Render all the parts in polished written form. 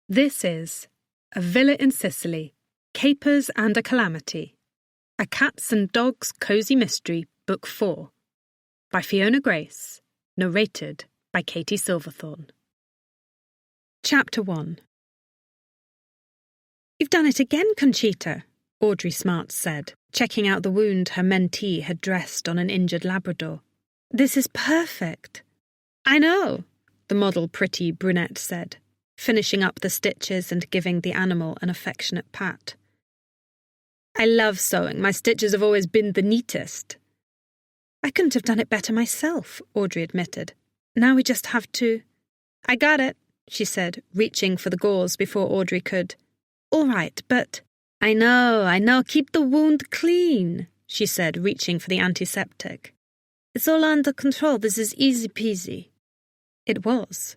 This is A Villa in Sicily, Capers and a Calamity, a Cats and Dogs Cozy Mystery, Book 4, by Fiona Grace, narrated by Katie Silverthorne. Chapter 1. "You've done it again, Conchita," Audrey Smart said, checking out the wound her mentee had dressed on an injured Labrador. "This is perfect." "I know," the model pretty brunette said, finishing up the stitches and giving the animal an affectionate pat. "I love sewing. My stitches have always been the neatest." "I couldn't have done it better myself," Audrey admitted. "Now we just have to—" "I got it," she said, reaching for the gauze before Audrey could. "All right, but—" I know, keep the wound clean," she said, reaching for the antiseptic. "It's all under control, this is easy peasy." It was.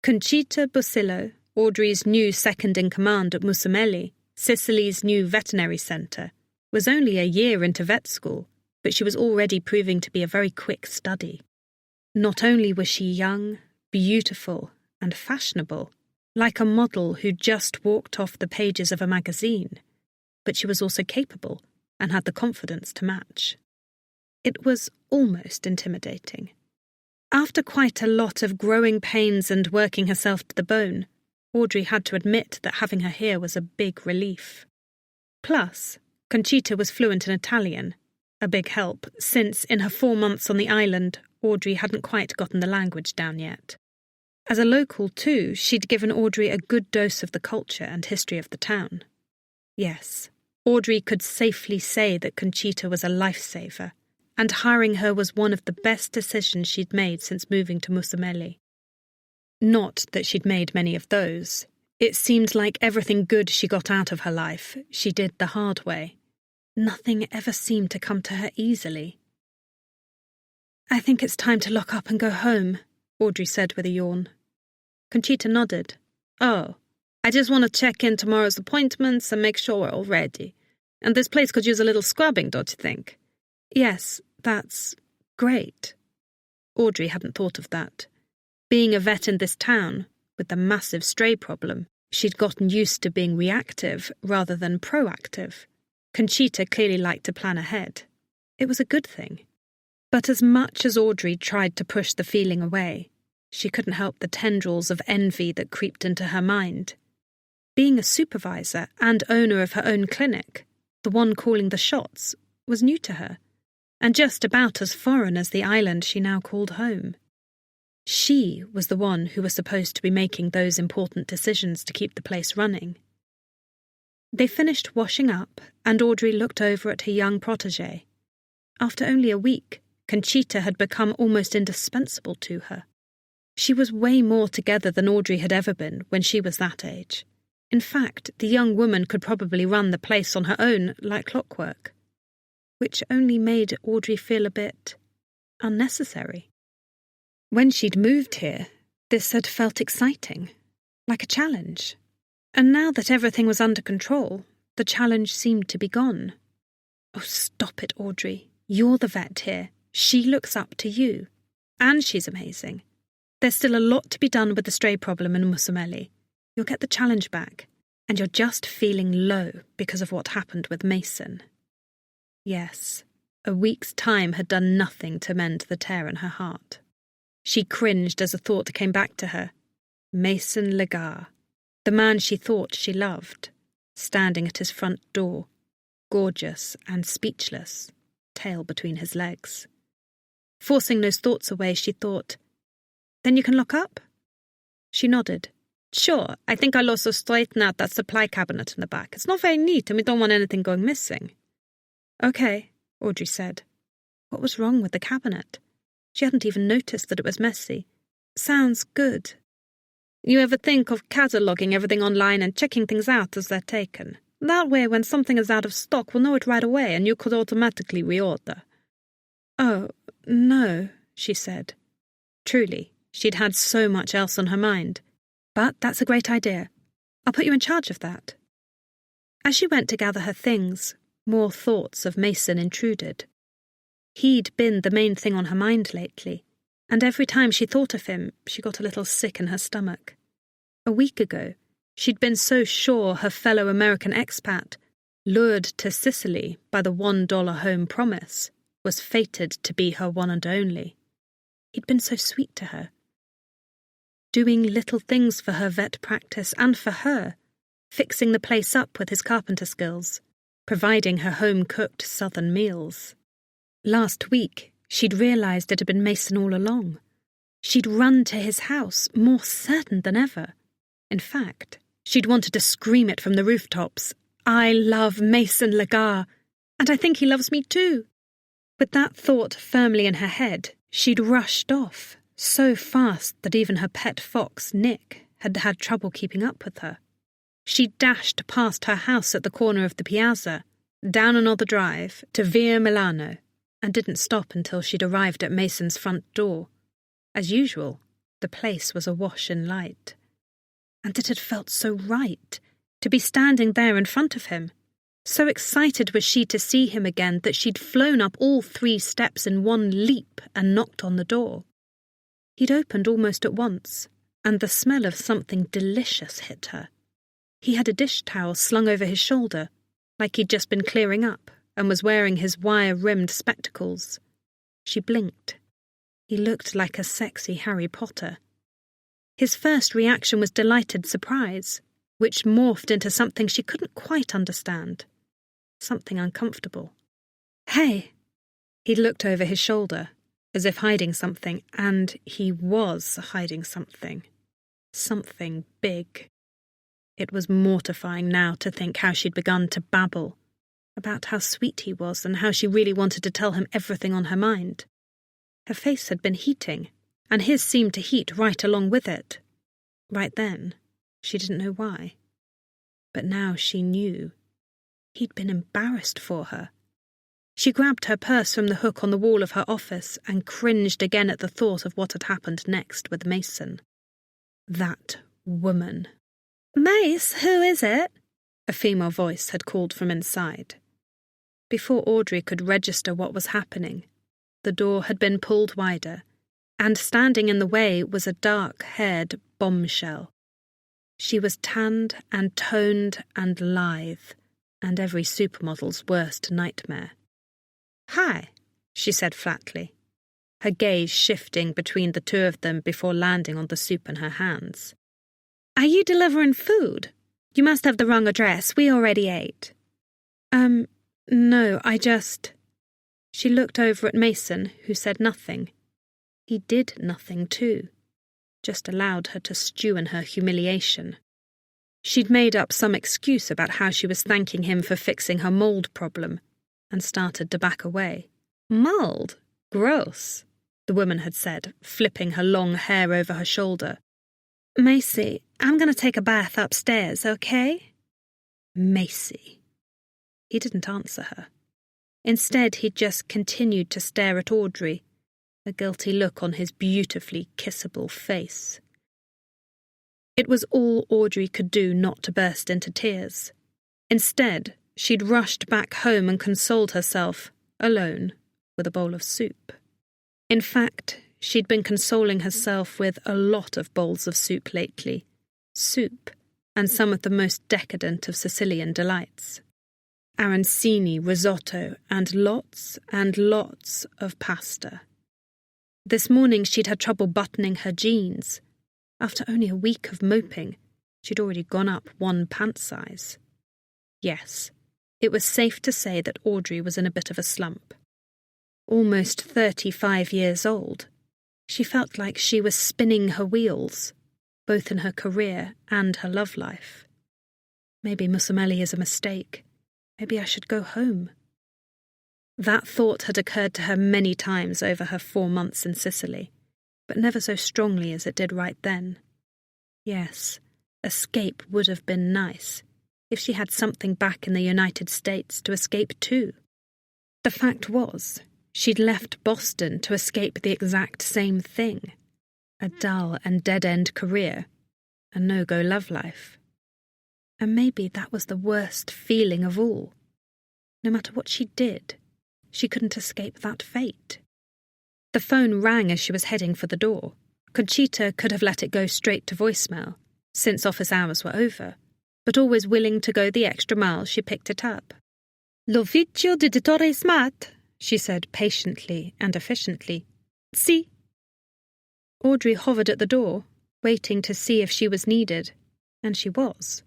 Conchita Bussillo, Audrey's new second-in-command at Musamelli, Sicily's new veterinary centre, was only a year into vet school, but she was already proving to be a very quick study. Not only was she young, beautiful, and fashionable, like a model who just walked off the pages of a magazine, but she was also capable and had the confidence to match. It was almost intimidating. After quite a lot of growing pains and working herself to the bone, Audrey had to admit that having her here was a big relief. Plus, Conchita was fluent in Italian, a big help, since in her 4 months on the island, Audrey hadn't quite gotten the language down yet. As a local, too, she'd given Audrey a good dose of the culture and history of the town. Yes, Audrey could safely say that Conchita was a lifesaver, and hiring her was one of the best decisions she'd made since moving to Musamelli. Not that she'd made many of those. It seemed like everything good she got out of her life, she did the hard way. Nothing ever seemed to come to her easily. "I think it's time to lock up and go home," Audrey said with a yawn. Conchita nodded. "Oh, I just want to check in tomorrow's appointments and make sure we're all ready. And this place could use a little scrubbing, don't you think?" "Yes, that's great." Audrey hadn't thought of that. Being a vet in this town, with the massive stray problem, she'd gotten used to being reactive rather than proactive. Conchita clearly liked to plan ahead. It was a good thing. But as much as Audrey tried to push the feeling away, she couldn't help the tendrils of envy that creeped into her mind. Being a supervisor and owner of her own clinic, the one calling the shots, was new to her, and just about as foreign as the island she now called home. She was the one who was supposed to be making those important decisions to keep the place running. They finished washing up, and Audrey looked over at her young protégé. After only a week, Conchita had become almost indispensable to her. She was way more together than Audrey had ever been when she was that age. In fact, the young woman could probably run the place on her own like clockwork, which only made Audrey feel a bit unnecessary. When she'd moved here, this had felt exciting, like a challenge. And now that everything was under control, the challenge seemed to be gone. "Oh, stop it, Audrey. You're the vet here. She looks up to you. And she's amazing. There's still a lot to be done with the stray problem in Musamelli. You'll get the challenge back, and you're just feeling low because of what happened with Mason." Yes, a week's time had done nothing to mend the tear in her heart. She cringed as a thought came back to her. Mason Legare, the man she thought she loved, standing at his front door, gorgeous and speechless, tail between his legs. Forcing those thoughts away, she thought, "Then you can lock up?" She nodded. "Sure, I think I'll also straighten out that supply cabinet in the back. It's not very neat and we don't want anything going missing." "Okay," Audrey said. What was wrong with the cabinet? She hadn't even noticed that it was messy. "Sounds good." "You ever think of cataloguing everything online and checking things out as they're taken? That way, when something is out of stock, we'll know it right away and you could automatically reorder." "Oh, no," she said. Truly, she'd had so much else on her mind. "But that's a great idea. I'll put you in charge of that." As she went to gather her things, more thoughts of Mason intruded. He'd been the main thing on her mind lately, and every time she thought of him, she got a little sick in her stomach. A week ago, She'd been so sure her fellow American expat, lured to Sicily by the $1 home promise, was fated to be her one and only. He'd been so sweet to her, doing little things for her vet practice and for her, fixing the place up with his carpenter skills, providing her home-cooked southern meals. Last week, she'd realised it had been Mason all along. She'd run to his house, more certain than ever. In fact, she'd wanted to scream it from the rooftops, "I love Mason Lagar, and I think he loves me too." With that thought firmly in her head, she'd rushed off, so fast that even her pet fox, Nick, had had trouble keeping up with her. She dashed past her house at the corner of the piazza, down another drive to Via Milano, and didn't stop until she'd arrived at Mason's front door. As usual, the place was awash in light. And it had felt so right to be standing there in front of him. So excited was she to see him again that she'd flown up all 3 steps in one leap and knocked on the door. He'd opened almost at once, and the smell of something delicious hit her. He had a dish towel slung over his shoulder, like he'd just been clearing up, and was wearing his wire-rimmed spectacles. She blinked. He looked like a sexy Harry Potter. His first reaction was delighted surprise, which morphed into something she couldn't quite understand. Something uncomfortable. "Hey!" He'd looked over his shoulder, as if hiding something, and he was hiding something. Something big. It was mortifying now to think how she'd begun to babble about how sweet he was and how she really wanted to tell him everything on her mind. Her face had been heating, and his seemed to heat right along with it. Right then, she didn't know why. But now she knew. He'd been embarrassed for her. She grabbed her purse from the hook on the wall of her office and cringed again at the thought of what had happened next with Mason. That woman. "Mace, who is it?" a female voice had called from inside. Before Audrey could register what was happening, the door had been pulled wider, and standing in the way was a dark-haired bombshell. She was tanned and toned and lithe, and every supermodel's worst nightmare. "Hi," she said flatly, her gaze shifting between the two of them before landing on the soup in her hands. "Are you delivering food? You must have the wrong address. We already ate." No, I just..." She looked over at Mason, who said nothing. He did nothing too, just allowed her to stew in her humiliation. She'd made up some excuse about how she was thanking him for fixing her mould problem, and started to back away. "Mould? Gross," the woman had said, flipping her long hair over her shoulder. "Macy, I'm going to take a bath upstairs, okay?" Macy. He didn't answer her. Instead, he just continued to stare at Audrey, a guilty look on his beautifully kissable face. It was all Audrey could do not to burst into tears. Instead, she'd rushed back home and consoled herself, alone, with a bowl of soup. In fact, she'd been consoling herself with a lot of bowls of soup lately. Soup, and some of the most decadent of Sicilian delights. Arancini, risotto, and lots of pasta. This morning she'd had trouble buttoning her jeans. After only a week of moping, she'd already gone up 1 pant size. Yes, it was safe to say that Audrey was in a bit of a slump. Almost 35 years old, she felt like she was spinning her wheels, both in her career and her love life. Maybe Musamelli is a mistake. Maybe I should go home. That thought had occurred to her many times over her 4 months in Sicily, but never so strongly as it did right then. Yes, escape would have been nice, if she had something back in the United States to escape to. The fact was, she'd left Boston to escape the exact same thing. A dull and dead-end career, a no-go love life. And maybe that was the worst feeling of all. No matter what she did, she couldn't escape that fate. The phone rang as she was heading for the door. Conchita could have let it go straight to voicemail, since office hours were over, but always willing to go the extra mile, she picked it up. L'ufficio di Dottore Smart, she said patiently and efficiently. Si. Audrey hovered at the door, waiting to see if she was needed, and she was.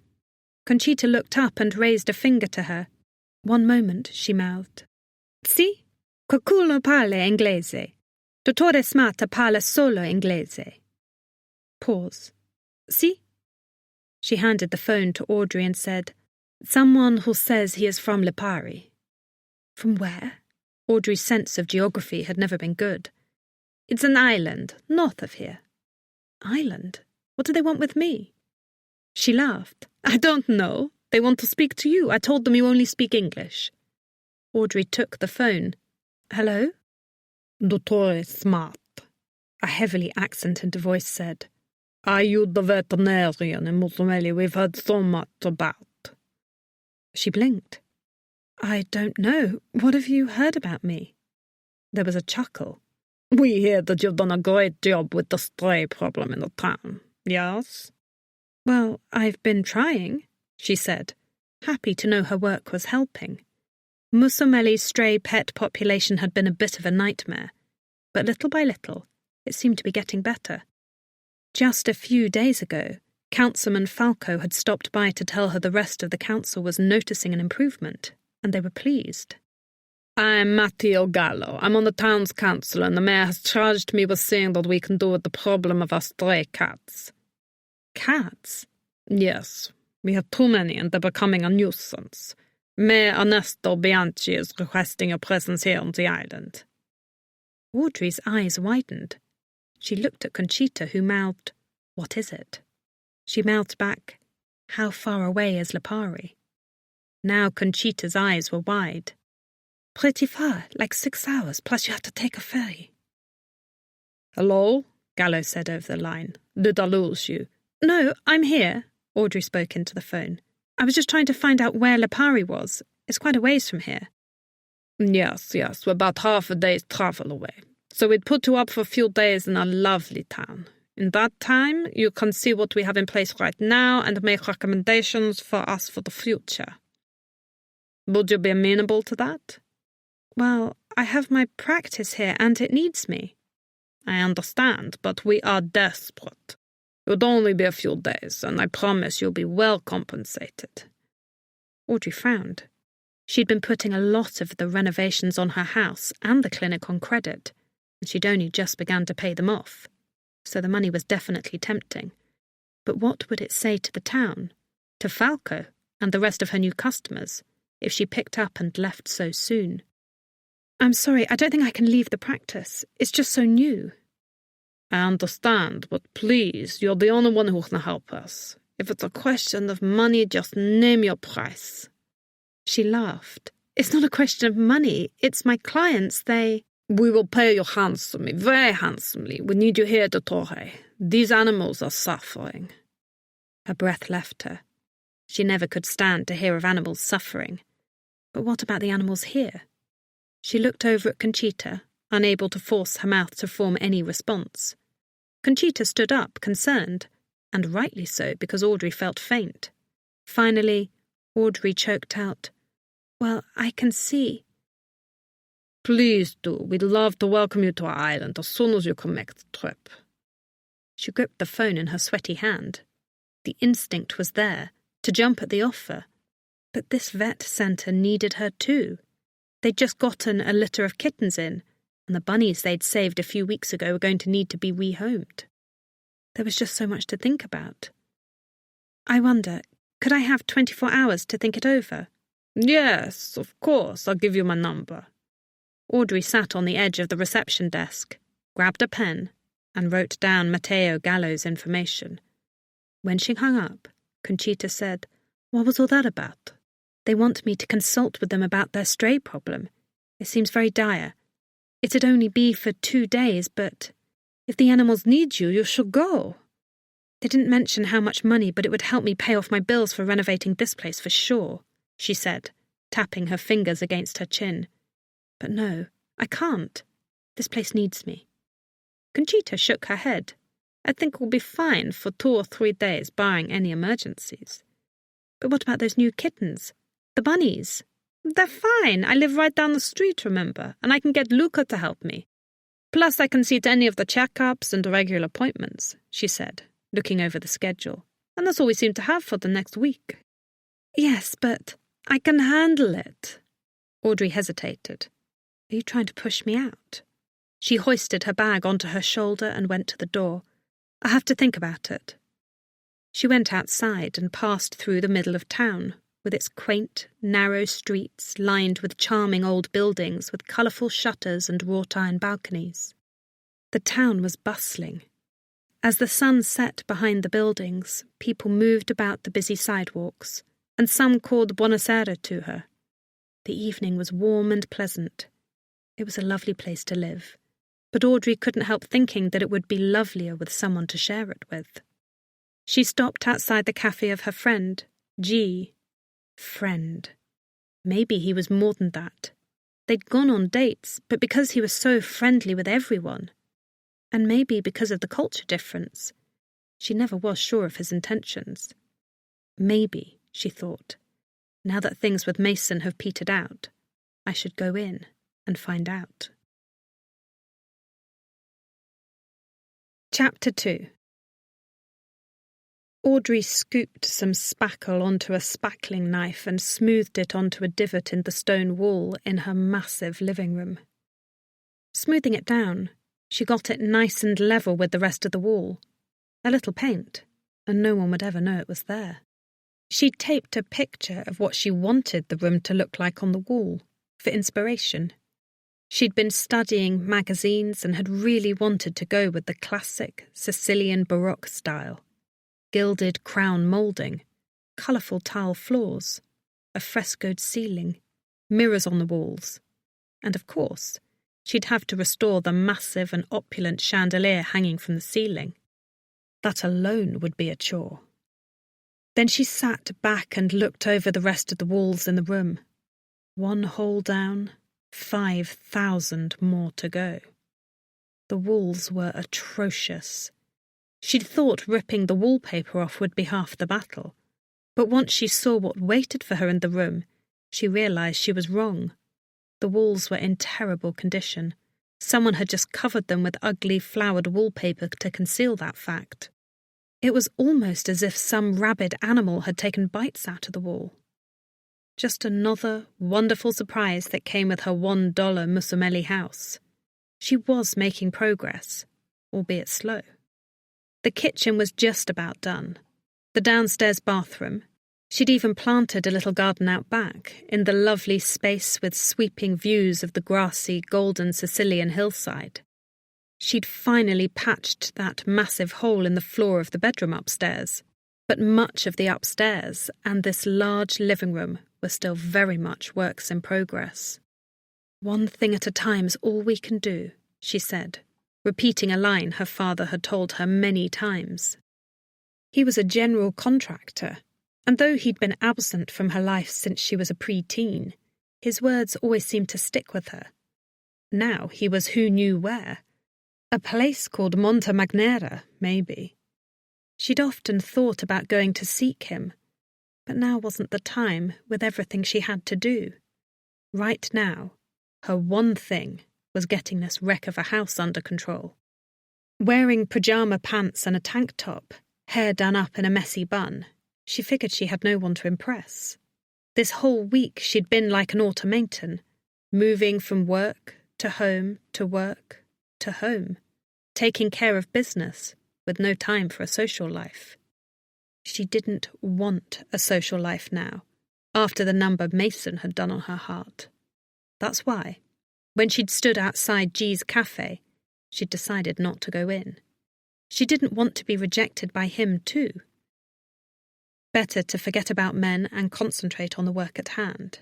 Conchita looked up and raised a finger to her. One moment, she mouthed. Si, qualcuno parla inglese. Dottore Smart parla solo inglese. Pause. Si? She handed the phone to Audrey and said, Someone who says he is from Lipari. From where? Audrey's sense of geography had never been good. It's an island, north of here. Island? What do they want with me? She laughed. I don't know. They want to speak to you. I told them you only speak English. Audrey took the phone. Hello? Dottore Smart, a heavily accented voice said. Are you the veterinarian in Mutomeli we've heard so much about? She blinked. I don't know. What have you heard about me? There was a chuckle. We hear that you've done a great job with the stray problem in the town, yes? Well, I've been trying, she said, happy to know her work was helping. Musomeli's stray pet population had been a bit of a nightmare, but little by little, it seemed to be getting better. Just a few days ago, Councilman Falco had stopped by to tell her the rest of the council was noticing an improvement, and they were pleased. I'm Matteo Gallo. I'm on the town's council, and the mayor has charged me with seeing what we can do with the problem of our stray cats. Cats? Yes. We have too many, and they're becoming a nuisance. Mayor Ernesto Bianchi is requesting your presence here on the island. Audrey's eyes widened. She looked at Conchita, who mouthed, What is it? She mouthed back, How far away is Lipari? Now Conchita's eyes were wide. Pretty far, like 6 hours, plus you have to take a ferry. Hello? Gallo said over the line. Did I lose you? No, I'm here, Audrey spoke into the phone. I was just trying to find out where Lipari was. It's quite a ways from here. Yes, we're about half a day's travel away. So we'd put you up for a few days in a lovely town. In that time, you can see what we have in place right now and make recommendations for us for the future. Would you be amenable to that? Well, I have my practice here and it needs me. I understand, but we are desperate. It would only be a few days, and I promise you'll be well compensated. Audrey frowned. She'd been putting a lot of the renovations on her house and the clinic on credit, and she'd only just begun to pay them off, so the money was definitely tempting. But what would it say to the town, to Falco, and the rest of her new customers, if she picked up and left so soon? I'm sorry, I don't think I can leave the practice. It's just so new. I understand, but please, you're the only one who can help us. If it's a question of money, just name your price. She laughed. It's not a question of money. It's my clients, they... We will pay you handsomely, very handsomely. We need you here, Dottore. These animals are suffering. Her breath left her. She never could stand to hear of animals suffering. But what about the animals here? She looked over at Conchita, unable to force her mouth to form any response. Conchita stood up, concerned, and rightly so, because Audrey felt faint. Finally, Audrey choked out, Well, I can see. Please do. We'd love to welcome you to our island as soon as you can make the trip. She gripped the phone in her sweaty hand. The instinct was there, to jump at the offer. But this vet centre needed her too. They'd just gotten a litter of kittens in, and the bunnies they'd saved a few weeks ago were going to need to be rehomed. There was just so much to think about. I wonder, could I have 24 hours to think it over? Yes, of course, I'll give you my number. Audrey sat on the edge of the reception desk, grabbed a pen, and wrote down Matteo Gallo's information. When she hung up, Conchita said, What was all that about? They want me to consult with them about their stray problem. It seems very dire. It'd only be for 2 days, but if the animals need you, you should go. They didn't mention how much money, but it would help me pay off my bills for renovating this place for sure, she said, tapping her fingers against her chin. But no, I can't. This place needs me. Conchita shook her head. I think we'll be fine for 2 or 3 days, barring any emergencies. But what about those new kittens? The bunnies? They're fine. I live right down the street, remember, and I can get Luca to help me. Plus, I can see to any of the checkups and regular appointments, she said, looking over the schedule. And that's all we seem to have for the next week. Yes, but I can handle it. Audrey hesitated. Are you trying to push me out? She hoisted her bag onto her shoulder and went to the door. I have to think about it. She went outside and passed through the middle of town, with its quaint, narrow streets lined with charming old buildings with colourful shutters and wrought-iron balconies. The town was bustling. As the sun set behind the buildings, people moved about the busy sidewalks, and some called buonasera to her. The evening was warm and pleasant. It was a lovely place to live, but Audrey couldn't help thinking that it would be lovelier with someone to share it with. She stopped outside the cafe of her friend, G. Friend. Maybe he was more than that. They'd gone on dates, but because he was so friendly with everyone. And maybe because of the culture difference. She never was sure of his intentions. Maybe, she thought, now that things with Mason have petered out, I should go in and find out. Chapter 2. Audrey scooped some spackle onto a spackling knife and smoothed it onto a divot in the stone wall in her massive living room. Smoothing it down, she got it nice and level with the rest of the wall. A little paint, and no one would ever know it was there. She taped a picture of what she wanted the room to look like on the wall, for inspiration. She'd been studying magazines and had really wanted to go with the classic Sicilian Baroque style. Gilded crown moulding, colourful tile floors, a frescoed ceiling, mirrors on the walls, and of course, she'd have to restore the massive and opulent chandelier hanging from the ceiling. That alone would be a chore. Then she sat back and looked over the rest of the walls in the room. 1 hole down, 5,000 more to go. The walls were atrocious. She'd thought ripping the wallpaper off would be half the battle, but once she saw what waited for her in the room, she realised she was wrong. The walls were in terrible condition. Someone had just covered them with ugly flowered wallpaper to conceal that fact. It was almost as if some rabid animal had taken bites out of the wall. Just another wonderful surprise that came with her $1 Musumelli house. She was making progress, albeit slow. The kitchen was just about done. The downstairs bathroom. She'd even planted a little garden out back, in the lovely space with sweeping views of the grassy, golden Sicilian hillside. She'd finally patched that massive hole in the floor of the bedroom upstairs, but much of the upstairs and this large living room were still very much works in progress. "One thing at a time is all we can do," she said, repeating a line her father had told her many times. He was a general contractor, and though he'd been absent from her life since she was a pre-teen, his words always seemed to stick with her. Now he was who knew where. A place called Monte Magnera, maybe. She'd often thought about going to seek him, but now wasn't the time with everything she had to do. Right now, her one thing was getting this wreck of a house under control. Wearing pyjama pants and a tank top, hair done up in a messy bun, she figured she had no one to impress. This whole week she'd been like an automaton, moving from work to home to work to home, taking care of business with no time for a social life. She didn't want a social life now, after the number Mason had done on her heart. That's why, when she'd stood outside G's cafe, she'd decided not to go in. She didn't want to be rejected by him too. Better to forget about men and concentrate on the work at hand.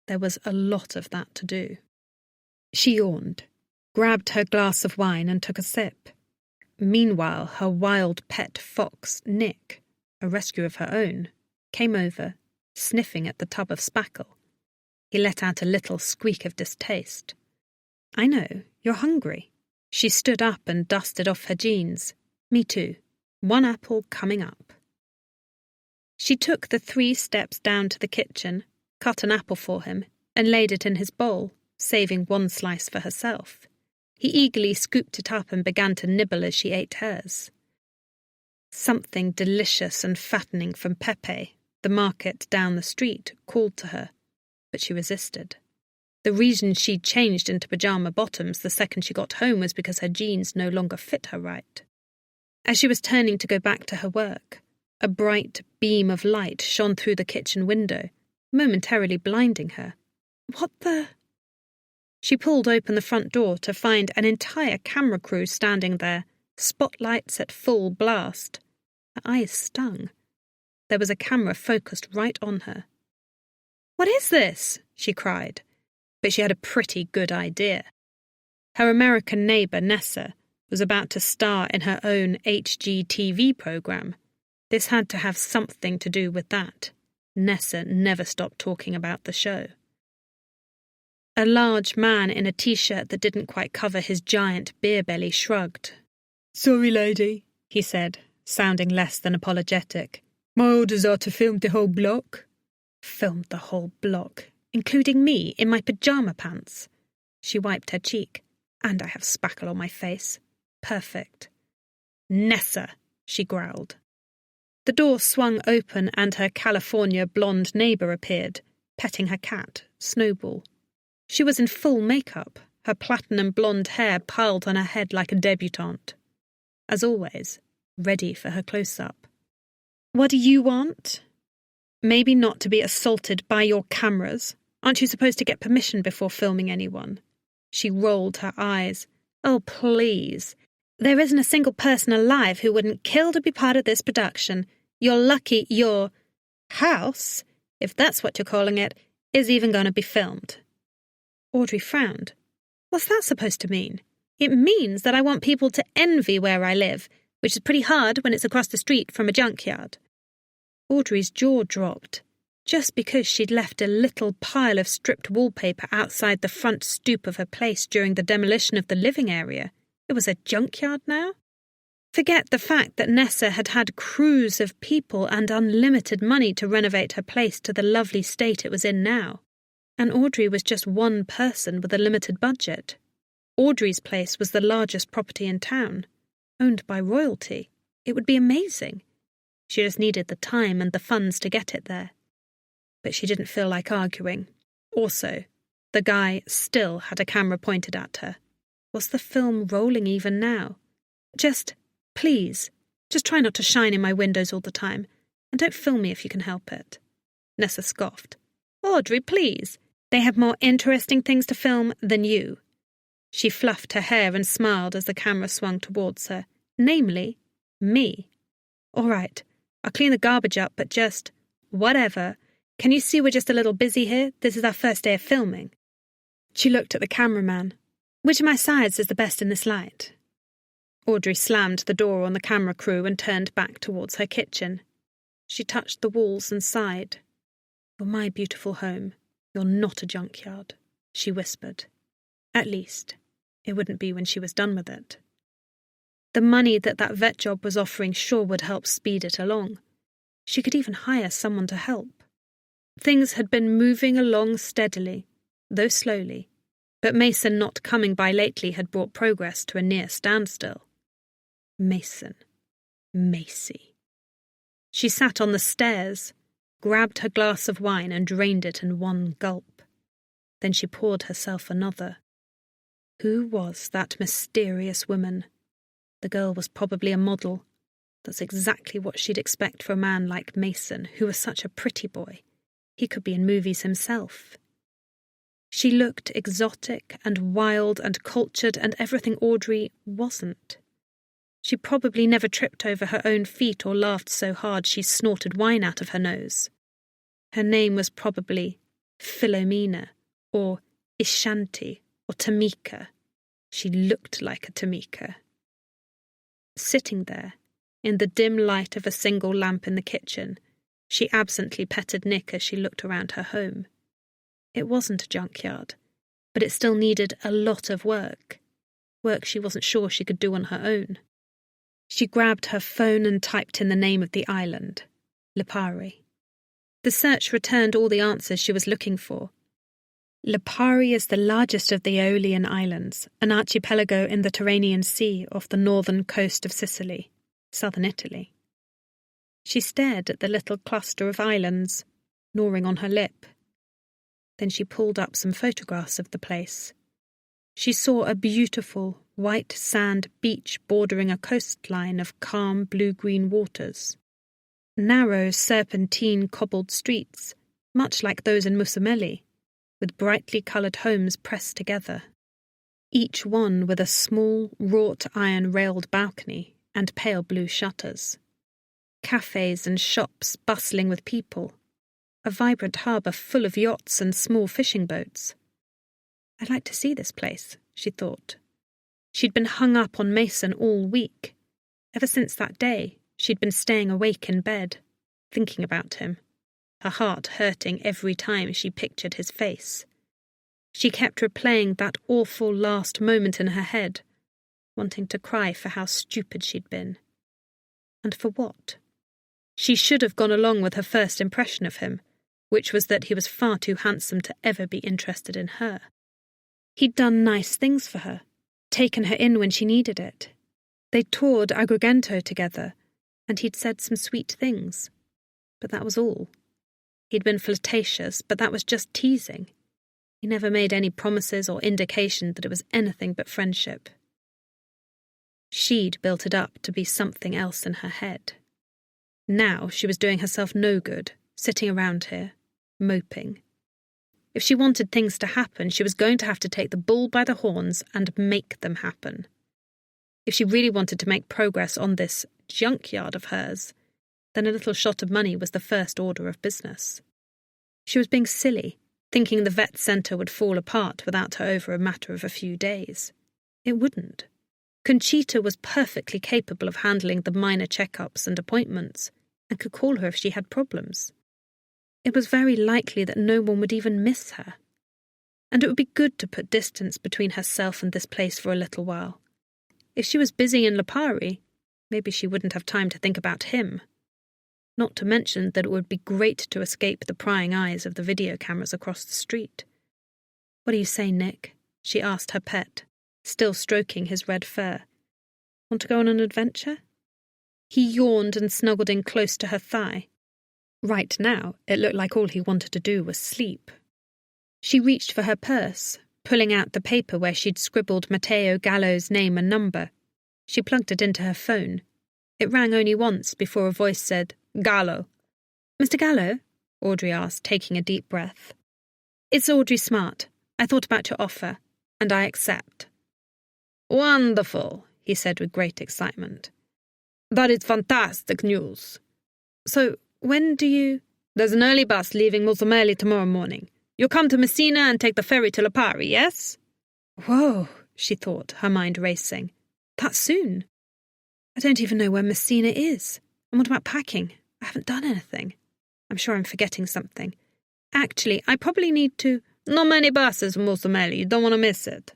There was a lot of that to do. She yawned, grabbed her glass of wine and took a sip. Meanwhile, her wild pet fox, Nick, a rescue of her own, came over, sniffing at the tub of spackle. He let out a little squeak of distaste. "I know, you're hungry." She stood up and dusted off her jeans. Me too. 1 apple coming up. She took the 3 steps down to the kitchen, cut an apple for him, and laid it in his bowl, saving 1 slice for herself. He eagerly scooped it up and began to nibble as she ate hers. Something delicious and fattening from Pepe, the market down the street, called to her, but she resisted. The reason she'd changed into pyjama bottoms the second she got home was because her jeans no longer fit her right. As she was turning to go back to her work, a bright beam of light shone through the kitchen window, momentarily blinding her. What the? She pulled open the front door to find an entire camera crew standing there, spotlights at full blast. Her eyes stung. There was a camera focused right on her. "What is this?" she cried, but she had a pretty good idea. Her American neighbour, Nessa, was about to star in her own HGTV programme. This had to have something to do with that. Nessa never stopped talking about the show. A large man in a t-shirt that didn't quite cover his giant beer belly shrugged. "Sorry, lady," he said, sounding less than apologetic. "My orders are to film the whole block." Filmed the whole block, including me in my pyjama pants. She wiped her cheek. And I have spackle on my face. Perfect. "Nessa," she growled. The door swung open and her California blonde neighbour appeared, petting her cat, Snowball. She was in full makeup, her platinum blonde hair piled on her head like a debutante. As always, ready for her close-up. "What do you want?" "Maybe not to be assaulted by your cameras. Aren't you supposed to get permission before filming anyone?" She rolled her eyes. "Oh, please. There isn't a single person alive who wouldn't kill to be part of this production. You're lucky your house, if that's what you're calling it, is even going to be filmed." Audrey frowned. "What's that supposed to mean?" "It means that I want people to envy where I live, which is pretty hard when it's across the street from a junkyard." Audrey's jaw dropped. Just because she'd left a little pile of stripped wallpaper outside the front stoop of her place during the demolition of the living area, it was a junkyard now? Forget the fact that Nessa had had crews of people and unlimited money to renovate her place to the lovely state it was in now. And Audrey was just one person with a limited budget. Audrey's place was the largest property in town, owned by royalty. It would be amazing. She just needed the time and the funds to get it there. But she didn't feel like arguing. Also, the guy still had a camera pointed at her. Was the film rolling even now? Please, just try not to shine in my windows all the time, and don't film me if you can help it." Nessa scoffed. "Audrey, please. They have more interesting things to film than you." She fluffed her hair and smiled as the camera swung towards her. "Namely, me. All right, I'll clean the garbage up, but just whatever. Can you see we're just a little busy here? This is our first day of filming." She looked at the cameraman. "Which of my sides is the best in this light?" Audrey slammed the door on the camera crew and turned back towards her kitchen. She touched the walls and sighed. "You're my beautiful home. You're not a junkyard," she whispered. At least, it wouldn't be when she was done with it. The money that vet job was offering sure would help speed it along. She could even hire someone to help. Things had been moving along steadily, though slowly, but Mason not coming by lately had brought progress to a near standstill. Macy. She sat on the stairs, grabbed her glass of wine and drained it in one gulp. Then she poured herself another. Who was that mysterious woman? The girl was probably a model. That's exactly what she'd expect for a man like Mason, who was such a pretty boy. He could be in movies himself. She looked exotic and wild and cultured and everything Audrey wasn't. She probably never tripped over her own feet or laughed so hard she snorted wine out of her nose. Her name was probably Philomena or Ishanti or Tamika. She looked like a Tamika. Sitting there, in the dim light of a single lamp in the kitchen, she absently petted Nick as she looked around her home. It wasn't a junkyard, but it still needed a lot of work she wasn't sure she could do on her own. She grabbed her phone and typed in the name of the island, Lipari. The search returned all the answers she was looking for. Lipari is the largest of the Aeolian Islands, an archipelago in the Tyrrhenian Sea off the northern coast of Sicily, southern Italy. She stared at the little cluster of islands, gnawing on her lip. Then she pulled up some photographs of the place. She saw a beautiful, white sand beach bordering a coastline of calm blue-green waters. Narrow, serpentine cobbled streets, much like those in Musamelli, with brightly coloured homes pressed together, each one with a small, wrought-iron railed balcony and pale blue shutters. Cafes and shops bustling with people, a vibrant harbour full of yachts and small fishing boats. I'd like to see this place, she thought. She'd been hung up on Mason all week. Ever since that day, she'd been staying awake in bed, thinking about him, her heart hurting every time she pictured his face. She kept replaying that awful last moment in her head, wanting to cry for how stupid she'd been. And for what? She should have gone along with her first impression of him, which was that he was far too handsome to ever be interested in her. He'd done nice things for her, taken her in when she needed it. They'd toured Agrigento together, and he'd said some sweet things. But that was all. He'd been flirtatious, but that was just teasing. He never made any promises or indication that it was anything but friendship. She'd built it up to be something else in her head. Now she was doing herself no good, sitting around here, moping. If she wanted things to happen, she was going to have to take the bull by the horns and make them happen. If she really wanted to make progress on this junkyard of hers, then a little shot of money was the first order of business. She was being silly, thinking the vet centre would fall apart without her over a matter of a few days. It wouldn't. Conchita was perfectly capable of handling the minor checkups and appointments, and could call her if she had problems. It was very likely that no one would even miss her. And it would be good to put distance between herself and this place for a little while. If she was busy in Lipari, maybe she wouldn't have time to think about him. Not to mention that it would be great to escape the prying eyes of the video cameras across the street. "What do you say, Nick?" she asked her pet, still stroking his red fur. "Want to go on an adventure?" He yawned and snuggled in close to her thigh. Right now, it looked like all he wanted to do was sleep. She reached for her purse, pulling out the paper where she'd scribbled Matteo Gallo's name and number. She plugged it into her phone. It rang only once before a voice said, "Gallo." "Mr. Gallo?" Audrey asked, taking a deep breath. "It's Audrey Smart. I thought about your offer, and I accept." "Wonderful," he said with great excitement. "That is fantastic news. So, when do you—" "There's an early bus leaving Musamelli tomorrow morning. You'll come to Messina and take the ferry to Lipari, yes?" Whoa, she thought, her mind racing. That soon? I don't even know where Messina is. And what about packing? I haven't done anything. I'm sure I'm forgetting something. Actually, I probably need to— "Not many buses from Musamelli. You don't want to miss it."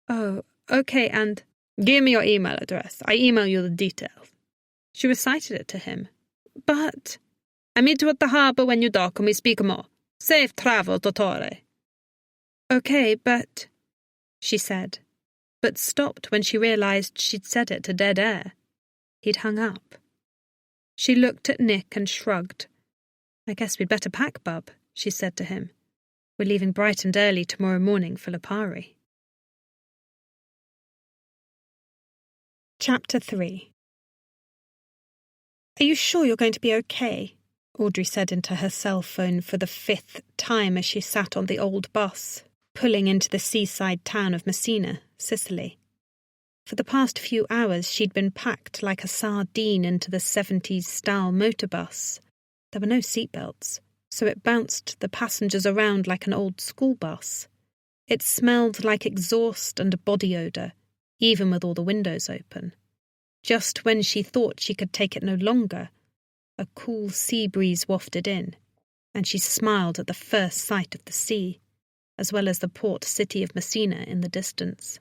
"Oh, okay, and—" "Give me your email address. I email you the details." She recited it to him. "But—" "I meet you at the harbour when you dock and we speak more. Safe travel, dottore." "Okay, but—" she said, but stopped when she realised she'd said it to dead air. He'd hung up. She looked at Nick and shrugged. "I guess we'd better pack, bub," she said to him. "We're leaving bright and early tomorrow morning for Lipari." Chapter 3. "Are you sure you're going to be okay?" Audrey said into her cell phone for the 5th time as she sat on the old bus, pulling into the seaside town of Messina, Sicily. For the past few hours she'd been packed like a sardine into the 70s-style motor bus. There were no seatbelts, so it bounced the passengers around like an old school bus. It smelled like exhaust and body odour, even with all the windows open. Just when she thought she could take it no longer, a cool sea breeze wafted in, and she smiled at the first sight of the sea, as well as the port city of Messina in the distance.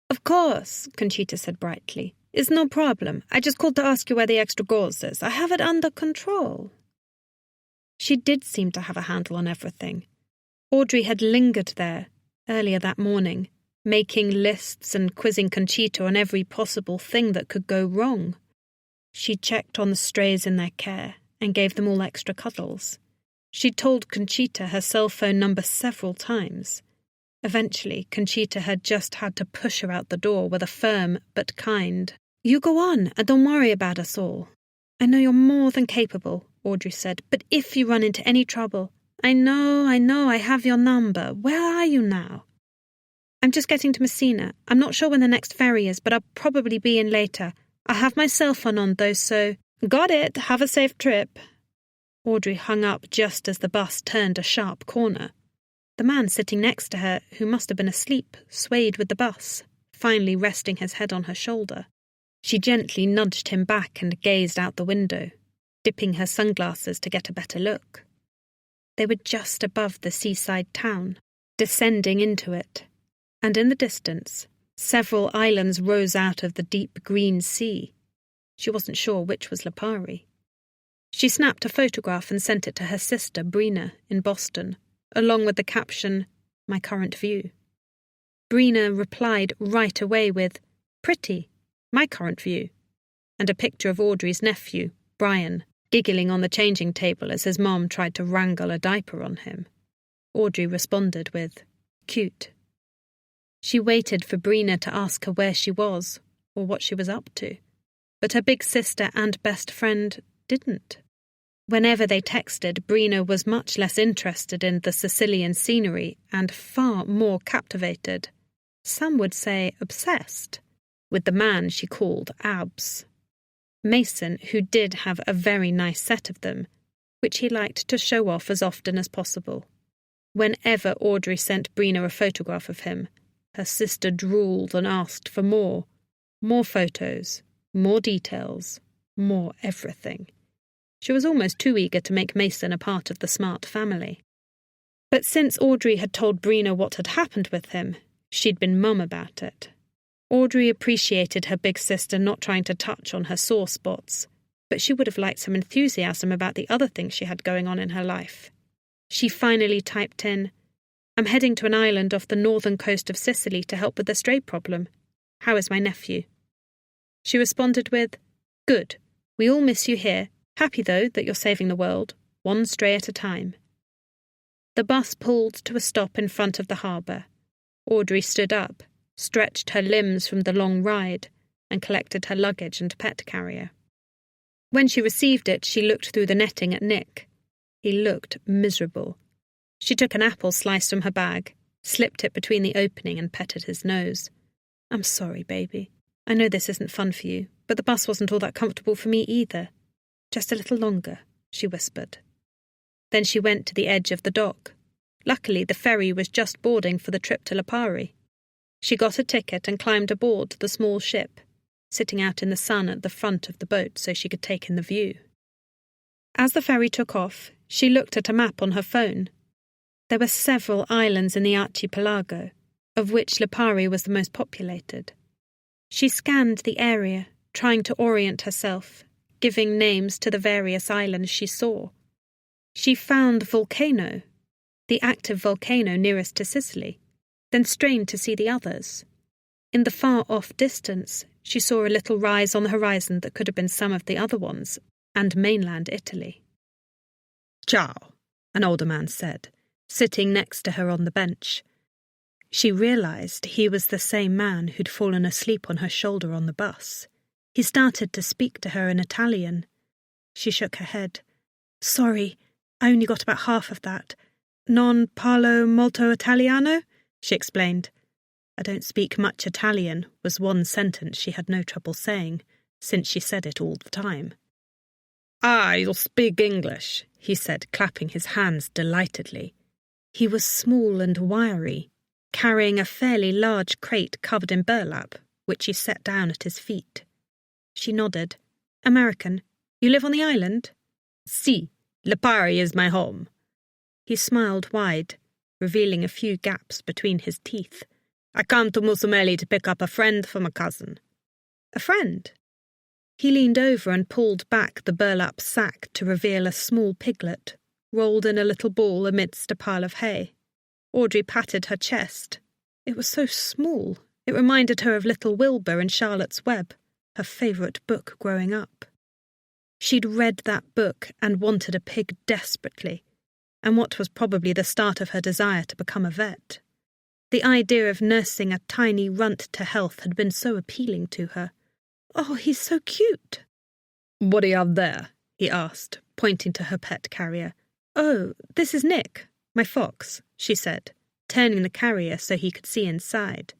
"Of course," Conchita said brightly. It's no problem. I just called to ask you where the extra gauze is. I have it under control. She did seem to have a handle on everything. Audrey had lingered there earlier that morning, making lists and quizzing Conchita on every possible thing that could go wrong. She checked on the strays in their care and gave them all extra cuddles. She'd told Conchita her cell phone number several times. Eventually, Conchita had just had to push her out the door with a firm but kind, "You go on and don't worry about us all. I know you're more than capable," Audrey said, "but if you run into any trouble, I know, I have your number. Where are you now?" "I'm just getting to Messina. I'm not sure when the next ferry is, but I'll probably be in later. I have my cell phone on though, so..." "Got it. Have a safe trip." Audrey hung up just as the bus turned a sharp corner. The man sitting next to her, who must have been asleep, swayed with the bus, finally resting his head on her shoulder. She gently nudged him back and gazed out the window, dipping her sunglasses to get a better look. They were just above the seaside town, descending into it, and in the distance, several islands rose out of the deep green sea. She wasn't sure which was Lipari. She snapped a photograph and sent it to her sister, Brina, in Boston, along with the caption, "My current view." Brina replied right away with, "Pretty, my current view," and a picture of Audrey's nephew, Brian, giggling on the changing table as his mom tried to wrangle a diaper on him. Audrey responded with, "Cute." She waited for Brina to ask her where she was, or what she was up to, but her big sister and best friend didn't. Whenever they texted, Brina was much less interested in the Sicilian scenery and far more captivated, some would say obsessed, with the man she called Abs. Mason, who did have a very nice set of them, which he liked to show off as often as possible. Whenever Audrey sent Brina a photograph of him, her sister drooled and asked for more photos, more details, more everything. She was almost too eager to make Mason a part of the Smart family. But since Audrey had told Brina what had happened with him, she'd been mum about it. Audrey appreciated her big sister not trying to touch on her sore spots, but she would have liked some enthusiasm about the other things she had going on in her life. She finally typed in, "I'm heading to an island off the northern coast of Sicily to help with the stray problem. How is my nephew?" She responded with, "Good. We all miss you here. Happy, though, that you're saving the world, one stray at a time." The bus pulled to a stop in front of the harbour. Audrey stood up, stretched her limbs from the long ride, and collected her luggage and pet carrier. When she received it, she looked through the netting at Nick. He looked miserable. She took an apple slice from her bag, slipped it between the opening and petted his nose. "I'm sorry, baby. I know this isn't fun for you, but the bus wasn't all that comfortable for me either. Just a little longer," she whispered. Then she went to the edge of the dock. Luckily, the ferry was just boarding for the trip to Lipari. She got a ticket and climbed aboard the small ship, sitting out in the sun at the front of the boat so she could take in the view. As the ferry took off, she looked at a map on her phone. There were several islands in the archipelago, of which Lipari was the most populated. She scanned the area, trying to orient herself, giving names to the various islands she saw. She found Volcano, the active volcano nearest to Sicily, then strained to see the others. In the far-off distance, she saw a little rise on the horizon that could have been some of the other ones, and mainland Italy. "Ciao," an older man said, sitting next to her on the bench. She realised he was the same man who'd fallen asleep on her shoulder on the bus. He started to speak to her in Italian. She shook her head. "Sorry, I only got about half of that. Non parlo molto Italiano," she explained. "I don't speak much Italian," was one sentence she had no trouble saying, since she said it all the time. "You'll speak English," he said, clapping his hands delightedly. He was small and wiry, carrying a fairly large crate covered in burlap, which he set down at his feet. She nodded. "American. You live on the island?" "Si, Lipari is my home." He smiled wide, revealing a few gaps between his teeth. "I come to Musumeli to pick up a friend from a cousin." A friend. He leaned over and pulled back the burlap sack to reveal a small piglet, rolled in a little ball amidst a pile of hay. Audrey patted her chest. It was so small. It reminded her of Little Wilbur in Charlotte's Web, her favourite book growing up. She'd read that book and wanted a pig desperately, and what was probably the start of her desire to become a vet. The idea of nursing a tiny runt to health had been so appealing to her. "Oh, he's so cute." "What do you have there?" he asked, pointing to her pet carrier. "Oh, this is Nick, my fox," she said, turning the carrier so he could see inside.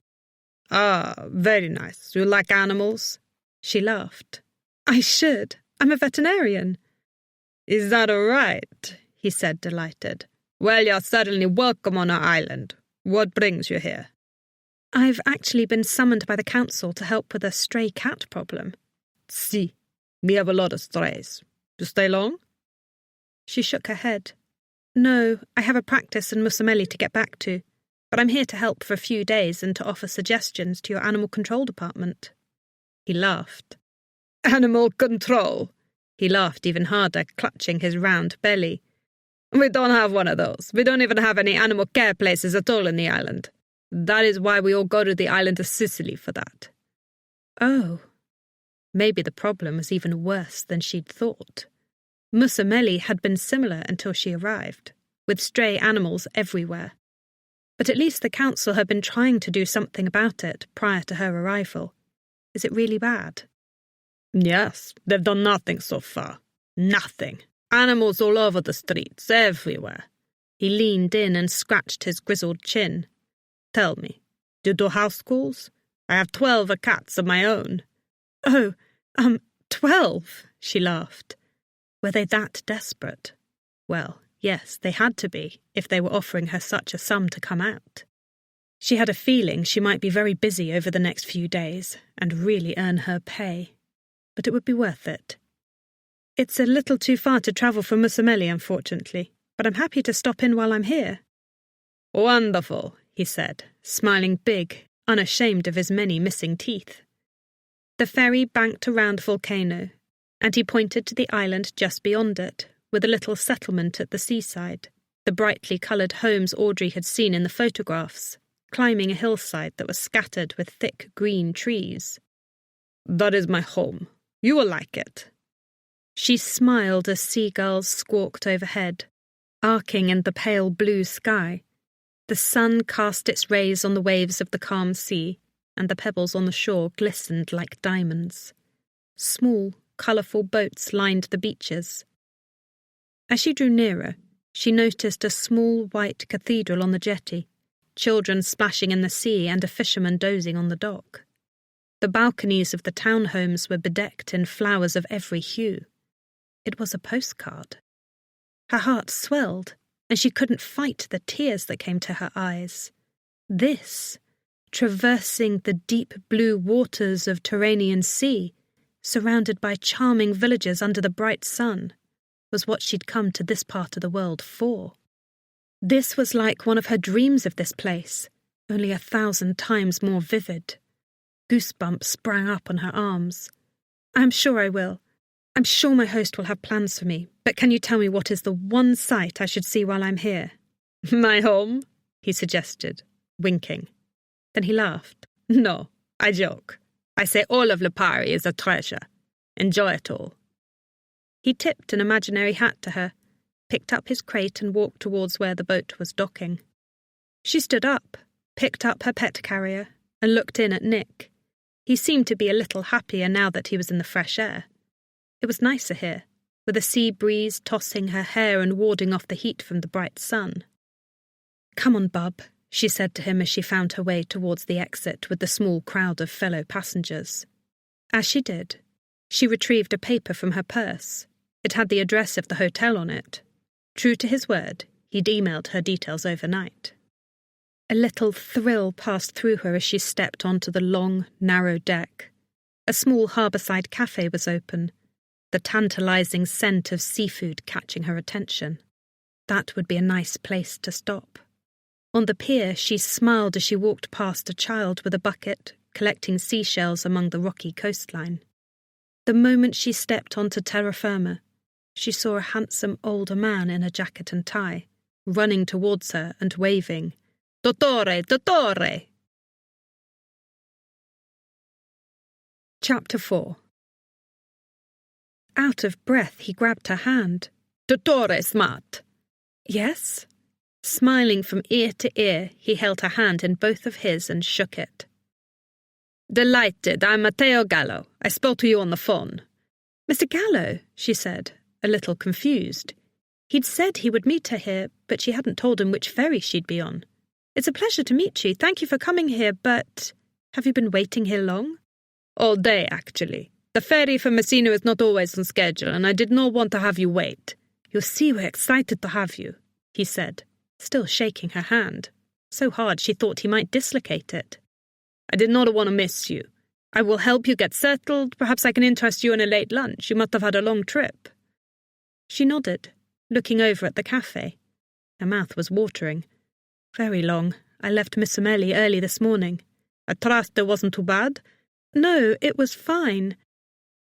"Ah, very nice. You like animals?" She laughed. "I should. I'm a veterinarian." "Is that all right?" he said, delighted. "Well, you're certainly welcome on our island. What brings you here?" "I've actually been summoned by the council to help with a stray cat problem." "See, we have a lot of strays. You stay long?" She shook her head. "No, I have a practice in Musamelli to get back to, but I'm here to help for a few days and to offer suggestions to your animal control department." He laughed. "Animal control?" He laughed even harder, clutching his round belly. "We don't have one of those. We don't even have any animal care places at all in the island. That is why we all go to the island of Sicily for that." Oh. Maybe the problem was even worse than she'd thought. Musamelli had been similar until she arrived, with stray animals everywhere. But at least the council had been trying to do something about it prior to her arrival. Is it really bad? "Yes, they've done nothing so far. Nothing. Animals all over the streets, everywhere." He leaned in and scratched his grizzled chin. "Tell me, do you do house calls? I have 12 cats of my own." "Oh, 12, she laughed. Were they that desperate? Well, yes, they had to be, if they were offering her such a sum to come out. She had a feeling she might be very busy over the next few days, and really earn her pay. But it would be worth it. "It's a little too far to travel from Musamelli, unfortunately, but I'm happy to stop in while I'm here." "Wonderful," he said, smiling big, unashamed of his many missing teeth. The ferry banked around Volcano, and he pointed to the island just beyond it, with a little settlement at the seaside, the brightly coloured homes Audrey had seen in the photographs, climbing a hillside that was scattered with thick green trees. "That is my home. You will like it." She smiled as seagulls squawked overhead, arcing in the pale blue sky. The sun cast its rays on the waves of the calm sea, and the pebbles on the shore glistened like diamonds. Small, colourful boats lined the beaches. As she drew nearer, she noticed a small white cathedral on the jetty, children splashing in the sea and a fisherman dozing on the dock. The balconies of the townhomes were bedecked in flowers of every hue. It was a postcard. Her heart swelled, and she couldn't fight the tears that came to her eyes. This, traversing the deep blue waters of Tyrrhenian Sea, surrounded by charming villages under the bright sun, was what she'd come to this part of the world for. This was like one of her dreams of this place, only 1,000 times more vivid. Goosebumps sprang up on her arms. "I'm sure I will. I'm sure my host will have plans for me, but can you tell me what is the one sight I should see while I'm here?" "My home?" he suggested, winking. Then he laughed. "No, I joke. I say all of Lipari is a treasure. Enjoy it all." He tipped an imaginary hat to her, picked up his crate and walked towards where the boat was docking. She stood up, picked up her pet carrier, and looked in at Nick. He seemed to be a little happier now that he was in the fresh air. It was nicer here, with a sea breeze tossing her hair and warding off the heat from the bright sun. "Come on, bub," she said to him as she found her way towards the exit with the small crowd of fellow passengers. As she did, she retrieved a paper from her purse. It had the address of the hotel on it. True to his word, he'd emailed her details overnight. A little thrill passed through her as she stepped onto the long, narrow deck. A small harbourside cafe was open, the tantalising scent of seafood catching her attention. That would be a nice place to stop. On the pier, she smiled as she walked past a child with a bucket, collecting seashells among the rocky coastline. The moment she stepped onto terra firma, she saw a handsome older man in a jacket and tie, running towards her and waving, "Dottore, dottore!" Chapter 4. Out of breath, he grabbed her hand. "Dottore, smart!" "Yes?" Smiling from ear to ear, he held her hand in both of his and shook it. "Delighted, I'm Matteo Gallo. I spoke to you on the phone." "Mr. Gallo," she said, a little confused. He'd said he would meet her here, but she hadn't told him which ferry she'd be on. "It's a pleasure to meet you. Thank you for coming here, but have you been waiting here long?" "All day, actually. The ferry from Messina is not always on schedule, and I did not want to have you wait." "You'll see we're excited to have you," he said, still shaking her hand, so hard she thought he might dislocate it. "I did not want to miss you. I will help you get settled. Perhaps I can interest you in a late lunch. You must have had a long trip." She nodded, looking over at the cafe. Her mouth was watering. "Very long. I left Miss O'Malley early this morning." "I trust it wasn't too bad?" "No, it was fine."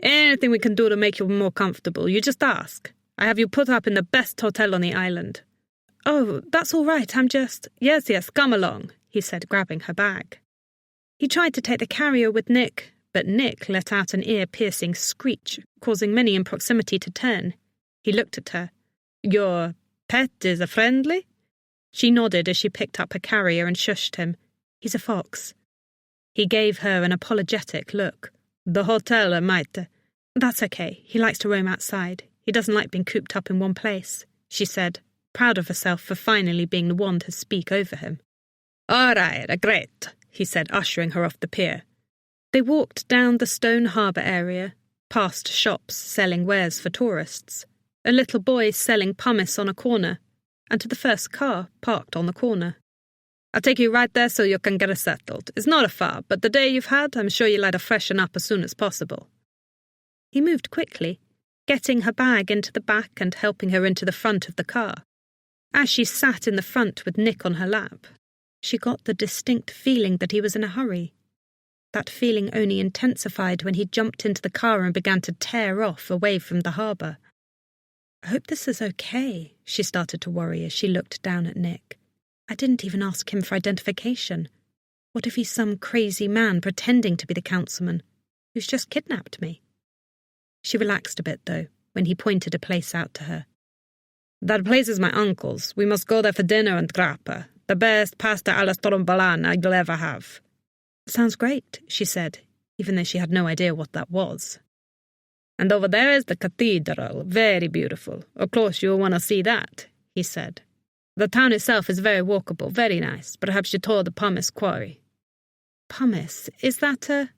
"Anything we can do to make you more comfortable, you just ask. I have you put up in the best hotel on the island." "Oh, that's all right, I'm just—" Yes, come along," he said, grabbing her bag. He tried to take the carrier with Nick, but Nick let out an ear-piercing screech, causing many in proximity to turn. He looked at her. "Your pet is a friendly?" She nodded as she picked up her carrier and shushed him. "He's a fox." He gave her an apologetic look. "The hotel might—" "That's okay. He likes to roam outside. He doesn't like being cooped up in one place," she said, proud of herself for finally being the one to speak over him. "All right, great," he said, ushering her off the pier. They walked down the stone harbour area, past shops selling wares for tourists, a little boy selling pumice on a corner, and to the first car parked on the corner. "I'll take you right there so you can get settled. It's not far, but the day you've had, I'm sure you'll like to freshen up as soon as possible." He moved quickly, getting her bag into the back and helping her into the front of the car. As she sat in the front with Nick on her lap, she got the distinct feeling that he was in a hurry. That feeling only intensified when he jumped into the car and began to tear off away from the harbour. "I hope this is okay," she started to worry as she looked down at Nick. "I didn't even ask him for identification. What if he's some crazy man pretending to be the councilman who's just kidnapped me?" She relaxed a bit, though, when he pointed a place out to her. "That place is my uncle's. We must go there for dinner and grappa. The best pasta alla strombolana you'll ever have." "Sounds great," she said, even though she had no idea what that was. "And over there is the cathedral, very beautiful. Of course you'll want to see that," he said. "The town itself is very walkable, very nice. Perhaps you toured the pumice quarry." "Pumice? Is that a—"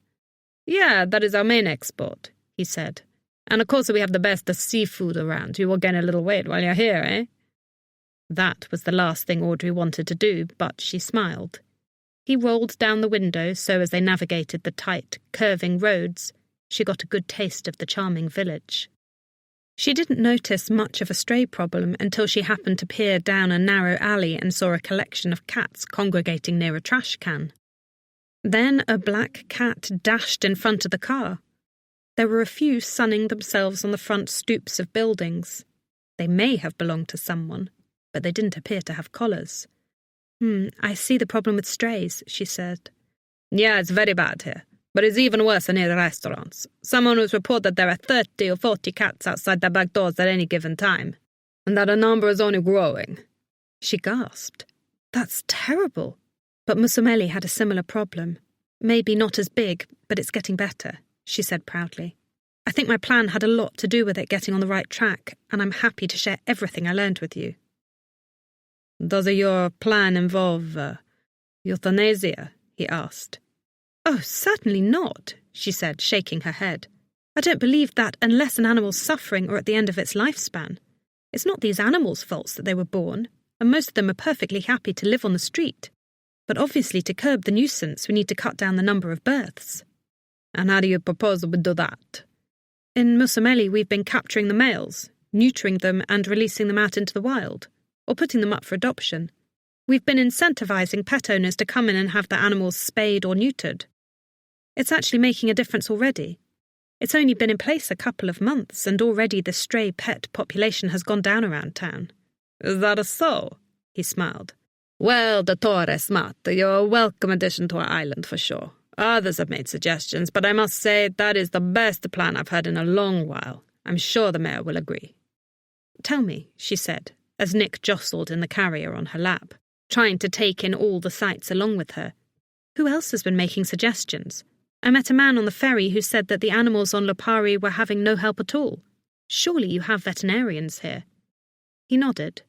"Yeah, that is our main export," he said. "And of course we have the best seafood around. You will gain a little weight while you're here, eh?" That was the last thing Audrey wanted to do, but she smiled. He rolled down the window so as they navigated the tight, curving roads, she got a good taste of the charming village. She didn't notice much of a stray problem until she happened to peer down a narrow alley and saw a collection of cats congregating near a trash can. Then a black cat dashed in front of the car. There were a few sunning themselves on the front stoops of buildings. They may have belonged to someone, but they didn't appear to have collars. I see the problem with strays," she said. "Yeah, it's very bad here, but it's even worse near the restaurants. Some owners report that there are 30 or 40 cats outside their back doors at any given time, and that the number is only growing." She gasped. "That's terrible." But Musameli had a similar problem. "Maybe not as big, but it's getting better," she said proudly. "I think my plan had a lot to do with it getting on the right track, and I'm happy to share everything I learned with you." "Does your plan involve euthanasia?" he asked. "Oh, certainly not," she said, shaking her head. "I don't believe that unless an animal's suffering or at the end of its lifespan. It's not these animals' faults that they were born, and most of them are perfectly happy to live on the street. But obviously to curb the nuisance, we need to cut down the number of births." "And how do you propose we do that?" "In Musameli, we've been capturing the males, neutering them and releasing them out into the wild, or putting them up for adoption. We've been incentivizing pet owners to come in and have their animals spayed or neutered. It's actually making a difference already. It's only been in place a couple of months, and already the stray pet population has gone down around town. Is that so? He smiled. Well, Dottore Smart, you're a welcome addition to our island for sure. Others have made suggestions, but I must say that is the best plan I've had in a long while. I'm sure the mayor will agree. Tell me, she said, as Nick jostled in the carrier on her lap, trying to take in all the sights along with her. Who else has been making suggestions? I met a man on the ferry who said that the animals on Lopari were having no help at all. Surely you have veterinarians here. He nodded.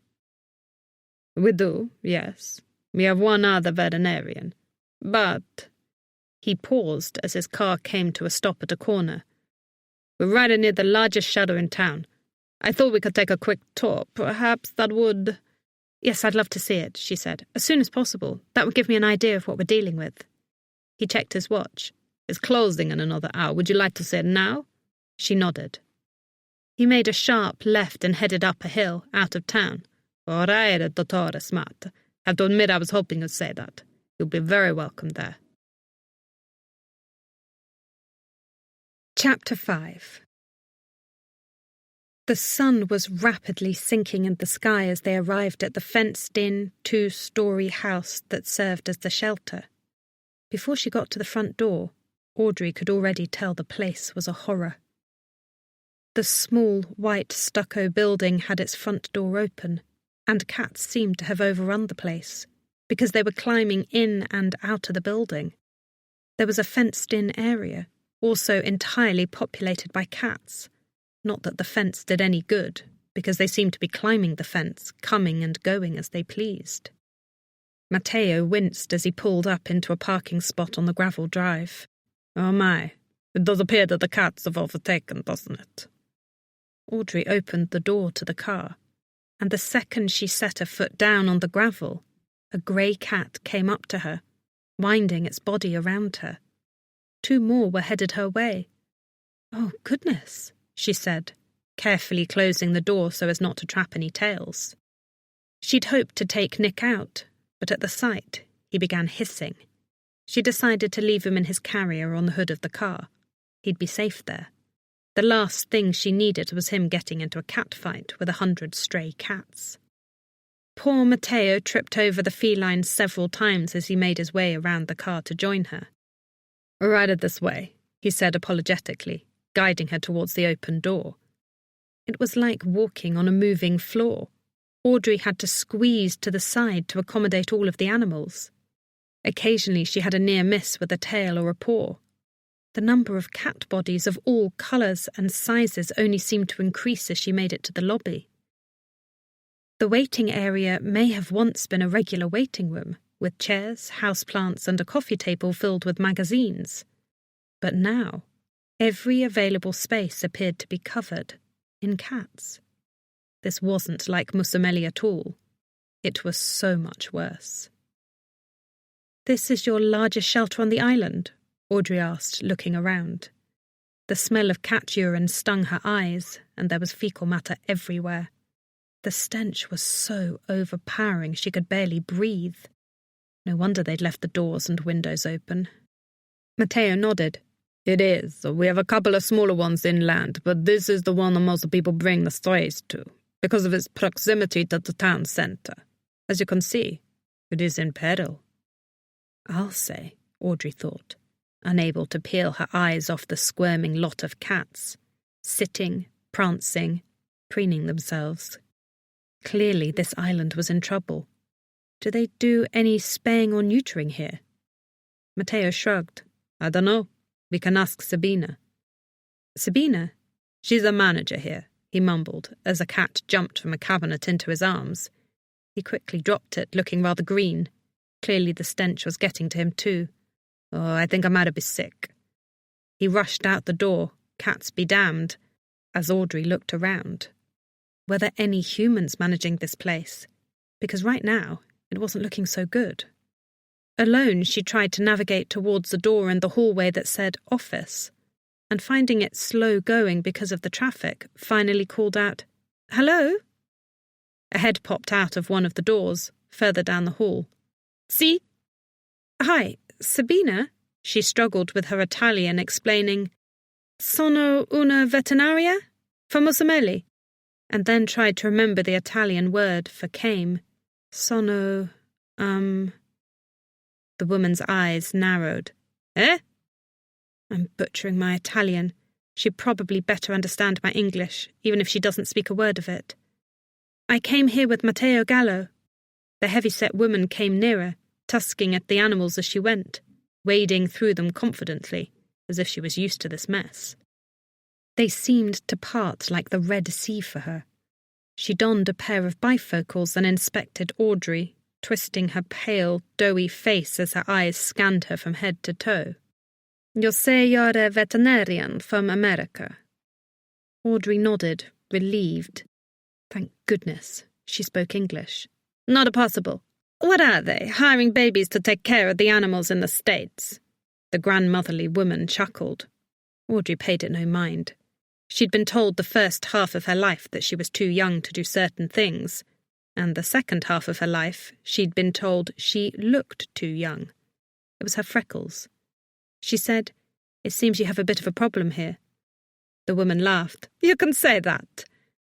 We do, yes. We have one other veterinarian. But... He paused as his car came to a stop at a corner. We're right near the largest shadow in town. I thought we could take a quick tour. Perhaps that would... Yes, I'd love to see it, she said. As soon as possible. That would give me an idea of what we're dealing with. He checked his watch. It's closing in another hour. Would you like to see it now? She nodded. He made a sharp left and headed up a hill, out of town. All right, Dottore Smart. Have to admit I was hoping you'd say that. You'll be very welcome there. Chapter 5. The sun was rapidly sinking in the sky as they arrived at the fenced-in, 2-story house that served as the shelter. Before she got to the front door, Audrey could already tell the place was a horror. The small, white stucco building had its front door open, and cats seemed to have overrun the place, because they were climbing in and out of the building. There was a fenced-in area, also entirely populated by cats. Not that the fence did any good, because they seemed to be climbing the fence, coming and going as they pleased. Matteo winced as he pulled up into a parking spot on the gravel drive. Oh my, it does appear that the cats have overtaken, doesn't it? Audrey opened the door to the car, and the second she set a foot down on the gravel, a grey cat came up to her, winding its body around her. 2 more were headed her way. Oh, goodness, she said, carefully closing the door so as not to trap any tails. She'd hoped to take Nick out, but at the sight, he began hissing. She decided to leave him in his carrier on the hood of the car. He'd be safe there. The last thing she needed was him getting into a cat fight with 100 stray cats. Poor Matteo tripped over the feline several times as he made his way around the car to join her. Right it this way, he said apologetically, guiding her towards the open door. It was like walking on a moving floor. Audrey had to squeeze to the side to accommodate all of the animals. Occasionally she had a near miss with a tail or a paw. The number of cat bodies of all colours and sizes only seemed to increase as she made it to the lobby. The waiting area may have once been a regular waiting room, with chairs, houseplants and a coffee table filled with magazines. But now, every available space appeared to be covered in cats. This wasn't like Musamelli at all. It was so much worse. "This is your largest shelter on the island?" Audrey asked, looking around. The smell of cat urine stung her eyes, and there was fecal matter everywhere. The stench was so overpowering she could barely breathe. No wonder they'd left the doors and windows open. Matteo nodded. It is. We have a couple of smaller ones inland, but this is the one that most people bring the strays to, because of its proximity to the town centre. As you can see, it is in peril. I'll say, Audrey thought, unable to peel her eyes off the squirming lot of cats, sitting, prancing, preening themselves. Clearly this island was in trouble. Do they do any spaying or neutering here? Matteo shrugged. I don't know. We can ask Sabina. Sabina? She's a manager here, he mumbled, as a cat jumped from a cabinet into his arms. He quickly dropped it, looking rather green. Clearly the stench was getting to him too. Oh, I think I might be sick. He rushed out the door, cats be damned, as Audrey looked around. Were there any humans managing this place? Because right now, it wasn't looking so good. Alone, she tried to navigate towards the door in the hallway that said office, and finding it slow going because of the traffic, finally called out, "Hello?" A head popped out of one of the doors, further down the hall. "See?" "Hi, Sabina?" She struggled with her Italian, explaining, "Sono una veterinaria? Famosa meli," and then tried to remember the Italian word for came. Sono, The woman's eyes narrowed. Eh? I'm butchering my Italian. She'd probably better understand my English, even if she doesn't speak a word of it. I came here with Matteo Gallo. The heavy-set woman came nearer, tusking at the animals as she went, wading through them confidently, as if she was used to this mess. They seemed to part like the Red Sea for her. She donned a pair of bifocals and inspected Audrey, twisting her pale, doughy face as her eyes scanned her from head to toe. You say you're a veterinarian from America? Audrey nodded, relieved. Thank goodness, she spoke English. Not possible. What are they, hiring babies to take care of the animals in the States? The grandmotherly woman chuckled. Audrey paid it no mind. She'd been told the first half of her life that she was too young to do certain things, and the second half of her life she'd been told she looked too young. It was her freckles. She said, "It seems you have a bit of a problem here." The woman laughed. "You can say that."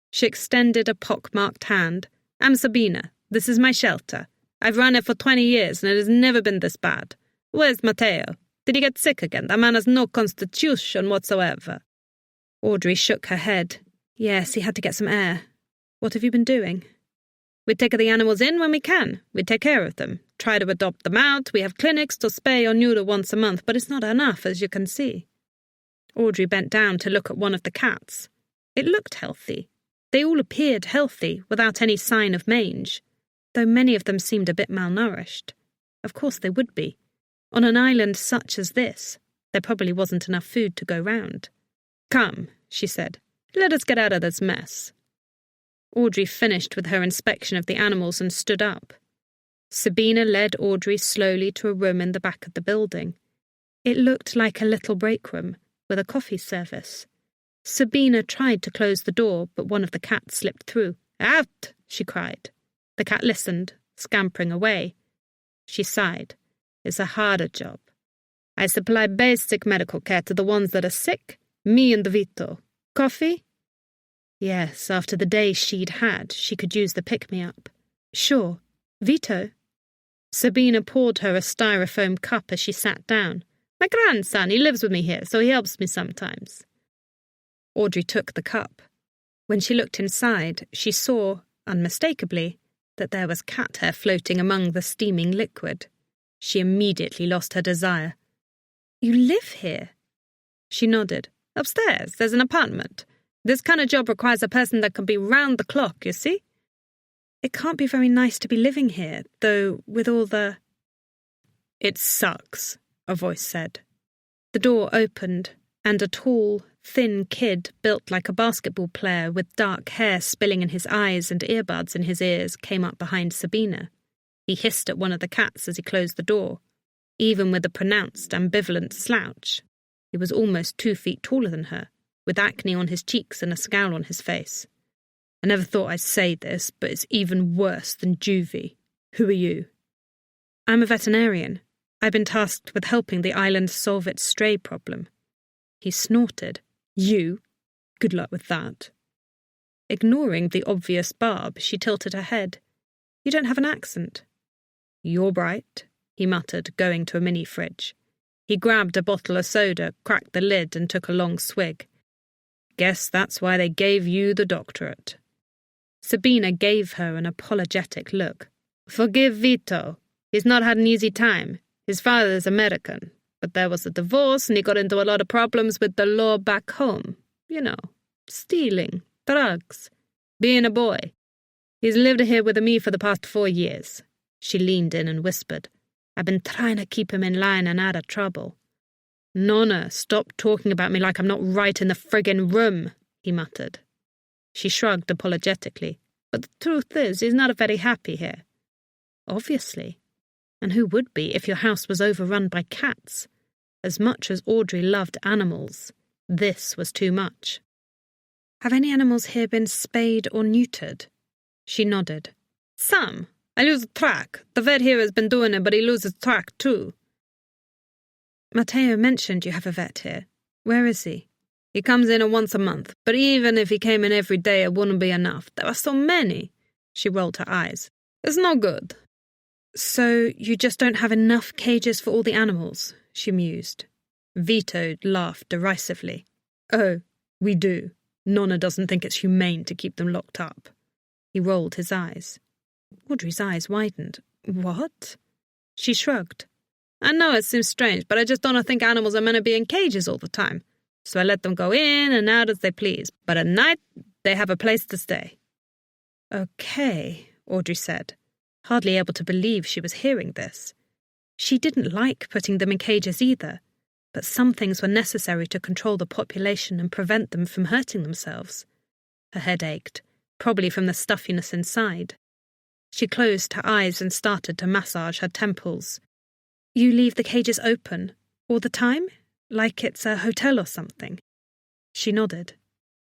She extended a pock-marked hand. "I'm Sabina. This is my shelter. I've run it for 20 years and it has never been this bad. Where's Matteo? Did he get sick again? That man has no constitution whatsoever." Audrey shook her head. "Yes, he had to get some air. What have you been doing?" "We take the animals in when we can. We take care of them. Try to adopt them out. We have clinics to spay or neuter once a month, but it's not enough, as you can see." Audrey bent down to look at one of the cats. It looked healthy. They all appeared healthy, without any sign of mange, though many of them seemed a bit malnourished. Of course they would be. On an island such as this, there probably wasn't enough food to go round. "Come," she said. "Let us get out of this mess." Audrey finished with her inspection of the animals and stood up. Sabina led Audrey slowly to a room in the back of the building. It looked like a little break room, with a coffee service. Sabina tried to close the door, but one of the cats slipped through. "Out!" she cried. The cat listened, scampering away. She sighed. "It's a harder job. I supply basic medical care to the ones that are sick, me and Vito. Coffee?" Yes, after the day she'd had, she could use the pick-me-up. "Sure. Vito?" Sabina poured her a styrofoam cup as she sat down. "My grandson, he lives with me here, so he helps me sometimes." Audrey took the cup. When she looked inside, she saw, unmistakably, that there was cat hair floating among the steaming liquid. She immediately lost her desire. "You live here?" She nodded. "Upstairs, there's an apartment. This kind of job requires a person that can be round the clock, you see?" "It can't be very nice to be living here, though, with all the—" "It sucks," a voice said. The door opened, and a tall, thin kid built like a basketball player with dark hair spilling in his eyes and earbuds in his ears came up behind Sabina. He hissed at one of the cats as he closed the door, even with a pronounced, ambivalent slouch. He was almost 2 feet taller than her, with acne on his cheeks and a scowl on his face. "I never thought I'd say this, but it's even worse than juvie. Who are you?" "I'm a veterinarian. I've been tasked with helping the island solve its stray problem." He snorted. "You? Good luck with that." Ignoring the obvious barb, she tilted her head. "You don't have an accent." "You're right," he muttered, going to a mini-fridge. He grabbed a bottle of soda, cracked the lid, and took a long swig. "Guess that's why they gave you the doctorate." Sabina gave her an apologetic look. "Forgive Vito. He's not had an easy time. His father's American, but there was a divorce and he got into a lot of problems with the law back home. You know, stealing, drugs, being a boy. He's lived here with me for the past 4 years. She leaned in and whispered. "I've been trying to keep him in line and out of trouble." "Nonna, stop talking about me like I'm not right in the friggin' room," he muttered. She shrugged apologetically. "But the truth is, he's not very happy here." Obviously. And who would be if your house was overrun by cats? As much as Audrey loved animals, this was too much. "Have any animals here been spayed or neutered?" She nodded. "Some. I lose track. The vet here has been doing it, but he loses track too." Matteo mentioned you have a vet here. Where is he? He comes in once a month, but even if he came in every day, it wouldn't be enough. There are so many. She rolled her eyes. It's no good. So you just don't have enough cages for all the animals, she mused. Vito laughed derisively. Oh, we do. Nonna doesn't think it's humane to keep them locked up. He rolled his eyes. Audrey's eyes widened. What? She shrugged. I know it seems strange, but I just don't think animals are meant to be in cages all the time. So I let them go in and out as they please. But at night, they have a place to stay. Okay, Audrey said, hardly able to believe she was hearing this. She didn't like putting them in cages either, but some things were necessary to control the population and prevent them from hurting themselves. Her head ached, probably from the stuffiness inside. She closed her eyes and started to massage her temples. You leave the cages open all the time? Like it's a hotel or something? She nodded.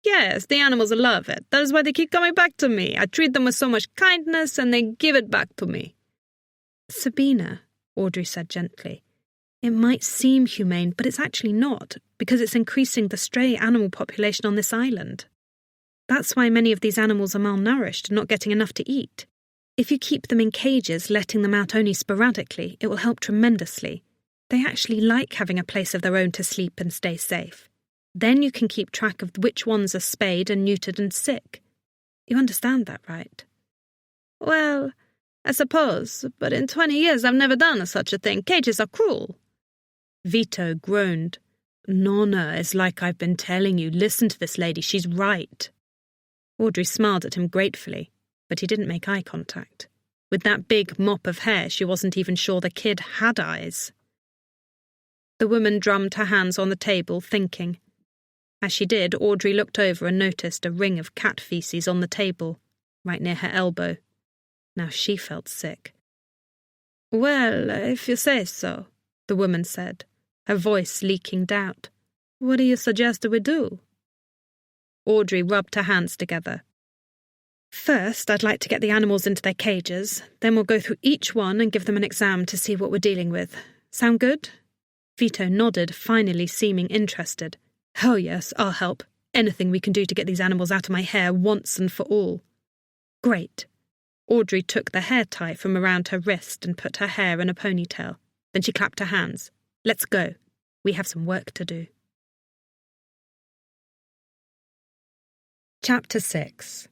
Yes, the animals love it. That is why they keep coming back to me. I treat them with so much kindness and they give it back to me. Sabina, Audrey said gently, it might seem humane, but it's actually not, because it's increasing the stray animal population on this island. That's why many of these animals are malnourished and not getting enough to eat. If you keep them in cages, letting them out only sporadically, it will help tremendously. They actually like having a place of their own to sleep and stay safe. Then you can keep track of which ones are spayed and neutered and sick. You understand that, right? Well, I suppose, but in 20 years I've never done such a thing. Cages are cruel. Vito groaned. Nonna, it's like I've been telling you. Listen to this lady, she's right. Audrey smiled at him gratefully, but he didn't make eye contact. With that big mop of hair, she wasn't even sure the kid had eyes. The woman drummed her hands on the table, thinking. As she did, Audrey looked over and noticed a ring of cat feces on the table, right near her elbow. Now she felt sick. Well, if you say so, the woman said, her voice leaking doubt. What do you suggest we do? Audrey rubbed her hands together. First, I'd like to get the animals into their cages. Then we'll go through each one and give them an exam to see what we're dealing with. Sound good? Vito nodded, finally seeming interested. Oh yes, I'll help. Anything we can do to get these animals out of my hair once and for all. Great. Audrey took the hair tie from around her wrist and put her hair in a ponytail. Then she clapped her hands. Let's go. We have some work to do. Chapter 6.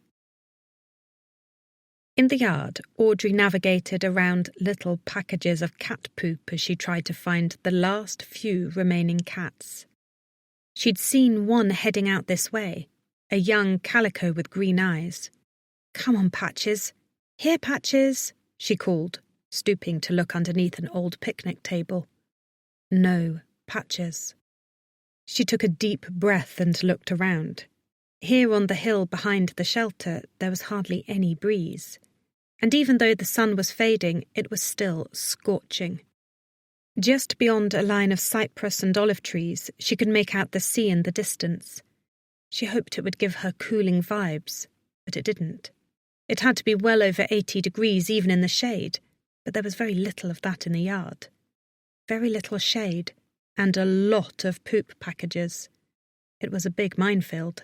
In the yard, Audrey navigated around little packages of cat poop as she tried to find the last few remaining cats. She'd seen one heading out this way, a young calico with green eyes. Come on, Patches. Here, Patches, she called, stooping to look underneath an old picnic table. No, Patches. She took a deep breath and looked around. Here on the hill behind the shelter, there was hardly any breeze. And even though the sun was fading, it was still scorching. Just beyond a line of cypress and olive trees, she could make out the sea in the distance. She hoped it would give her cooling vibes, but it didn't. It had to be well over 80 degrees even in the shade, but there was very little of that in the yard. Very little shade, and a lot of poop packages. It was a big minefield.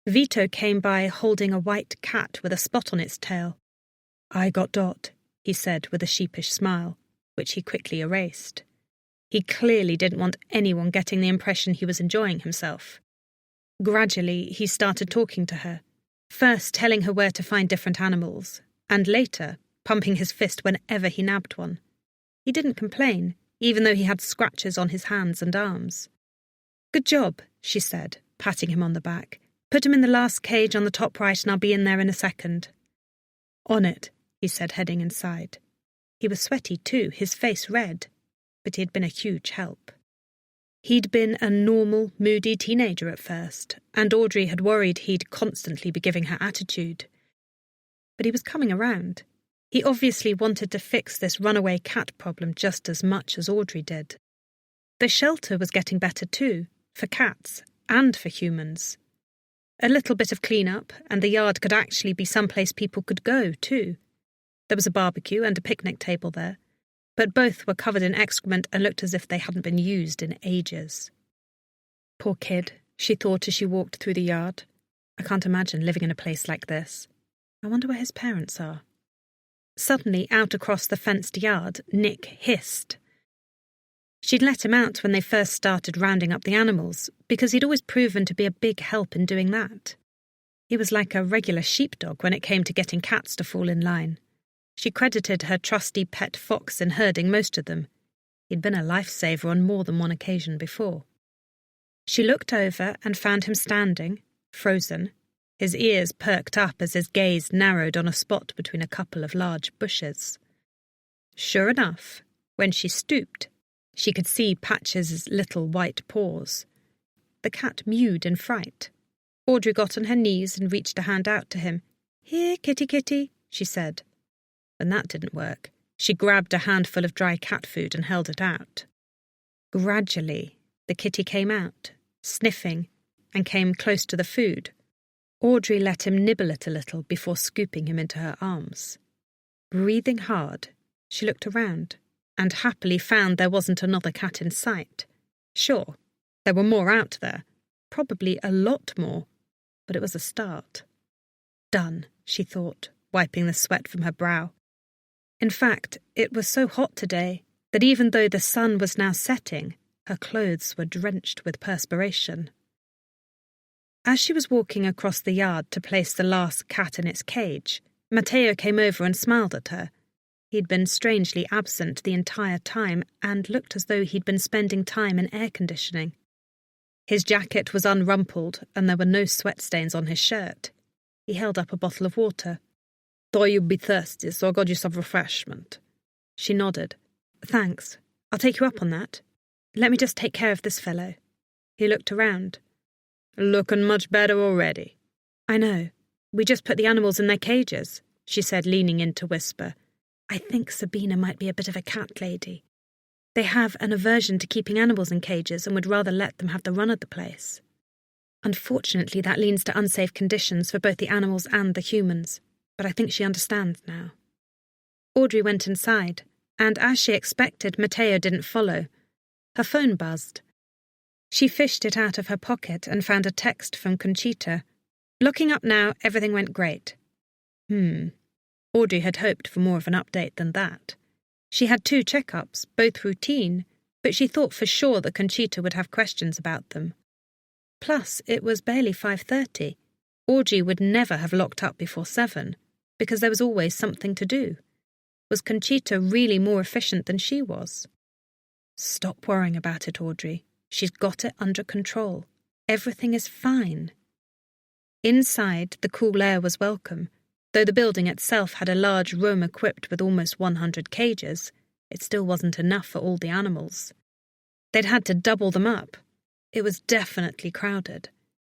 Vito came by holding a white cat with a spot on its tail. I got Dot, he said with a sheepish smile, which he quickly erased. He clearly didn't want anyone getting the impression he was enjoying himself. Gradually, he started talking to her, first telling her where to find different animals, and later pumping his fist whenever he nabbed one. He didn't complain, even though he had scratches on his hands and arms. Good job, she said, patting him on the back. Put him in the last cage on the top right and I'll be in there in a second. On it, he said, heading inside. He was sweaty too, his face red, but he had been a huge help. He'd been a normal, moody teenager at first, and Audrey had worried he'd constantly be giving her attitude. But he was coming around. He obviously wanted to fix this runaway cat problem just as much as Audrey did. The shelter was getting better too, for cats and for humans. A little bit of clean-up, and the yard could actually be someplace people could go, too. There was a barbecue and a picnic table there. but both were covered in excrement and looked as if they hadn't been used in ages. Poor kid, she thought as she walked through the yard. I can't imagine living in a place like this. I wonder where his parents are. Suddenly, out across the fenced yard, Nick hissed. She'd let him out when they first started rounding up the animals, because he'd always proven to be a big help in doing that. He was like a regular sheepdog when it came to getting cats to fall in line. She credited her trusty pet fox in herding most of them. He'd been a lifesaver on more than one occasion before. She looked over and found him standing, frozen, his ears perked up as his gaze narrowed on a spot between a couple of large bushes. Sure enough, when she stooped, she could see Patch's little white paws. The cat mewed in fright. Audrey got on her knees and reached a hand out to him. "Here, kitty, kitty," she said. When that didn't work, she grabbed a handful of dry cat food and held it out. Gradually, the kitty came out, sniffing, and came close to the food. Audrey let him nibble it a little before scooping him into her arms. Breathing hard, she looked around and happily found there wasn't another cat in sight. Sure, there were more out there, probably a lot more, but it was a start. Done, she thought, wiping the sweat from her brow. In fact, it was so hot today that even though the sun was now setting, her clothes were drenched with perspiration. As she was walking across the yard to place the last cat in its cage, Matteo came over and smiled at her. He'd been strangely absent the entire time and looked as though he'd been spending time in air conditioning. His jacket was unrumpled and there were no sweat stains on his shirt. He held up a bottle of water. "Thought you'd be thirsty, so I got you some refreshment." She nodded. "Thanks. I'll take you up on that. Let me just take care of this fellow." He looked around. "Looking much better already." "I know. We just put the animals in their cages," she said, leaning in to whisper. "I think Sabina might be a bit of a cat lady. They have an aversion to keeping animals in cages and would rather let them have the run of the place. Unfortunately, that leads to unsafe conditions for both the animals and the humans, but I think she understands now." Audrey went inside, and as she expected, Matteo didn't follow. Her phone buzzed. She fished it out of her pocket and found a text from Conchita. Looking up now, everything went great. Audrey had hoped for more of an update than that. She had 2 checkups, both routine, but she thought for sure that Conchita would have questions about them. Plus, it was barely 5:30. Audrey would never have locked up before 7, because there was always something to do. Was Conchita really more efficient than she was? "Stop worrying about it, Audrey. She's got it under control. Everything is fine." Inside, the cool air was welcome. Though the building itself had a large room equipped with almost 100 cages, it still wasn't enough for all the animals. They'd had to double them up. It was definitely crowded.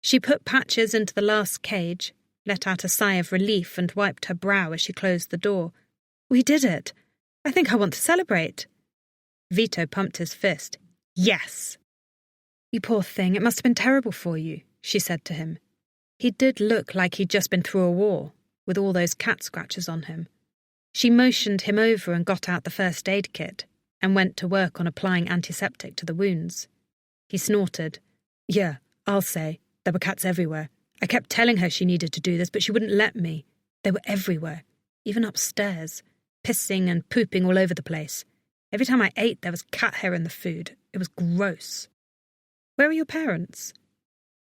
She put Patches into the last cage, let out a sigh of relief and wiped her brow as she closed the door. "We did it! I think I want to celebrate." Vito pumped his fist. "Yes!" "You poor thing, it must have been terrible for you," she said to him. He did look like he'd just been through a war, with all those cat scratches on him. She motioned him over and got out the first aid kit, and went to work on applying antiseptic to the wounds. He snorted. "Yeah, I'll say. There were cats everywhere. I kept telling her she needed to do this, but she wouldn't let me. They were everywhere, even upstairs, pissing and pooping all over the place. Every time I ate, there was cat hair in the food. It was gross." "Where are your parents?"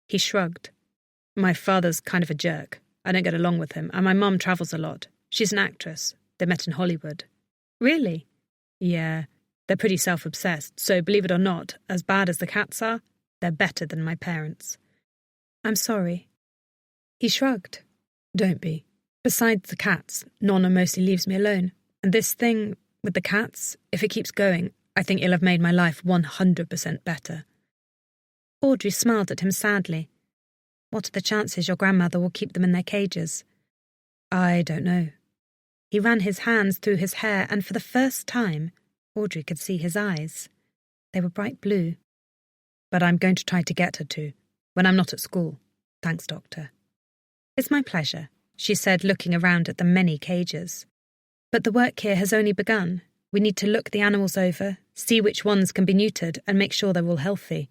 He shrugged. "My father's kind of a jerk. I don't get along with him, and my mum travels a lot. She's an actress. They met in Hollywood." "Really?" "Yeah. They're pretty self-obsessed, so believe it or not, as bad as the cats are, they're better than my parents." "I'm sorry." He shrugged. "Don't be. Besides the cats, Nonna mostly leaves me alone. And this thing with the cats, if it keeps going, I think it'll have made my life 100% better." Audrey smiled at him sadly. "What are the chances your grandmother will keep them in their cages?" "I don't know." He ran his hands through his hair, and for the first time, Audrey could see his eyes. They were bright blue. "But I'm going to try to get her to, when I'm not at school. Thanks, Doctor." "It's my pleasure," she said, looking around at the many cages. "But the work here has only begun. We need to look the animals over, see which ones can be neutered, and make sure they're all healthy.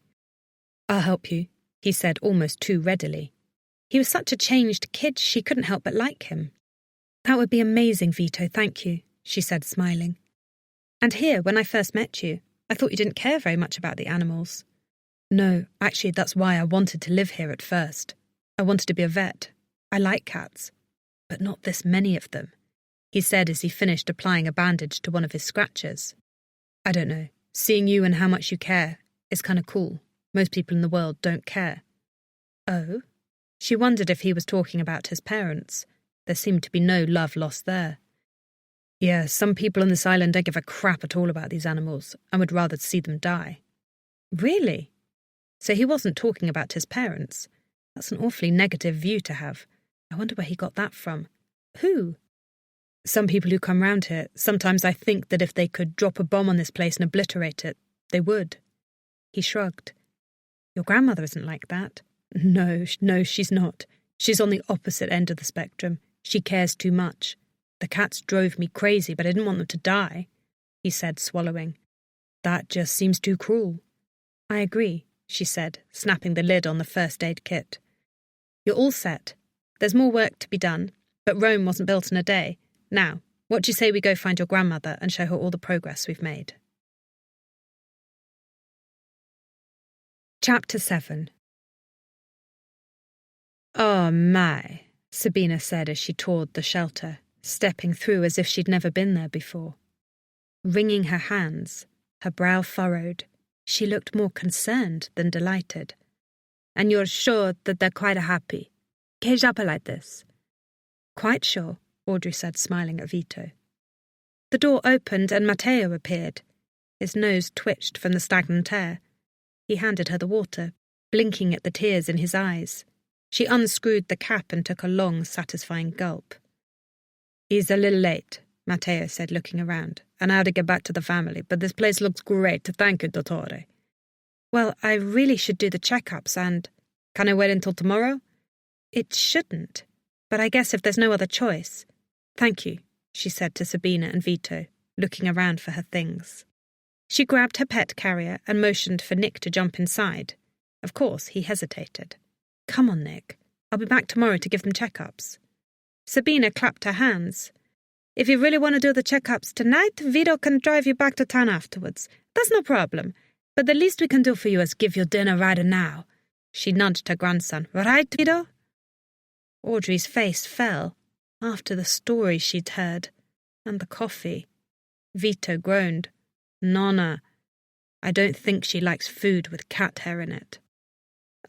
I'll help you, he said almost too readily. He was such a changed kid, she couldn't help but like him. That would be amazing, Vito, thank you, she said, smiling. And here, when I first met you, I thought you didn't care very much about the animals. No, actually, that's why I wanted to live here at first. I wanted to be a vet. I like cats, but not this many of them, he said as he finished applying a bandage to one of his scratches. I don't know, seeing you and how much you care is kind of cool. Most people in the world don't care. Oh? She wondered if he was talking about his parents. There seemed to be no love lost there. Yeah, some people on this island don't give a crap at all about these animals and would rather see them die. Really? So he wasn't talking about his parents. That's an awfully negative view to have. I wonder where he got that from. Who? Some people who come round here, sometimes I think that if they could drop a bomb on this place and obliterate it, they would. He shrugged. Your grandmother isn't like that. No, she's not. She's on the opposite end of the spectrum. She cares too much. The cats drove me crazy, but I didn't want them to die, he said, swallowing. That just seems too cruel. I agree, she said, snapping the lid on the first aid kit. You're all set. There's more work to be done, but Rome wasn't built in a day. Now, what do you say we go find your grandmother and show her all the progress we've made? Chapter 7. Oh my, Sabina said as she toured the shelter, stepping through as if she'd never been there before. Wringing her hands, her brow furrowed, she looked more concerned than delighted. And you're sure that they're quite happy? Che giappa like this? Quite sure, Audrey said, smiling at Vito. The door opened and Matteo appeared. His nose twitched from the stagnant air. He handed her the water, blinking at the tears in his eyes. She unscrewed the cap and took a long, satisfying gulp. He's a little late, Matteo said, looking around, and I have to get back to the family, but this place looks great. Thank you, dottore. Well, I really should do the checkups and... Can I wait until tomorrow? It shouldn't, but I guess if there's no other choice. Thank you, she said to Sabina and Vito, looking around for her things. She grabbed her pet carrier and motioned for Nick to jump inside. Of course, he hesitated. Come on, Nick. I'll be back tomorrow to give them checkups. Sabina clapped her hands. If you really want to do the checkups tonight, Vito can drive you back to town afterwards. That's no problem. But the least we can do for you is give you dinner right now. She nudged her grandson. Right, Vito? Audrey's face fell, after the story she'd heard, and the coffee. Vito groaned. Nonna, I don't think she likes food with cat hair in it.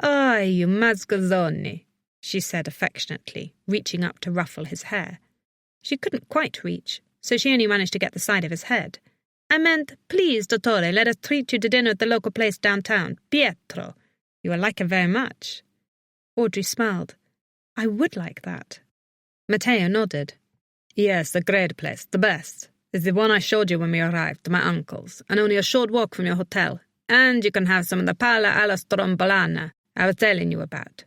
Ah, you mascozzoni, she said affectionately, reaching up to ruffle his hair. She couldn't quite reach, so she only managed to get the side of his head. I meant, please, dottore, let us treat you to dinner at the local place downtown. Pietro. You will like it very much. Audrey smiled. I would like that. Matteo nodded. Yes, a great place, the best. It's the one I showed you when we arrived, my uncle's, and only a short walk from your hotel. And you can have some of the palla alla strombolana I was telling you about.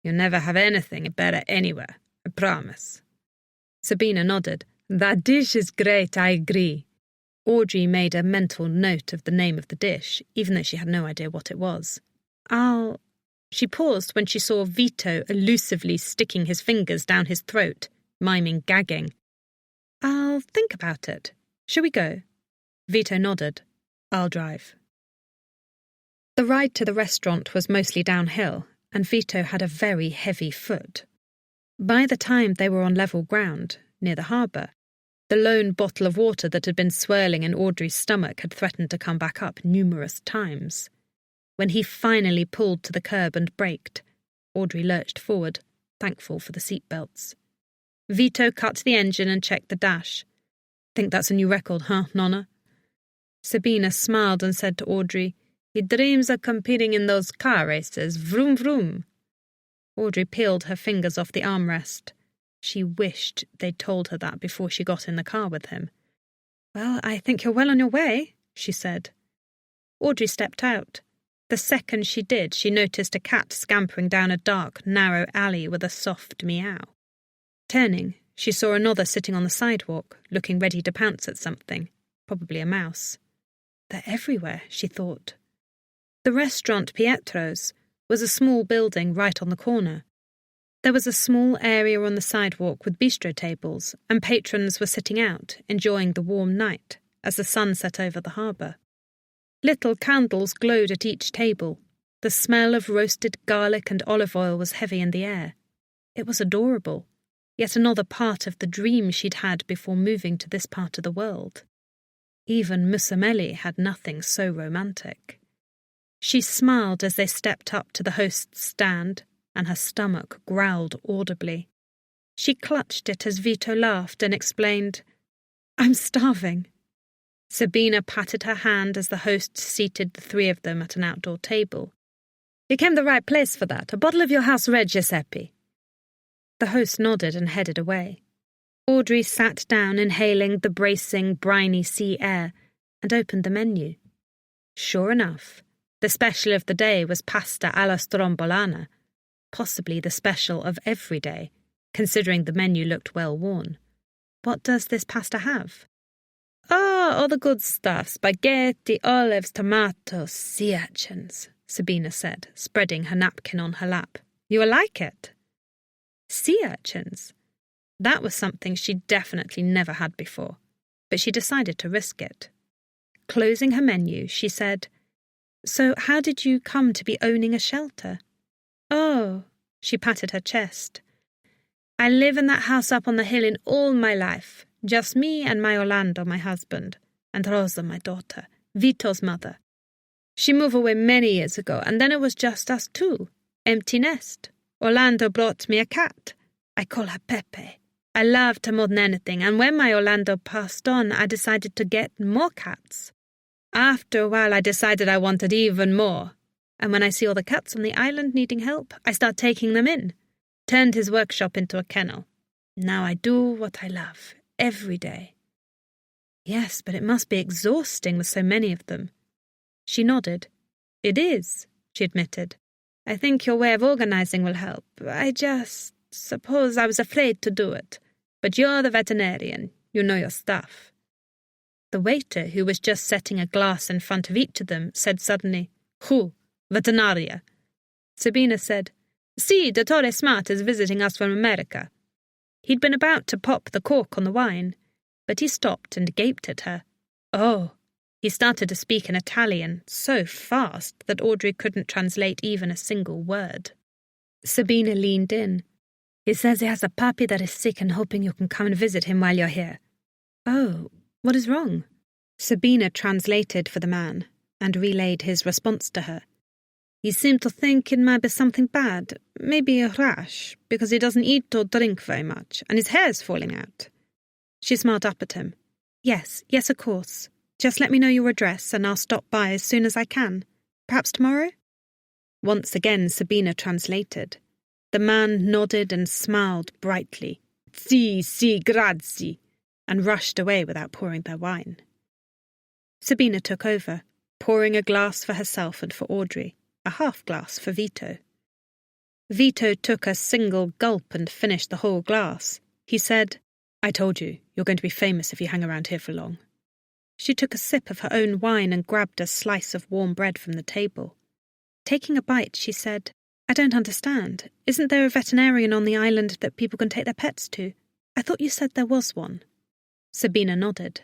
You'll never have anything better anywhere, I promise. Sabina nodded. That dish is great, I agree. Audrey made a mental note of the name of the dish, even though she had no idea what it was. She paused when she saw Vito elusively sticking his fingers down his throat, miming gagging. I'll think about it. Shall we go? Vito nodded. I'll drive. The ride to the restaurant was mostly downhill, and Vito had a very heavy foot. By the time they were on level ground, near the harbour, the lone bottle of water that had been swirling in Audrey's stomach had threatened to come back up numerous times. When he finally pulled to the curb and braked, Audrey lurched forward, thankful for the seatbelts. Vito cut the engine and checked the dash. Think that's a new record, huh, Nonna? Sabina smiled and said to Audrey, He dreams of competing in those car races, vroom vroom. Audrey peeled her fingers off the armrest. She wished they'd told her that before she got in the car with him. Well, I think you're well on your way, she said. Audrey stepped out. The second she did, she noticed a cat scampering down a dark, narrow alley with a soft meow. Turning, she saw another sitting on the sidewalk, looking ready to pounce at something, probably a mouse. They're everywhere, she thought. The restaurant Pietro's was a small building right on the corner. There was a small area on the sidewalk with bistro tables, and patrons were sitting out, enjoying the warm night as the sun set over the harbour. Little candles glowed at each table. The smell of roasted garlic and olive oil was heavy in the air. It was adorable, yet another part of the dream she'd had before moving to this part of the world. Even Musameli had nothing so romantic. She smiled as they stepped up to the host's stand, and her stomach growled audibly. She clutched it as Vito laughed and explained, "I'm starving." Sabina patted her hand as the host seated the three of them at an outdoor table. "You came the right place for that. A bottle of your house red, Giuseppe." The host nodded and headed away. Audrey sat down, inhaling the bracing, briny sea air, and opened the menu. Sure enough, the special of the day was pasta alla strombolana, possibly the special of every day, considering the menu looked well worn. What does this pasta have? "Oh, all the good stuff. Spaghetti, olives, tomatoes, sea urchins," Sabina said, spreading her napkin on her lap. "You will like it." Sea urchins? That was something she'd definitely never had before, but she decided to risk it. Closing her menu, she said, "So how did you come to be owning a shelter?" "Oh," she patted her chest. "I live in that house up on the hill in all my life. Just me and my Orlando, my husband, and Rosa, my daughter, Vito's mother. She moved away many years ago, and then it was just us two. Empty nest. Orlando brought me a cat. I call her Pepe. I loved her more than anything, and when my Orlando passed on, I decided to get more cats. After a while, I decided I wanted even more. And when I see all the cats on the island needing help, I start taking them in. Turned his workshop into a kennel. Now I do what I love, every day." "Yes, but it must be exhausting with so many of them." She nodded. "It is," she admitted. "I think your way of organizing will help. I just suppose I was afraid to do it. But you're the veterinarian. You know your stuff." The waiter, who was just setting a glass in front of each of them, said suddenly, "Who? Veterinaria." Sabina said, "Si, Dottore Smart is visiting us from America." He'd been about to pop the cork on the wine, but he stopped and gaped at her. "Oh." He started to speak in Italian, so fast that Audrey couldn't translate even a single word. Sabina leaned in. "He says he has a puppy that is sick and hoping you can come and visit him while you're here." "Oh, what is wrong?" Sabina translated for the man and relayed his response to her. "He seemed to think it might be something bad, maybe a rash, because he doesn't eat or drink very much, and his hair is falling out." She smiled up at him. Yes, of course. Just let me know your address and I'll stop by as soon as I can. Perhaps tomorrow?" Once again Sabina translated. The man nodded and smiled brightly. Si, grazie," and rushed away without pouring their wine. Sabina took over, pouring a glass for herself and for Audrey, a half glass for Vito. Vito took a single gulp and finished the whole glass. He said, "I told you, you're going to be famous if you hang around here for long." She took a sip of her own wine and grabbed a slice of warm bread from the table. Taking a bite, she said, "I don't understand. Isn't there a veterinarian on the island that people can take their pets to? I thought you said there was one." Sabina nodded.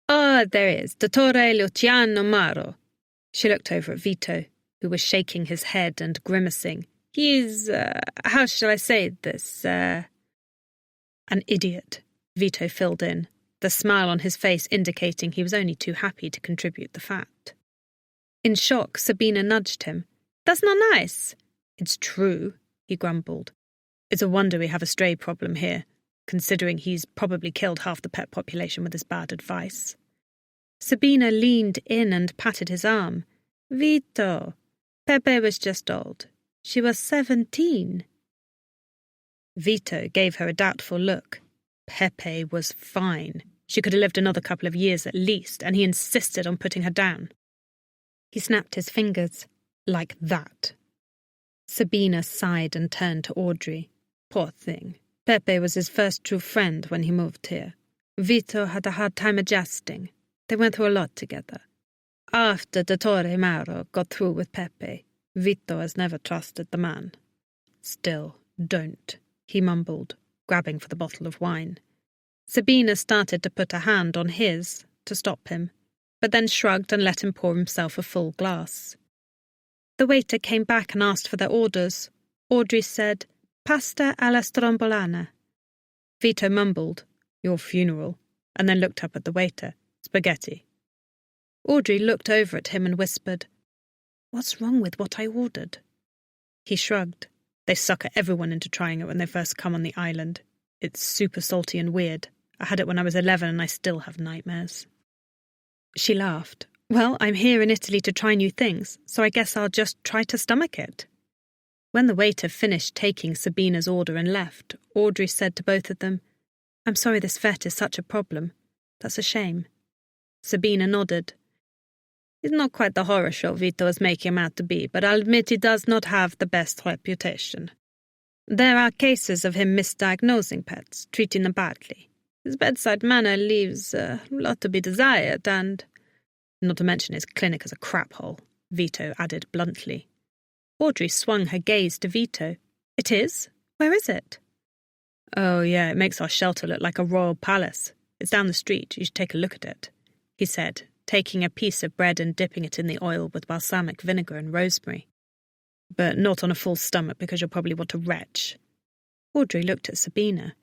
"Oh, there is, Dottore Luciano Maro." She looked over at Vito, who was shaking his head and grimacing. "He's, how shall I say this, An idiot," Vito filled in, the smile on his face indicating he was only too happy to contribute the fact. In shock, Sabina nudged him. "That's not nice." "It's true," he grumbled. "It's a wonder we have a stray problem here, considering he's probably killed half the pet population with his bad advice." Sabina leaned in and patted his arm. "Vito, Pepe was just old. She was 17. Vito gave her a doubtful look. Pepe was fine. She could have lived another couple of years at least, and he insisted on putting her down. He snapped his fingers. Like that. Sabina sighed and turned to Audrey. Poor thing. Pepe was his first true friend when he moved here. Vito had a hard time adjusting. They went through a lot together. After Dottore Mauro got through with Pepe, Vito has never trusted the man. Still, don't, he mumbled, grabbing for the bottle of wine. Sabina started to put a hand on his to stop him, but then shrugged and let him pour himself a full glass. The waiter came back and asked for their orders. Audrey said, "Pasta alla strombolana." Vito mumbled, "Your funeral," and then looked up at the waiter. "Spaghetti." Audrey looked over at him and whispered, "What's wrong with what I ordered?" He shrugged. They sucker everyone into trying it when they first come on the island. It's super salty and weird. I had it when I was 11 and I still have nightmares. She laughed. "Well, I'm here in Italy to try new things, so I guess I'll just try to stomach it." When the waiter finished taking Sabina's order and left, Audrey said to both of them, "I'm sorry this vet is such a problem. That's a shame." Sabina nodded. "He's not quite the horror show Vito is making him out to be, but I'll admit he does not have the best reputation. There are cases of him misdiagnosing pets, treating them badly. His bedside manner leaves a lot to be desired, and... not to mention his clinic is a crap hole," Vito added bluntly. Audrey swung her gaze to Vito. "It is? Where is it?" "Oh, yeah, it makes our shelter look like a royal palace. It's down the street. You should take a look at it," he said, taking a piece of bread and dipping it in the oil with balsamic vinegar and rosemary. "But not on a full stomach because you'll probably want to retch." Audrey looked at Sabina.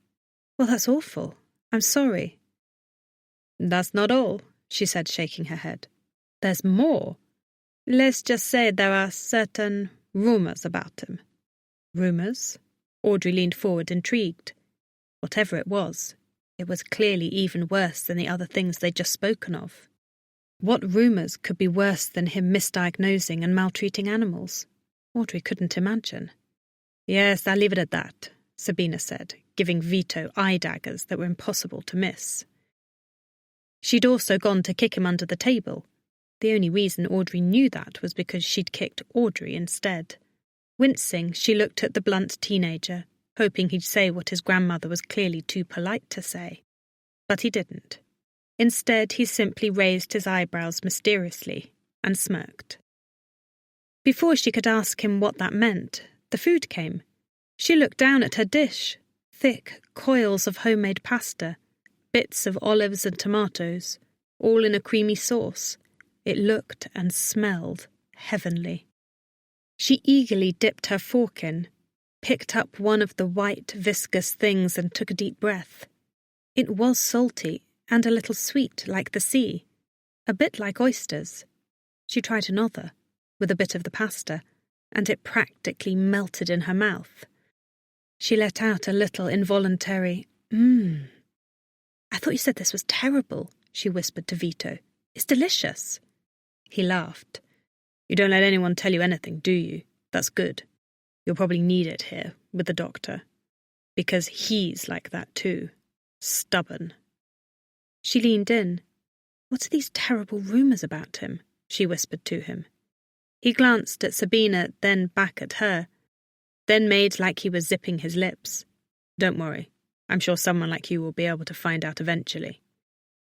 "Well, that's awful. I'm sorry." "That's not all," she said, shaking her head. "There's more. Let's just say there are certain rumours about him." "Rumours?" Audrey leaned forward, intrigued. Whatever it was clearly even worse than the other things they'd just spoken of. What rumours could be worse than him misdiagnosing and maltreating animals? Audrey couldn't imagine. "Yes, I'll leave it at that," Sabina said, giving Vito eye daggers that were impossible to miss. She'd also gone to kick him under the table. The only reason Audrey knew that was because she'd kicked Audrey instead. Wincing, she looked at the blunt teenager, hoping he'd say what his grandmother was clearly too polite to say. But he didn't. Instead, he simply raised his eyebrows mysteriously and smirked. Before she could ask him what that meant, the food came. She looked down at her dish. Thick coils of homemade pasta, bits of olives and tomatoes, all in a creamy sauce. It looked and smelled heavenly. She eagerly dipped her fork in, picked up one of the white, viscous things and took a deep breath. It was salty and a little sweet like the sea, a bit like oysters. She tried another, with a bit of the pasta, and it practically melted in her mouth. She let out a little involuntary, "I thought you said this was terrible," she whispered to Vito. "It's delicious." He laughed. "You don't let anyone tell you anything, do you? That's good. You'll probably need it here, with the doctor. Because he's like that too. Stubborn." She leaned in. "What are these terrible rumours about him?" she whispered to him. He glanced at Sabina, then back at her, then made like he was zipping his lips. "Don't worry. I'm sure someone like you will be able to find out eventually."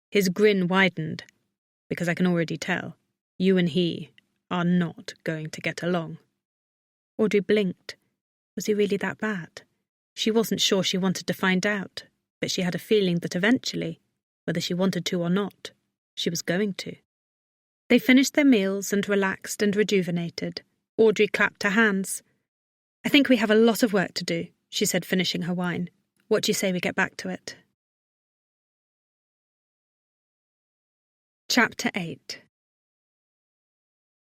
His grin widened, because I can already tell, you and he are not going to get along. Audrey blinked. Was he really that bad? She wasn't sure she wanted to find out, but she had a feeling that eventually, whether she wanted to or not, she was going to. They finished their meals and relaxed and rejuvenated. Audrey clapped her hands. "I think we have a lot of work to do," she said, finishing her wine. "What do you say we get back to it?" Chapter 8.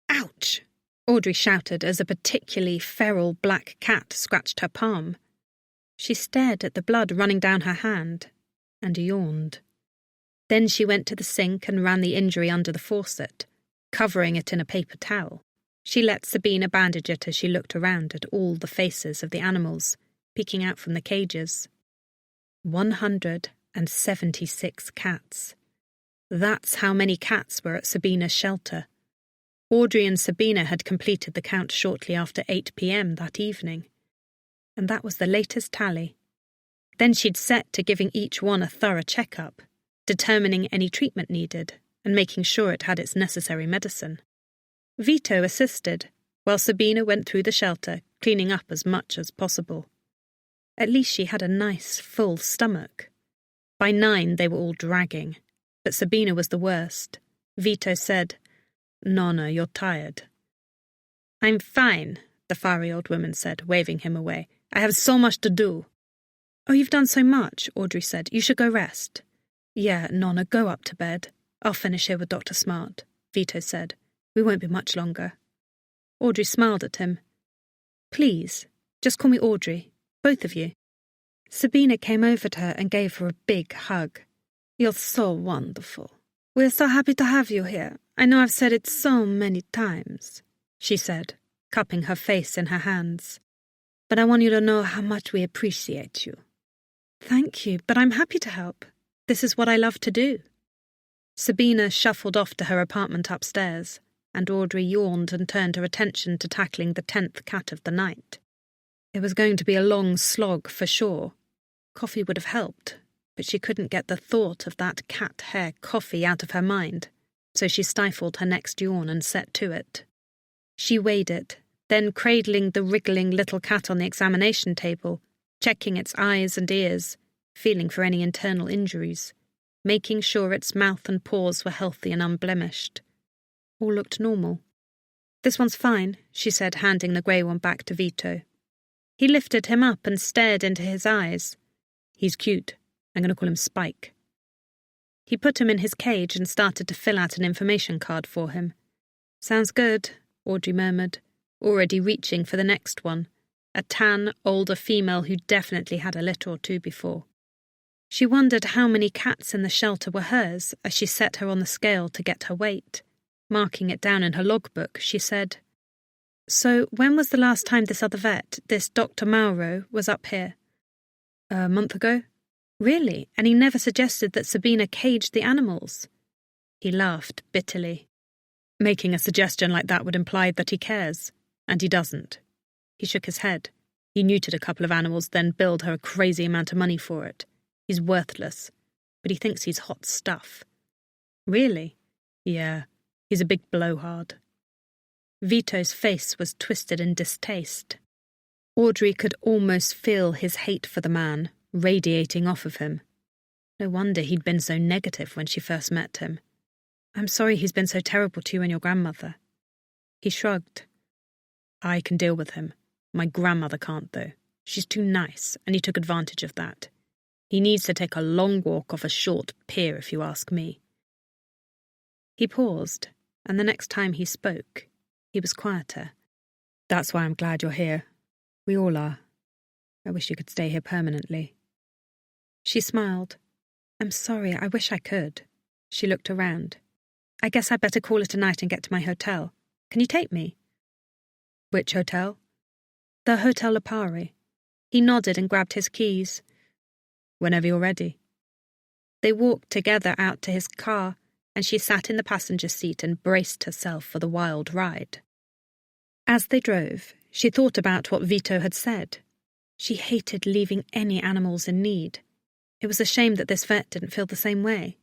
"Ouch!" Audrey shouted as a particularly feral black cat scratched her palm. She stared at the blood running down her hand and yawned. Then she went to the sink and ran the injury under the faucet, covering it in a paper towel. She let Sabina bandage it as she looked around at all the faces of the animals, peeking out from the cages. 176 cats. That's how many cats were at Sabina's shelter. Audrey and Sabina had completed the count shortly after 8 p.m. that evening. And that was the latest tally. Then she'd set to giving each one a thorough checkup, determining any treatment needed, and making sure it had its necessary medicine. Vito assisted, while Sabina went through the shelter, cleaning up as much as possible. At least she had a nice, full stomach. By 9 they were all dragging, but Sabina was the worst. Vito said, "Nonna, you're tired." "I'm fine," the fiery old woman said, waving him away. "I have so much to do." "Oh, you've done so much," Audrey said. "You should go rest." "Yeah, Nonna, go up to bed. I'll finish here with Dr. Smart," Vito said. "We won't be much longer." Audrey smiled at him. "Please, just call me Audrey, both of you." Sabina came over to her and gave her a big hug. "You're so wonderful. We're so happy to have you here. I know I've said it so many times," she said, cupping her face in her hands. "But I want you to know how much we appreciate you." "Thank you, but I'm happy to help. This is what I love to do." Sabina shuffled off to her apartment upstairs, and Audrey yawned and turned her attention to tackling the 10th cat of the night. It was going to be a long slog for sure. Coffee would have helped, but she couldn't get the thought of that cat hair coffee out of her mind, so she stifled her next yawn and set to it. She weighed it, then cradling the wriggling little cat on the examination table, checking its eyes and ears, feeling for any internal injuries, making sure its mouth and paws were healthy and unblemished. All looked normal. "This one's fine," she said, handing the grey one back to Vito. He lifted him up and stared into his eyes. "He's cute. I'm going to call him Spike." He put him in his cage and started to fill out an information card for him. "Sounds good," Audrey murmured, already reaching for the next one, a tan, older female who definitely had a litter or two before. She wondered how many cats in the shelter were hers as she set her on the scale to get her weight. Marking it down in her logbook, she said, "So when was the last time this other vet, this Dr. Mauro, was up here?" "A month ago." "Really? And he never suggested that Sabina caged the animals?" He laughed bitterly. "Making a suggestion like that would imply that he cares, and he doesn't." He shook his head. He neutered a couple of animals, then billed her a crazy amount of money for it. He's worthless, but he thinks he's hot stuff. "Really?" "Yeah, he's a big blowhard." Vito's face was twisted in distaste. Audrey could almost feel his hate for the man radiating off of him. No wonder he'd been so negative when she first met him. "I'm sorry he's been so terrible to you and your grandmother." He shrugged. "I can deal with him. My grandmother can't, though. She's too nice, and he took advantage of that. He needs to take a long walk off a short pier, if you ask me." He paused, and the next time he spoke, he was quieter. "That's why I'm glad you're here. We all are. I wish you could stay here permanently." She smiled. "I'm sorry, I wish I could." She looked around. "I guess I'd better call it a night and get to my hotel. Can you take me?" "Which hotel?" "The Hotel Lipari." He nodded and grabbed his keys. "Whenever you're ready." They walked together out to his car, and she sat in the passenger seat and braced herself for the wild ride. As they drove, she thought about what Vito had said. She hated leaving any animals in need. It was a shame that this vet didn't feel the same way.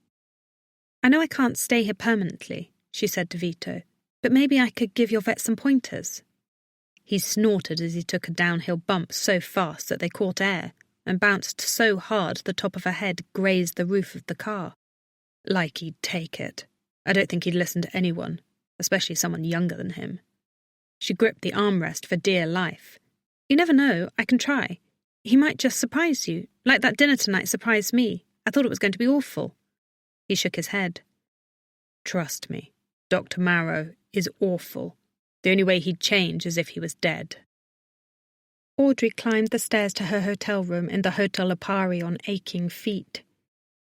"I know I can't stay here permanently," she said to Vito, "but maybe I could give your vet some pointers." He snorted as he took a downhill bump so fast that they caught air and bounced so hard the top of her head grazed the roof of the car. Like he'd take it. I don't think he'd listen to anyone, especially someone younger than him. She gripped the armrest for dear life. "You never know, I can try. He might just surprise you, like that dinner tonight surprised me. I thought it was going to be awful." He shook his head. "Trust me, Dr. Mauro is awful. The only way he'd change is if he was dead." Audrey climbed the stairs to her hotel room in the Hotel Lipari on aching feet.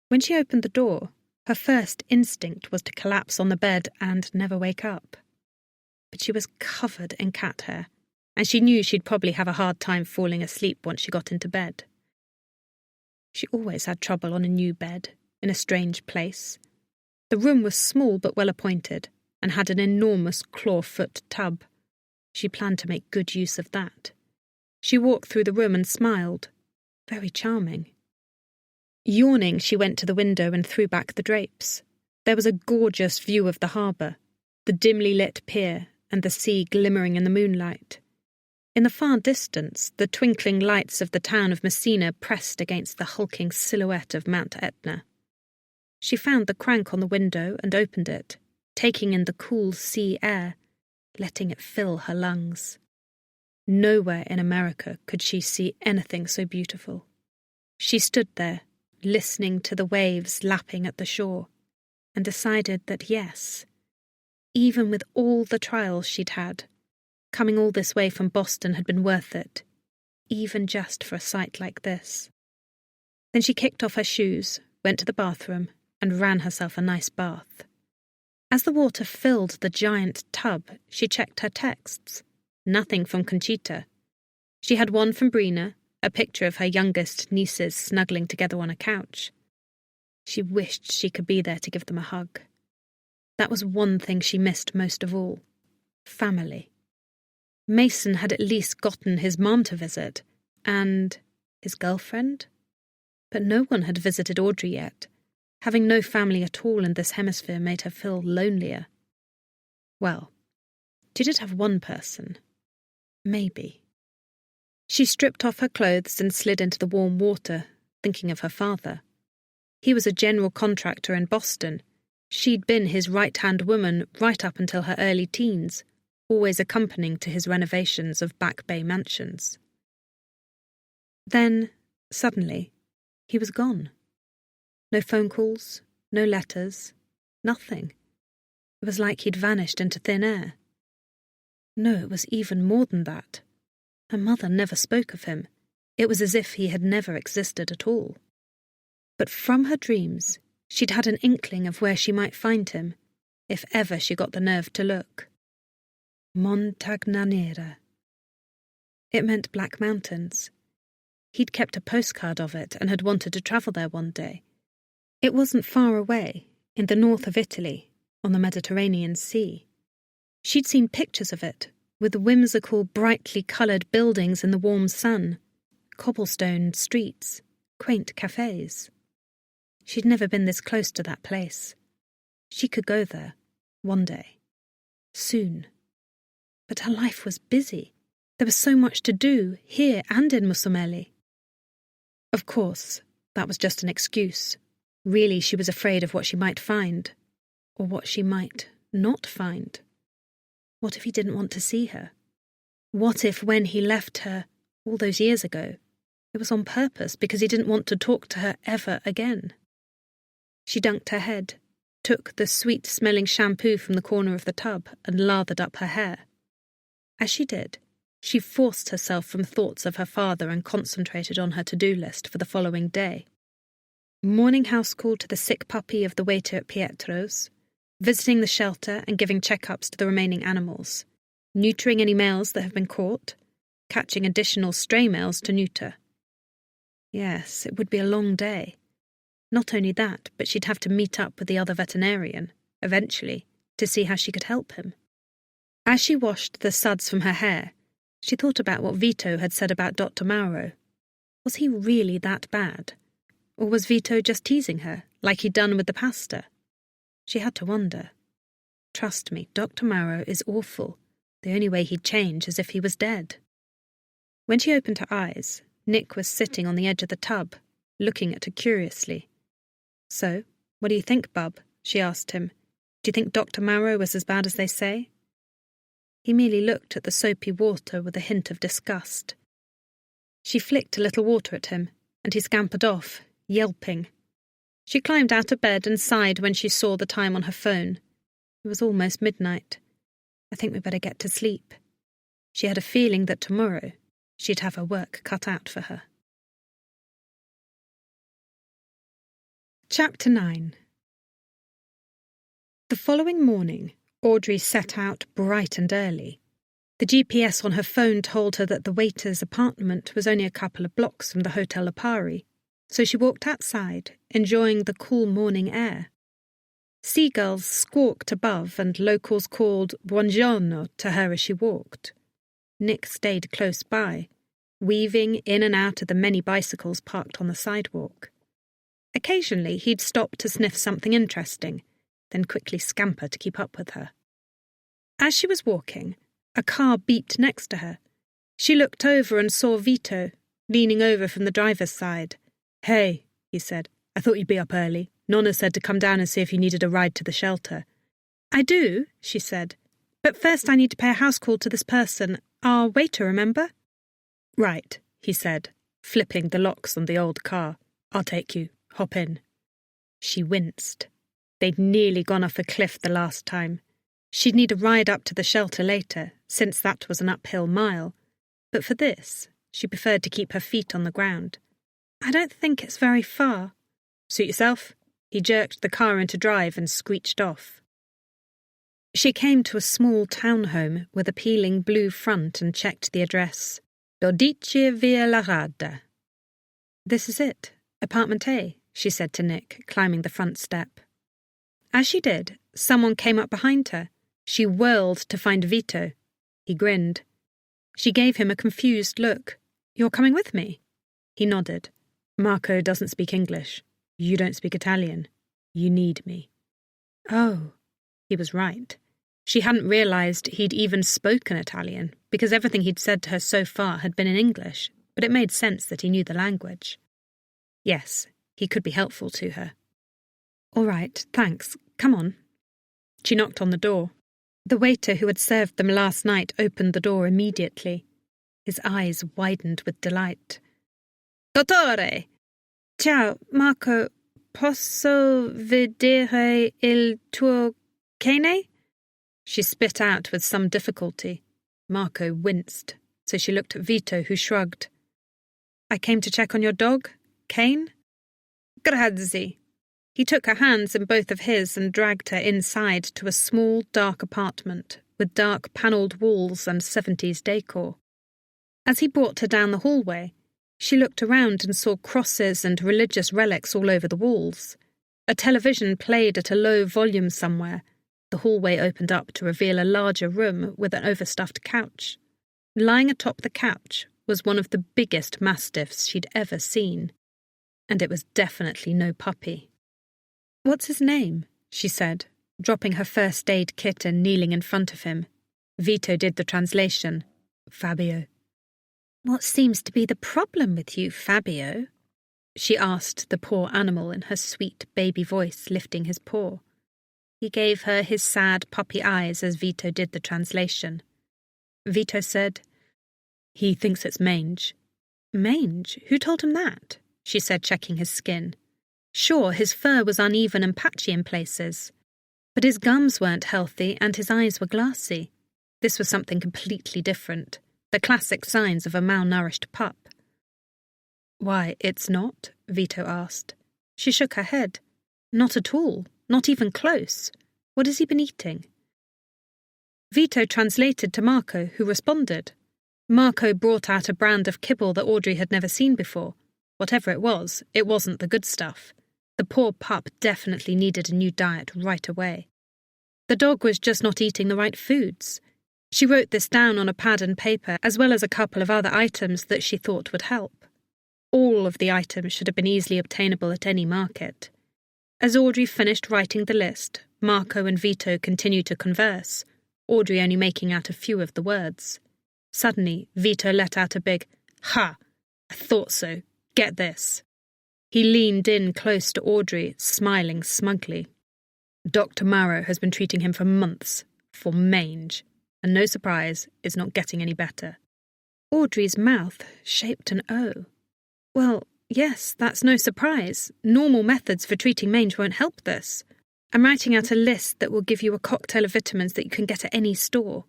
When she opened the door, her first instinct was to collapse on the bed and never wake up. But she was covered in cat hair, and she knew she'd probably have a hard time falling asleep once she got into bed. She always had trouble on a new bed, in a strange place. The room was small but well-appointed, and had an enormous clawfoot tub. She planned to make good use of that. She walked through the room and smiled. Very charming. Yawning, she went to the window and threw back the drapes. There was a gorgeous view of the harbour, the dimly lit pier and the sea glimmering in the moonlight. In the far distance, the twinkling lights of the town of Messina pressed against the hulking silhouette of Mount Etna. She found the crank on the window and opened it, taking in the cool sea air, letting it fill her lungs. Nowhere in America could she see anything so beautiful. She stood there, listening to the waves lapping at the shore, and decided that yes, even with all the trials she'd had, coming all this way from Boston had been worth it, even just for a sight like this. Then she kicked off her shoes, went to the bathroom, and ran herself a nice bath. As the water filled the giant tub, she checked her texts. Nothing from Conchita. She had one from Brina, a picture of her youngest nieces snuggling together on a couch. She wished she could be there to give them a hug. That was one thing she missed most of all. Family. Mason had at least gotten his mom to visit, and his girlfriend? But no one had visited Audrey yet. Having no family at all in this hemisphere made her feel lonelier. Well, she did have one person. Maybe. She stripped off her clothes and slid into the warm water, thinking of her father. He was a general contractor in Boston. She'd been his right-hand woman right up until her early teens, always accompanying to his renovations of Back Bay mansions. Then, suddenly, he was gone. No phone calls, no letters, nothing. It was like he'd vanished into thin air. No, it was even more than that. Her mother never spoke of him. It was as if he had never existed at all. But from her dreams, she'd had an inkling of where she might find him, if ever she got the nerve to look. Montagnanera. It meant Black Mountains. He'd kept a postcard of it and had wanted to travel there one day. It wasn't far away, in the north of Italy, on the Mediterranean Sea. She'd seen pictures of it, with whimsical, brightly coloured buildings in the warm sun, cobblestone streets, quaint cafes. She'd never been this close to that place. She could go there, one day. Soon. But her life was busy. There was so much to do, here and in Musumeli. Of course, that was just an excuse. Really, she was afraid of what she might find, or what she might not find. What if he didn't want to see her? What if when he left her, all those years ago, it was on purpose because he didn't want to talk to her ever again? She dunked her head, took the sweet-smelling shampoo from the corner of the tub and lathered up her hair. As she did, she forced herself from thoughts of her father and concentrated on her to-do list for the following day. Morning house call to the sick puppy of the waiter at Pietro's, visiting the shelter and giving checkups to the remaining animals, neutering any males that have been caught, catching additional stray males to neuter. Yes, it would be a long day. Not only that, but she'd have to meet up with the other veterinarian, eventually, to see how she could help him. As she washed the suds from her hair, she thought about what Vito had said about Dr. Mauro. Was he really that bad? Or was Vito just teasing her, like he'd done with the pasta? She had to wonder. Trust me, Dr. Mauro is awful. The only way he'd change is if he was dead. When she opened her eyes, Nick was sitting on the edge of the tub, looking at her curiously. "So, what do you think, bub?" she asked him. "Do you think Dr. Mauro was as bad as they say?" He merely looked at the soapy water with a hint of disgust. She flicked a little water at him, and he scampered off, yelping. She climbed out of bed and sighed when she saw the time on her phone. It was almost midnight. I think we'd better get to sleep. She had a feeling that tomorrow she'd have her work cut out for her. Chapter 9. The following morning, Audrey set out bright and early. The GPS on her phone told her that the waiter's apartment was only a couple of blocks from the Hotel Lipari, so she walked outside, enjoying the cool morning air. Seagulls squawked above and locals called buongiorno to her as she walked. Nick stayed close by, weaving in and out of the many bicycles parked on the sidewalk. Occasionally he'd stop to sniff something interesting, then quickly scamper to keep up with her. As she was walking, a car beeped next to her. She looked over and saw Vito, leaning over from the driver's side. "Hey," he said, "I thought you'd be up early. Nonna said to come down and see if you needed a ride to the shelter." "I do," she said. "But first I need to pay a house call to this person. Our waiter, remember?" "Right," he said, flipping the locks on the old car. "I'll take you. Hop in." She winced. They'd nearly gone off a cliff the last time. She'd need a ride up to the shelter later, since that was an uphill mile. But for this, she preferred to keep her feet on the ground. "I don't think it's very far." "Suit yourself." He jerked the car into drive and screeched off. She came to a small townhome with a peeling blue front and checked the address. Dodici Via La Rada. "This is it, apartment A," she said to Nick, climbing the front step. As she did, someone came up behind her. She whirled to find Vito. He grinned. She gave him a confused look. "You're coming with me?" He nodded. "Marco doesn't speak English. You don't speak Italian. You need me." Oh, he was right. She hadn't realised he'd even spoken Italian, because everything he'd said to her so far had been in English, but it made sense that he knew the language. Yes, he could be helpful to her. "All right, thanks. Come on." She knocked on the door. The waiter who had served them last night opened the door immediately. His eyes widened with delight. "Dottore!" "Ciao, Marco. Posso vedere il tuo cane?" She spit out with some difficulty. Marco winced, so she looked at Vito, who shrugged. "I came to check on your dog, Cane?" "Grazie." He took her hands in both of his and dragged her inside to a small, dark apartment with dark panelled walls and 70s decor. As he brought her down the hallway, she looked around and saw crosses and religious relics all over the walls. A television played at a low volume somewhere. The hallway opened up to reveal a larger room with an overstuffed couch. Lying atop the couch was one of the biggest mastiffs she'd ever seen. And it was definitely no puppy. "What's his name?" she said, dropping her first aid kit and kneeling in front of him. Vito did the translation. "Fabio." "What seems to be the problem with you, Fabio?" she asked the poor animal in her sweet baby voice, lifting his paw. He gave her his sad puppy eyes as Vito did the translation. Vito said, "He thinks it's mange." "Mange? Who told him that?" she said, checking his skin. Sure, his fur was uneven and patchy in places, but his gums weren't healthy and his eyes were glassy. This was something completely different, the classic signs of a malnourished pup. "Why, it's not?" Vito asked. She shook her head. "Not at all, not even close. What has he been eating?" Vito translated to Marco, who responded. Marco brought out a brand of kibble that Audrey had never seen before. Whatever it wasn't the good stuff. The poor pup definitely needed a new diet right away. The dog was just not eating the right foods. She wrote this down on a pad and paper, as well as a couple of other items that she thought would help. All of the items should have been easily obtainable at any market. As Audrey finished writing the list, Marco and Vito continued to converse, Audrey only making out a few of the words. Suddenly, Vito let out a big, "Ha! I thought so. Get this." He leaned in close to Audrey, smiling smugly. "Dr. Marrow has been treating him for months, for mange, and no surprise, it's not getting any better." Audrey's mouth shaped an O. "Well, yes, that's no surprise. Normal methods for treating mange won't help this. I'm writing out a list that will give you a cocktail of vitamins that you can get at any store.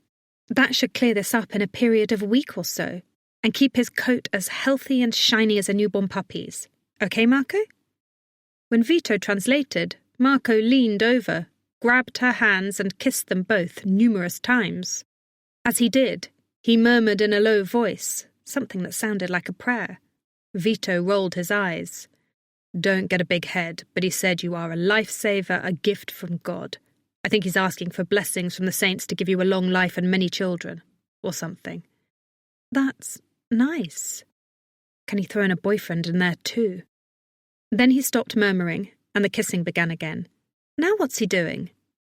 That should clear this up in a period of a week or so, and keep his coat as healthy and shiny as a newborn puppy's. Okay, Marco?" When Vito translated, Marco leaned over, grabbed her hands and kissed them both numerous times. As he did, he murmured in a low voice, something that sounded like a prayer. Vito rolled his eyes. "Don't get a big head, but he said you are a lifesaver, a gift from God. I think he's asking for blessings from the saints to give you a long life and many children, or something." "That's nice. Can he throw in a boyfriend in there too?" Then he stopped murmuring, and the kissing began again. "Now what's he doing?"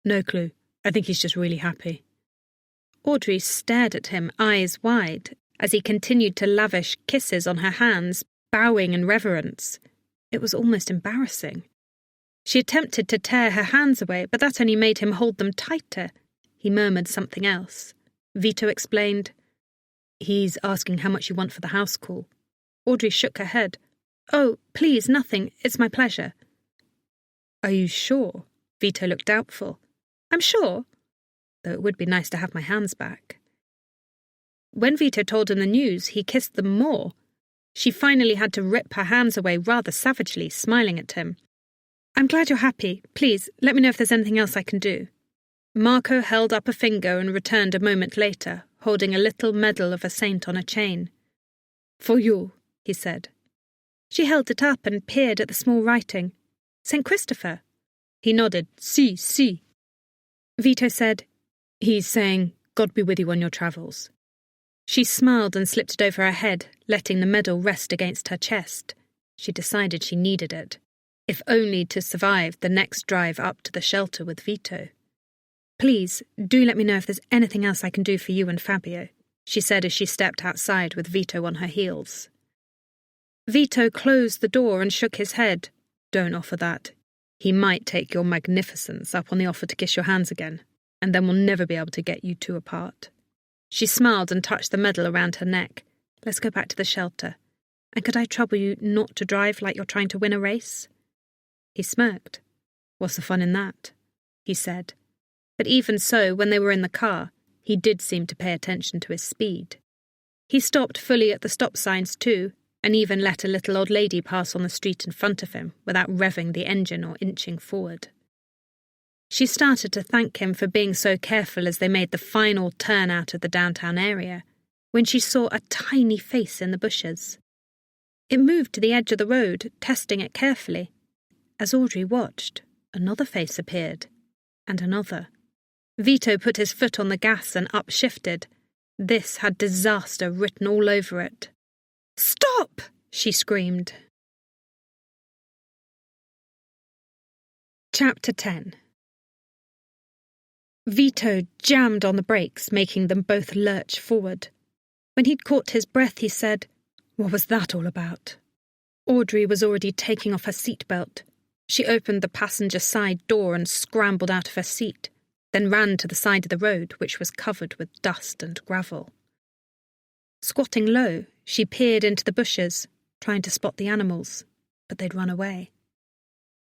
No clue. I think he's just really happy. Audrey stared at him, eyes wide, as he continued to lavish kisses on her hands, bowing in reverence. It was almost embarrassing. She attempted to tear her hands away, but that only made him hold them tighter. He murmured something else. Vito explained, "He's asking how much you want for the house call." Audrey shook her head. "Oh, please, nothing. It's my pleasure." "Are you sure?" Vito looked doubtful. "I'm sure, though it would be nice to have my hands back." When Vito told him the news, he kissed them more. She finally had to rip her hands away rather savagely, smiling at him. "I'm glad you're happy. Please, let me know if there's anything else I can do." Marco held up a finger and returned a moment later, holding a little medal of a saint on a chain. "For you," he said. She held it up and peered at the small writing. "St. Christopher." He nodded. Si. Vito said, "He's saying, God be with you on your travels." She smiled and slipped it over her head, letting the medal rest against her chest. She decided she needed it, if only to survive the next drive up to the shelter with Vito. "Please, do let me know if there's anything else I can do for you and Fabio," she said as she stepped outside with Vito on her heels. Vito closed the door and shook his head. "Don't offer that. He might take your magnificence up on the offer to kiss your hands again, and then we'll never be able to get you two apart." She smiled and touched the medal around her neck. "Let's go back to the shelter. And could I trouble you not to drive like you're trying to win a race?" He smirked. "What's the fun in that?" he said. But even so, when they were in the car, he did seem to pay attention to his speed. He stopped fully at the stop signs too, and even let a little old lady pass on the street in front of him without revving the engine or inching forward. She started to thank him for being so careful as they made the final turn out of the downtown area, when she saw a tiny face in the bushes. It moved to the edge of the road, testing it carefully. As Audrey watched, another face appeared, and another. Vito put his foot on the gas and upshifted. This had disaster written all over it. "Stop!" she screamed. Chapter 10. Vito jammed on the brakes, making them both lurch forward. When he'd caught his breath, he said, "What was that all about?" Audrey was already taking off her seatbelt. She opened the passenger side door and scrambled out of her seat, then ran to the side of the road, which was covered with dust and gravel. Squatting low, she peered into the bushes, trying to spot the animals, but they'd run away.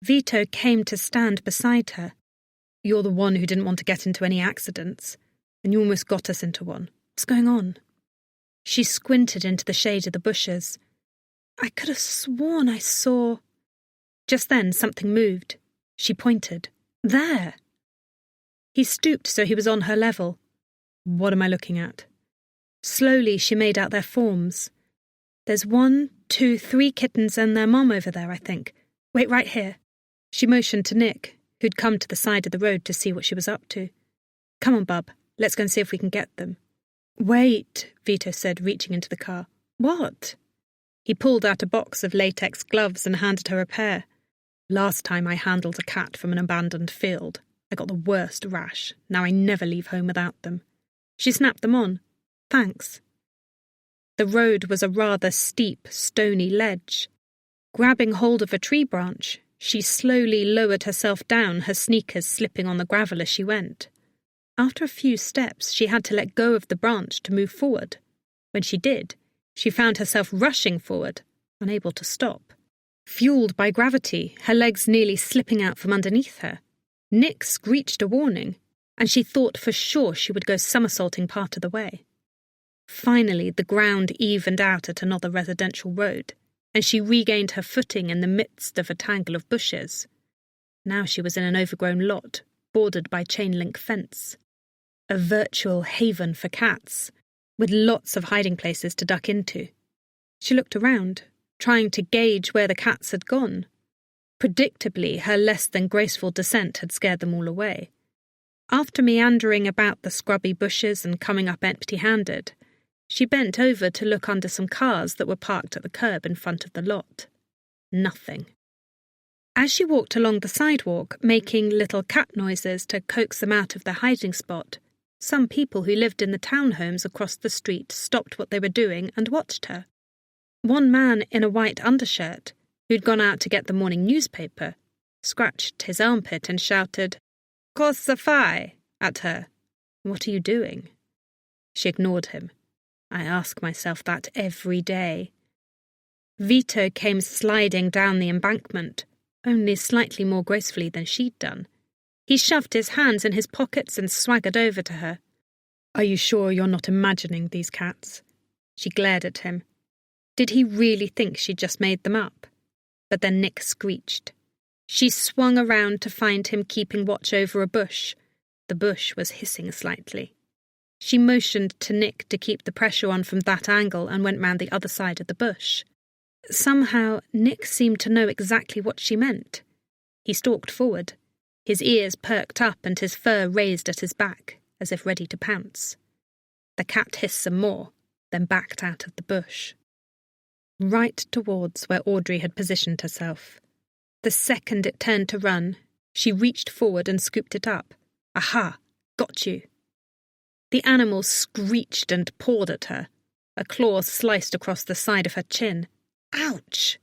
Vito came to stand beside her. "You're the one who didn't want to get into any accidents, and you almost got us into one. What's going on?" She squinted into the shade of the bushes. "I could have sworn I saw—" Just then something moved. She pointed. "There!" He stooped so he was on her level. "What am I looking at?" Slowly she made out their forms. "There's 1, 2, 3 kittens and their mom over there, I think. Wait right here." She motioned to Nick, who'd come to the side of the road to see what she was up to. "Come on, bub. Let's go and see if we can get them." "Wait," Vito said, reaching into the car. "What?" He pulled out a box of latex gloves and handed her a pair. "Last time I handled a cat from an abandoned field, I got the worst rash. Now I never leave home without them." She snapped them on. "Thanks." The road was a rather steep, stony ledge. Grabbing hold of a tree branch, she slowly lowered herself down, her sneakers slipping on the gravel as she went. After a few steps, she had to let go of the branch to move forward. When she did, she found herself rushing forward, unable to stop. Fueled by gravity, her legs nearly slipping out from underneath her. Nick screeched a warning, and she thought for sure she would go somersaulting part of the way. Finally, the ground evened out at another residential road, and she regained her footing in the midst of a tangle of bushes. Now she was in an overgrown lot, bordered by chain-link fence. A virtual haven for cats, with lots of hiding places to duck into. She looked around, trying to gauge where the cats had gone. Predictably, her less than graceful descent had scared them all away. After meandering about the scrubby bushes and coming up empty-handed, she bent over to look under some cars that were parked at the curb in front of the lot. Nothing. As she walked along the sidewalk, making little cat noises to coax them out of their hiding spot, some people who lived in the townhomes across the street stopped what they were doing and watched her. One man in a white undershirt, who'd gone out to get the morning newspaper, scratched his armpit and shouted, "Cosa fai?" at her. "What are you doing?" She ignored him. I ask myself that every day. Vito came sliding down the embankment, only slightly more gracefully than she'd done. He shoved his hands in his pockets and swaggered over to her. "Are you sure you're not imagining these cats?" She glared at him. Did he really think she'd just made them up? But then Nick screeched. She swung around to find him keeping watch over a bush. The bush was hissing slightly. She motioned to Nick to keep the pressure on from that angle and went round the other side of the bush. Somehow, Nick seemed to know exactly what she meant. He stalked forward, his ears perked up and his fur raised at his back, as if ready to pounce. The cat hissed some more, then backed out of the bush. Right towards where Audrey had positioned herself. The second it turned to run, she reached forward and scooped it up. "Aha! Got you!" The animal screeched and pawed at her. A claw sliced across the side of her chin. Ouch!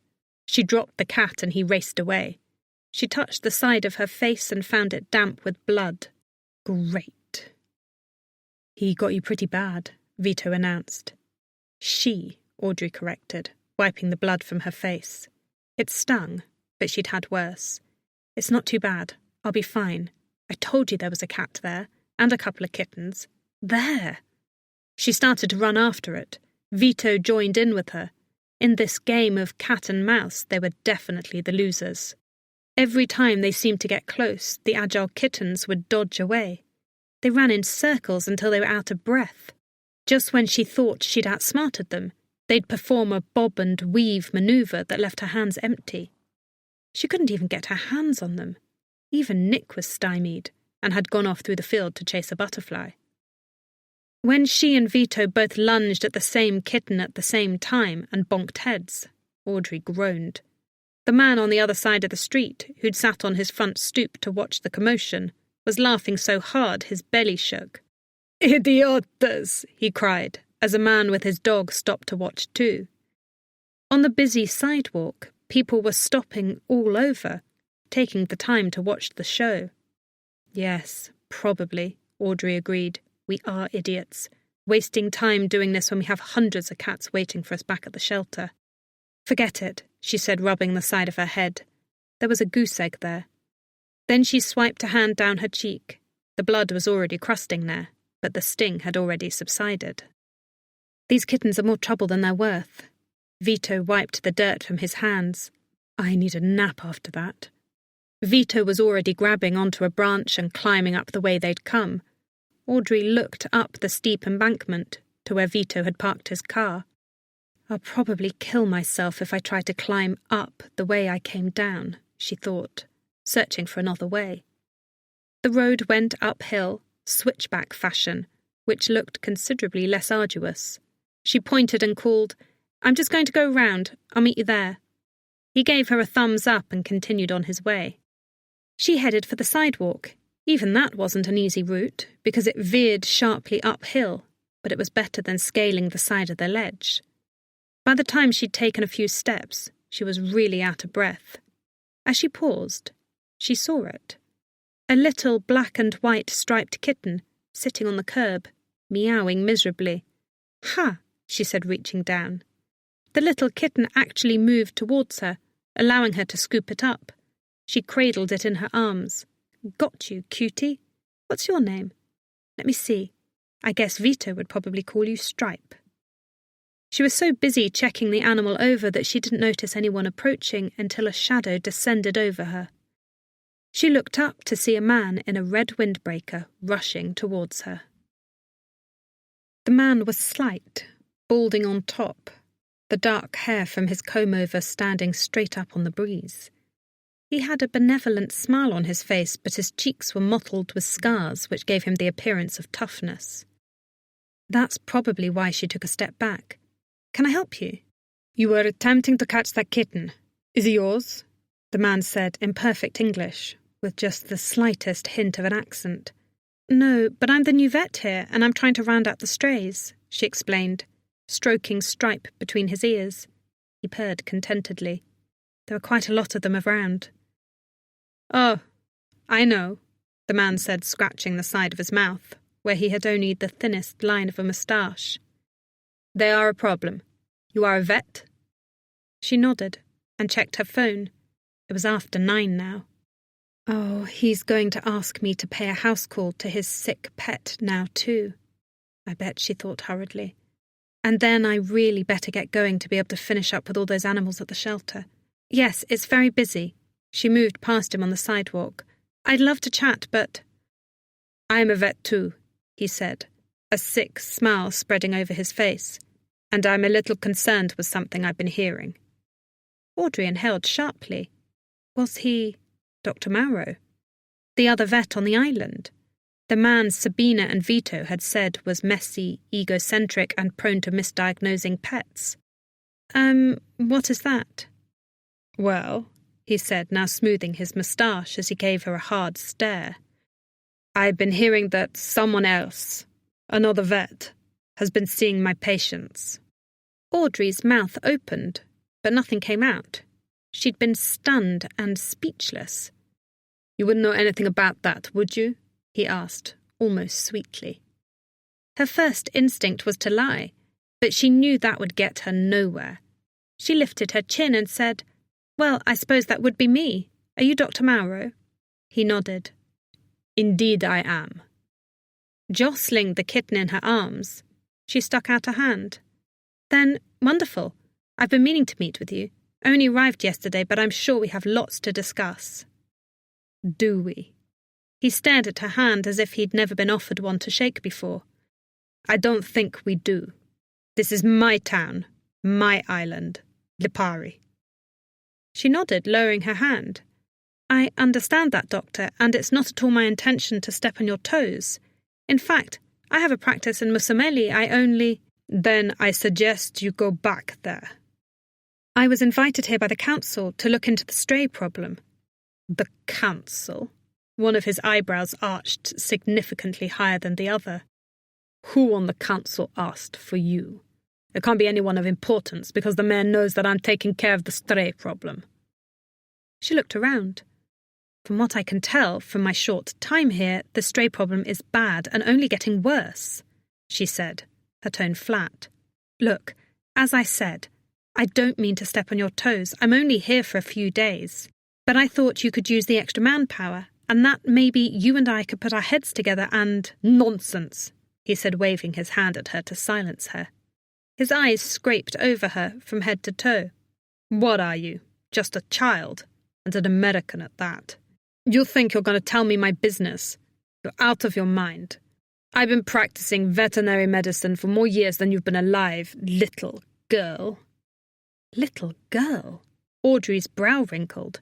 She dropped the cat and he raced away. She touched the side of her face and found it damp with blood. Great. "He got you pretty bad," Vito announced. "She," Audrey corrected, wiping the blood from her face. It stung, but she'd had worse. "It's not too bad. I'll be fine. I told you there was a cat there, and a couple of kittens. There!" She started to run after it. Vito joined in with her. In this game of cat and mouse, they were definitely the losers. Every time they seemed to get close, the agile kittens would dodge away. They ran in circles until they were out of breath. Just when she thought she'd outsmarted them, they'd perform a bob and weave maneuver that left her hands empty. She couldn't even get her hands on them. Even Nick was stymied, and had gone off through the field to chase a butterfly. When she and Vito both lunged at the same kitten at the same time and bonked heads, Audrey groaned. The man on the other side of the street, who'd sat on his front stoop to watch the commotion, was laughing so hard his belly shook. "Idiotas!" he cried, as a man with his dog stopped to watch too. On the busy sidewalk, people were stopping all over, taking the time to watch the show. "Yes, probably," Audrey agreed. "We are idiots, wasting time doing this when we have hundreds of cats waiting for us back at the shelter." "Forget it," she said, rubbing the side of her head. There was a goose egg there. Then she swiped a hand down her cheek. The blood was already crusting there, but the sting had already subsided. "These kittens are more trouble than they're worth." Vito wiped the dirt from his hands. "I need a nap after that." Vito was already grabbing onto a branch and climbing up the way they'd come. Audrey looked up the steep embankment to where Vito had parked his car. "I'll probably kill myself if I try to climb up the way I came down," she thought, searching for another way. The road went uphill, switchback fashion, which looked considerably less arduous. She pointed and called, "I'm just going to go round. I'll meet you there." He gave her a thumbs up and continued on his way. She headed for the sidewalk. Even that wasn't an easy route, because it veered sharply uphill, but it was better than scaling the side of the ledge. By the time she'd taken a few steps, she was really out of breath. As she paused, she saw it. A little black and white striped kitten, sitting on the curb, meowing miserably. "Ha!" she said, reaching down. The little kitten actually moved towards her, allowing her to scoop it up. She cradled it in her arms. "Got you, cutie. What's your name? Let me see. I guess Vito would probably call you Stripe." She was so busy checking the animal over that she didn't notice anyone approaching until a shadow descended over her. She looked up to see a man in a red windbreaker rushing towards her. The man was slight, balding on top, the dark hair from his comb-over standing straight up on the breeze. He had a benevolent smile on his face, but his cheeks were mottled with scars which gave him the appearance of toughness. That's probably why she took a step back. "Can I help you?" "You were attempting to catch that kitten. Is it yours?" the man said in perfect English, with just the slightest hint of an accent. No, but I'm the new vet here, and I'm trying to round out the strays, she explained, stroking Stripe between his ears. He purred contentedly. There were quite a lot of them around. Oh, I know, the man said, scratching the side of his mouth, where he had only the thinnest line of a moustache. They are a problem. You are a vet? She nodded and checked her phone. It was after 9 now. Oh, he's going to ask me to pay a house call to his sick pet now too, I bet she thought hurriedly. And then I really better get going to be able to finish up with all those animals at the shelter. Yes, it's very busy. She moved past him on the sidewalk. I'd love to chat, but... I'm a vet too, he said, a sick smile spreading over his face. And I'm a little concerned with something I've been hearing. Audrey inhaled sharply. Was he Dr. Mauro? The other vet on the island? The man Sabina and Vito had said was messy, egocentric, and prone to misdiagnosing pets. What is that? Well, he said, now smoothing his moustache as he gave her a hard stare. I've been hearing that someone else, another vet, has been seeing my patients. Audrey's mouth opened, but nothing came out. She'd been stunned and speechless. You wouldn't know anything about that, would you? He asked, almost sweetly. Her first instinct was to lie, but she knew that would get her nowhere. She lifted her chin and said, Well, I suppose that would be me. Are you Dr. Mauro? He nodded. Indeed I am. Jostling the kitten in her arms, she stuck out a hand. Then, wonderful. I've been meaning to meet with you. I only arrived yesterday, but I'm sure we have lots to discuss. Do we? He stared at her hand as if he'd never been offered one to shake before. I don't think we do. This is my town, my island, Lipari. She nodded, lowering her hand. I understand that, Doctor, and it's not at all my intention to step on your toes. In fact, I have a practice in Musameli. I only... Then I suggest you go back there. I was invited here by the council to look into the stray problem. The council? One of his eyebrows arched significantly higher than the other. Who on the council asked for you? It can't be anyone of importance, because the mayor knows that I'm taking care of the stray problem. She looked around. From what I can tell from my short time here, the stray problem is bad and only getting worse, she said, her tone flat. Look, as I said, I don't mean to step on your toes. I'm only here for a few days. But I thought you could use the extra manpower, and that maybe you and I could put our heads together and... Nonsense, he said, waving his hand at her to silence her. His eyes scraped over her from head to toe. What are you? Just a child, and an American at that. You think you're going to tell me my business? You're out of your mind. I've been practicing veterinary medicine for more years than you've been alive, little girl. Little girl? Audrey's brow wrinkled.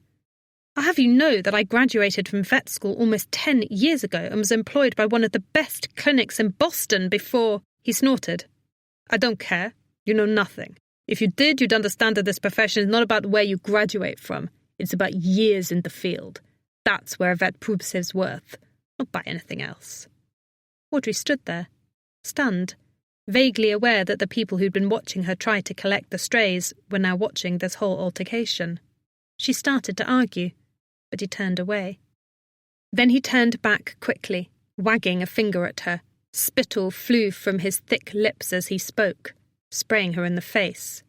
I'll have you know that I graduated from vet school almost 10 years ago and was employed by one of the best clinics in Boston before... He snorted. I don't care. You know nothing. If you did, you'd understand that this profession is not about where you graduate from. It's about years in the field. That's where a vet proves his worth, not by anything else. Audrey stood there, stunned, vaguely aware that the people who'd been watching her try to collect the strays were now watching this whole altercation. She started to argue, but he turned away. Then he turned back quickly, wagging a finger at her. Spittle flew from his thick lips as he spoke, spraying her in the face.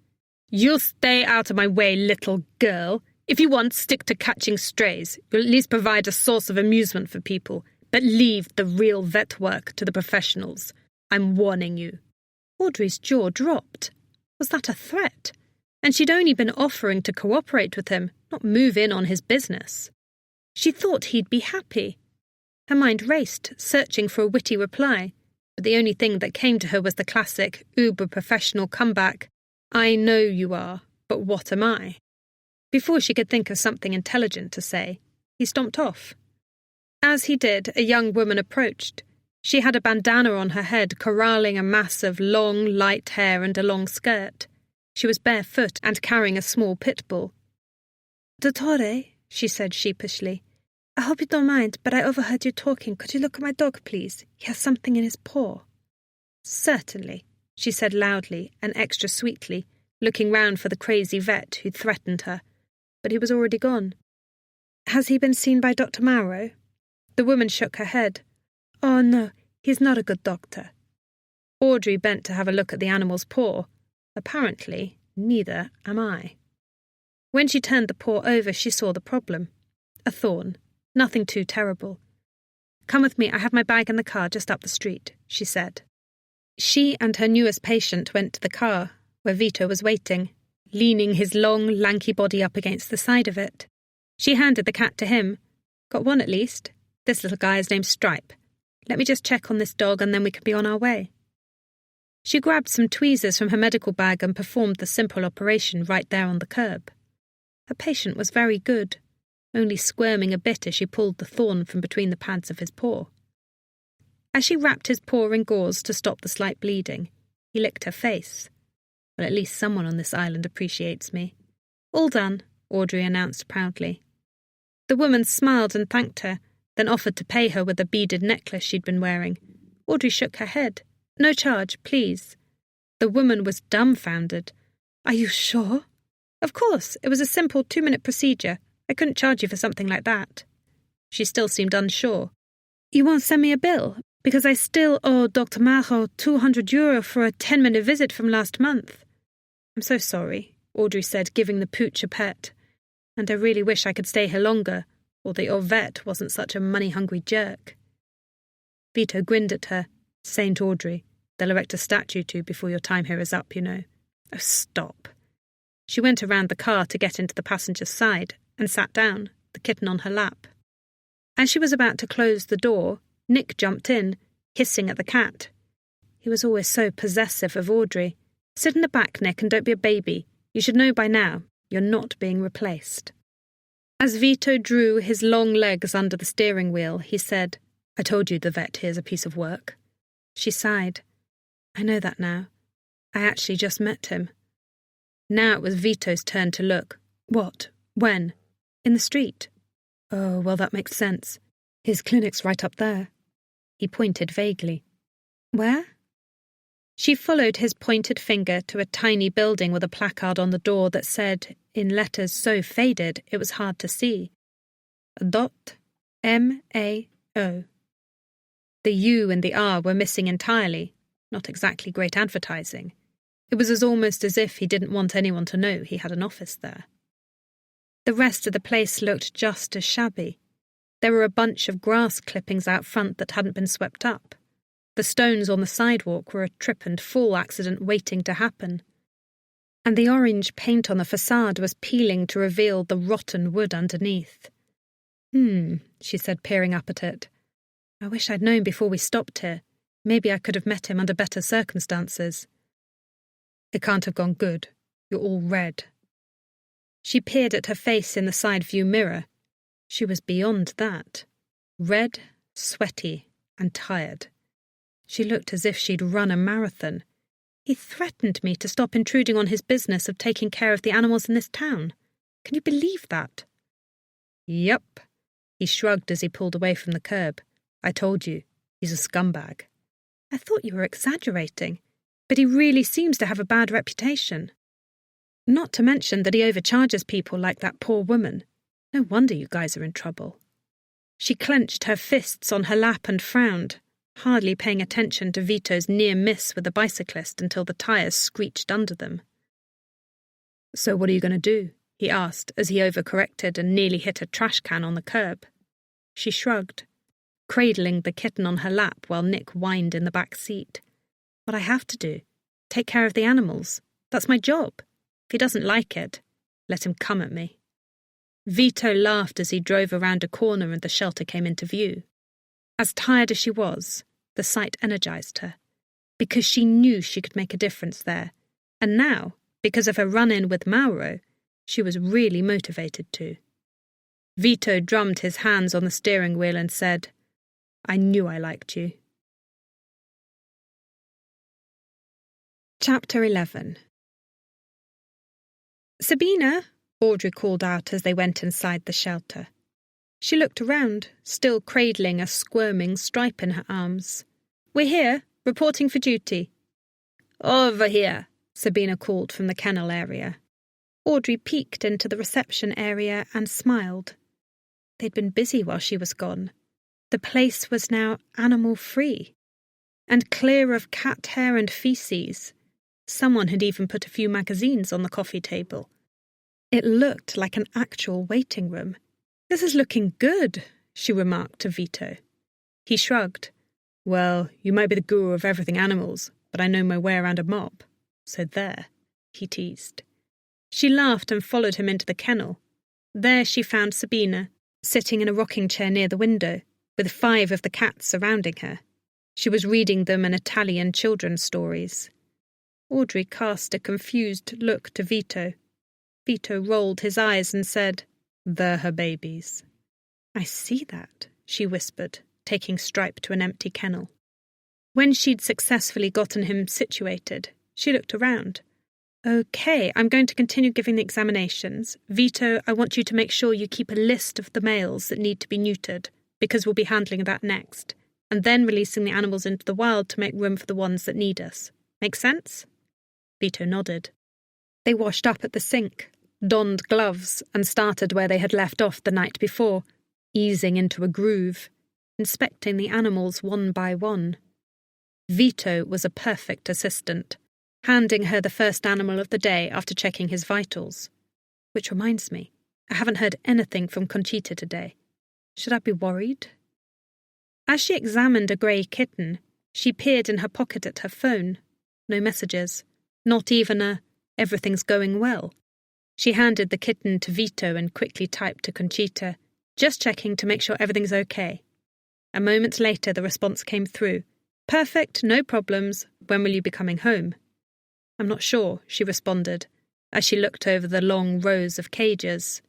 You stay out of my way, little girl. If you want, stick to catching strays. You'll at least provide a source of amusement for people, but leave the real vet work to the professionals. I'm warning you. Audrey's jaw dropped. Was that a threat? And she'd only been offering to cooperate with him, not move in on his business. She thought he'd be happy. Her mind raced, searching for a witty reply, but the only thing that came to her was the classic, uber-professional comeback, I know you are, but what am I? Before she could think of something intelligent to say, he stomped off. As he did, a young woman approached. She had a bandana on her head, corralling a mass of long, light hair and a long skirt. She was barefoot and carrying a small pit bull. Dottore, she said sheepishly, I hope you don't mind, but I overheard you talking. Could you look at my dog, please? He has something in his paw. Certainly, she said loudly and extra sweetly, looking round for the crazy vet who'd threatened her. But he was already gone. Has he been seen by Dr. Mauro? The woman shook her head. Oh, no, he's not a good doctor. Audrey bent to have a look at the animal's paw. Apparently, neither am I. When she turned the paw over, she saw the problem. A thorn. Nothing too terrible. Come with me, I have my bag in the car just up the street, she said. She and her newest patient went to the car, where Vito was waiting, leaning his long, lanky body up against the side of it. She handed the cat to him. Got one at least. This little guy is named Stripe. Let me just check on this dog and then we can be on our way. She grabbed some tweezers from her medical bag and performed the simple operation right there on the curb. Her patient was very good, only squirming a bit as she pulled the thorn from between the pads of his paw. As she wrapped his paw in gauze to stop the slight bleeding, he licked her face. Well, at least someone on this island appreciates me. All done, Audrey announced proudly. The woman smiled and thanked her, then offered to pay her with a beaded necklace she'd been wearing. Audrey shook her head. No charge, please. The woman was dumbfounded. Are you sure? Of course, it was a simple 2-minute procedure. I couldn't charge you for something like that. She still seemed unsure. You won't send me a bill, because I still owe Dr. Mauro €200 for a 10-minute visit from last month. I'm so sorry, Audrey said, giving the pooch a pet. And I really wish I could stay here longer, or that your vet wasn't such a money-hungry jerk. Vito grinned at her. Saint Audrey. They'll erect a statue to before your time here is up, you know. Oh, stop. She went around the car to get into the passenger's side and sat down, the kitten on her lap. As she was about to close the door, Nick jumped in, hissing at the cat. He was always so possessive of Audrey. Sit in the back, Nick, and don't be a baby. You should know by now, you're not being replaced. As Vito drew his long legs under the steering wheel, he said, I told you the vet here's a piece of work. She sighed. I know that now. I actually just met him. Now it was Vito's turn to look. What? When? In the street. Oh, well, that makes sense. His clinic's right up there. He pointed vaguely. Where? She followed his pointed finger to a tiny building with a placard on the door that said, in letters so faded it was hard to see, .M-A-O. The U and the R were missing entirely. Not exactly great advertising. It was almost as if he didn't want anyone to know he had an office there. The rest of the place looked just as shabby. There were a bunch of grass clippings out front that hadn't been swept up. The stones on the sidewalk were a trip and fall accident waiting to happen. And the orange paint on the facade was peeling to reveal the rotten wood underneath. She said, peering up at it. I wish I'd known before we stopped here. Maybe I could have met him under better circumstances. It can't have gone good. You're all red. She peered at her face in the side view mirror. She was beyond that. Red, sweaty, and tired. She looked as if she'd run a marathon. He threatened me to stop intruding on his business of taking care of the animals in this town. Can you believe that? Yup. He shrugged as he pulled away from the curb. I told you, he's a scumbag. I thought you were exaggerating, but he really seems to have a bad reputation. Not to mention that he overcharges people like that poor woman. No wonder you guys are in trouble. She clenched her fists on her lap and frowned, hardly paying attention to Vito's near miss with the bicyclist until the tyres screeched under them. So what are you going to do? He asked as he overcorrected and nearly hit a trash can on the curb. She shrugged, cradling the kitten on her lap while Nick whined in the back seat. What I have to do? Take care of the animals. That's my job. If he doesn't like it, let him come at me. Vito laughed as he drove around a corner and the shelter came into view. As tired as she was, the sight energized her, because she knew she could make a difference there, and now, because of her run-in with Mauro, she was really motivated to. Vito drummed his hands on the steering wheel and said, I knew I liked you. Chapter 11. Sabina, Audrey called out as they went inside the shelter. She looked around, still cradling a squirming Stripe in her arms. "We're here, reporting for duty." "Over here," Sabina called from the kennel area. Audrey peeked into the reception area and smiled. They'd been busy while she was gone. The place was now animal-free and clear of cat hair and feces. Someone had even put a few magazines on the coffee table. It looked like an actual waiting room. "This is looking good," she remarked to Vito. He shrugged. "Well, you might be the guru of everything animals, but I know my way around a mop. So there," he teased. She laughed and followed him into the kennel. There she found Sabina, sitting in a rocking chair near the window, with 5 of the cats surrounding her. She was reading them an Italian children's stories. Audrey cast a confused look to Vito. Vito rolled his eyes and said, "They're her babies." "I see that," she whispered, taking Stripe to an empty kennel. When she'd successfully gotten him situated, she looked around. "Okay, I'm going to continue giving the examinations. Vito, I want you to make sure you keep a list of the males that need to be neutered, because we'll be handling that next, and then releasing the animals into the wild to make room for the ones that need us. Make sense?" Vito nodded. They washed up at the sink, donned gloves, and started where they had left off the night before, easing into a groove, inspecting the animals one by one. Vito was a perfect assistant, handing her the first animal of the day after checking his vitals. Which reminds me, I haven't heard anything from Conchita today. Should I be worried? As she examined a grey kitten, she peered in her pocket at her phone. No messages. Not even a "everything's going well." She handed the kitten to Vito and quickly typed to Conchita, "Just checking to make sure everything's okay." A moment later the response came through. "Perfect, no problems. When will you be coming home?" "I'm not sure," she responded, as she looked over the long rows of cages.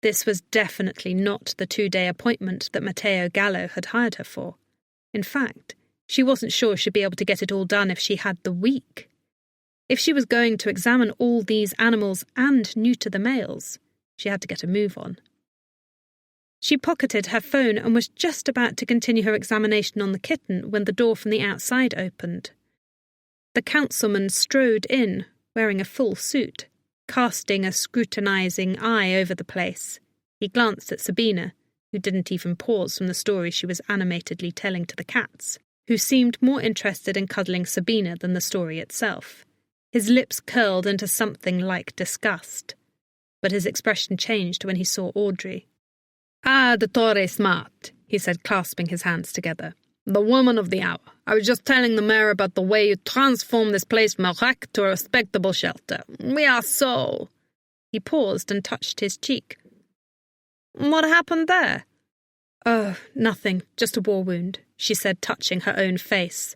This was definitely not the 2-day appointment that Matteo Gallo had hired her for. In fact, she wasn't sure she'd be able to get it all done if she had the week. If she was going to examine all these animals and neuter the males, she had to get a move on. She pocketed her phone and was just about to continue her examination on the kitten when the door from the outside opened. The councilman strode in, wearing a full suit, casting a scrutinizing eye over the place. He glanced at Sabina, who didn't even pause from the story she was animatedly telling to the cats, who seemed more interested in cuddling Sabina than the story itself. His lips curled into something like disgust, but his expression changed when he saw Audrey. "Ah, Dottore Smart," he said, clasping his hands together. "The woman of the hour. I was just telling the mayor about the way you transformed this place from a wreck to a respectable shelter. We are so—" He paused and touched his cheek. "What happened there?" "Oh, nothing, just a war wound," she said, touching her own face.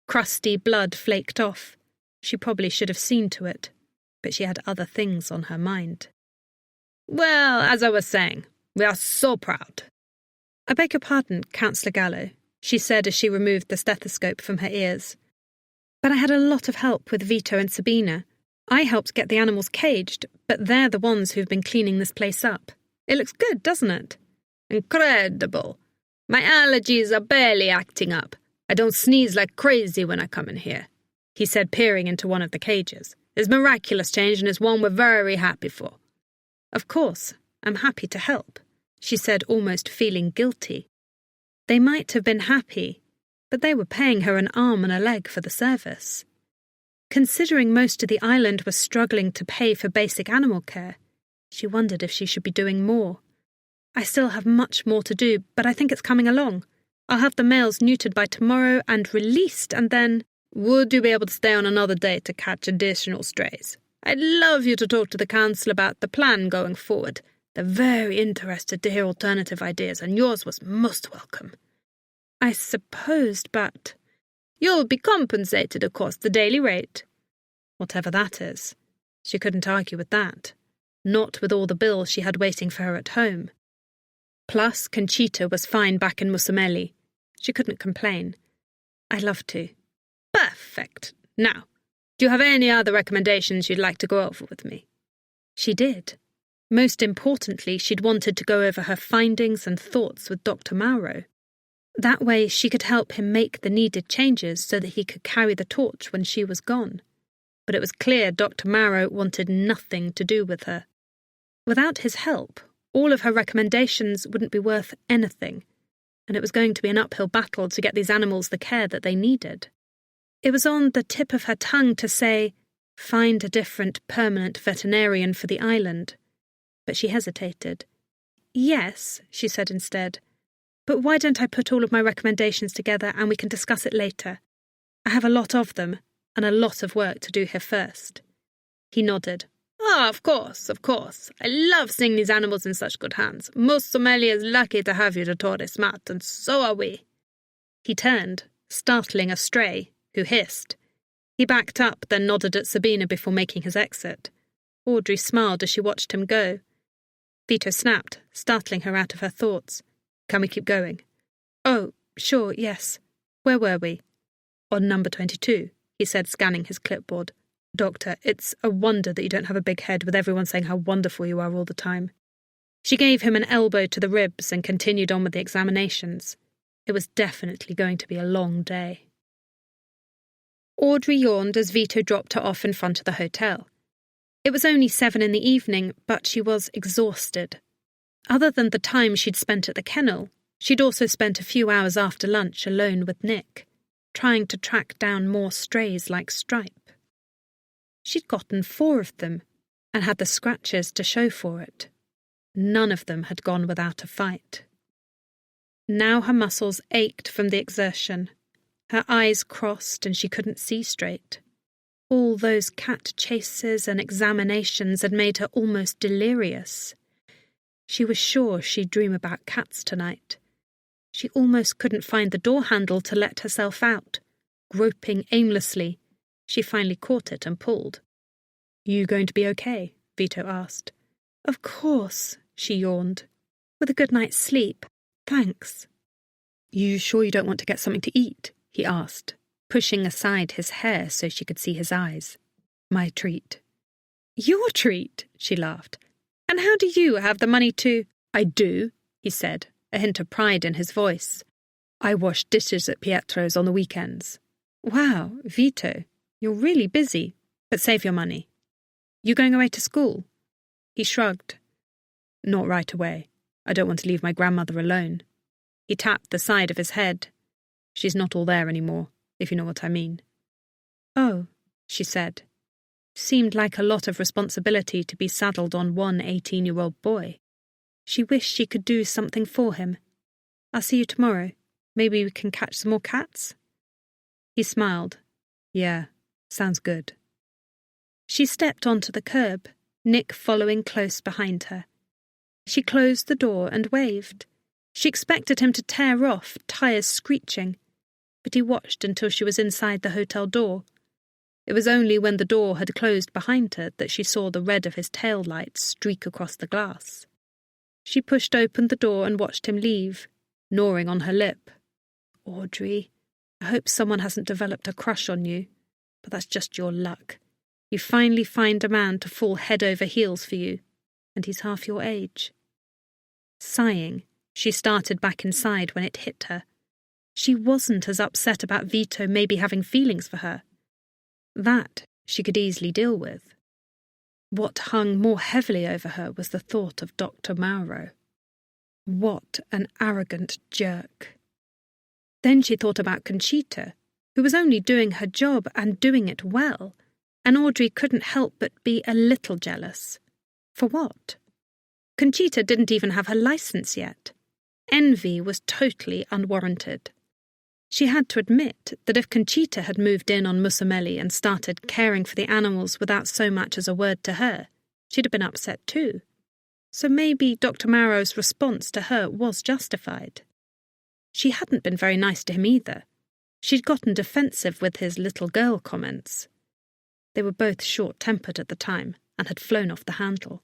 Crusty blood flaked off. She probably should have seen to it, but she had other things on her mind. "Well, as I was saying, we are so proud." "I beg your pardon, Councillor Gallo," she said as she removed the stethoscope from her ears. "But I had a lot of help with Vito and Sabina. I helped get the animals caged, but they're the ones who've been cleaning this place up. It looks good, doesn't it?" "Incredible. My allergies are barely acting up. I don't sneeze like crazy when I come in here," he said, peering into one of the cages. "It's miraculous change and it's one we're very happy for." "Of course, I'm happy to help," she said, almost feeling guilty. They might have been happy, but they were paying her an arm and a leg for the service. Considering most of the island was struggling to pay for basic animal care, she wondered if she should be doing more. "I still have much more to do, but I think it's coming along. I'll have the males neutered by tomorrow and released, and then—" "Would you be able to stay on another day to catch additional strays? I'd love you to talk to the council about the plan going forward. They're very interested to hear alternative ideas, and yours was most welcome." "I supposed, but—" "You'll be compensated, of course, the daily rate." Whatever that is. She couldn't argue with that. Not with all the bills she had waiting for her at home. Plus, Conchita was fine back in Musamelli. She couldn't complain. "I'd love to." "Perfect. Now, do you have any other recommendations you'd like to go over with me?" She did. Most importantly, she'd wanted to go over her findings and thoughts with Dr. Mauro. That way she could help him make the needed changes so that he could carry the torch when she was gone. But it was clear Dr. Mauro wanted nothing to do with her. Without his help, all of her recommendations wouldn't be worth anything, and it was going to be an uphill battle to get these animals the care that they needed. It was on the tip of her tongue to say, find a different permanent veterinarian for the island, but she hesitated. Yes, she said instead, but why don't I put all of my recommendations together and we can discuss it later? I have a lot of them, and a lot of work to do here first. He nodded. Oh, of course. I love seeing these animals in such good hands. Most sommeliers lucky to have you, Dottore Smart, and so are we. He turned, startling a stray, who hissed. He backed up, then nodded at Sabina before making his exit. Audrey smiled as she watched him go. Vito snapped, startling her out of her thoughts. Can we keep going? Oh, sure, yes. Where were we? On number 22, he said, scanning his clipboard. Doctor, it's a wonder that you don't have a big head with everyone saying how wonderful you are all the time. She gave him an elbow to the ribs and continued on with the examinations. It was definitely going to be a long day. Audrey yawned as Vito dropped her off in front of the hotel. It was only 7 in the evening, but she was exhausted. Other than the time she'd spent at the kennel, she'd also spent a few hours after lunch alone with Nick, trying to track down more strays like Stripe. She'd gotten 4 of them, and had the scratches to show for it. None of them had gone without a fight. Now her muscles ached from the exertion. Her eyes crossed and she couldn't see straight. All those cat chases and examinations had made her almost delirious. She was sure she'd dream about cats tonight. She almost couldn't find the door handle to let herself out. Groping aimlessly, she finally caught it and pulled. You going to be okay? Vito asked. Of course, she yawned. With a good night's sleep, thanks. You sure you don't want to get something to eat? He asked, pushing aside his hair so she could see his eyes. My treat. Your treat, she laughed. And how do you have the money to... I do, he said, a hint of pride in his voice. I wash dishes at Pietro's on the weekends. Wow, Vito, you're really busy, but save your money. You going away to school? He shrugged. Not right away. I don't want to leave my grandmother alone. He tapped the side of his head. She's not all there anymore, if you know what I mean. Oh, she said. Seemed like a lot of responsibility to be saddled on one 18-year-old boy. She wished she could do something for him. I'll see you tomorrow. Maybe we can catch some more cats? He smiled. Yeah, sounds good. She stepped onto the curb, Nick following close behind her. She closed the door and waved. She expected him to tear off, tires screeching, but he watched until she was inside the hotel door. It was only when the door had closed behind her that she saw the red of his tail lights streak across the glass. She pushed open the door and watched him leave, gnawing on her lip. Audrey, I hope someone hasn't developed a crush on you, but that's just your luck. You finally find a man to fall head over heels for you, and he's half your age. Sighing, she started back inside when it hit her. She wasn't as upset about Vito maybe having feelings for her. That she could easily deal with. What hung more heavily over her was the thought of Dr. Mauro. What an arrogant jerk. Then she thought about Conchita, who was only doing her job and doing it well, and Audrey couldn't help but be a little jealous. For what? Conchita didn't even have her license yet. Envy was totally unwarranted. She had to admit that if Conchita had moved in on Musamelli and started caring for the animals without so much as a word to her, she'd have been upset too. So maybe Dr. Mauro's response to her was justified. She hadn't been very nice to him either. She'd gotten defensive with his little girl comments. They were both short-tempered at the time and had flown off the handle.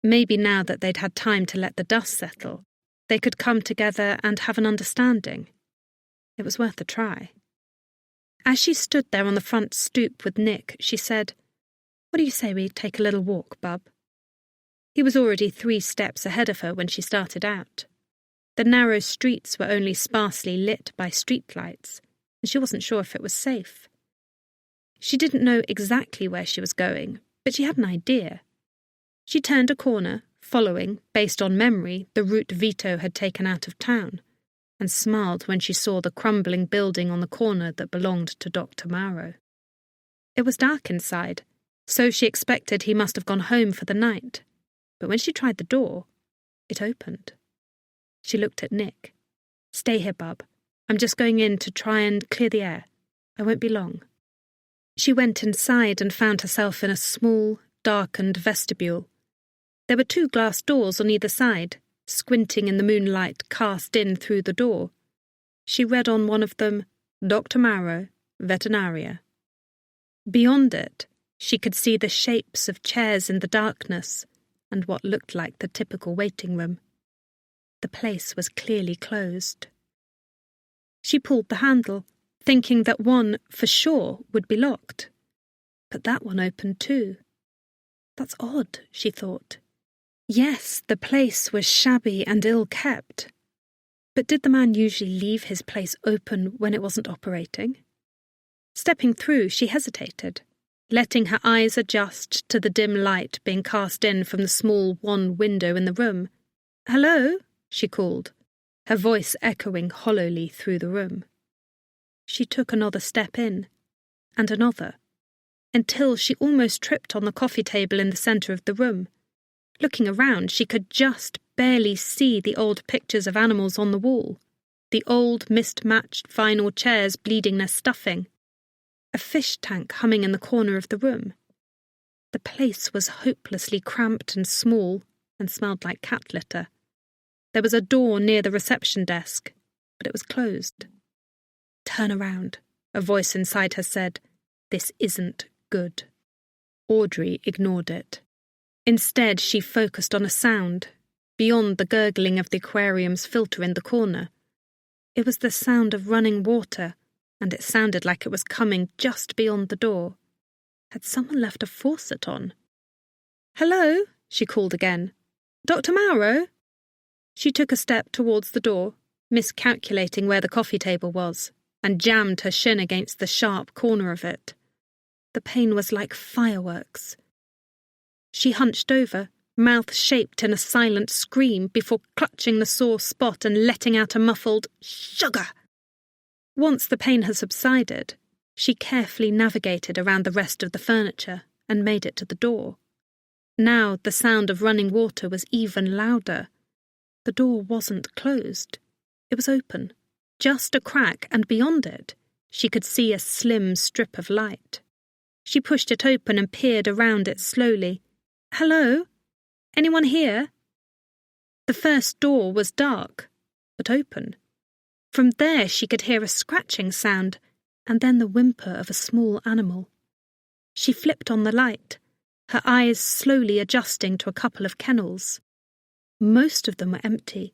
Maybe now that they'd had time to let the dust settle, they could come together and have an understanding. It was worth a try. As she stood there on the front stoop with Nick, she said, What do you say we take a little walk, bub? He was already 3 steps ahead of her when she started out. The narrow streets were only sparsely lit by streetlights, and she wasn't sure if it was safe. She didn't know exactly where she was going, but she had an idea. She turned a corner, following, based on memory, the route Vito had taken out of town, and smiled when she saw the crumbling building on the corner that belonged to Dr. Mauro. It was dark inside, so she expected he must have gone home for the night, but when she tried the door, it opened. She looked at Nick. "Stay here, bub. I'm just going in to try and clear the air. I won't be long." She went inside and found herself in a small, darkened vestibule. There were 2 glass doors on either side, squinting in the moonlight cast in through the door. She read on one of them, Dr. Mauro, Veterinaria. Beyond it, she could see the shapes of chairs in the darkness and what looked like the typical waiting room. The place was clearly closed. She pulled the handle, thinking that one, for sure, would be locked. But that one opened too. That's odd, she thought. Yes, the place was shabby and ill-kept. But did the man usually leave his place open when it wasn't operating? Stepping through, she hesitated, letting her eyes adjust to the dim light being cast in from the small one window in the room. "Hello?" she called, her voice echoing hollowly through the room. She took another step in, and another, until she almost tripped on the coffee table in the centre of the room. Looking around, she could just barely see the old pictures of animals on the wall, the old mismatched vinyl chairs bleeding their stuffing, a fish tank humming in the corner of the room. The place was hopelessly cramped and small and smelled like cat litter. There was a door near the reception desk, but it was closed. "Turn around," a voice inside her said. "This isn't good." Audrey ignored it. Instead, she focused on a sound, beyond the gurgling of the aquarium's filter in the corner. It was the sound of running water, and it sounded like it was coming just beyond the door. Had someone left a faucet on? "Hello?" she called again. "Dr. Mauro?" She took a step towards the door, miscalculating where the coffee table was, and jammed her shin against the sharp corner of it. The pain was like fireworks. She hunched over, mouth shaped in a silent scream before clutching the sore spot and letting out a muffled "Sugar!" Once the pain had subsided, she carefully navigated around the rest of the furniture and made it to the door. Now the sound of running water was even louder. The door wasn't closed. It was open, just a crack, and beyond it, she could see a slim strip of light. She pushed it open and peered around it slowly. "Hello? Anyone here?" The first door was dark, but open. From there she could hear a scratching sound, and then the whimper of a small animal. She flipped on the light, her eyes slowly adjusting to a couple of kennels. Most of them were empty,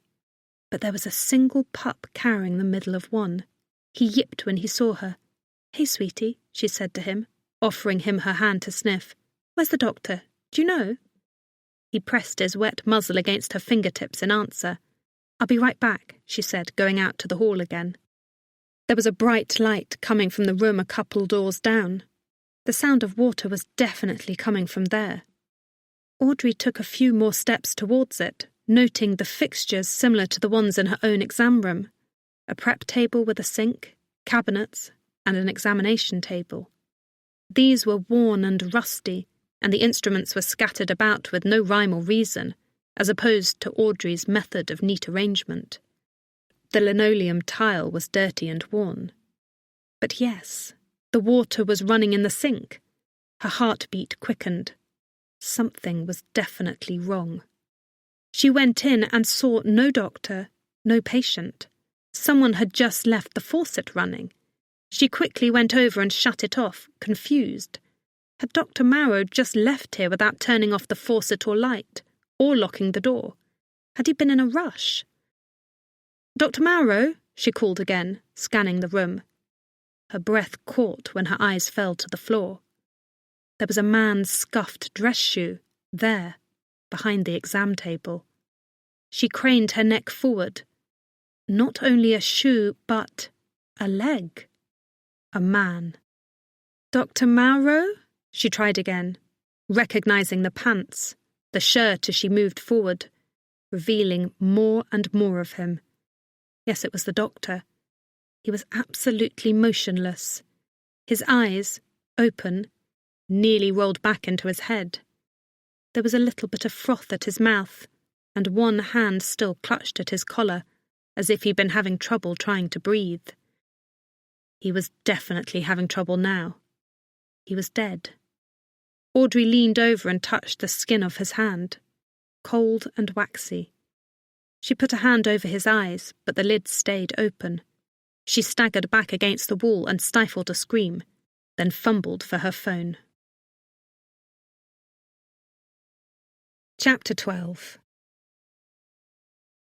but there was a single pup carrying the middle of one. He yipped when he saw her. "Hey, sweetie," she said to him, offering him her hand to sniff. "Where's the doctor? Do you know?" He pressed his wet muzzle against her fingertips in answer. "I'll be right back," she said, going out to the hall again. There was a bright light coming from the room a couple doors down. The sound of water was definitely coming from there. Audrey took a few more steps towards it, noting the fixtures similar to the ones in her own exam room. A prep table with a sink, cabinets, and an examination table. These were worn and rusty, and the instruments were scattered about with no rhyme or reason, as opposed to Audrey's method of neat arrangement. The linoleum tile was dirty and worn. But yes, the water was running in the sink. Her heartbeat quickened. Something was definitely wrong. She went in and saw no doctor, no patient. Someone had just left the faucet running. She quickly went over and shut it off, confused. Had Dr. Mauro just left here without turning off the faucet or light, or locking the door? Had he been in a rush? "Dr. Mauro?" she called again, scanning the room. Her breath caught when her eyes fell to the floor. There was a man's scuffed dress shoe, there, behind the exam table. She craned her neck forward. Not only a shoe, but a leg. A man. Dr. Mauro? She tried again, recognizing the pants, the shirt as she moved forward, revealing more and more of him. Yes, it was the doctor. He was absolutely motionless. His eyes, open, nearly rolled back into his head. There was a little bit of froth at his mouth, and one hand still clutched at his collar, as if he'd been having trouble trying to breathe. He was definitely having trouble now. He was dead. Audrey leaned over and touched the skin of his hand, cold and waxy. She put a hand over his eyes, but the lids stayed open. She staggered back against the wall and stifled a scream, then fumbled for her phone. Chapter 12.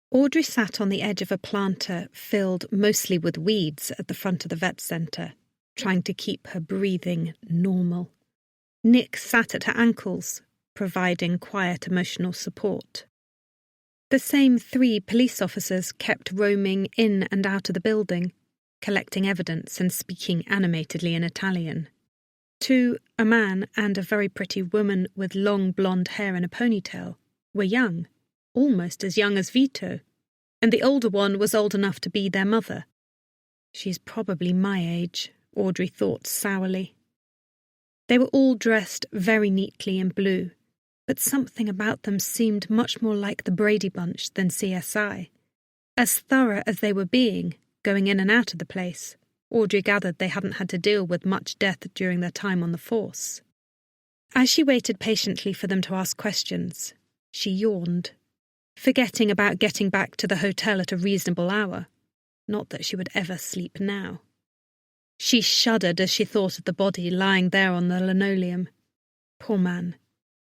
Audrey sat on the edge of a planter filled mostly with weeds at the front of the vet centre, trying to keep her breathing normal. Nick sat at her ankles, providing quiet emotional support. The same 3 police officers kept roaming in and out of the building, collecting evidence and speaking animatedly in Italian. 2, a man and a very pretty woman with long blonde hair and a ponytail, were young, almost as young as Vito, and the older one was old enough to be their mother. She's probably my age, Audrey thought sourly. They were all dressed very neatly in blue, but something about them seemed much more like the Brady Bunch than CSI. As thorough as they were being, going in and out of the place, Audrey gathered they hadn't had to deal with much death during their time on the force. As she waited patiently for them to ask questions, she yawned, forgetting about getting back to the hotel at a reasonable hour. Not that she would ever sleep now. She shuddered as she thought of the body lying there on the linoleum. Poor man.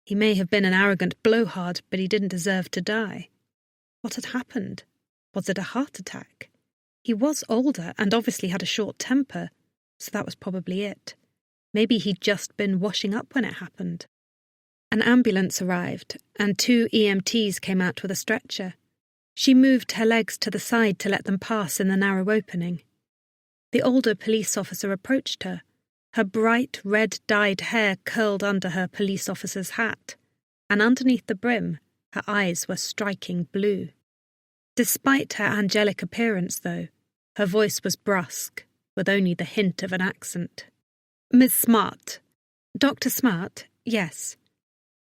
He may have been an arrogant blowhard, but he didn't deserve to die. What had happened? Was it a heart attack? He was older and obviously had a short temper, so that was probably it. Maybe he'd just been washing up when it happened. An ambulance arrived, and 2 EMTs came out with a stretcher. She moved her legs to the side to let them pass in the narrow opening. The older police officer approached her, her bright red-dyed hair curled under her police officer's hat, and underneath the brim, her eyes were striking blue. Despite her angelic appearance, though, her voice was brusque, with only the hint of an accent. "Miss Smart." "Dr. Smart? Yes.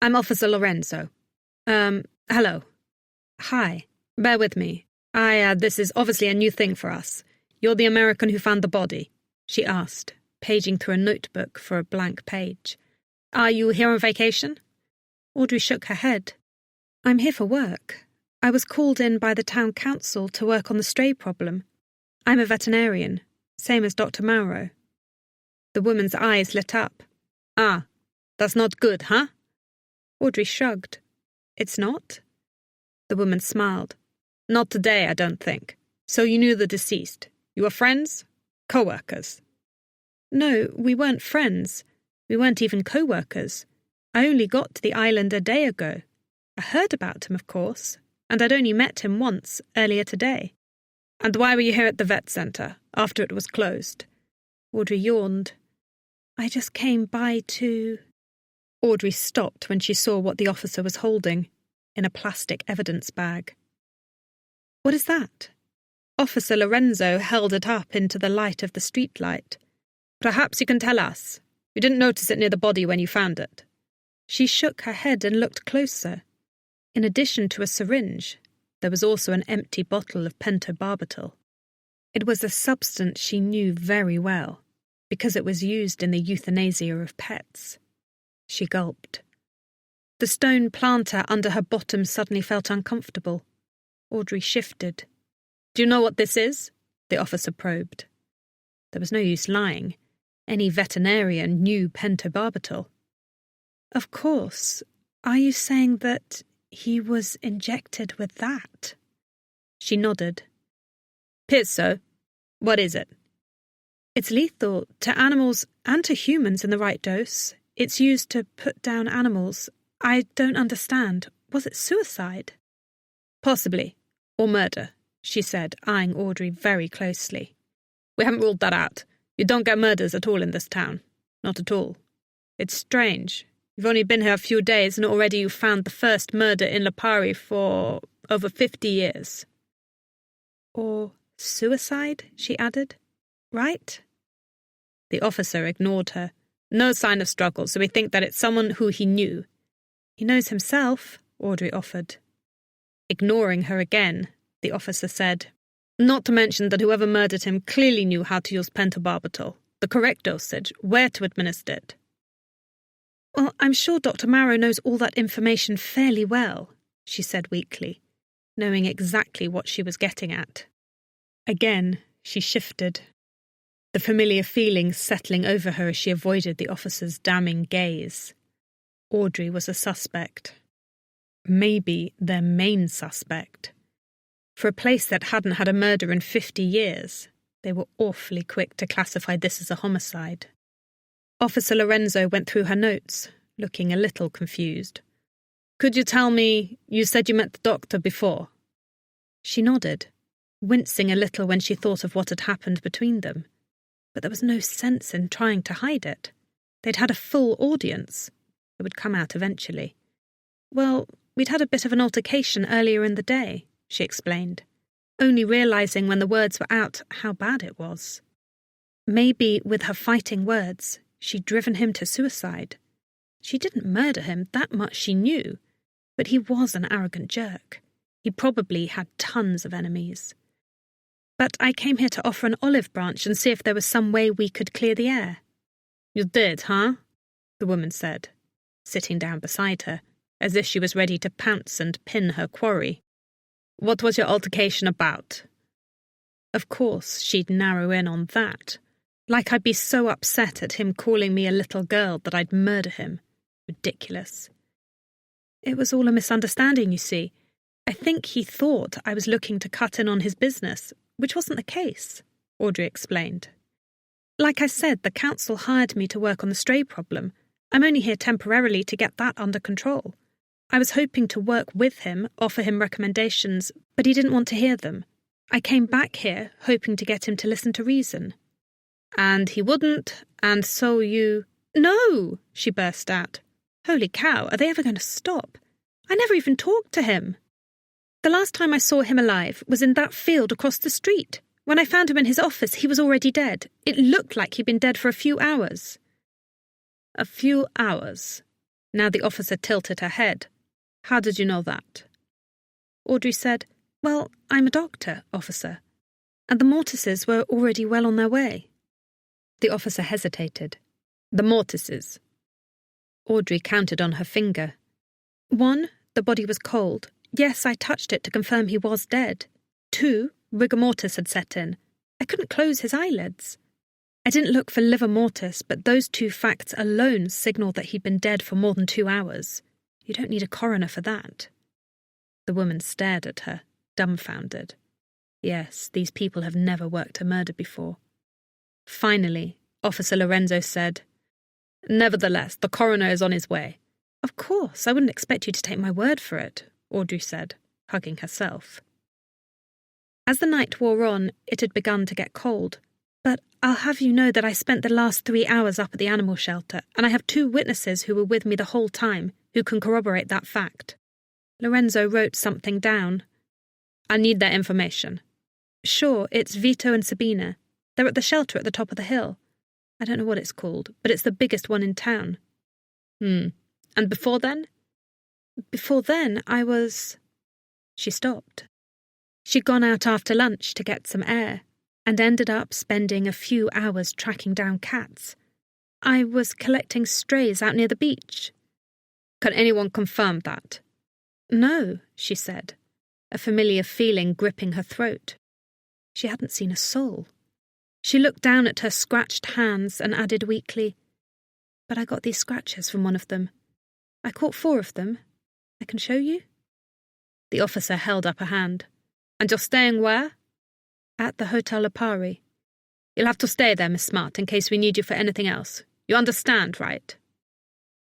I'm Officer Lorenzo. Hello. Hi. Bear with me. This is obviously a new thing for us. You're the American who found the body?" she asked, paging through a notebook for a blank page. "Are you here on vacation?" Audrey shook her head. "I'm here for work. I was called in by the town council to work on the stray problem. I'm a veterinarian, same as Dr. Mauro." The woman's eyes lit up. "Ah, that's not good, huh?" Audrey shrugged. "It's not?" The woman smiled. "Not today, I don't think. So you knew the deceased. You were friends? Co-workers?" "No, we weren't friends. We weren't even co-workers. I only got to the island a day ago. I heard about him, of course, and I'd only met him once, earlier today." "And why were you here at the vet centre, after it was closed?" Audrey yawned. "I just came by to—" Audrey stopped when she saw what the officer was holding, in a plastic evidence bag. "What is that?" Officer Lorenzo held it up into the light of the streetlight. "Perhaps you can tell us. You didn't notice it near the body when you found it." She shook her head and looked closer. In addition to a syringe, there was also an empty bottle of pentobarbital. It was a substance she knew very well, because it was used in the euthanasia of pets. She gulped. The stone planter under her bottom suddenly felt uncomfortable. Audrey shifted. "Do you know what this is?" the officer probed. There was no use lying. Any veterinarian knew pentobarbital. "Of course. Are you saying that he was injected with that?" She nodded. "'Pears so. What is it?" "It's lethal to animals and to humans in the right dose. It's used to put down animals. I don't understand. Was it suicide? Possibly. Or murder, she said, eyeing Audrey very closely. We haven't ruled that out. You don't get murders at all in this town. Not at all. It's strange. You've only been here a few days and already you've found the first murder in Lipari for over 50 years. Or suicide, she added. Right? The officer ignored her. No sign of struggle, so we think that it's someone who he knew. He knows himself, Audrey offered. Ignoring her again, the officer said, not to mention that whoever murdered him clearly knew how to use pentobarbital, the correct dosage, where to administer it. Well, I'm sure Dr. Marrow knows all that information fairly well, she said weakly, knowing exactly what she was getting at. Again, she shifted, the familiar feelings settling over her as she avoided the officer's damning gaze. Audrey was a suspect. Maybe their main suspect. For a place that hadn't had a murder in 50 years, they were awfully quick to classify this as a homicide. Officer Lorenzo went through her notes, looking a little confused. Could you tell me, you said you met the doctor before? She nodded, wincing a little when she thought of what had happened between them. But there was no sense in trying to hide it. They'd had a full audience. It would come out eventually. Well, we'd had a bit of an altercation earlier in the day, she explained, only realising when the words were out how bad it was. Maybe with her fighting words, she'd driven him to suicide. She didn't murder him, that much she knew, but he was an arrogant jerk. He probably had tons of enemies. But I came here to offer an olive branch and see if there was some way we could clear the air. You did, huh? The woman said, sitting down beside her, as if she was ready to pounce and pin her quarry. What was your altercation about? Of course, she'd narrow in on that. Like I'd be so upset at him calling me a little girl that I'd murder him. Ridiculous. It was all a misunderstanding, you see. I think he thought I was looking to cut in on his business, which wasn't the case, Audrey explained. Like I said, the council hired me to work on the stray problem. I'm only here temporarily to get that under control. I was hoping to work with him, offer him recommendations, but he didn't want to hear them. I came back here hoping to get him to listen to reason. And he wouldn't, and so you... No, she burst out. Holy cow, are they ever going to stop? I never even talked to him. The last time I saw him alive was in that field across the street. When I found him in his office, he was already dead. It looked like he'd been dead for a few hours. A few hours. Now the officer tilted her head. How did you know that? Audrey said, Well, I'm a doctor, officer. And the Mortises were already well on their way. The officer hesitated. The Mortises. Audrey counted on her finger. 1, the body was cold. Yes, I touched it to confirm he was dead. 2, rigor mortis had set in. I couldn't close his eyelids. I didn't look for livor mortis, but those 2 facts alone signalled that he'd been dead for more than 2 hours. You don't need a coroner for that. The woman stared at her, dumbfounded. Yes, these people have never worked a murder before. Finally, Officer Lorenzo said, Nevertheless, the coroner is on his way. Of course, I wouldn't expect you to take my word for it, Audrey said, hugging herself. As the night wore on, it had begun to get cold. But I'll have you know that I spent the last 3 hours up at the animal shelter, and I have 2 witnesses who were with me the whole time, who can corroborate that fact. Lorenzo wrote something down. I need that information. Sure, it's Vito and Sabina. They're at the shelter at the top of the hill. I don't know what it's called, but it's the biggest one in town. And before then? Before then, I was... She stopped. She'd gone out after lunch to get some air, and ended up spending a few hours tracking down cats. I was collecting strays out near the beach. Can anyone confirm that? No, she said, a familiar feeling gripping her throat. She hadn't seen a soul. She looked down at her scratched hands and added weakly, But I got these scratches from one of them. I caught 4 of them. I can show you? The officer held up a hand. And you're staying where? At the Hotel Lipari. You'll have to stay there, Miss Smart, in case we need you for anything else. You understand, right?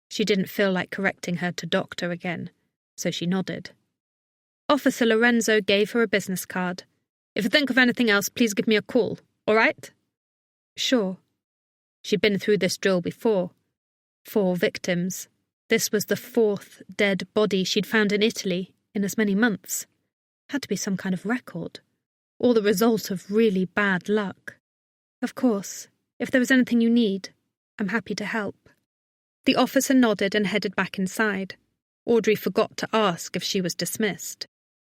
She didn't feel like correcting her to doctor again. so she nodded. Officer Lorenzo gave her a business card. If you think of anything else, please give me a call, all right? Sure. She'd been through this drill before. 4 victims. This was the 4th dead body she'd found in Italy in as many months. Had to be some kind of record. Or the result of really bad luck. Of course, if there was anything you need, I'm happy to help. The officer nodded and headed back inside. Audrey forgot to ask if she was dismissed,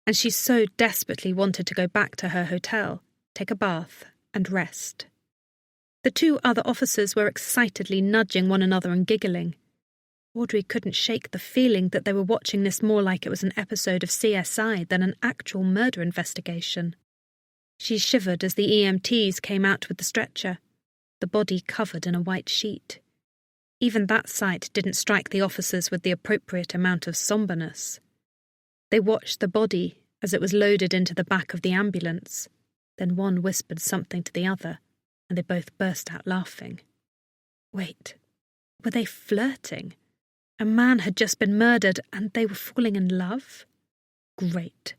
and she so desperately wanted to go back to her hotel, take a bath, and rest. The 2 other officers were excitedly nudging one another and giggling. Audrey couldn't shake the feeling that they were watching this more like it was an episode of CSI than an actual murder investigation. She shivered as the EMTs came out with the stretcher, the body covered in a white sheet. Even that sight didn't strike the officers with the appropriate amount of somberness. They watched the body as it was loaded into the back of the ambulance. Then one whispered something to the other, and they both burst out laughing. Wait, were they flirting? A man had just been murdered, and they were falling in love? Great.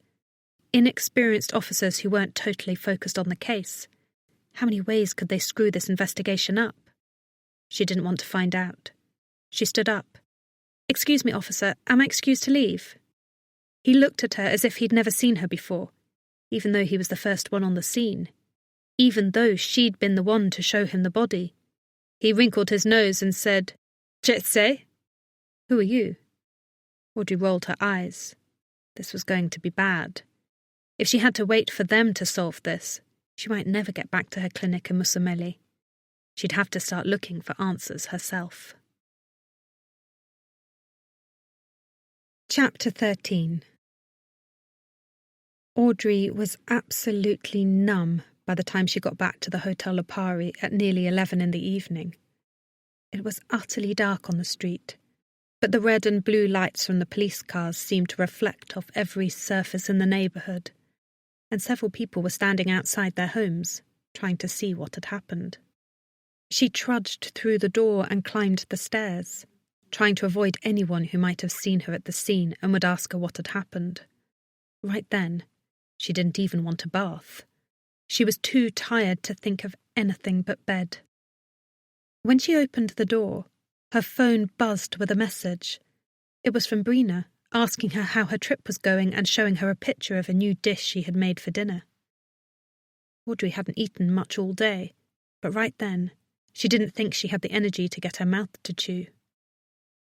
Inexperienced officers who weren't totally focused on the case. How many ways could they screw this investigation up? She didn't want to find out. She stood up. Excuse me, officer, am I excused to leave? He looked at her as if he'd never seen her before, even though he was the first one on the scene, even though she'd been the one to show him the body. He wrinkled his nose and said, "Che sei?" Who are you? Audrey rolled her eyes. This was going to be bad. If she had to wait for them to solve this, she might never get back to her clinic in Mussomeli. She'd have to start looking for answers herself. Chapter 13. Audrey was absolutely numb by the time she got back to the Hotel Lipari at nearly 11 in the evening. It was utterly dark on the street, but the red and blue lights from the police cars seemed to reflect off every surface in the neighbourhood, and several people were standing outside their homes, trying to see what had happened. She trudged through the door and climbed the stairs, trying to avoid anyone who might have seen her at the scene and would ask her what had happened. Right then, she didn't even want a bath. She was too tired to think of anything but bed. When she opened the door, her phone buzzed with a message. It was from Brina, asking her how her trip was going and showing her a picture of a new dish she had made for dinner. Audrey hadn't eaten much all day, but right then, she didn't think she had the energy to get her mouth to chew.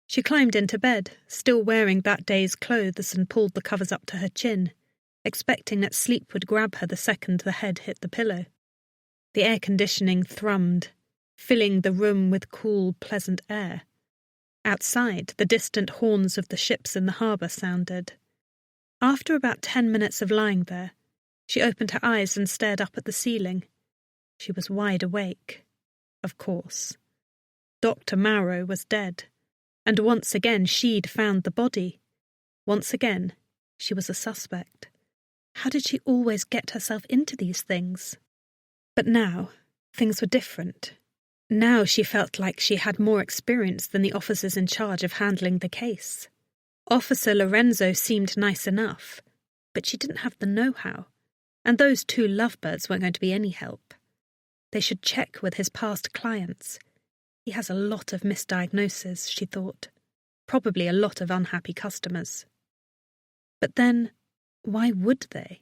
She climbed into bed, still wearing that day's clothes, and pulled the covers up to her chin, expecting that sleep would grab her the second the head hit the pillow. The air conditioning thrummed, filling the room with cool, pleasant air. Outside, the distant horns of the ships in the harbour sounded. After about 10 minutes of lying there, she opened her eyes and stared up at the ceiling. She was wide awake. Of course. Dr. Mauro was dead, and once again she'd found the body. Once again, she was a suspect. How did she always get herself into these things? But now, things were different. Now she felt like she had more experience than the officers in charge of handling the case. Officer Lorenzo seemed nice enough, but she didn't have the know-how, and those 2 lovebirds weren't going to be any help. They should check with his past clients. He has a lot of misdiagnoses, she thought. Probably a lot of unhappy customers. But then, why would they?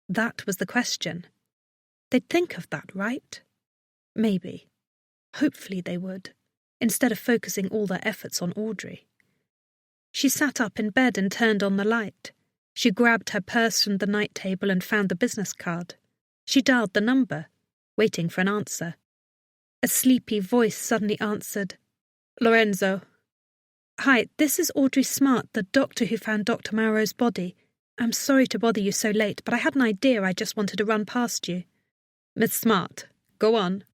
That was the question. They'd think of that, right? Maybe. Hopefully they would, instead of focusing all their efforts on Audrey. She sat up in bed and turned on the light. She grabbed her purse from the night table and found the business card. She dialed the number, waiting for an answer. A sleepy voice suddenly answered, "Lorenzo." "Hi, this is Audrey Smart, the doctor who found Dr. Mauro's body. I'm sorry to bother you so late, but I had an idea I just wanted to run past you." "Miss Smart, go on."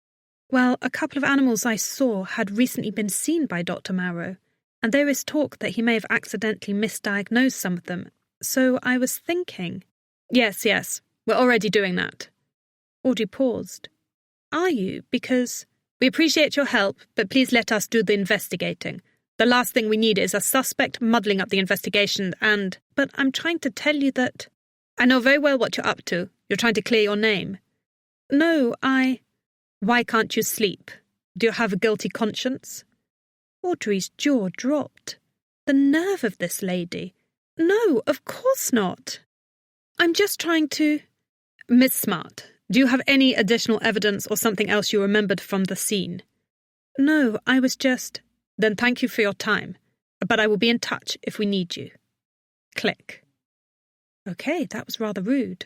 "Well, a couple of animals I saw had recently been seen by Dr. Mauro, and there is talk that he may have accidentally misdiagnosed some of them, so I was thinking—" Yes, we're already doing that." Audrey paused. "Are you? Because—" "We appreciate your help, but please let us do the investigating. The last thing we need is a suspect muddling up the investigation But I'm trying to tell you that... I know very well what you're up to. You're trying to clear your name. No, Why can't you sleep? Do you have a guilty conscience? Audrey's jaw dropped. The nerve of this lady. No, of course not. I'm just trying to... Miss Smart, do you have any additional evidence or something else you remembered from the scene? No, I was just... Then thank you for your time, but I will be in touch if we need you. Click. Okay, that was rather rude.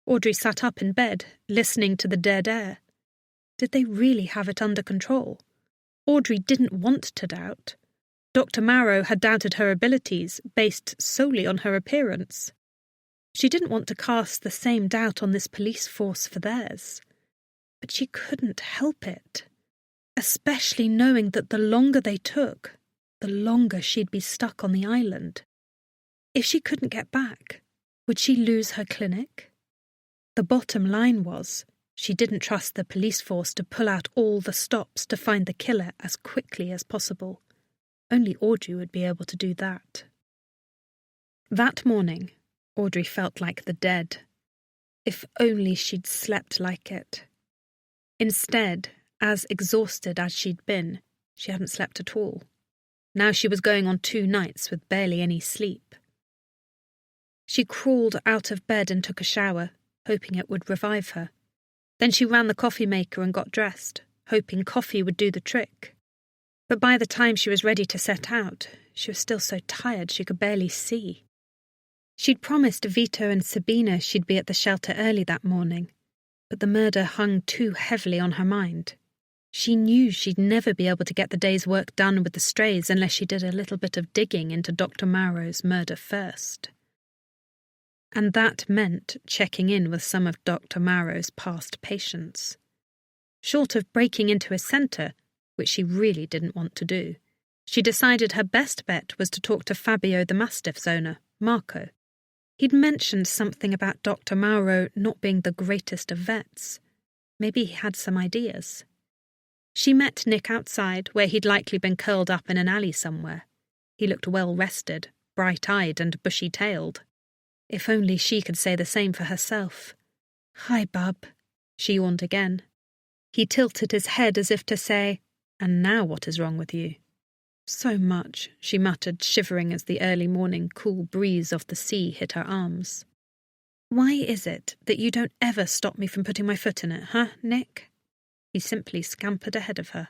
Audrey sat up in bed, listening to the dead air. Did they really have it under control? Audrey didn't want to doubt. Dr. Marrow had doubted her abilities, based solely on her appearance. She didn't want to cast the same doubt on this police force for theirs. But she couldn't help it. Especially knowing that the longer they took, the longer she'd be stuck on the island. If she couldn't get back, would she lose her clinic? The bottom line was, she didn't trust the police force to pull out all the stops to find the killer as quickly as possible. Only Audrey would be able to do that. That morning, Audrey felt like the dead. If only she'd slept like it. Instead, as exhausted as she'd been, she hadn't slept at all. Now she was going on 2 nights with barely any sleep. She crawled out of bed and took a shower, hoping it would revive her. Then she ran the coffee maker and got dressed, hoping coffee would do the trick. But by the time she was ready to set out, she was still so tired she could barely see. She'd promised Vito and Sabina she'd be at the shelter early that morning, but the murder hung too heavily on her mind. She knew she'd never be able to get the day's work done with the strays unless she did a little bit of digging into Dr. Marrow's murder first. And that meant checking in with some of Dr. Marrow's past patients. Short of breaking into his centre, which she really didn't want to do, she decided her best bet was to talk to Fabio the Mastiff's owner, Marco. He'd mentioned something about Dr. Marrow not being the greatest of vets. Maybe he had some ideas. She met Nick outside, where he'd likely been curled up in an alley somewhere. He looked well-rested, bright-eyed and bushy-tailed. If only she could say the same for herself. "Hi, bub," she yawned again. He tilted his head as if to say, "And now what is wrong with you?" "So much," she muttered, shivering as the early morning cool breeze off the sea hit her arms. "Why is it that you don't ever stop me from putting my foot in it, huh, Nick?" He simply scampered ahead of her.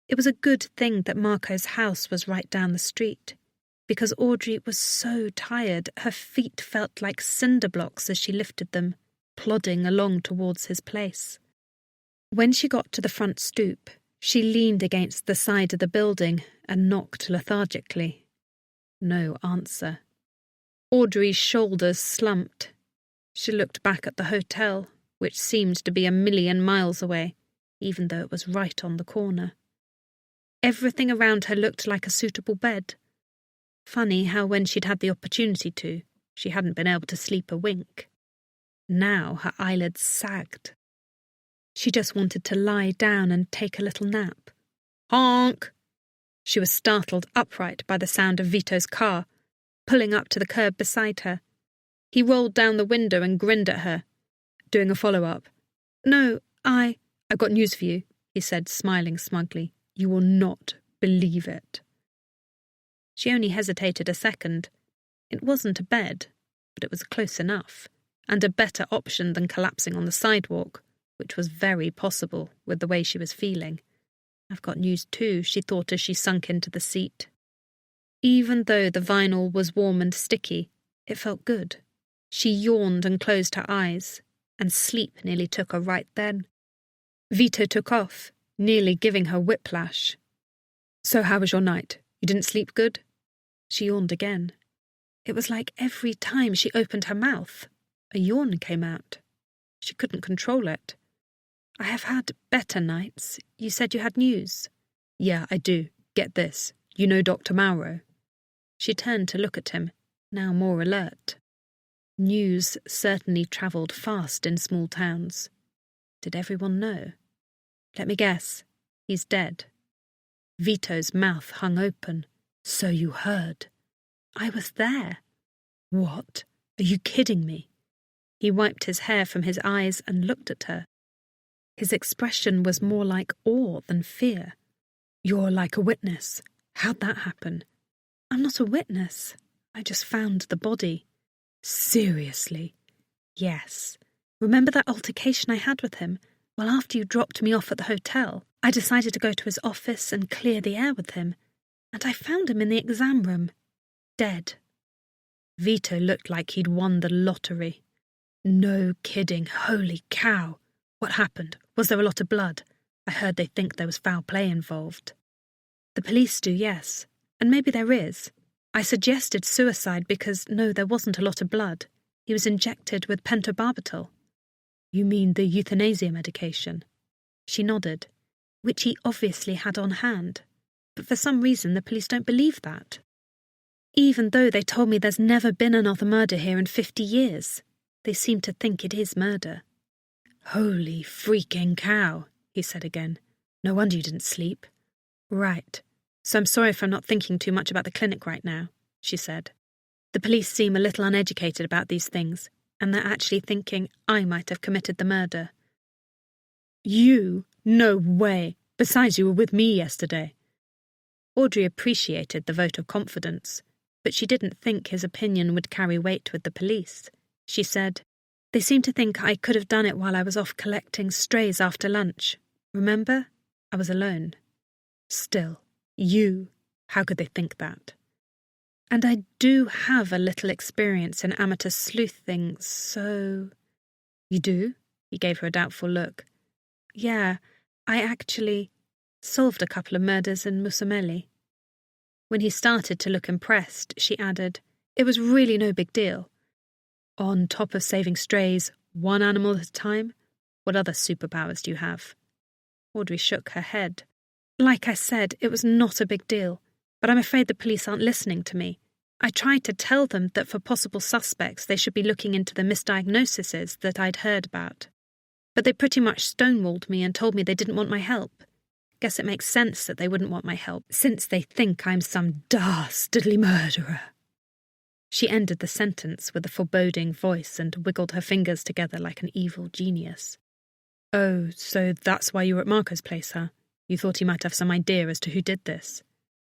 It was a good thing that Marco's house was right down the street, because Audrey was so tired her feet felt like cinder blocks as she lifted them, plodding along towards his place. When she got to the front stoop, she leaned against the side of the building and knocked lethargically. No answer. Audrey's shoulders slumped. She looked back at the hotel, which seemed to be 1,000,000 miles away, even though it was right on the corner. Everything around her looked like a suitable bed. Funny how when she'd had the opportunity to, she hadn't been able to sleep a wink. Now her eyelids sagged. She just wanted to lie down and take a little nap. Honk! She was startled upright by the sound of Vito's car, pulling up to the curb beside her. He rolled down the window and grinned at her, doing a follow-up. "No, I've got news for you," he said, smiling smugly. "You will not believe it." She only hesitated a second. It wasn't a bed, but it was close enough, and a better option than collapsing on the sidewalk, which was very possible with the way she was feeling. "I've got news too," she thought as she sunk into the seat. Even though the vinyl was warm and sticky, it felt good. She yawned and closed her eyes, and sleep nearly took her right then. Vito took off, nearly giving her whiplash. "So how was your night? You didn't sleep good?" She yawned again. It was like every time she opened her mouth, a yawn came out. She couldn't control it. "I have had better nights. You said you had news." "Yeah, I do. Get this. You know Dr. Marrow?" She turned to look at him, now more alert. News certainly travelled fast in small towns. Did everyone know? "Let me guess. He's dead." Vito's mouth hung open. So you heard. I was there. What? Are you kidding me? He wiped his hair from his eyes and looked at her. His expression was more like awe than fear. You're like a witness. How'd that happen? I'm not a witness. I just found the body. Seriously? Yes. Remember that altercation I had with him? Well, after you dropped me off at the hotel, I decided to go to his office and clear the air with him. And I found him in the exam room. Dead. Vito looked like he'd won the lottery. No kidding. Holy cow. What happened? Was there a lot of blood? I heard they think there was foul play involved. The police do, yes. And maybe there is. I suggested suicide because, no, there wasn't a lot of blood. He was injected with pentobarbital. You mean the euthanasia medication? She nodded, which he obviously had on hand. But for some reason the police don't believe that. Even though they told me there's never been another murder here in 50 years, they seem to think it is murder. Holy freaking cow, he said again. No wonder you didn't sleep. Right. So I'm sorry if I'm not thinking too much about the clinic right now, she said. The police seem a little uneducated about these things, and they're actually thinking I might have committed the murder. You? No way. Besides, you were with me yesterday. Audrey appreciated the vote of confidence, but she didn't think his opinion would carry weight with the police. She said, They seem to think I could have done it while I was off collecting strays after lunch. Remember? I was alone. Still, you. How could they think that? And I do have a little experience in amateur sleuthing, so... You do? He gave her a doubtful look. Yeah, I actually solved a couple of murders in Musamelli. When he started to look impressed, she added, It was really no big deal. On top of saving strays, one animal at a time? What other superpowers do you have? Audrey shook her head. Like I said, it was not a big deal, but I'm afraid the police aren't listening to me. I tried to tell them that for possible suspects they should be looking into the misdiagnoses that I'd heard about. But they pretty much stonewalled me and told me they didn't want my help. Guess it makes sense that they wouldn't want my help, since they think I'm some dastardly murderer. She ended the sentence with a foreboding voice and wiggled her fingers together like an evil genius. Oh, so that's why you were at Marco's place, huh? You thought he might have some idea as to who did this?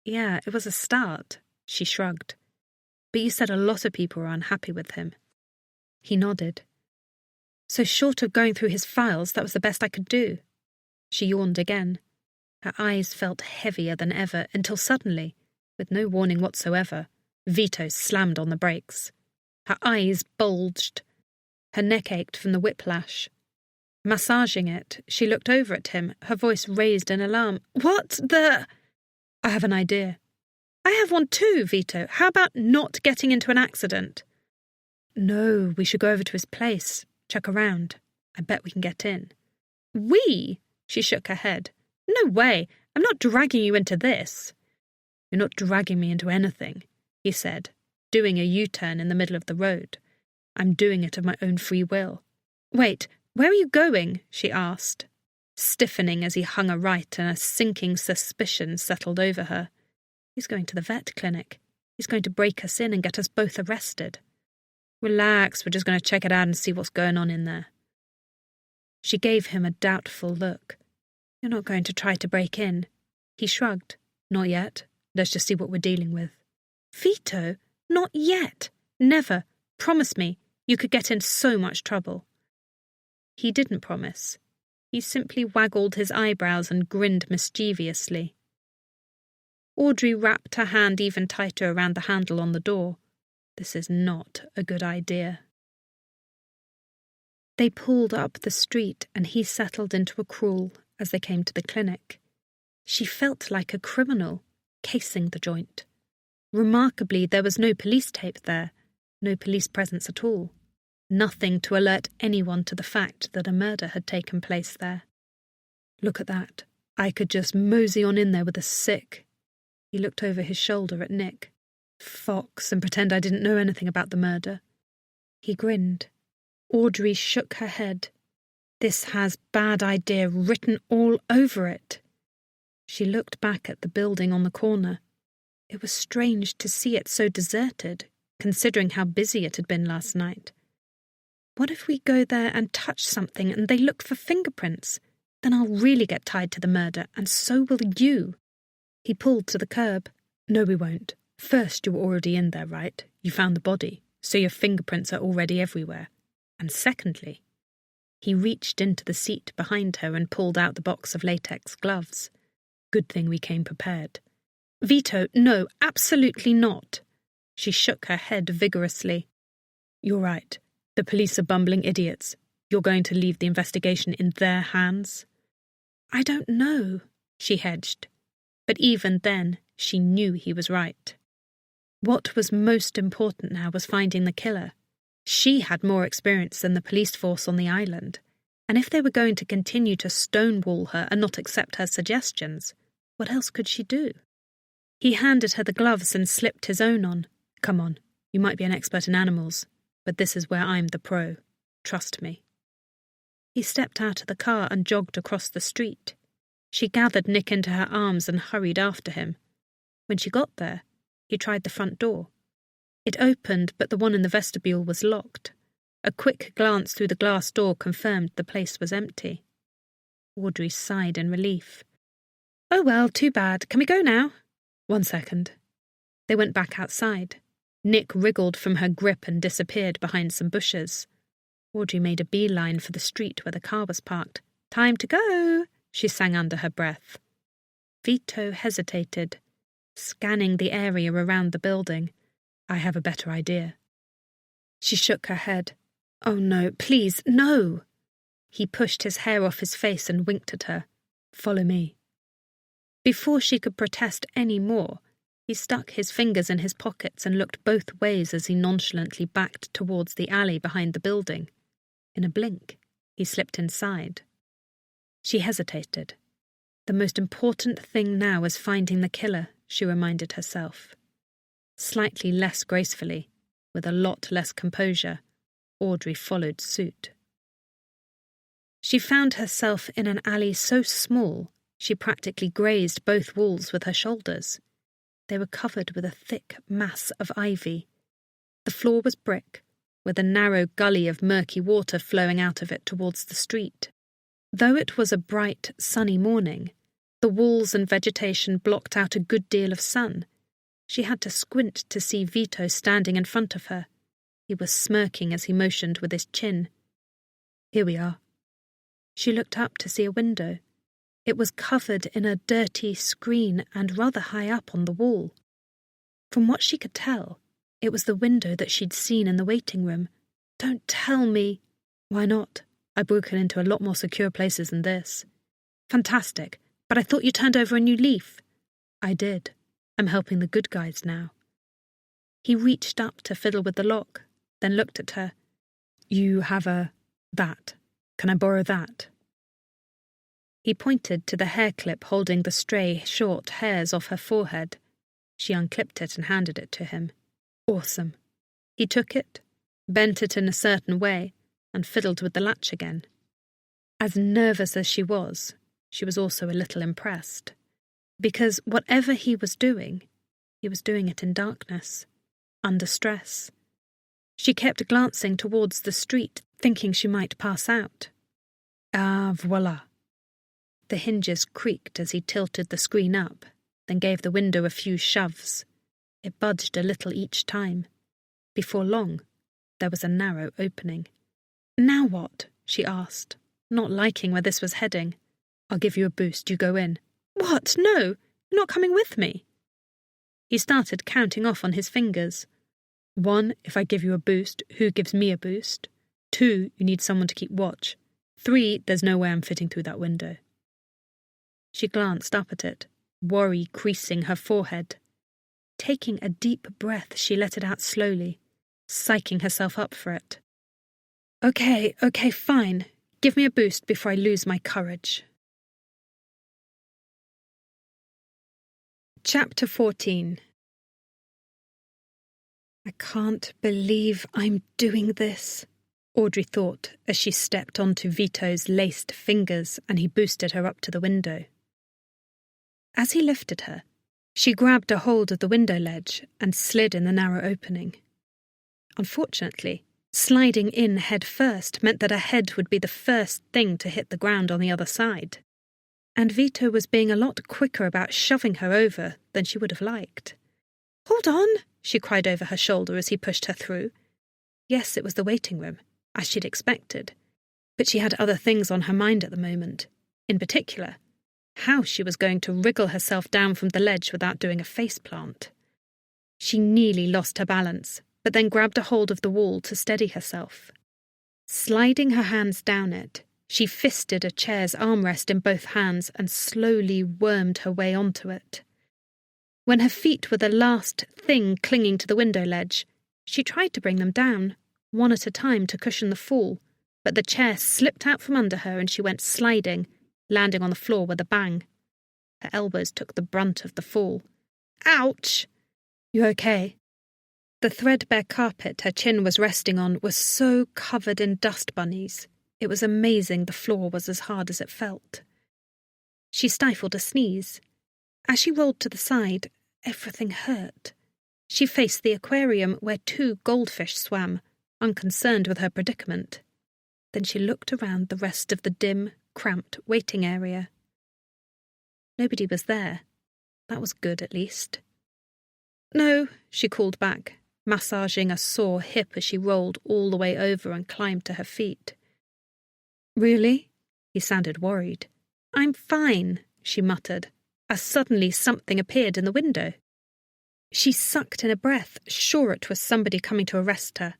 Yeah, it was a start, she shrugged. But you said a lot of people were unhappy with him. He nodded. So short of going through his files, that was the best I could do. She yawned again. Her eyes felt heavier than ever until suddenly, with no warning whatsoever, Vito slammed on the brakes. Her eyes bulged. Her neck ached from the whiplash. Massaging it, she looked over at him, her voice raised in alarm. What the... I have an idea. I have one too, Vito. How about not getting into an accident? No, we should go over to his place. Check around. I bet we can get in. We? She shook her head. No way. I'm not dragging you into this. You're not dragging me into anything, he said, doing a U-turn in the middle of the road. I'm doing it of my own free will. Wait, where are you going? She asked, stiffening as he hung a right and a sinking suspicion settled over her. He's going to the vet clinic. He's going to break us in and get us both arrested. Relax, we're just going to check it out and see what's going on in there. She gave him a doubtful look. You're not going to try to break in? He shrugged. Not yet. Let's just see what we're dealing with. Vito? Not yet. Never. Promise me. You could get in so much trouble. He didn't promise. He simply waggled his eyebrows and grinned mischievously. Audrey wrapped her hand even tighter around the handle on the door. This is not a good idea. They pulled up the street and he settled into a crawl as they came to the clinic. She felt like a criminal, casing the joint. Remarkably, there was no police tape there, no police presence at all. Nothing to alert anyone to the fact that a murder had taken place there. Look at that. I could just mosey on in there with a sick. He looked over his shoulder at Nick. Fox, and pretend I didn't know anything about the murder. He grinned. Audrey shook her head. This has bad idea written all over it. She looked back at the building on the corner. It was strange to see it so deserted, considering how busy it had been last night. What if we go there and touch something and they look for fingerprints? Then I'll really get tied to the murder, and so will you. He pulled to the curb. No, we won't. First, you were already in there, right? You found the body, so your fingerprints are already everywhere. And secondly, he reached into the seat behind her and pulled out the box of latex gloves. Good thing we came prepared. Vito, no, absolutely not. She shook her head vigorously. You're right. The police are bumbling idiots. You're going to leave the investigation in their hands? I don't know, she hedged. But even then, she knew he was right. What was most important now was finding the killer. She had more experience than the police force on the island, and if they were going to continue to stonewall her and not accept her suggestions, what else could she do? He handed her the gloves and slipped his own on. Come on, you might be an expert in animals, but this is where I'm the pro. Trust me. He stepped out of the car and jogged across the street. She gathered Nick into her arms and hurried after him. When she got there, he tried the front door. It opened, but the one in the vestibule was locked. A quick glance through the glass door confirmed the place was empty. Audrey sighed in relief. Oh well, too bad. Can we go now? 1 second. They went back outside. Nick wriggled from her grip and disappeared behind some bushes. Audrey made a beeline for the street where the car was parked. Time to go, she sang under her breath. Vito hesitated, scanning the area around the building. I have a better idea. She shook her head. Oh no, please, no! He pushed his hair off his face and winked at her. Follow me. Before she could protest any more, he stuck his fingers in his pockets and looked both ways as he nonchalantly backed towards the alley behind the building. In a blink, he slipped inside. She hesitated. The most important thing now was finding the killer, she reminded herself. Slightly less gracefully, with a lot less composure, Audrey followed suit. She found herself in an alley so small she practically grazed both walls with her shoulders. They were covered with a thick mass of ivy. The floor was brick, with a narrow gully of murky water flowing out of it towards the street. Though it was a bright, sunny morning, the walls and vegetation blocked out a good deal of sun. She had to squint to see Vito standing in front of her. He was smirking as he motioned with his chin. Here we are. She looked up to see a window. It was covered in a dirty screen and rather high up on the wall. From what she could tell, it was the window that she'd seen in the waiting room. Don't tell me. Why not? I've broken into a lot more secure places than this. Fantastic, but I thought you turned over a new leaf. I did. I'm helping the good guys now. He reached up to fiddle with the lock, then looked at her. You have that. Can I borrow that? He pointed to the hair clip holding the stray, short hairs off her forehead. She unclipped it and handed it to him. Awesome. He took it, bent it in a certain way, and fiddled with the latch again. As nervous as she was also a little impressed. Because whatever he was doing it in darkness, under stress. She kept glancing towards the street, thinking she might pass out. Ah, voila. The hinges creaked as he tilted the screen up, then gave the window a few shoves. It budged a little each time. Before long, there was a narrow opening. Now what? She asked, not liking where this was heading. I'll give you a boost, you go in. What? No, you're not coming with me. He started counting off on his fingers. 1, if I give you a boost, who gives me a boost? 2, you need someone to keep watch. 3, there's no way I'm fitting through that window. She glanced up at it, worry creasing her forehead. Taking a deep breath, she let it out slowly, psyching herself up for it. Okay, fine. Give me a boost before I lose my courage. Chapter 14. I can't believe I'm doing this, Audrey thought as she stepped onto Vito's laced fingers and he boosted her up to the window. As he lifted her, she grabbed a hold of the window ledge and slid in the narrow opening. Unfortunately, sliding in head first meant that her head would be the first thing to hit the ground on the other side. And Vito was being a lot quicker about shoving her over than she would have liked. "Hold on," she cried over her shoulder as he pushed her through. Yes, it was the waiting room, as she'd expected, but she had other things on her mind at the moment, in particular, how she was going to wriggle herself down from the ledge without doing a faceplant. She nearly lost her balance, but then grabbed a hold of the wall to steady herself. Sliding her hands down it, she fisted a chair's armrest in both hands and slowly wormed her way onto it. When her feet were the last thing clinging to the window ledge, she tried to bring them down, one at a time to cushion the fall, but the chair slipped out from under her and she went sliding, landing on the floor with a bang. Her elbows took the brunt of the fall. "Ouch!" "You okay?" The threadbare carpet her chin was resting on was so covered in dust bunnies, it was amazing the floor was as hard as it felt. She stifled a sneeze. As she rolled to the side, everything hurt. She faced the aquarium where 2 goldfish swam, unconcerned with her predicament. Then she looked around the rest of the dim, cramped waiting area. Nobody was there. That was good, at least. "No," she called back, massaging a sore hip as she rolled all the way over and climbed to her feet. "Really?" He sounded worried. "I'm fine," she muttered, as suddenly something appeared in the window. She sucked in a breath, sure it was somebody coming to arrest her.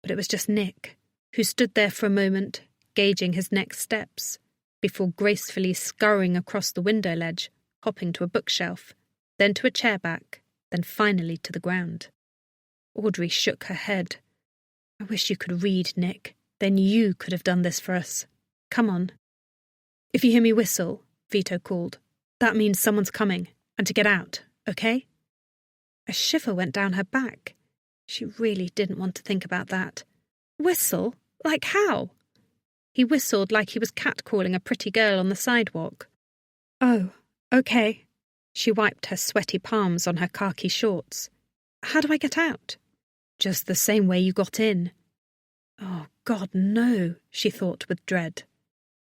But it was just Nick, who stood there for a moment, gauging his next steps, before gracefully scurrying across the window ledge, hopping to a bookshelf, then to a chair back, then finally to the ground. Audrey shook her head. "I wish you could read, Nick. Then you could have done this for us. Come on." "If you hear me whistle," Vito called, "that means someone's coming, and to get out, okay?" A shiver went down her back. She really didn't want to think about that. "Whistle? Like how?" He whistled like he was catcalling a pretty girl on the sidewalk. "Oh, okay." She wiped her sweaty palms on her khaki shorts. "How do I get out?" "Just the same way you got in." Oh, God, no, she thought with dread.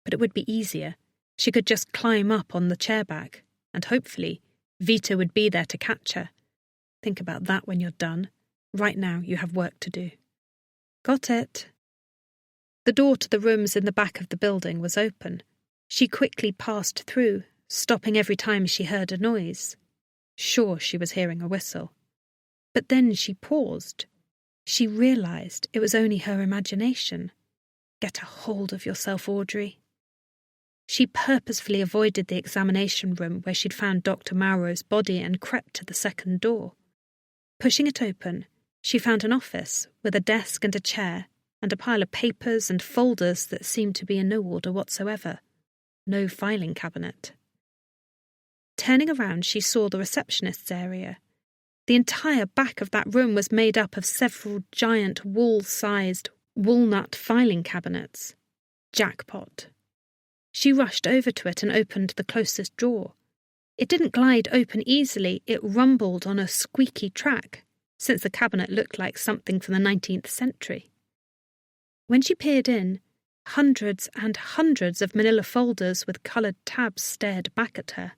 But it would be easier. She could just climb up on the chair back, and hopefully Vito would be there to catch her. Think about that when you're done. Right now you have work to do. Got it. The door to the rooms in the back of the building was open. She quickly passed through, stopping every time she heard a noise. Sure she was hearing a whistle. But then she paused. She realized it was only her imagination. Get a hold of yourself, Audrey. She purposefully avoided the examination room where she'd found Dr. Mauro's body and crept to the second door. Pushing it open, she found an office with a desk and a chair and a pile of papers and folders that seemed to be in no order whatsoever. No filing cabinet. Turning around, she saw the receptionist's area. The entire back of that room was made up of several giant wall-sized walnut filing cabinets. Jackpot. She rushed over to it and opened the closest drawer. It didn't glide open easily, it rumbled on a squeaky track, since the cabinet looked like something from the 19th century. When she peered in, hundreds and hundreds of manila folders with coloured tabs stared back at her.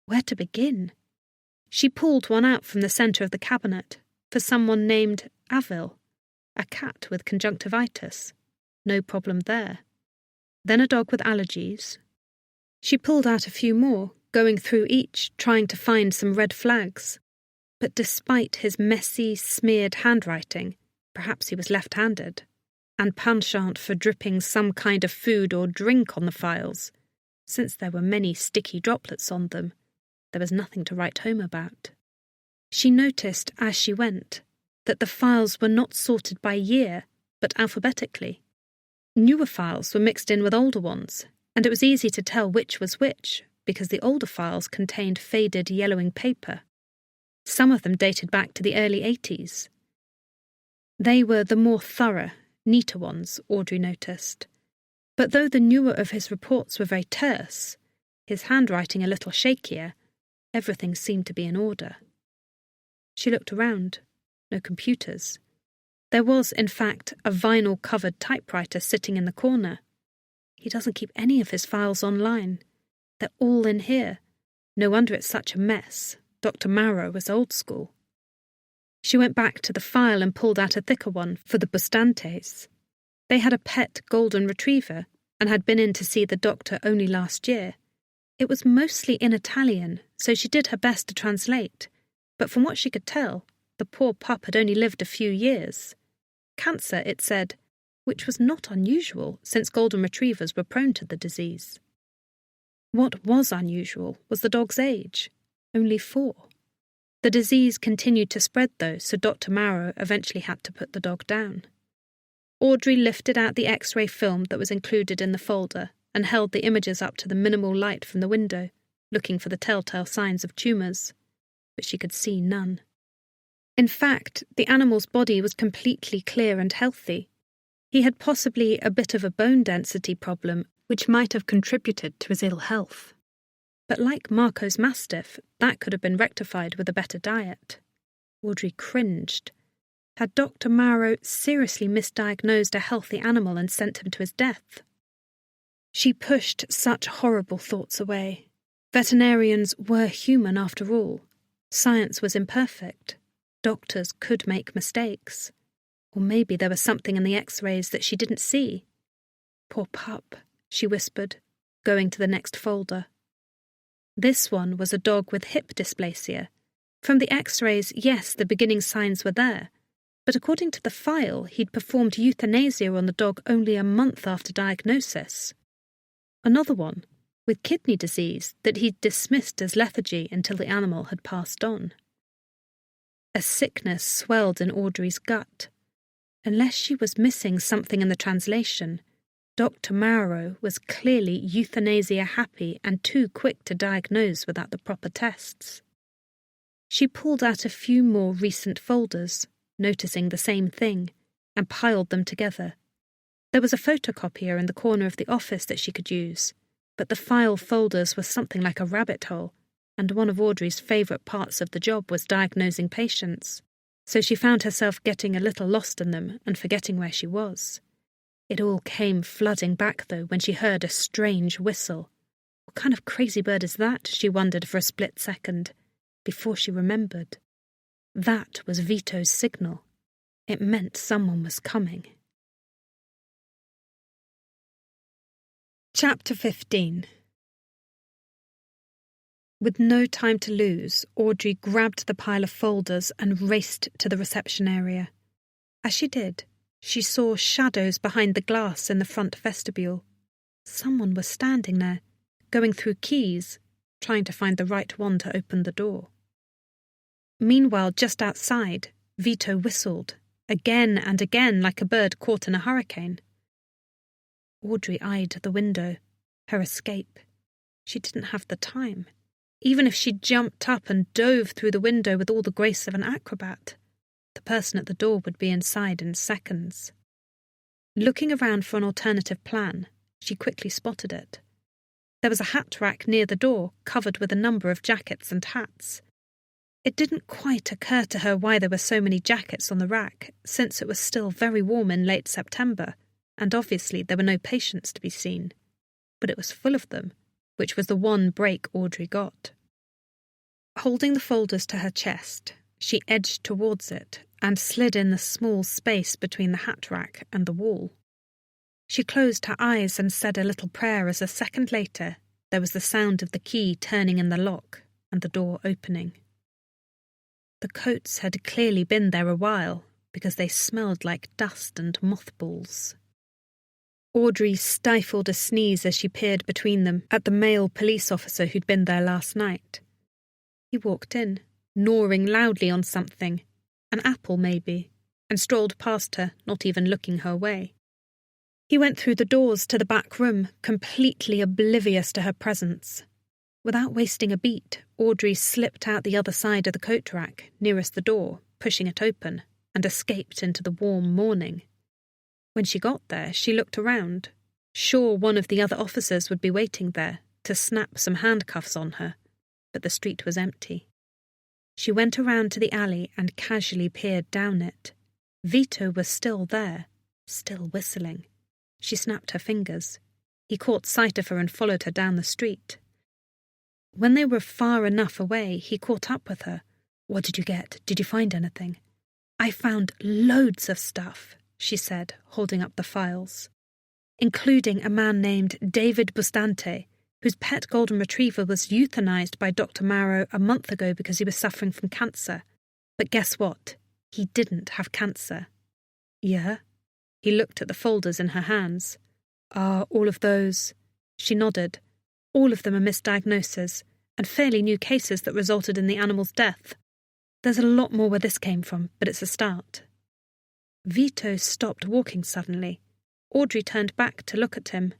Where to begin? She pulled one out from the centre of the cabinet for someone named Avil, a cat with conjunctivitis. No problem there. Then a dog with allergies. She pulled out a few more, going through each, trying to find some red flags. But despite his messy, smeared handwriting, perhaps he was left-handed, and penchant for dripping some kind of food or drink on the files, since there were many sticky droplets on them, there was nothing to write home about. She noticed, as she went, that the files were not sorted by year, but alphabetically. Newer files were mixed in with older ones, and it was easy to tell which was which, because the older files contained faded yellowing paper. Some of them dated back to the early 80s. They were the more thorough, neater ones, Audrey noticed. But though the newer of his reports were very terse, his handwriting a little shakier, everything seemed to be in order. She looked around. No computers. There was, in fact, a vinyl-covered typewriter sitting in the corner. He doesn't keep any of his files online. They're all in here. No wonder it's such a mess. Dr. Marrow was old school. She went back to the file and pulled out a thicker one for the Bustantes. They had a pet golden retriever and had been in to see the doctor only last year. It was mostly in Italian, so she did her best to translate, but from what she could tell, the poor pup had only lived a few years. Cancer, it said, which was not unusual since golden retrievers were prone to the disease. What was unusual was the dog's age, only 4. The disease continued to spread though, so Dr. Marrow eventually had to put the dog down. Audrey lifted out the X-ray film that was included in the folder and held the images up to the minimal light from the window, looking for the telltale signs of tumours, but she could see none. In fact, the animal's body was completely clear and healthy. He had possibly a bit of a bone density problem, which might have contributed to his ill health. But like Marco's Mastiff, that could have been rectified with a better diet. Audrey cringed. Had Dr. Marrow seriously misdiagnosed a healthy animal and sent him to his death? She pushed such horrible thoughts away. Veterinarians were human after all. Science was imperfect. Doctors could make mistakes. Or maybe there was something in the X-rays that she didn't see. Poor pup, she whispered, going to the next folder. This one was a dog with hip dysplasia. From the X-rays, yes, the beginning signs were there, but according to the file, he'd performed euthanasia on the dog only a month after diagnosis. Another one, with kidney disease, that he'd dismissed as lethargy until the animal had passed on. A sickness swelled in Audrey's gut. Unless she was missing something in the translation, Dr. Marrow was clearly euthanasia-happy and too quick to diagnose without the proper tests. She pulled out a few more recent folders, noticing the same thing, and piled them together. There was a photocopier in the corner of the office that she could use, but the file folders were something like a rabbit hole, and one of Audrey's favourite parts of the job was diagnosing patients, so she found herself getting a little lost in them and forgetting where she was. It all came flooding back, though, when she heard a strange whistle. What kind of crazy bird is that, she wondered for a split second, before she remembered. That was Vito's signal. It meant someone was coming. Chapter 15. With no time to lose, Audrey grabbed the pile of folders and raced to the reception area. As she did, she saw shadows behind the glass in the front vestibule. Someone was standing there, going through keys, trying to find the right one to open the door. Meanwhile, just outside, Vito whistled, again and again like a bird caught in a hurricane. Audrey eyed the window, her escape. She didn't have the time. Even if she jumped up and dove through the window with all the grace of an acrobat, the person at the door would be inside in seconds. Looking around for an alternative plan, she quickly spotted it. There was a hat rack near the door, covered with a number of jackets and hats. It didn't quite occur to her why there were so many jackets on the rack, since it was still very warm in late September, and obviously there were no patients to be seen. But it was full of them, which was the one break Audrey got. Holding the folders to her chest, she edged towards it and slid in the small space between the hat rack and the wall. She closed her eyes and said a little prayer as a second later there was the sound of the key turning in the lock and the door opening. The coats had clearly been there a while because they smelled like dust and mothballs. Audrey stifled a sneeze as she peered between them at the male police officer who'd been there last night. He walked in, gnawing loudly on something, an apple maybe, and strolled past her, not even looking her way. He went through the doors to the back room, completely oblivious to her presence. Without wasting a beat, Audrey slipped out the other side of the coat rack, nearest the door, pushing it open, and escaped into the warm morning. When she got there, she looked around, sure one of the other officers would be waiting there, to snap some handcuffs on her, but the street was empty. She went around to the alley and casually peered down it. Vito was still there, still whistling. She snapped her fingers. He caught sight of her and followed her down the street. When they were far enough away, he caught up with her. "What did you get? Did you find anything?" "I found loads of stuff," she said, holding up the files, including a man named David Bustante, whose pet golden retriever was euthanized by Dr. Marrow a month ago because he was suffering from cancer. But guess what? He didn't have cancer. "Yeah?" He looked at the folders in her hands. "Are all of those?" She nodded. "All of them are misdiagnoses, and fairly new cases that resulted in the animal's death. There's a lot more where this came from, but it's a start." Vito stopped walking suddenly. Audrey turned back to look at him.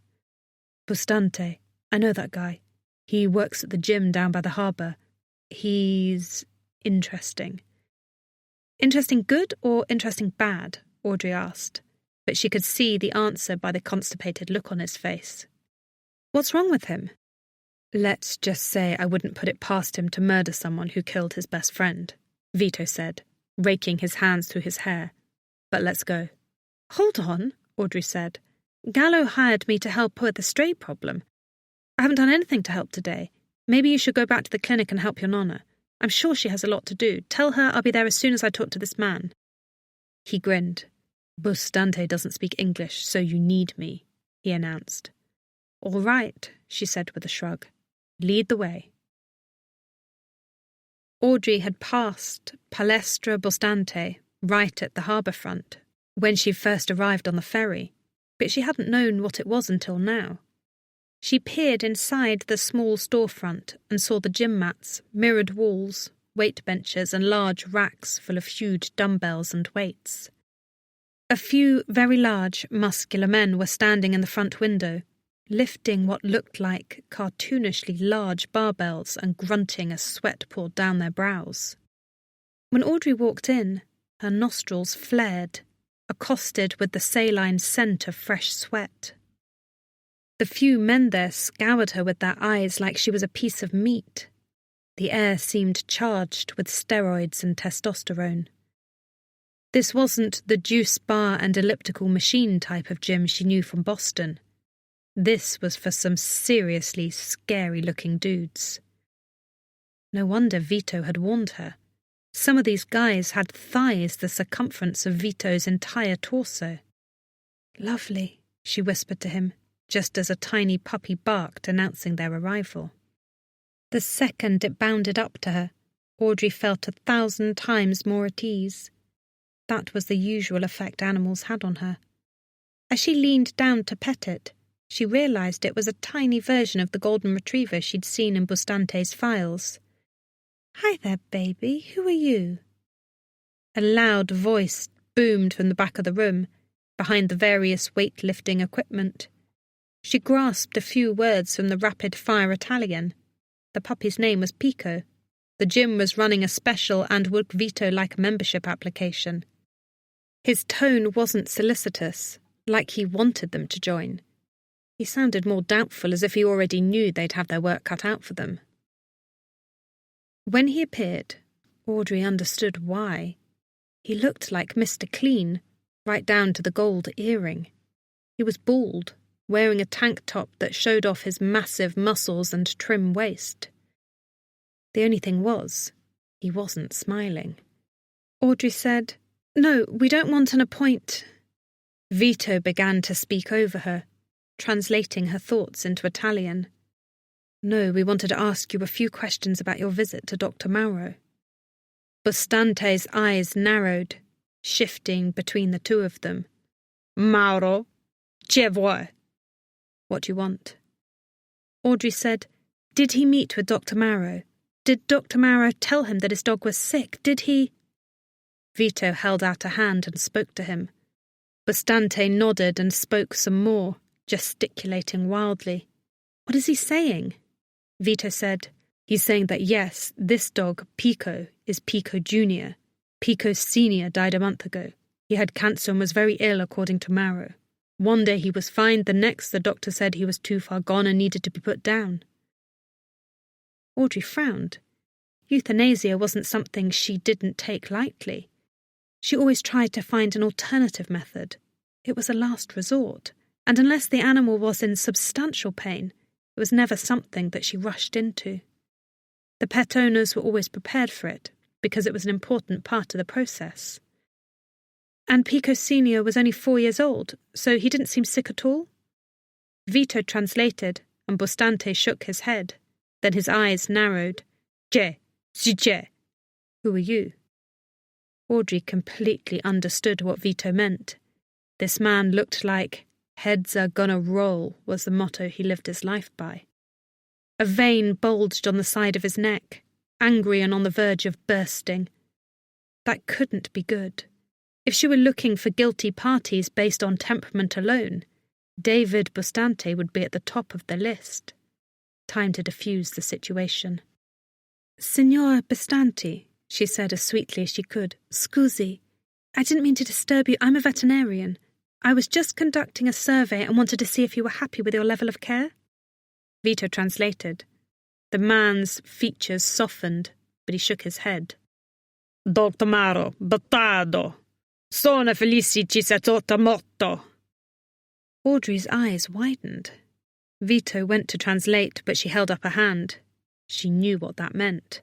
"Bustante. I know that guy. He works at the gym down by the harbour. He's interesting." "Interesting good or interesting bad?" Audrey asked, but she could see the answer by the constipated look on his face. "What's wrong with him?" "Let's just say I wouldn't put it past him to murder someone who killed his best friend," Vito said, raking his hands through his hair. "But let's go." "Hold on," Audrey said. "Gallo hired me to help with the stray problem. I haven't done anything to help today. Maybe you should go back to the clinic and help your nonna. I'm sure she has a lot to do. Tell her I'll be there as soon as I talk to this man." He grinned. "Bustante doesn't speak English, so you need me," he announced. "All right," she said with a shrug. "Lead the way." Audrey had passed Palestra Bustante right at the harbour front when she first arrived on the ferry, but she hadn't known what it was until now. She peered inside the small storefront and saw the gym mats, mirrored walls, weight benches and large racks full of huge dumbbells and weights. A few very large, muscular men were standing in the front window, lifting what looked like cartoonishly large barbells and grunting as sweat poured down their brows. When Audrey walked in, her nostrils flared, accosted with the saline scent of fresh sweat. The few men there scoured her with their eyes like she was a piece of meat. The air seemed charged with steroids and testosterone. This wasn't the juice bar and elliptical machine type of gym she knew from Boston. This was for some seriously scary-looking dudes. No wonder Vito had warned her. Some of these guys had thighs the circumference of Vito's entire torso. "Lovely," she whispered to him, just as a tiny puppy barked announcing their arrival. The second it bounded up to her, Audrey felt 1,000 times more at ease. That was the usual effect animals had on her. As she leaned down to pet it, she realised it was a tiny version of the golden retriever she'd seen in Bustante's files. "Hi there, baby. Who are you?" A loud voice boomed from the back of the room, behind the various weightlifting equipment. She grasped a few words from the rapid-fire Italian. The puppy's name was Pico. The gym was running a special and would Vito-like membership application. His tone wasn't solicitous, like he wanted them to join. He sounded more doubtful, as if he already knew they'd have their work cut out for them. When he appeared, Audrey understood why. He looked like Mr. Clean, right down to the gold earring. He was bald, wearing a tank top that showed off his massive muscles and trim waist. The only thing was, he wasn't smiling. Audrey said, "No, we don't want an appointment." Vito began to speak over her, translating her thoughts into Italian. "No, we wanted to ask you a few questions about your visit to Dr. Mauro." Bustante's eyes narrowed, shifting between the two of them. "Mauro? Che vuoi?" "What do you want?" Audrey said, "Did he meet with Dr. Mauro? Did Dr. Mauro tell him that his dog was sick? Did he—" Vito held out a hand and spoke to him. Bustante nodded and spoke some more, gesticulating wildly. "What is he saying?" Vito said, "He's saying that yes, this dog, Pico, is Pico Jr. Pico Sr. died a month ago. He had cancer and was very ill, according to Mauro. One day he was fine, the next the doctor said he was too far gone and needed to be put down. Audrey frowned. Euthanasia wasn't something she didn't take lightly. She always tried to find an alternative method. It was a last resort, and unless the animal was in substantial pain, it was never something that she rushed into. The pet owners were always prepared for it, because it was an important part of the process. And Pico Senior was only 4 years old, so he didn't seem sick at all? Vito translated, and Bustante shook his head. Then his eyes narrowed. Si c'è. Who are you? Audrey completely understood what Vito meant. This man looked like "heads are gonna roll" was the motto he lived his life by. A vein bulged on the side of his neck, angry and on the verge of bursting. That couldn't be good. If she were looking for guilty parties based on temperament alone, David Bustante would be at the top of the list. Time to diffuse the situation. "Signora Bustante," she said as sweetly as she could, "scusi. I didn't mean to disturb you. I'm a veterinarian. I was just conducting a survey and wanted to see if you were happy with your level of care." Vito translated. The man's features softened, but he shook his head. "Dr. Maro, Battado. Sono felicissimo molto." Audrey's eyes widened. Vito went to translate, but she held up a hand. She knew what that meant.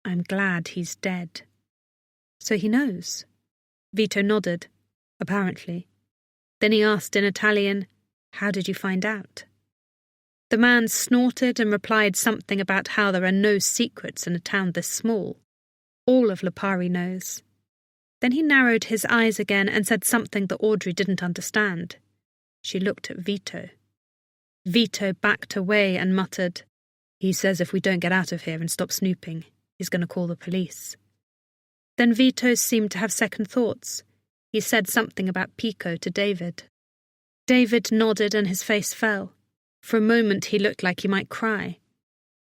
"I'm glad he's dead." "So he knows?" Vito nodded, apparently. Then he asked in Italian, "How did you find out?" The man snorted and replied something about how there are no secrets in a town this small. All of Lipari knows. Then he narrowed his eyes again and said something that Audrey didn't understand. She looked at Vito. Vito backed away and muttered, "He says if we don't get out of here and stop snooping, he's going to call the police." Then Vito seemed to have second thoughts. He said something about Pico to David. David nodded and his face fell. For a moment he looked like he might cry.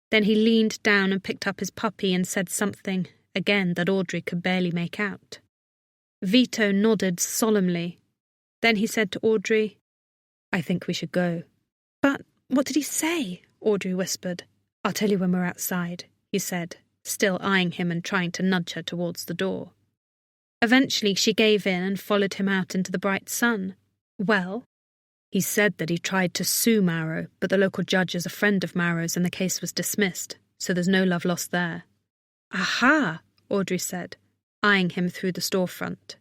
Then he leaned down and picked up his puppy and said something, again, that Audrey could barely make out. Vito nodded solemnly. Then he said to Audrey, "I think we should go." "But what did he say?" Audrey whispered. "I'll tell you when we're outside," he said, still eyeing him and trying to nudge her towards the door. Eventually she gave in and followed him out into the bright sun. "Well?" "He said that he tried to sue Maro, but the local judge is a friend of Maro's and the case was dismissed, so there's no love lost there." "Aha!" Audrey said, eyeing him through the storefront.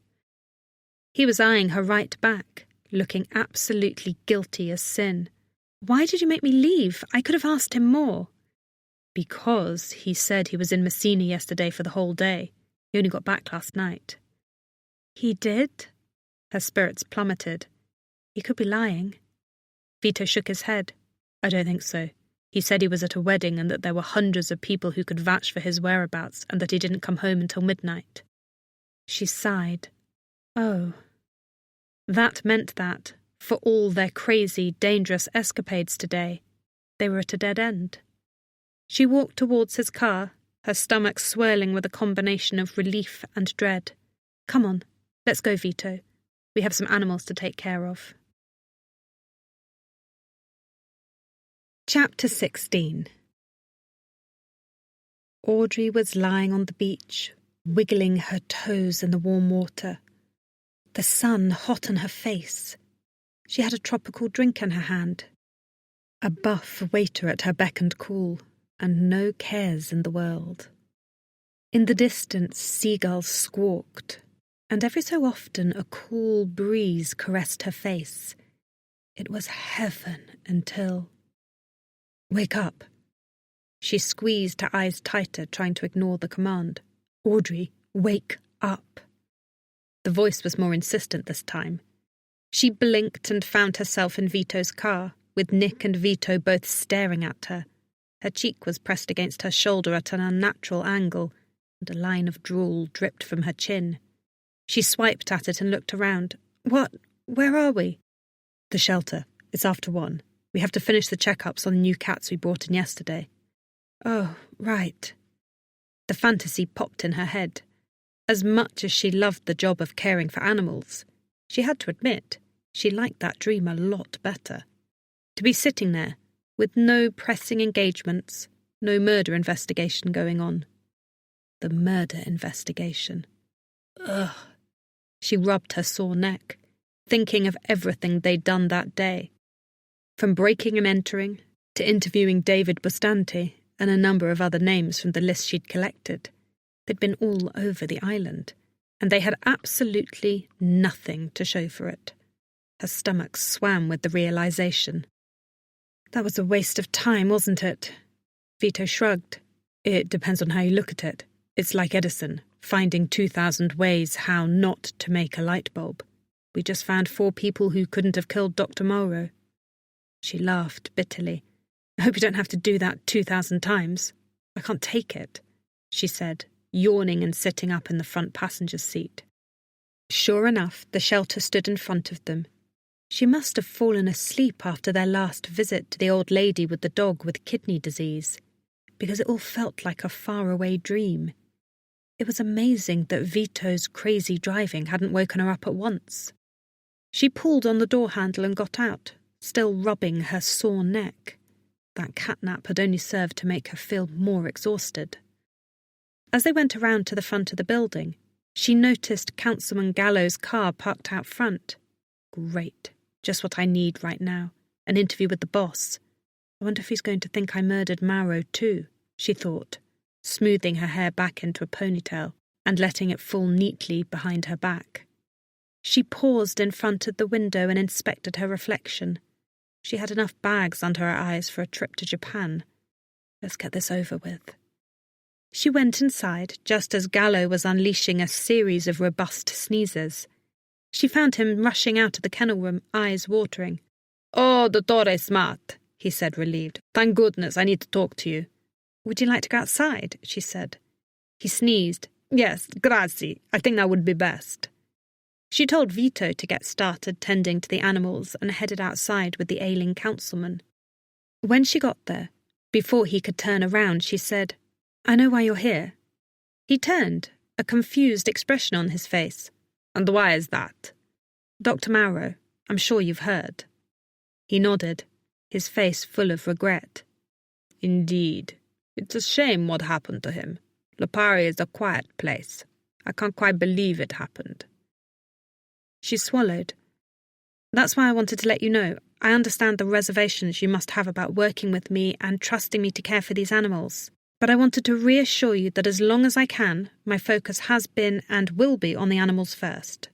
He was eyeing her right back, looking absolutely guilty as sin. "Why did you make me leave? I could have asked him more." "Because he said he was in Messina yesterday for the whole day. He only got back last night." "He did?" Her spirits plummeted. He could be lying. Vito shook his head. "I don't think so. He said he was at a wedding and that there were hundreds of people who could vouch for his whereabouts and that he didn't come home until midnight." She sighed. Oh. That meant that, for all their crazy, dangerous escapades today, they were at a dead end. She walked towards his car, her stomach swirling with a combination of relief and dread. "Come on, let's go, Vito. We have some animals to take care of." Chapter 16. Audrey was lying on the beach, wiggling her toes in the warm water. The sun hot on her face. She had a tropical drink in her hand. A buff waiter at her beck and call, and no cares in the world. In the distance, seagulls squawked, and every so often a cool breeze caressed her face. It was heaven until... "Wake up." She squeezed her eyes tighter, trying to ignore the command. "Audrey, wake up." The voice was more insistent this time. She blinked and found herself in Vito's car, with Nick and Vito both staring at her. Her cheek was pressed against her shoulder at an unnatural angle, and a line of drool dripped from her chin. She swiped at it and looked around. "What? Where are we?" "The shelter. It's after 1. We have to finish the checkups on the new cats we brought in yesterday." "Oh, right." The fantasy popped in her head. As much as she loved the job of caring for animals, she had to admit she liked that dream a lot better. To be sitting there, with no pressing engagements, No murder investigation going on. The murder investigation. Ugh. She rubbed her sore neck, thinking of everything they'd done that day. From breaking and entering, to interviewing David Bustante and a number of other names from the list she'd collected. They'd been all over the island, and they had absolutely nothing to show for it. Her stomach swam with the realization. That was a waste of time, wasn't it? Vito shrugged. It depends on how you look at it. It's like Edison, finding 2,000 ways how not to make a light bulb. We just found 4 people who couldn't have killed Dr. Morrow. She laughed bitterly. I hope you don't have to do that 2,000 times. I can't take it, she said, yawning and sitting up in the front passenger seat. Sure enough, the shelter stood in front of them. She must have fallen asleep after their last visit to the old lady with the dog with kidney disease, because it all felt like a faraway dream. It was amazing that Vito's crazy driving hadn't woken her up at once. She pulled on the door handle and got out, still rubbing her sore neck. That catnap had only served to make her feel more exhausted. As they went around to the front of the building, she noticed Councilman Gallo's car parked out front. Great, just what I need right now, an interview with the boss. I wonder if he's going to think I murdered Mauro too, she thought, smoothing her hair back into a ponytail and letting it fall neatly behind her back. She paused in front of the window and inspected her reflection. She had enough bags under her eyes for a trip to Japan. Let's get this over with. She went inside just as Gallo was unleashing a series of robust sneezes. She found him rushing out of the kennel room, eyes watering. "Oh, Dottore Smart," he said, relieved. "Thank goodness, I need to talk to you." "Would you like to go outside?" she said. He sneezed. "Yes, grazie. I think that would be best." She told Vito to get started tending to the animals and headed outside with the ailing councilman. When she got there, before he could turn around, she said, "I know why you're here." He turned, a confused expression on his face. "And why is that?" "Dr. Mauro, I'm sure you've heard." He nodded, his face full of regret. "Indeed. It's a shame what happened to him. Lipari is a quiet place. I can't quite believe it happened." She swallowed. "That's why I wanted to let you know. I understand the reservations you must have about working with me and trusting me to care for these animals. But I wanted to reassure you that as long as I can, my focus has been and will be on the animals first."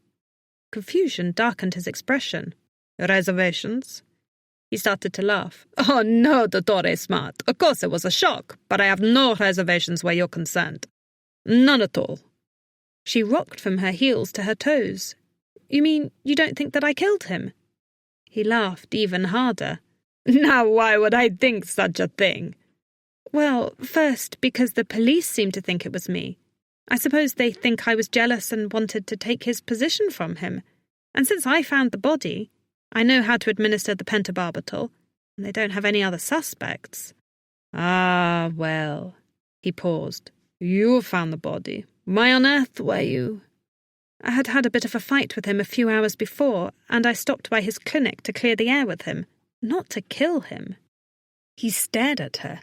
Confusion darkened his expression. "Reservations?" He started to laugh. "Oh, no, Dottore Smart. Of course it was a shock, but I have no reservations where you're concerned. None at all." She rocked from her heels to her toes. "You mean you don't think that I killed him?" He laughed even harder. "Now why would I think such a thing?" "Well, first, because the police seem to think it was me. I suppose they think I was jealous and wanted to take his position from him. And since I found the body, I know how to administer the pentobarbital, and they don't have any other suspects." "Ah, well," he paused. "You found the body. Why on earth were you—" "I had had a bit of a fight with him a few hours before, and I stopped by his clinic to clear the air with him, not to kill him." He stared at her,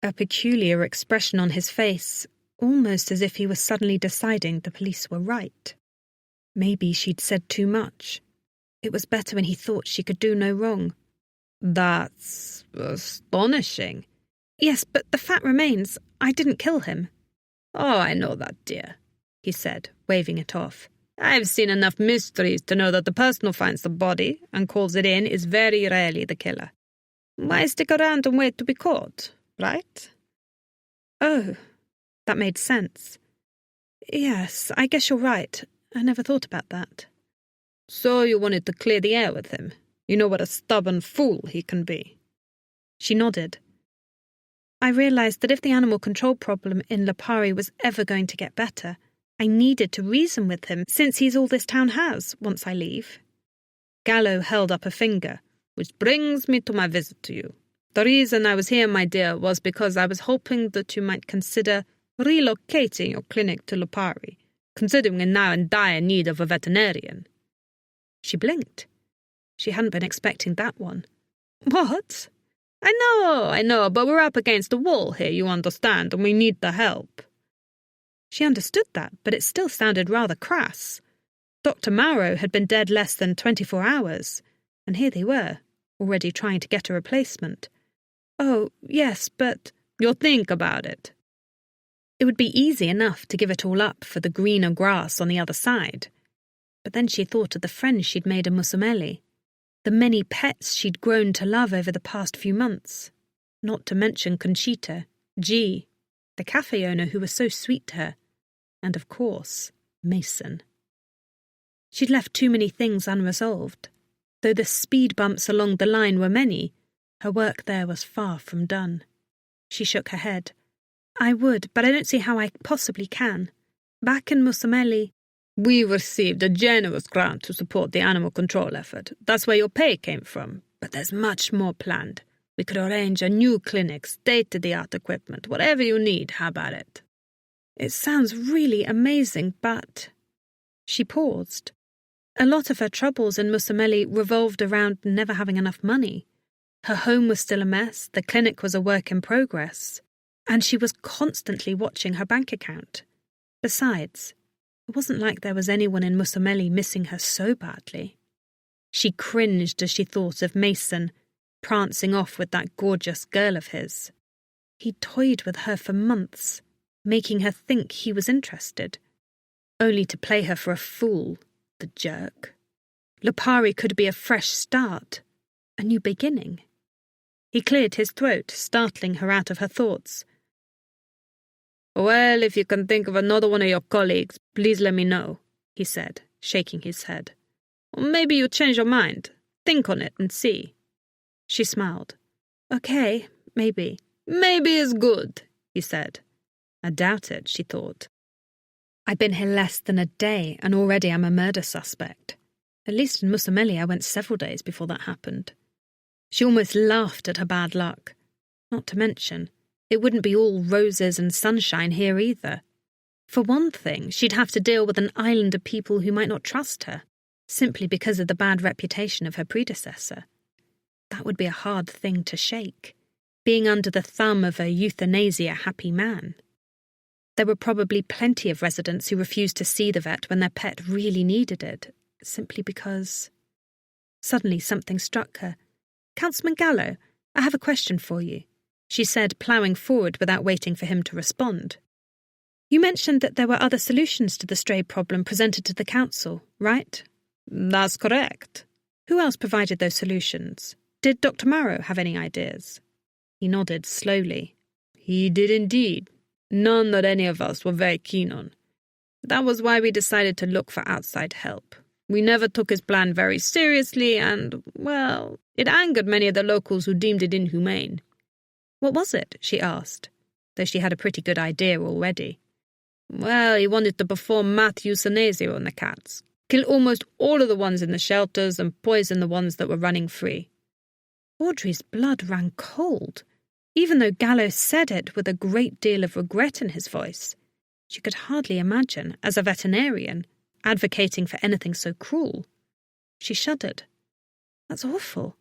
a peculiar expression on his face, almost as if he was suddenly deciding the police were right. Maybe she'd said too much. It was better when he thought she could do no wrong. "That's astonishing." "Yes, but the fact remains, I didn't kill him." "Oh, I know that, dear," he said, waving it off. "I've seen enough mysteries to know that the person who finds the body and calls it in is very rarely the killer. Why stick around and wait to be caught, right?" "Oh, that made sense. Yes, I guess you're right. I never thought about that." "So you wanted to clear the air with him. You know what a stubborn fool he can be." She nodded. "I realized that if the animal control problem in Lipari was ever going to get better, I needed to reason with him, since he's all this town has, once I leave." Gallo held up a finger. "Which brings me to my visit to you. The reason I was here, my dear, was because I was hoping that you might consider relocating your clinic to Lipari, considering you're now in dire need of a veterinarian." She blinked. She hadn't been expecting that one. "What?" I know, but we're up against the wall here, you understand, and we need the help. She understood that, but it still sounded rather crass. Dr. Mauro had been dead less than 24 hours, and here they were, already trying to get a replacement. Oh, yes, but you'll think about it. It would be easy enough to give it all up for the greener grass on the other side. But then she thought of the friends she'd made in Mussomeli, the many pets she'd grown to love over the past few months, not to mention Conchita, G, the cafe owner who was so sweet to her, and of course, Mason. She'd left too many things unresolved. Though the speed bumps along the line were many, her work there was far from done. She shook her head. I would, but I don't see how I possibly can. Back in Mussomeli, we received a generous grant to support the animal control effort. That's where your pay came from. But there's much more planned. We could arrange a new clinic, state-of-the-art equipment, whatever you need. How about it? It sounds really amazing, but... She paused. A lot of her troubles in Mussomeli revolved around never having enough money. Her home was still a mess, the clinic was a work in progress, and she was constantly watching her bank account. Besides, it wasn't like there was anyone in Mussomeli missing her so badly. She cringed as she thought of Mason, prancing off with that gorgeous girl of his. He'd toyed with her for months, making her think he was interested, only to play her for a fool, the jerk. Lupari could be a fresh start, a new beginning. He cleared his throat, startling her out of her thoughts. Well, if you can think of another one of your colleagues, please let me know, he said, shaking his head. Or maybe you change your mind. Think on it and see. She smiled. Okay, maybe. Maybe is good, he said. I doubt it, she thought. I've been here less than a day, and already I'm a murder suspect. At least in Mussomeli I went several days before that happened. She almost laughed at her bad luck. Not to mention, it wouldn't be all roses and sunshine here either. For one thing, she'd have to deal with an island of people who might not trust her, simply because of the bad reputation of her predecessor. That would be a hard thing to shake, being under the thumb of a euthanasia-happy man. There were probably plenty of residents who refused to see the vet when their pet really needed it, simply because... Suddenly something struck her. Councilman Gallo, I have a question for you, she said, ploughing forward without waiting for him to respond. You mentioned that there were other solutions to the stray problem presented to the council, right? That's correct. Who else provided those solutions? Did Dr. Mauro have any ideas? He nodded slowly. He did indeed. None that any of us were very keen on. That was why we decided to look for outside help. We never took his plan very seriously and, well, it angered many of the locals who deemed it inhumane. What was it? She asked, though she had a pretty good idea already. Well, he wanted to perform mass euthanasia on the cats, kill almost all of the ones in the shelters and poison the ones that were running free. Audrey's blood ran cold. Even though Gallo said it with a great deal of regret in his voice, she could hardly imagine, as a veterinarian, advocating for anything so cruel. She shuddered. That's awful.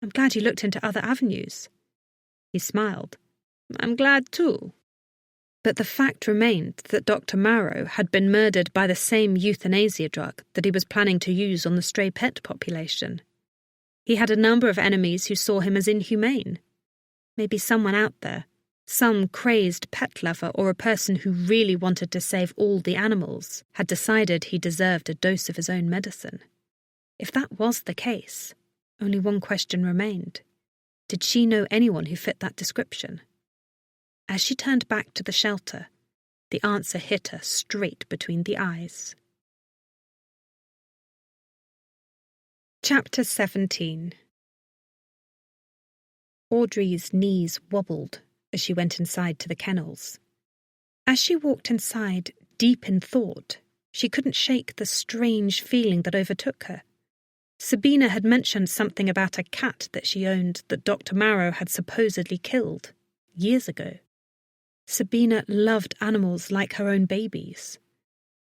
I'm glad you looked into other avenues. He smiled. I'm glad too. But the fact remained that Dr. Mauro had been murdered by the same euthanasia drug that he was planning to use on the stray pet population. He had a number of enemies who saw him as inhumane. Maybe someone out there, some crazed pet lover or a person who really wanted to save all the animals, had decided he deserved a dose of his own medicine. If that was the case, only one question remained. Did she know anyone who fit that description? As she turned back to the shelter, the answer hit her straight between the eyes. Chapter 17. Audrey's knees wobbled as she went inside to the kennels. As she walked inside, deep in thought, she couldn't shake the strange feeling that overtook her. Sabina had mentioned something about a cat that she owned that Dr. Mauro had supposedly killed, years ago. Sabina loved animals like her own babies.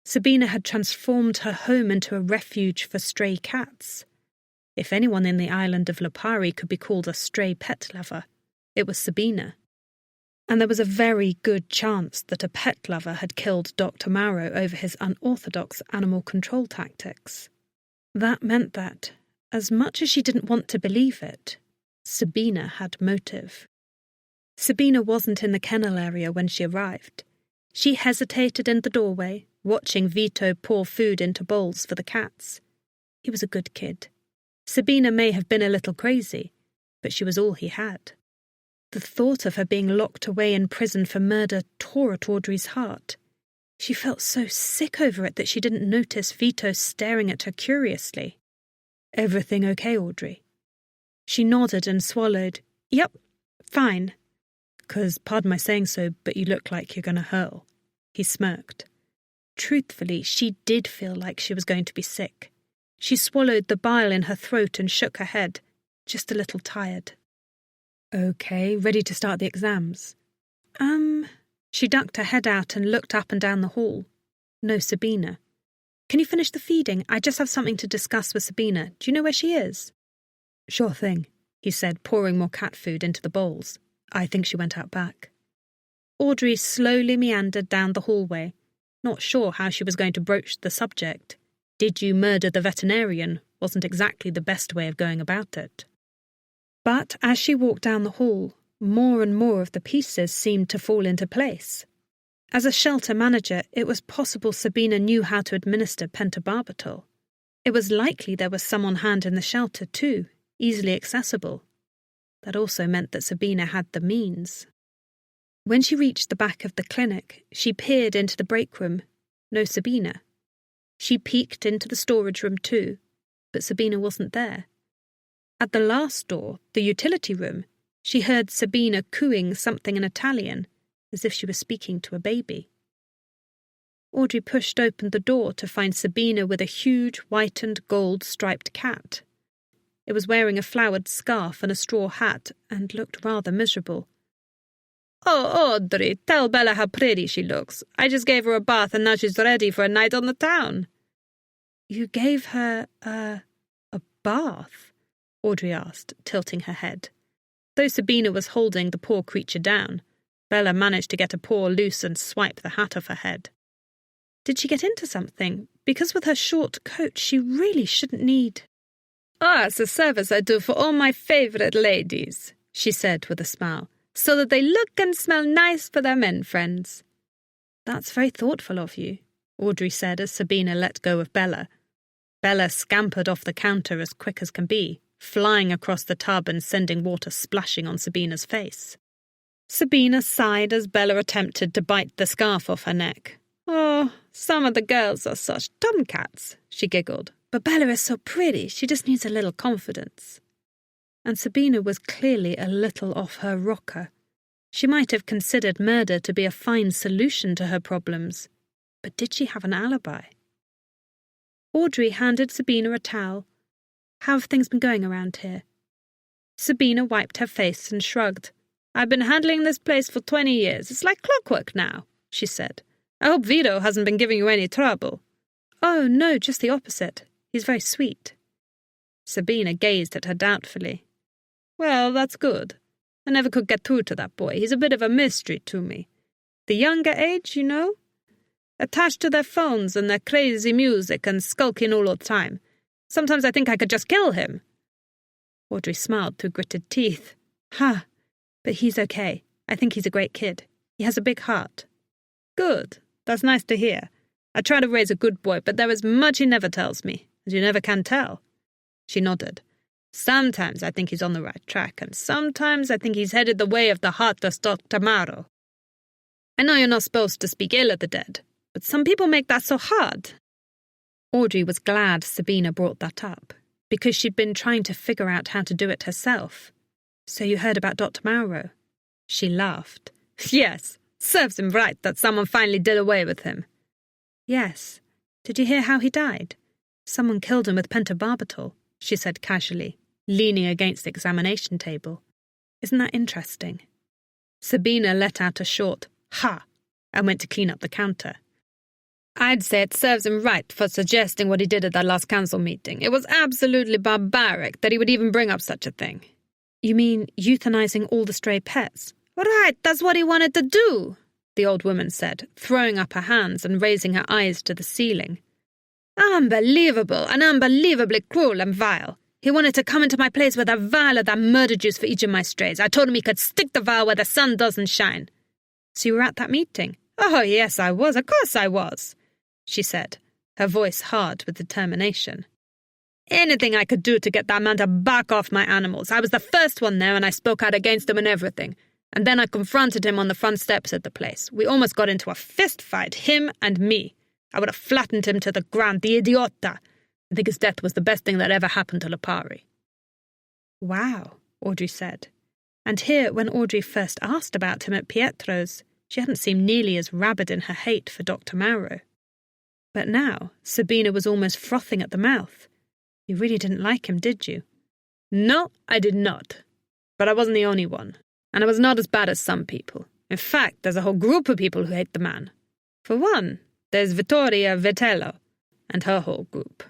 Sabina had transformed her home into a refuge for stray cats. If anyone in the island of Lipari could be called a stray pet lover, It was Sabina. And there was a very good chance that a pet lover had killed Dr. Mauro over his unorthodox animal control tactics. That meant that, as much as she didn't want to believe it, Sabina had motive. Sabina wasn't in the kennel area when she arrived. She hesitated in the doorway, watching Vito pour food into bowls for the cats. He was a good kid. Sabina may have been a little crazy, but she was all he had. The thought of her being locked away in prison for murder tore at Audrey's heart. She felt so sick over it that she didn't notice Vito staring at her curiously. "Everything okay, Audrey?" She nodded and swallowed. "Yep, fine." "'Cause, pardon my saying so, but you look like you're going to hurl." He smirked. Truthfully, she did feel like she was going to be sick. She swallowed the bile in her throat and shook her head, just a little tired. "Okay, ready to start the exams?" She ducked her head out and looked up and down the hall. No Sabina. "Can you finish the feeding? I just have something to discuss with Sabina. Do you know where she is?" "Sure thing," he said, pouring more cat food into the bowls. "I think she went out back." Audrey slowly meandered down the hallway, not sure how she was going to broach the subject. "Did you murder the veterinarian?" wasn't exactly the best way of going about it. But as she walked down the hall, more and more of the pieces seemed to fall into place. As a shelter manager, it was possible Sabina knew how to administer pentobarbital. It was likely there was some on hand in the shelter too, easily accessible. That also meant that Sabina had the means. When she reached the back of the clinic, she peered into the break room. No Sabina. She peeked into the storage room too, but Sabina wasn't there. At the last door, the utility room, she heard Sabina cooing something in Italian, as if she was speaking to a baby. Audrey pushed open the door to find Sabina with a huge white and gold striped cat. It was wearing a flowered scarf and a straw hat and looked rather miserable. "Oh, Audrey, tell Bella how pretty she looks. I just gave her a bath and now she's ready for a night on the town." "You gave her a bath?" Audrey asked, tilting her head. Though Sabina was holding the poor creature down, Bella managed to get a paw loose and swipe the hat off her head. Did she get into something? Because with her short coat, she really shouldn't need... "Ah, it's a service I do for all my favourite ladies," she said with a smile, "so that they look and smell nice for their men friends." "That's very thoughtful of you," Audrey said as Sabina let go of Bella. Bella scampered off the counter as quick as can be, flying across the tub and sending water splashing on Sabina's face. Sabina sighed as Bella attempted to bite the scarf off her neck. "Oh, some of the girls are such tomcats," she giggled. "But Bella is so pretty, she just needs a little confidence." And Sabina was clearly a little off her rocker. She might have considered murder to be a fine solution to her problems, but did she have an alibi? Audrey handed Sabina a towel. "How have things been going around here?" Sabina wiped her face and shrugged. "I've been handling this place for 20 years. It's like clockwork now," she said. "I hope Vito hasn't been giving you any trouble." "Oh, no, just the opposite. He's very sweet." Sabina gazed at her doubtfully. "Well, that's good. I never could get through to that boy. He's a bit of a mystery to me. The younger age, you know? Attached to their phones and their crazy music and skulking all the time. Sometimes I think I could just kill him." Audrey smiled through gritted teeth. "Ha, but he's okay. I think he's a great kid. He has a big heart." "Good. That's nice to hear. I try to raise a good boy, but there is much he never tells me, and you never can tell." She nodded. "Sometimes I think he's on the right track, and sometimes I think he's headed the way of the heartless Dr. Mauro. I know you're not supposed to speak ill of the dead, but some people make that so hard." Audrey was glad Sabina brought that up, because she'd been trying to figure out how to do it herself. "So you heard about Dr. Mauro?" She laughed. "Yes, serves him right that someone finally did away with him." "Yes. Did you hear how he died? Someone killed him with pentobarbital," she said casually, leaning against the examination table. "Isn't that interesting?" Sabina let out a short "ha" and went to clean up the counter. "I'd say it serves him right for suggesting what he did at that last council meeting. It was absolutely barbaric that he would even bring up such a thing." You mean euthanizing all the stray pets? Right, that's what he wanted to do, the old woman said, throwing up her hands and raising her eyes to the ceiling. Unbelievable, and unbelievably cruel and vile. He wanted to come into my place with a vial of that murder juice for each of my strays. I told him he could stick the vial where the sun doesn't shine. So you were at that meeting? Oh, yes, I was. Of course I was, she said, her voice hard with determination. Anything I could do to get that man to back off my animals. I was the first one there, and I spoke out against him and everything. And then I confronted him on the front steps at the place. We almost got into a fist fight, him and me. I would have flattened him to the ground, the idiota. I think his death was the best thing that ever happened to Lipari. Wow, Audrey said. And here, when Audrey first asked about him at Pietro's, she hadn't seemed nearly as rabid in her hate for Dr. Mauro. But now, Sabina was almost frothing at the mouth. You really didn't like him, did you? No, I did not. But I wasn't the only one. And I was not as bad as some people. In fact, there's a whole group of people who hate the man. For one, there's Vittoria Vitello and her whole group.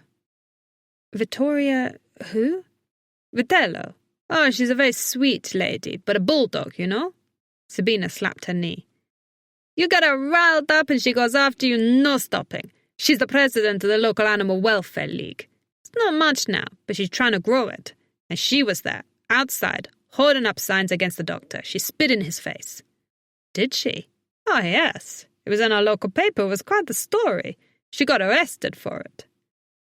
Vittoria who? Vitello. Oh, she's a very sweet lady, but a bulldog, you know? Sabina slapped her knee. You get her riled up and she goes after you, no stopping. She's the president of the local animal welfare league. It's not much now, but she's trying to grow it. And she was there, outside, holding up signs against the doctor. She spit in his face. Did she? Oh, yes. It was in our local paper. It was quite the story. She got arrested for it.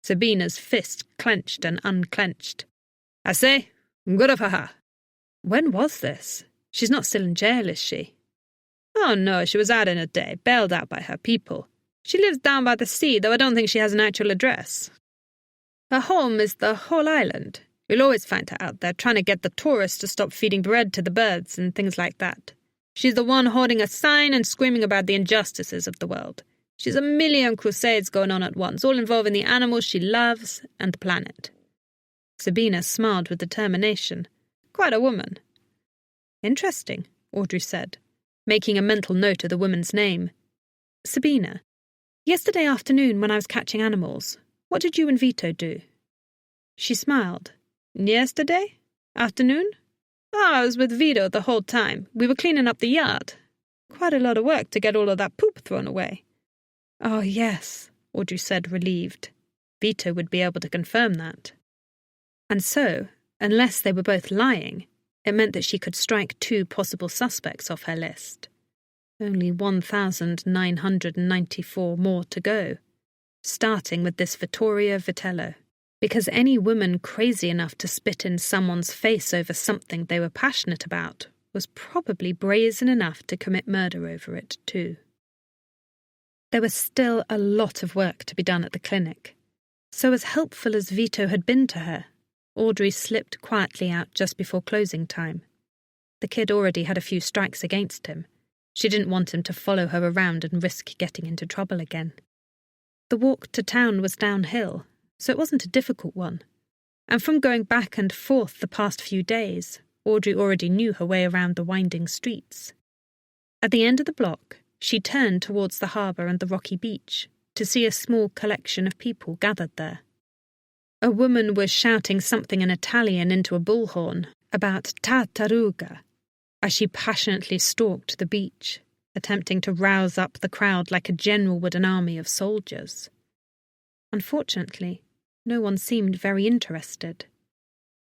Sabina's fist clenched and unclenched. I say, good for her. When was this? She's not still in jail, is she? Oh, no, she was out in a day, bailed out by her people. She lives down by the sea, though I don't think she has an actual address. Her home is the whole island. You'll always find her out there trying to get the tourists to stop feeding bread to the birds and things like that. She's the one holding a sign and screaming about the injustices of the world. She's a million crusades going on at once, all involving the animals she loves and the planet. Sabina smiled with determination. Quite a woman. Interesting, Audrey said, making a mental note of the woman's name. Sabina, yesterday afternoon when I was catching animals, what did you and Vito do? She smiled. Yesterday? Afternoon? Oh, I was with Vito the whole time. We were cleaning up the yard. Quite a lot of work to get all of that poop thrown away. Oh, yes, Audrey said, relieved. Vito would be able to confirm that. And so, unless they were both lying, it meant that she could strike 2 possible suspects off her list. Only 1,994 more to go, starting with this Vittoria Vitello. Because any woman crazy enough to spit in someone's face over something they were passionate about was probably brazen enough to commit murder over it too. There was still a lot of work to be done at the clinic, so as helpful as Vito had been to her, Audrey slipped quietly out just before closing time. The kid already had a few strikes against him. She didn't want him to follow her around and risk getting into trouble again. The walk to town was downhill, so it wasn't a difficult one. And from going back and forth the past few days, Audrey already knew her way around the winding streets. At the end of the block, she turned towards the harbour and the rocky beach to see a small collection of people gathered there. A woman was shouting something in Italian into a bullhorn about tartaruga as she passionately stalked the beach, attempting to rouse up the crowd like a general would an army of soldiers. Unfortunately, no one seemed very interested.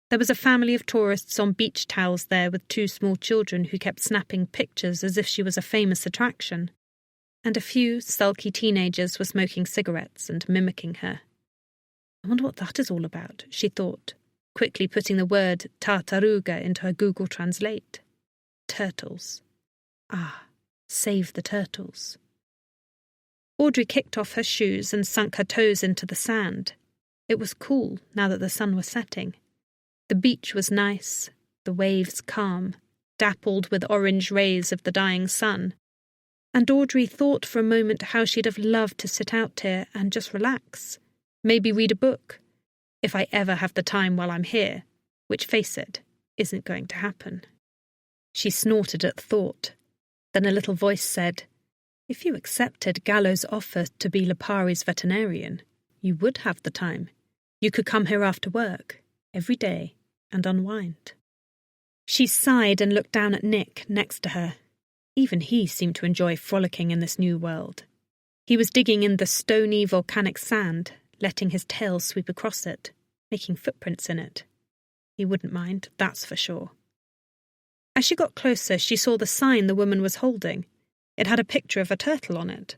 There was a family of tourists on beach towels there with 2 small children who kept snapping pictures as if she was a famous attraction, and a few sulky teenagers were smoking cigarettes and mimicking her. I wonder what that is all about, she thought, quickly putting the word tartaruga into her Google Translate. Turtles. Ah, save the turtles. Audrey kicked off her shoes and sunk her toes into the sand. It was cool now that the sun was setting. The beach was nice, the waves calm, dappled with orange rays of the dying sun. And Audrey thought for a moment how she'd have loved to sit out here and just relax, maybe read a book, if I ever have the time while I'm here, which, face it, isn't going to happen. She snorted at the thought. Then a little voice said, "If you accepted Gallo's offer to be Lipari's veterinarian, you would have the time. You could come here after work, every day, and unwind." She sighed and looked down at Nick next to her. Even he seemed to enjoy frolicking in this new world. He was digging in the stony volcanic sand, letting his tail sweep across it, making footprints in it. He wouldn't mind, that's for sure. As she got closer, she saw the sign the woman was holding. It had a picture of a turtle on it.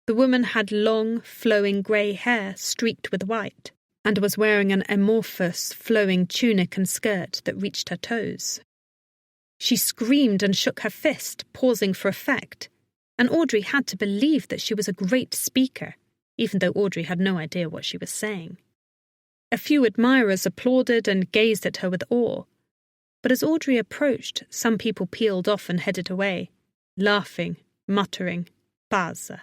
The woman had long, flowing grey hair streaked with white, and was wearing an amorphous, flowing tunic and skirt that reached her toes. She screamed and shook her fist, pausing for effect, and Audrey had to believe that she was a great speaker, even though Audrey had no idea what she was saying. A few admirers applauded and gazed at her with awe, but as Audrey approached, some people peeled off and headed away, laughing, muttering, "Pazza."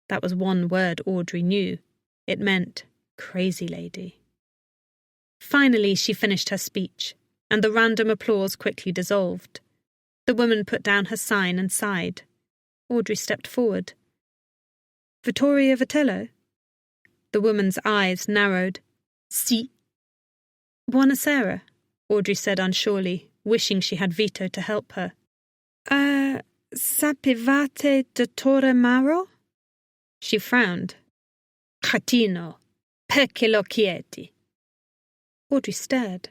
That was one word Audrey knew. It meant crazy lady. Finally, she finished her speech, and the random applause quickly dissolved. The woman put down her sign and sighed. Audrey stepped forward. "Vittoria Vitello?" The woman's eyes narrowed. "Si." "Buonasera," Audrey said unsurely, wishing she had Vito to help her. Sapevate dottore Maro?" She frowned. "Cretino, perché lo chiedi?" Audrey stared.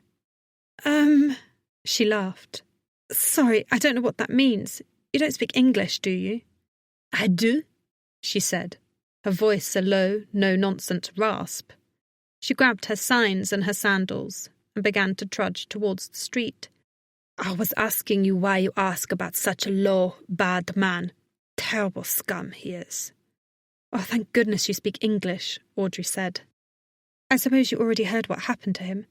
She laughed. "Sorry, I don't know what that means. You don't speak English, do you?" "I do," she said, her voice a low, no-nonsense rasp. She grabbed her signs and her sandals and began to trudge towards the street. "I was asking you why you ask about such a low, bad man. Terrible scum he is." "Oh, thank goodness you speak English," Audrey said. "I suppose you already heard what happened to him?"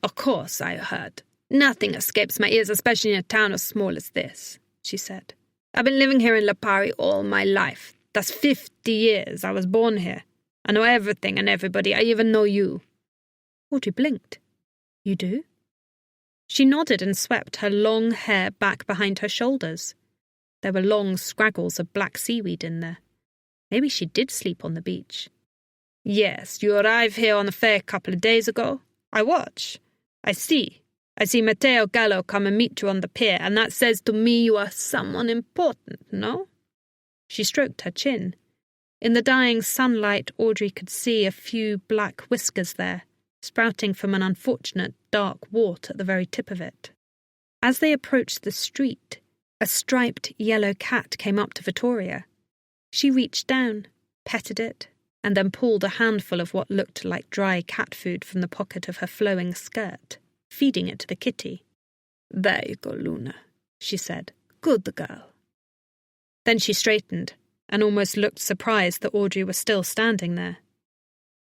"Of course I heard. Nothing escapes my ears, especially in a town as small as this," she said. "I've been living here in Lipari all my life. That's 50 years. I was born here. I know everything and everybody. I even know you." Audrey blinked. "You do?" She nodded and swept her long hair back behind her shoulders. There were long scraggles of black seaweed in there. Maybe she did sleep on the beach. "Yes, you arrived here on a fair couple of days ago. I watch. I see Matteo Gallo come and meet you on the pier, and that says to me you are someone important, no?" She stroked her chin. In the dying sunlight, Audrey could see a few black whiskers there, sprouting from an unfortunate dark wart at the very tip of it. As they approached the street, a striped yellow cat came up to Vittoria. She reached down, petted it, and then pulled a handful of what looked like dry cat food from the pocket of her flowing skirt, feeding it to the kitty. "There you go, Luna," she said. "Good girl." Then she straightened, and almost looked surprised that Audrey was still standing there.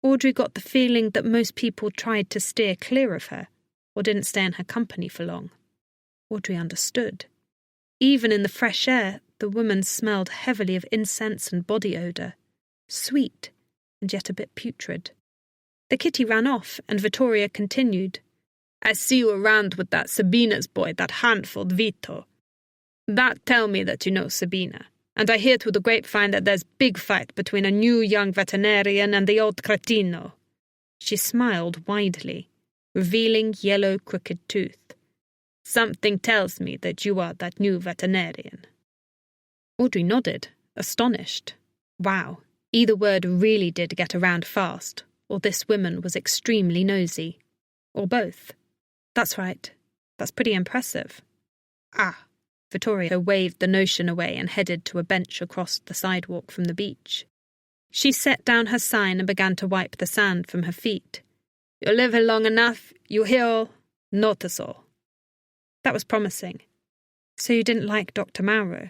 Audrey got the feeling that most people tried to steer clear of her, or didn't stay in her company for long. Audrey understood. Even in the fresh air, the woman smelled heavily of incense and body odour, sweet and yet a bit putrid. The kitty ran off, and Vittoria continued. "I see you around with that Sabina's boy, that handful Vito. That tell me that you know Sabina. And I hear through the grapevine that there's big fight between a new young veterinarian and the old cretino." She smiled widely, revealing yellow crooked tooth. "Something tells me that you are that new veterinarian." Audrey nodded, astonished. Wow, either word really did get around fast, or this woman was extremely nosy. Or both. "That's right. That's pretty impressive." "Ah." Vittoria waved the notion away and headed to a bench across the sidewalk from the beach. She set down her sign and began to wipe the sand from her feet. "You live here long enough, you hear all, notice all." That was promising. "So you didn't like Dr. Mauro?"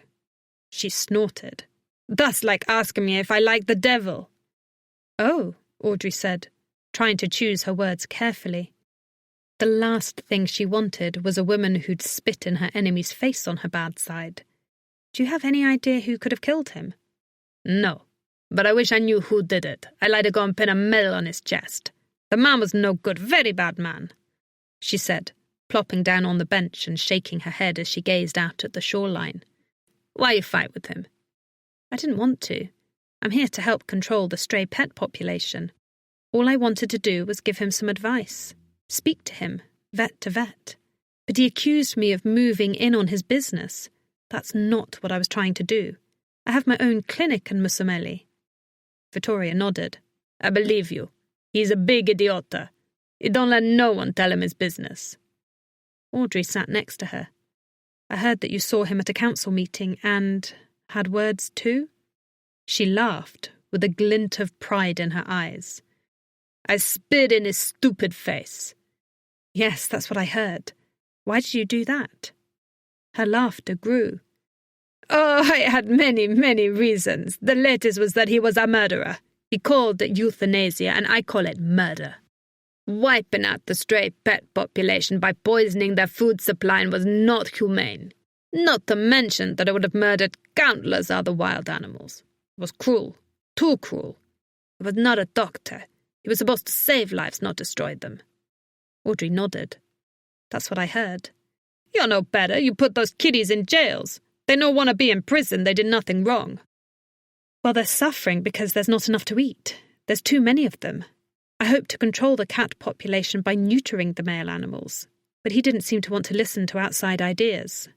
She snorted. "That's like asking me if I like the devil." "Oh," Audrey said, trying to choose her words carefully. The last thing she wanted was a woman who'd spit in her enemy's face on her bad side. "Do you have any idea who could have killed him?" "No, but I wish I knew who did it. I'd like to go and pin a medal on his chest. The man was no good, very bad man," she said, plopping down on the bench and shaking her head as she gazed out at the shoreline. "Why you fight with him?" "I didn't want to. I'm here to help control the stray pet population. All I wanted to do was give him some advice. Speak to him, vet to vet. But he accused me of moving in on his business. That's not what I was trying to do. I have my own clinic in Musamelli." Vittoria nodded. "I believe you. He's a big idiota. He don't let no one tell him his business." Audrey sat next to her. "I heard that you saw him at a council meeting and had words too?" She laughed, with a glint of pride in her eyes. "I spit in his stupid face." "Yes, that's what I heard. Why did you do that?" Her laughter grew. "Oh, I had many, many reasons. The latest was that he was a murderer. He called it euthanasia, and I call it murder. Wiping out the stray pet population by poisoning their food supply was not humane. Not to mention that I would have murdered countless other wild animals. It was cruel. Too cruel. He was not a doctor. He was supposed to save lives, not destroy them." Audrey nodded. "That's what I heard." "You're no better. You put those kiddies in jails. They don't want to be in prison. They did nothing wrong." "Well, they're suffering because there's not enough to eat. There's too many of them. I hope to control the cat population by neutering the male animals, but he didn't seem to want to listen to outside ideas."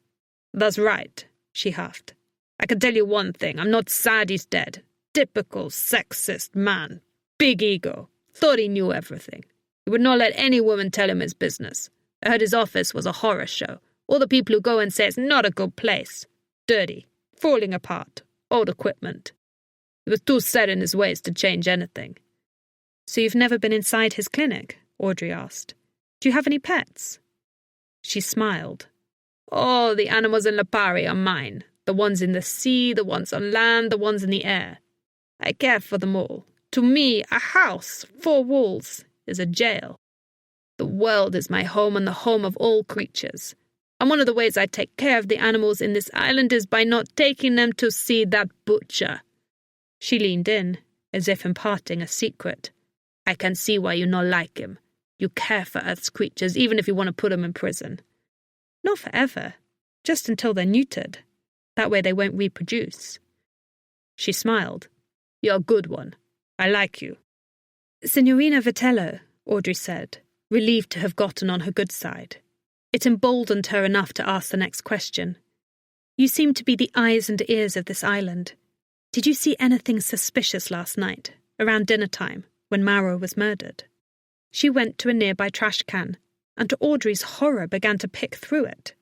"That's right," she huffed. "I can tell you one thing. I'm not sad he's dead. Typical sexist man. Big ego. Thought he knew everything. He would not let any woman tell him his business. I heard his office was a horror show. All the people who go and say it's not a good place. Dirty. Falling apart. Old equipment. He was too set in his ways to change anything." "So you've never been inside his clinic?" Audrey asked. "Do you have any pets?" She smiled. "All the animals in Lipari are mine. The ones in the sea, the ones on land, the ones in the air. I care for them all. To me, a house, 4 walls, is a jail. The world is my home and the home of all creatures. And one of the ways I take care of the animals in this island is by not taking them to see that butcher." She leaned in, as if imparting a secret. "I can see why you not like him. You care for Earth's creatures, even if you want to put them in prison." "Not forever. Just until they're neutered. That way they won't reproduce." She smiled. "You're a good one. I like you." "Signorina Vitello," Audrey said, relieved to have gotten on her good side. It emboldened her enough to ask the next question. "You seem to be the eyes and ears of this island. Did you see anything suspicious last night, around dinner time, when Mauro was murdered?" She went to a nearby trash can, and to Audrey's horror began to pick through it.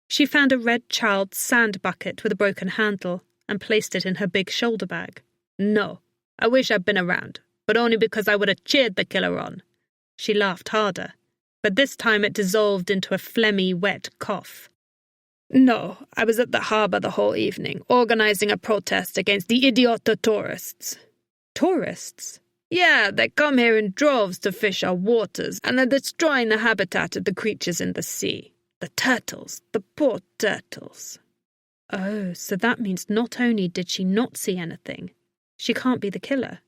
She found a red child's sand bucket with a broken handle and placed it in her big shoulder bag. "No, I wish I'd been around, but only because I would have cheered the killer on." She laughed harder, but this time it dissolved into a phlegmy, wet cough. "No, I was at the harbour the whole evening, organising a protest against the idiota tourists." "Tourists?" "Yeah, they come here in droves to fish our waters, and they're destroying the habitat of the creatures in the sea. The turtles, the poor turtles." "Oh, so that means not only did she not see anything, she can't be the killer.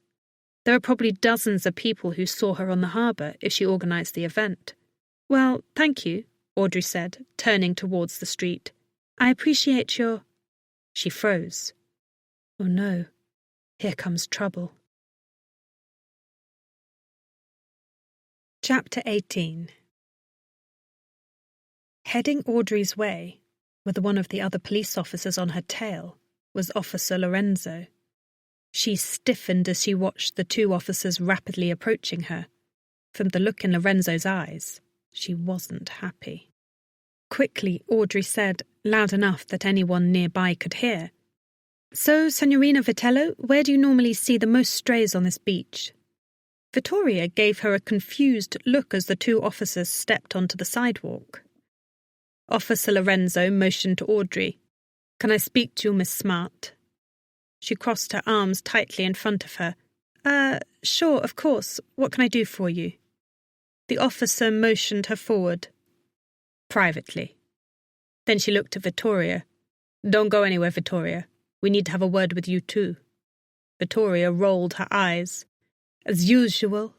There are probably dozens of people who saw her on the harbour if she organised the event." "Well, thank you," Audrey said, turning towards the street. "I appreciate your—" She froze. Oh no, here comes trouble. Chapter 18. Heading Audrey's way, with one of the other police officers on her tail, was Officer Lorenzo. She stiffened as she watched the 2 officers rapidly approaching her. From the look in Lorenzo's eyes, she wasn't happy. Quickly, Audrey said, loud enough that anyone nearby could hear, "So, Signorina Vitello, where do you normally see the most strays on this beach?" Vittoria gave her a confused look as the 2 officers stepped onto the sidewalk. Officer Lorenzo motioned to Audrey. "Can I speak to you, Miss Smart?" She crossed her arms tightly in front of her. Sure, of course. What can I do for you?" The officer motioned her forward. "Privately." Then she looked at Vittoria. "Don't go anywhere, Vittoria. We need to have a word with you too." Vittoria rolled her eyes. "As usual."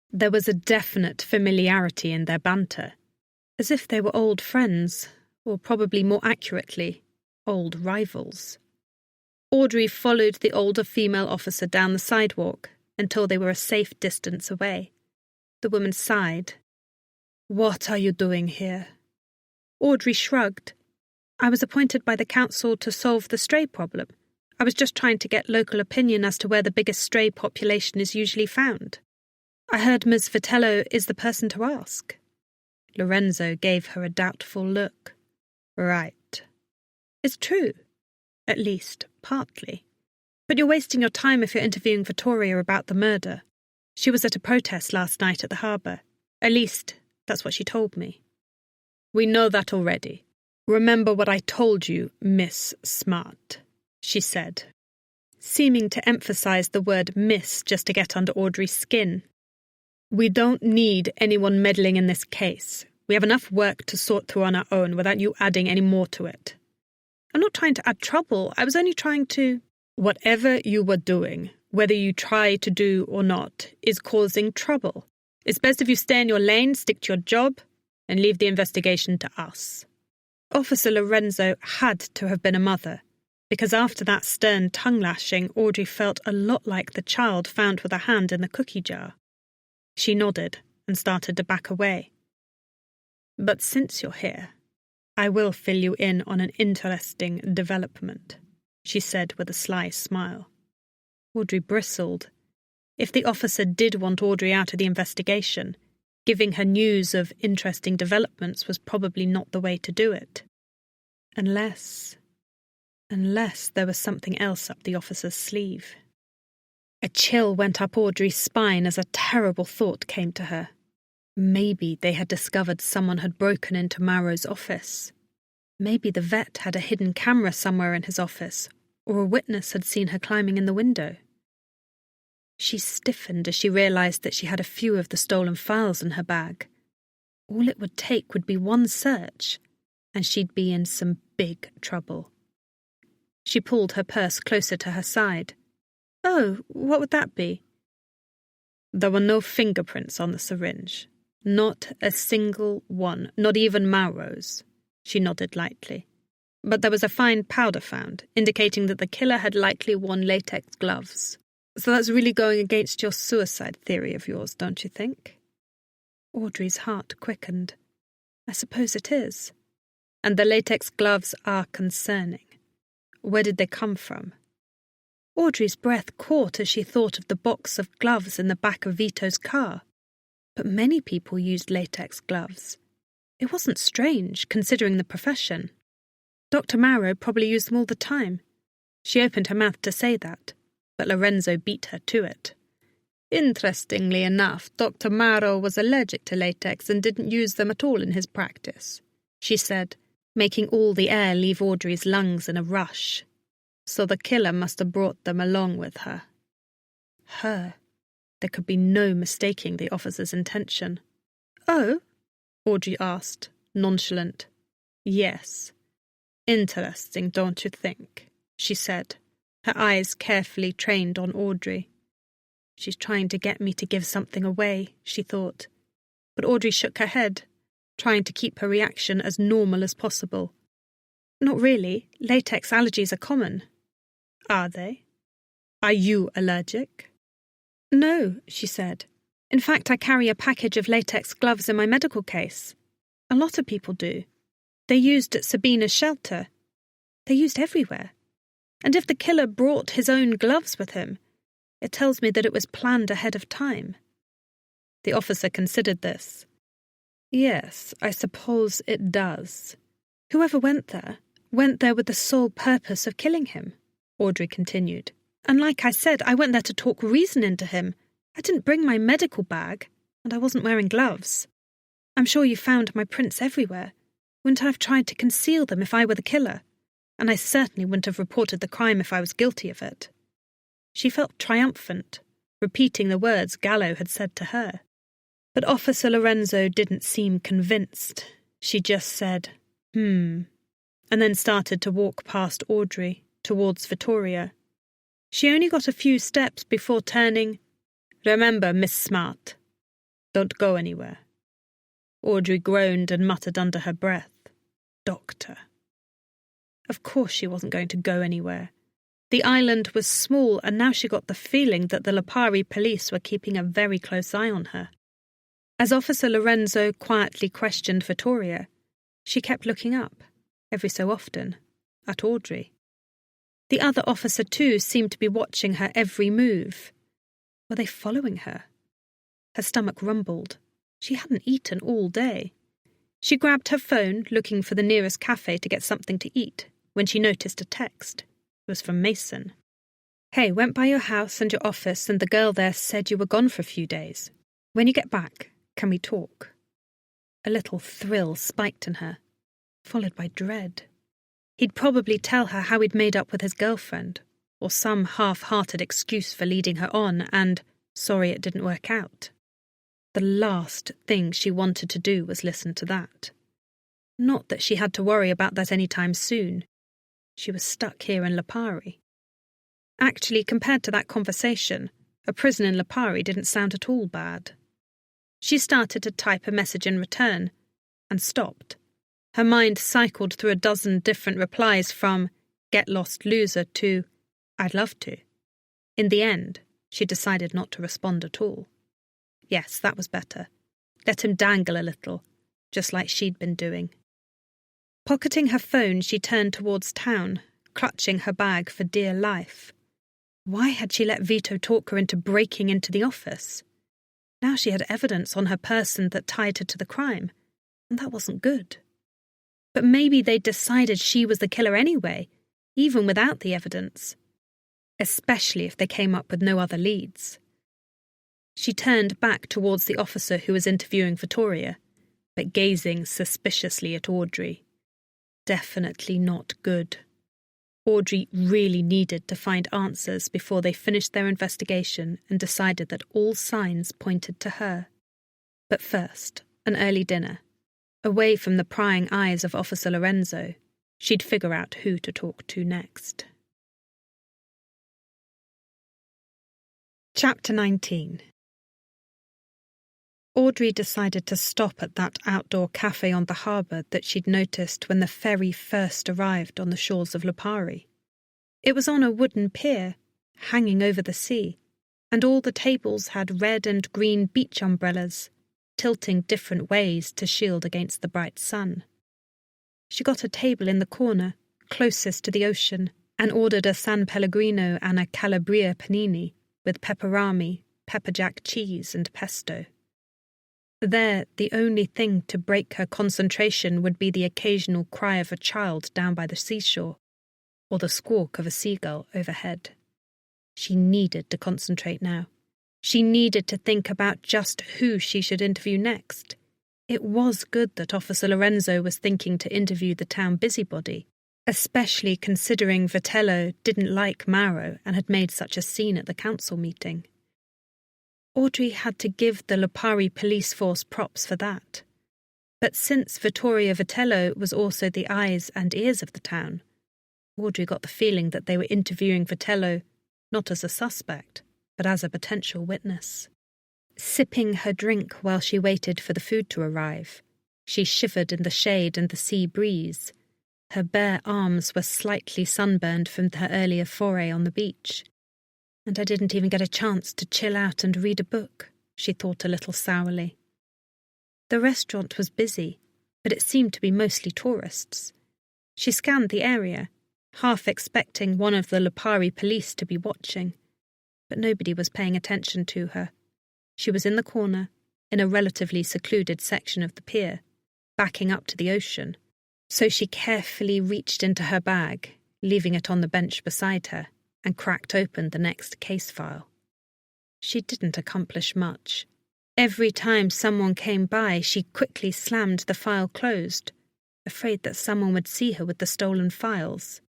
There was a definite familiarity in their banter, as if they were old friends, or probably more accurately, old rivals. Audrey followed the older female officer down the sidewalk until they were a safe distance away. The woman sighed. "What are you doing here?" Audrey shrugged. I was appointed by the council to solve the stray problem. I was just trying to get local opinion as to where the biggest stray population is usually found. I heard Ms. Vitello is the person to ask. Lorenzo gave her a doubtful look. Right. It's true. At least, partly. But you're wasting your time if you're interviewing Vittoria about the murder. She was at a protest last night at the harbour. At least, that's what she told me. We know that already. Remember what I told you, Miss Smart, she said, seeming to emphasise the word miss just to get under Audrey's skin. We don't need anyone meddling in this case. We have enough work to sort through on our own without you adding any more to it. I'm not trying to add trouble. I was only trying to... Whatever you were doing, whether you try to do or not, is causing trouble. It's best if you stay in your lane, stick to your job, and leave the investigation to us. Officer Lorenzo had to have been a mother, because after that stern tongue-lashing, Audrey felt a lot like the child found with a hand in the cookie jar. She nodded and started to back away. But since you're here, I will fill you in on an interesting development, she said with a sly smile. Audrey bristled. If the officer did want Audrey out of the investigation, giving her news of interesting developments was probably not the way to do it. Unless there was something else up the officer's sleeve. A chill went up Audrey's spine as a terrible thought came to her. Maybe they had discovered someone had broken into Mauro's office. Maybe the vet had a hidden camera somewhere in his office, or a witness had seen her climbing in the window. She stiffened as she realised that she had a few of the stolen files in her bag. All it would take would be one search, and she'd be in some big trouble. She pulled her purse closer to her side. Oh, what would that be? There were no fingerprints on the syringe. Not a single one, not even Mauro's. She nodded lightly. But there was a fine powder found, indicating that the killer had likely worn latex gloves. So that's really going against your suicide theory of yours, don't you think? Audrey's heart quickened. I suppose it is. And the latex gloves are concerning. Where did they come from? Audrey's breath caught as she thought of the box of gloves in the back of Vito's car. But many people used latex gloves. It wasn't strange, considering the profession. Dr. Mauro probably used them all the time. She opened her mouth to say that, but Lorenzo beat her to it. Interestingly enough, Dr. Mauro was allergic to latex and didn't use them at all in his practice, she said, making all the air leave Audrey's lungs in a rush. So the killer must have brought them along with her. Her. There could be no mistaking the officer's intention. Oh? Audrey asked, nonchalant. Yes. Interesting, don't you think? She said, her eyes carefully trained on Audrey. She's trying to get me to give something away, she thought. But Audrey shook her head, trying to keep her reaction as normal as possible. Not really. Latex allergies are common. Are they? Are you allergic? No, she said. In fact, I carry a package of latex gloves in my medical case. A lot of people do. They used at Sabina's shelter. They're used everywhere. And if the killer brought his own gloves with him, it tells me that it was planned ahead of time. The officer considered this. Yes, I suppose it does. Whoever went there with the sole purpose of killing him, Audrey continued. And like I said, I went there to talk reason into him. I didn't bring my medical bag, and I wasn't wearing gloves. I'm sure you found my prints everywhere. Wouldn't I have tried to conceal them if I were the killer? And I certainly wouldn't have reported the crime if I was guilty of it. She felt triumphant, repeating the words Gallo had said to her. But Officer Lorenzo didn't seem convinced. She just said, and then started to walk past Audrey, towards Vittoria. She only got a few steps before turning. Remember, Miss Smart, don't go anywhere. Audrey groaned and muttered under her breath, Doctor. Of course she wasn't going to go anywhere. The island was small, and now she got the feeling that the Lipari police were keeping a very close eye on her. As Officer Lorenzo quietly questioned Vittoria, She kept looking up, every so often, at Audrey. The other officer, too, seemed to be watching her every move. Were they following her? Her stomach rumbled. She hadn't eaten all day. She grabbed her phone, looking for the nearest cafe to get something to eat, when she noticed a text. It was from Mason. "Hey, went by your house and your office, and the girl there said you were gone for a few days. When you get back, can we talk?" A little thrill spiked in her, followed by dread. He'd probably tell her how he'd made up with his girlfriend, or some half-hearted excuse for leading her on, and sorry it didn't work out. The last thing she wanted to do was listen to that. Not that she had to worry about that any time soon. She was stuck here in Lipari. Actually, compared to that conversation, a prison in Lipari didn't sound at all bad. She started to type a message in return, and stopped. Her mind cycled through a dozen different replies from "get lost loser" to "I'd love to." In the end, she decided not to respond at all. Yes, that was better. Let him dangle a little, just like she'd been doing. Pocketing her phone, she turned towards town, clutching her bag for dear life. Why had she let Vito talk her into breaking into the office? Now she had evidence on her person that tied her to the crime, and that wasn't good. But maybe they'd decided she was the killer anyway, even without the evidence. Especially if they came up with no other leads. She turned back towards the officer who was interviewing Vittoria, but gazing suspiciously at Audrey. Definitely not good. Audrey really needed to find answers before they finished their investigation and decided that all signs pointed to her. But first, an early dinner. Away from the prying eyes of Officer Lorenzo, she'd figure out who to talk to next. Chapter 19. Audrey decided to stop at that outdoor cafe on the harbour that she'd noticed when the ferry first arrived on the shores of Lipari. It was on a wooden pier, hanging over the sea, and all the tables had red and green beach umbrellas, tilting different ways to shield against the bright sun. She got a table in the corner, closest to the ocean, and ordered a San Pellegrino and a Calabria panini, with pepperami, pepper jack cheese and pesto. There, the only thing to break her concentration would be the occasional cry of a child down by the seashore, or the squawk of a seagull overhead. She needed to concentrate now. She needed to think about just who she should interview next. It was good that Officer Lorenzo was thinking to interview the town busybody, especially considering Vitello didn't like Mauro and had made such a scene at the council meeting. Audrey had to give the Lipari police force props for that. But since Vittoria Vitello was also the eyes and ears of the town, Audrey got the feeling that they were interviewing Vitello not as a suspect, but as a potential witness. Sipping her drink while she waited for the food to arrive, she shivered in the shade and the sea breeze. Her bare arms were slightly sunburned from her earlier foray on the beach. And I didn't even get a chance to chill out and read a book, she thought a little sourly. The restaurant was busy, but it seemed to be mostly tourists. She scanned the area, half expecting one of the Lipari police to be watching, but nobody was paying attention to her. She was in the corner, in a relatively secluded section of the pier, backing up to the ocean, so she carefully reached into her bag, leaving it on the bench beside her, and cracked open the next case file. She didn't accomplish much. Every time someone came by, she quickly slammed the file closed, afraid that someone would see her with the stolen files.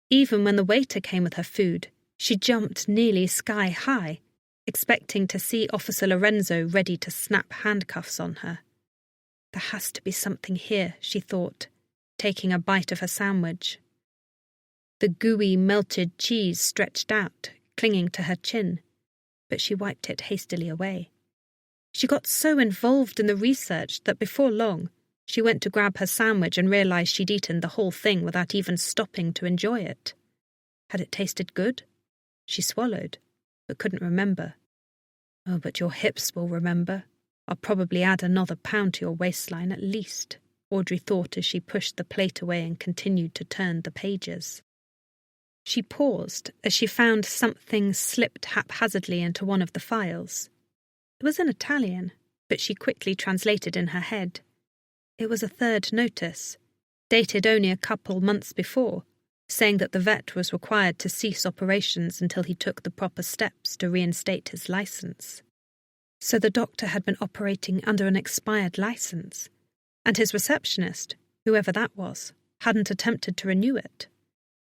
Even when the waiter came with her food, she jumped nearly sky high, expecting to see Officer Lorenzo ready to snap handcuffs on her. There has to be something here, she thought, taking a bite of her sandwich. The gooey, melted cheese stretched out, clinging to her chin, but she wiped it hastily away. She got so involved in the research that before long, she went to grab her sandwich and realized she'd eaten the whole thing without even stopping to enjoy it. Had it tasted good? She swallowed, but couldn't remember. Oh, but your hips will remember. I'll probably add another pound to your waistline at least, Audrey thought as she pushed the plate away and continued to turn the pages. She paused as she found something slipped haphazardly into one of the files. It was in Italian, but she quickly translated in her head. It was a third notice, dated only a couple months before, saying that the vet was required to cease operations until he took the proper steps to reinstate his license. So the doctor had been operating under an expired license, and his receptionist, whoever that was, hadn't attempted to renew it.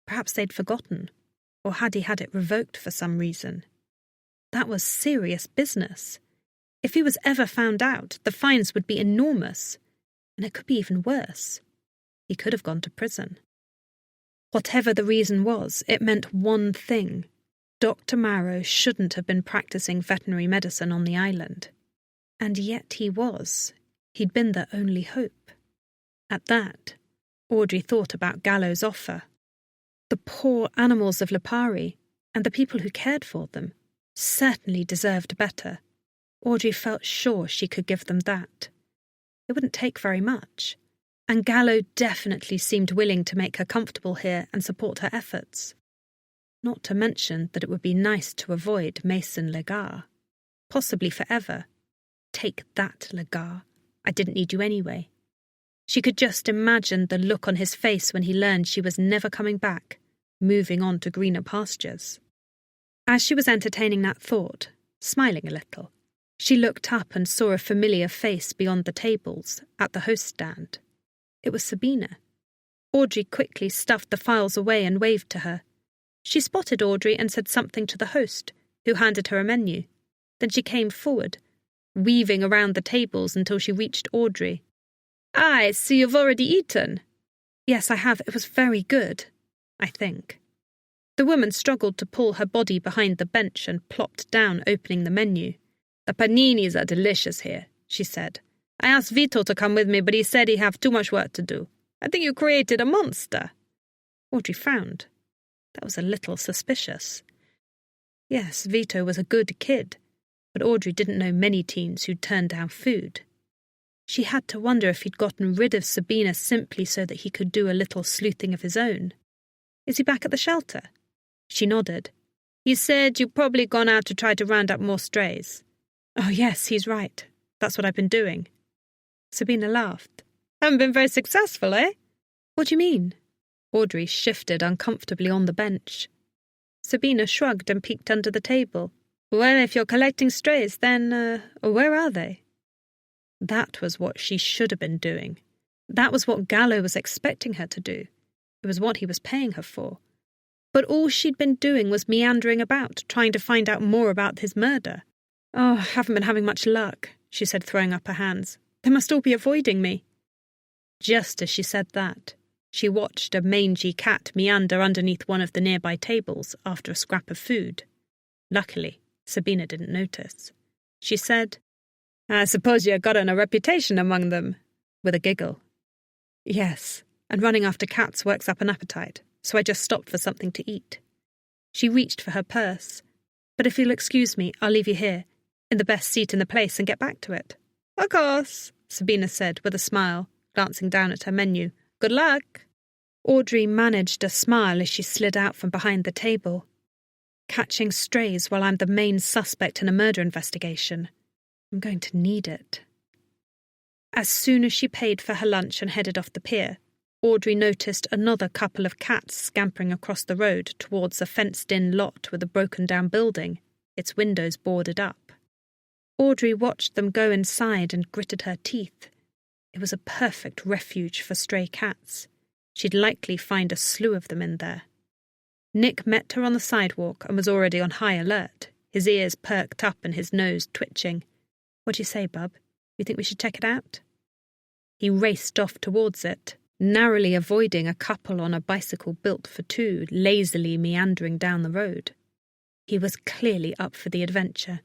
Perhaps they'd forgotten, or had he had it revoked for some reason. That was serious business. If he was ever found out, the fines would be enormous, and it could be even worse. He could have gone to prison. Whatever the reason was, it meant one thing. Dr. Marrow shouldn't have been practicing veterinary medicine on the island. And yet he was. He'd been their only hope. At that, Audrey thought about Gallo's offer. The poor animals of Lipari, and the people who cared for them, certainly deserved better. Audrey felt sure she could give them that. It wouldn't take very much, and Gallo definitely seemed willing to make her comfortable here and support her efforts. Not to mention that it would be nice to avoid Mason Legar. Possibly forever. Take that, Legar. I didn't need you anyway. She could just imagine the look on his face when he learned she was never coming back, moving on to greener pastures. As she was entertaining that thought, smiling a little, she looked up and saw a familiar face beyond the tables, at the host stand. It was Sabina. Audrey quickly stuffed the files away and waved to her. She spotted Audrey and said something to the host, who handed her a menu. Then she came forward, weaving around the tables until she reached Audrey. "I see you've already eaten." "Yes, I have. It was very good, I think." The woman struggled to pull her body behind the bench and plopped down, opening the menu. "The paninis are delicious here," she said. "I asked Vito to come with me, but he said he'd have too much work to do. I think you created a monster." Audrey frowned. That was a little suspicious. Yes, Vito was a good kid, but Audrey didn't know many teens who'd turned down food. She had to wonder if he'd gotten rid of Sabina simply so that he could do a little sleuthing of his own. "Is he back at the shelter?" She nodded. "He said you've probably gone out to try to round up more strays." "Oh yes, he's right. That's what I've been doing." Sabina laughed. "Haven't been very successful, eh?" "What do you mean?" Audrey shifted uncomfortably on the bench. Sabina shrugged and peeked under the table. "Well, if you're collecting strays, then, where are they?" That was what she should have been doing. That was what Gallo was expecting her to do. It was what he was paying her for. But all she'd been doing was meandering about, trying to find out more about his murder. "Oh, I haven't been having much luck," she said, throwing up her hands. "They must all be avoiding me." Just as she said that, she watched a mangy cat meander underneath one of the nearby tables after a scrap of food. Luckily, Sabina didn't notice. She said, "I suppose you've gotten a reputation among them," with a giggle. "Yes, and running after cats works up an appetite, so I just stopped for something to eat." She reached for her purse. "But if you'll excuse me, I'll leave you here, in the best seat in the place, and get back to it." "Of course," Sabina said with a smile, glancing down at her menu. "Good luck." Audrey managed a smile as she slid out from behind the table. Catching strays while I'm the main suspect in a murder investigation. I'm going to need it. As soon as she paid for her lunch and headed off the pier, Audrey noticed another couple of cats scampering across the road towards a fenced-in lot with a broken-down building, its windows boarded up. Audrey watched them go inside and gritted her teeth. It was a perfect refuge for stray cats. She'd likely find a slew of them in there. Nick met her on the sidewalk and was already on high alert, his ears perked up and his nose twitching. "What do you say, bub? You think we should check it out?" He raced off towards it, narrowly avoiding a couple on a bicycle built for two lazily meandering down the road. He was clearly up for the adventure,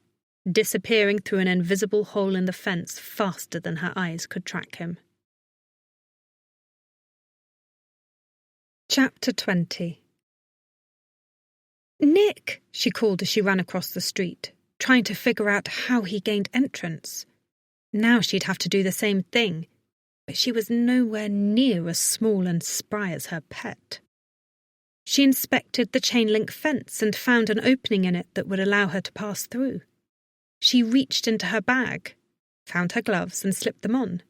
disappearing through an invisible hole in the fence faster than her eyes could track him. Chapter 20. "Nick!" she called as she ran across the street, trying to figure out how he gained entrance. Now she'd have to do the same thing. but she was nowhere near as small and spry as her pet. She inspected the chain-link fence and found an opening in it that would allow her to pass through. She reached into her bag, found her gloves and slipped them on.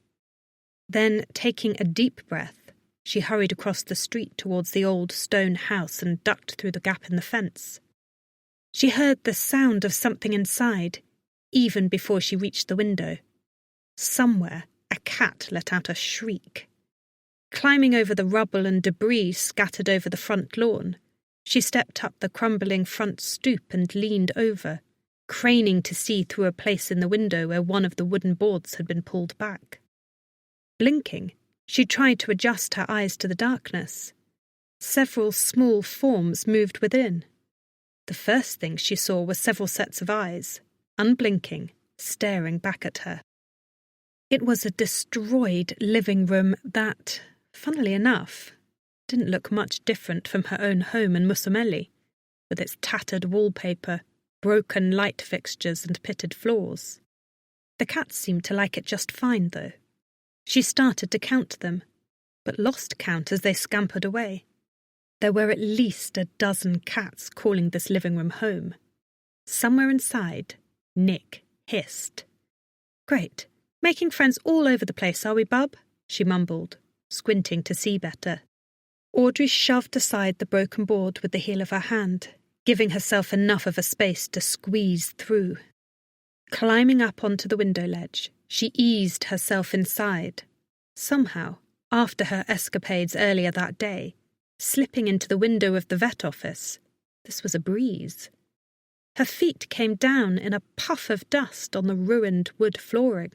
Then, taking a deep breath, she hurried across the street towards the old stone house and ducked through the gap in the fence. She heard the sound of something inside, even before she reached the window. Somewhere, a cat let out a shriek. Climbing over the rubble and debris scattered over the front lawn, she stepped up the crumbling front stoop and leaned over, craning to see through a place in the window where one of the wooden boards had been pulled back. Blinking, she tried to adjust her eyes to the darkness. Several small forms moved within. The first thing she saw was several sets of eyes, unblinking, staring back at her. It was a destroyed living room that, funnily enough, didn't look much different from her own home in Musamelli, with its tattered wallpaper, broken light fixtures and pitted floors. The cats seemed to like it just fine, though. She started to count them, but lost count as they scampered away. There were at least a dozen cats calling this living room home. Somewhere inside, Nick hissed. "Great. Making friends all over the place, are we, bub?" she mumbled, squinting to see better. Audrey shoved aside the broken board with the heel of her hand, giving herself enough of a space to squeeze through. Climbing up onto the window ledge, she eased herself inside, somehow, after her escapades earlier that day, slipping into the window of the vet office. This was a breeze. Her feet came down in a puff of dust on the ruined wood flooring.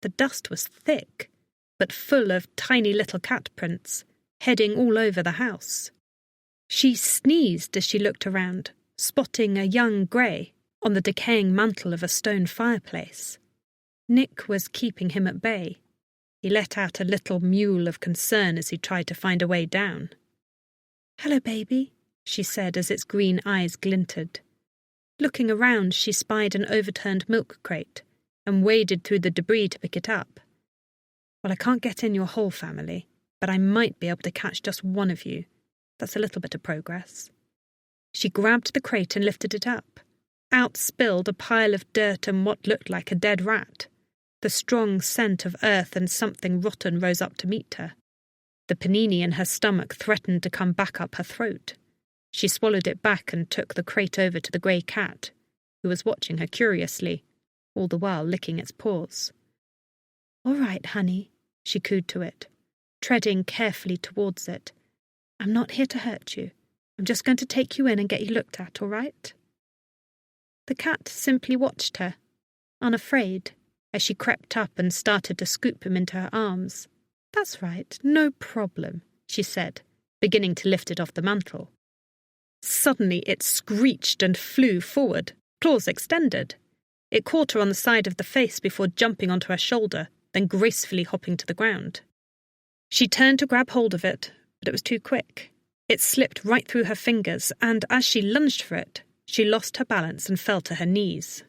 The dust was thick, but full of tiny little cat prints, heading all over the house. She sneezed as she looked around, spotting a young grey on the decaying mantel of a stone fireplace. Nick was keeping him at bay. He let out a little mewl of concern as he tried to find a way down. "Hello, baby," she said as its green eyes glinted. Looking around, she spied an overturned milk crate and waded through the debris to pick it up. "Well, I can't get in your whole family, but I might be able to catch just one of you. That's a little bit of progress." She grabbed the crate and lifted it up. Out spilled a pile of dirt and what looked like a dead rat. The strong scent of earth and something rotten rose up to meet her. The panini in her stomach threatened to come back up her throat. She swallowed it back and took the crate over to the grey cat, who was watching her curiously, all the while licking its paws. "All right, honey," she cooed to it, treading carefully towards it. "I'm not here to hurt you. I'm just going to take you in and get you looked at, all right?" The cat simply watched her, unafraid, as she crept up and started to scoop him into her arms. "That's right, no problem," she said, beginning to lift it off the mantel. Suddenly it screeched and flew forward, claws extended. It caught her on the side of the face before jumping onto her shoulder, then gracefully hopping to the ground. She turned to grab hold of it, but it was too quick. It slipped right through her fingers, and as she lunged for it, she lost her balance and fell to her knees.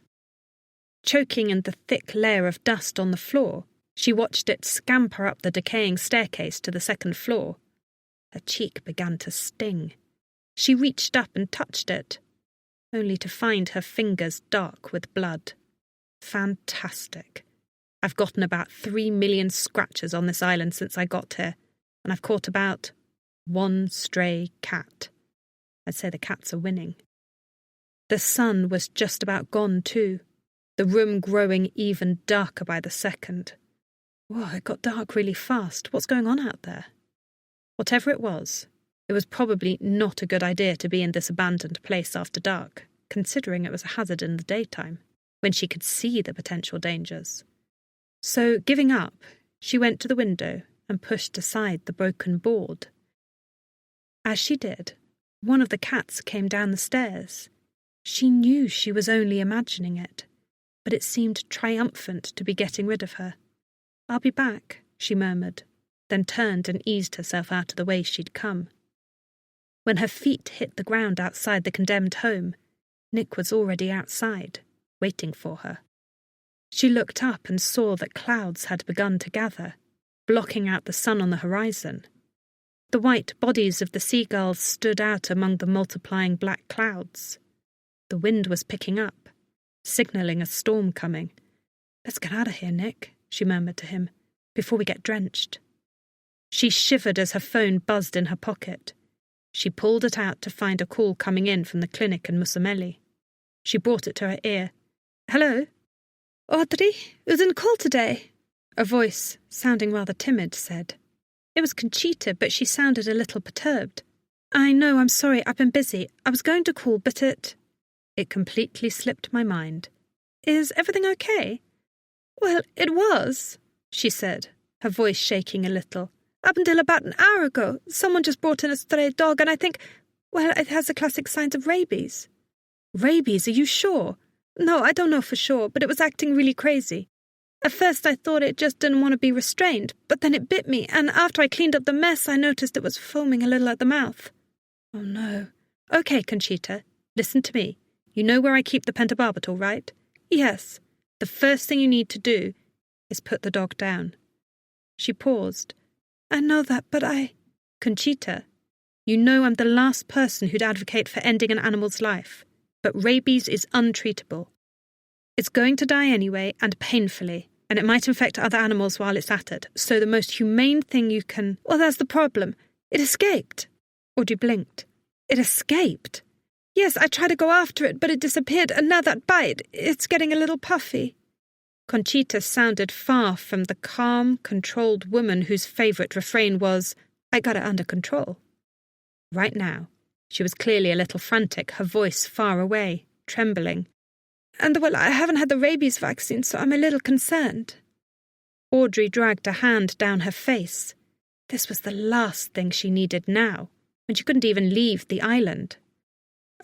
Choking in the thick layer of dust on the floor, she watched it scamper up the decaying staircase to the second floor. Her cheek began to sting. She reached up and touched it, only to find her fingers dark with blood. Fantastic. I've gotten about 3 million scratches on this island since I got here, and I've caught about 1 stray cat. I'd say the cats are winning. The sun was just about gone too, the room growing even darker by the second. Whoa, it got dark really fast. What's going on out there? Whatever it was probably not a good idea to be in this abandoned place after dark, considering it was a hazard in the daytime, when she could see the potential dangers. So, giving up, she went to the window and pushed aside the broken board. As she did, one of the cats came down the stairs. She knew she was only imagining it, but it seemed triumphant to be getting rid of her. "I'll be back," she murmured, then turned and eased herself out of the way she'd come. When her feet hit the ground outside the condemned home, Nick was already outside, waiting for her. She looked up and saw that clouds had begun to gather. blocking out the sun on the horizon. The white bodies of the seagulls stood out among the multiplying black clouds. The wind was picking up, signalling a storm coming. "Let's get out of here, Nick," she murmured to him, "before we get drenched." She shivered as her phone buzzed in her pocket. She pulled it out to find a call coming in from the clinic in Musamelli. She brought it to her ear. "Hello?" "Audrey, who's in call today?" A voice, sounding rather timid, said. It was Conchita, but she sounded a little perturbed. "I know, I'm sorry, I've been busy. I was going to call, but It completely slipped my mind. Is everything okay?" "Well, it was," she said, her voice shaking a little. "Up until about an hour ago, someone just brought in a stray dog, and I think, well, it has the classic signs of rabies." "Rabies, are you sure?" "No, I don't know for sure, but it was acting really crazy. At first I thought it just didn't want to be restrained, but then it bit me, and after I cleaned up the mess, I noticed it was foaming a little at the mouth." "Oh, no." "Okay, Conchita, listen to me. You know where I keep the pentobarbital, right?" "Yes." "The first thing you need to do is put the dog down." She paused. "I know that, but Conchita, you know I'm the last person who'd advocate for ending an animal's life, but rabies is untreatable. It's going to die anyway, and painfully, and it might infect other animals while it's at it, so the most humane thing you can— Well, that's the problem. It escaped." Audrey blinked. "It escaped?" "Yes, I tried to go after it, but it disappeared, and now that bite, it's getting a little puffy." Conchita sounded far from the calm, controlled woman whose favourite refrain was, "I got it under control." Right now, she was clearly a little frantic, her voice far away, trembling. "And, well, I haven't had the rabies vaccine, so I'm a little concerned." Audrey dragged a hand down her face. This was the last thing she needed now, when she couldn't even leave the island.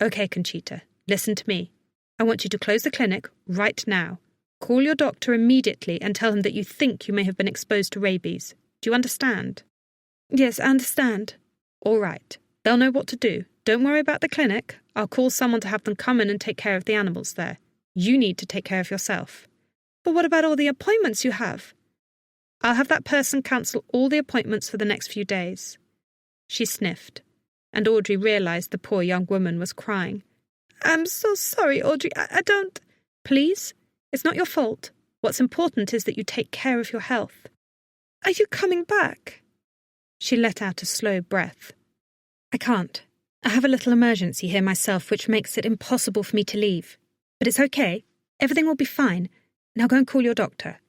"Okay, Conchita, listen to me. I want you to close the clinic right now. Call your doctor immediately and tell him that you think you may have been exposed to rabies. Do you understand?" "Yes, I understand." "All right. They'll know what to do. Don't worry about the clinic. I'll call someone to have them come in and take care of the animals there. You need to take care of yourself." "But what about all the appointments you have?" "I'll have that person cancel all the appointments for the next few days." She sniffed, and Audrey realised the poor young woman was crying. "I'm so sorry, Audrey. I don't—" "Please? It's not your fault. What's important is that you take care of your health." "Are you coming back?" She let out a slow breath. "I can't. I have a little emergency here myself, which makes it impossible for me to leave. But it's okay. Everything will be fine. Now go and call your doctor."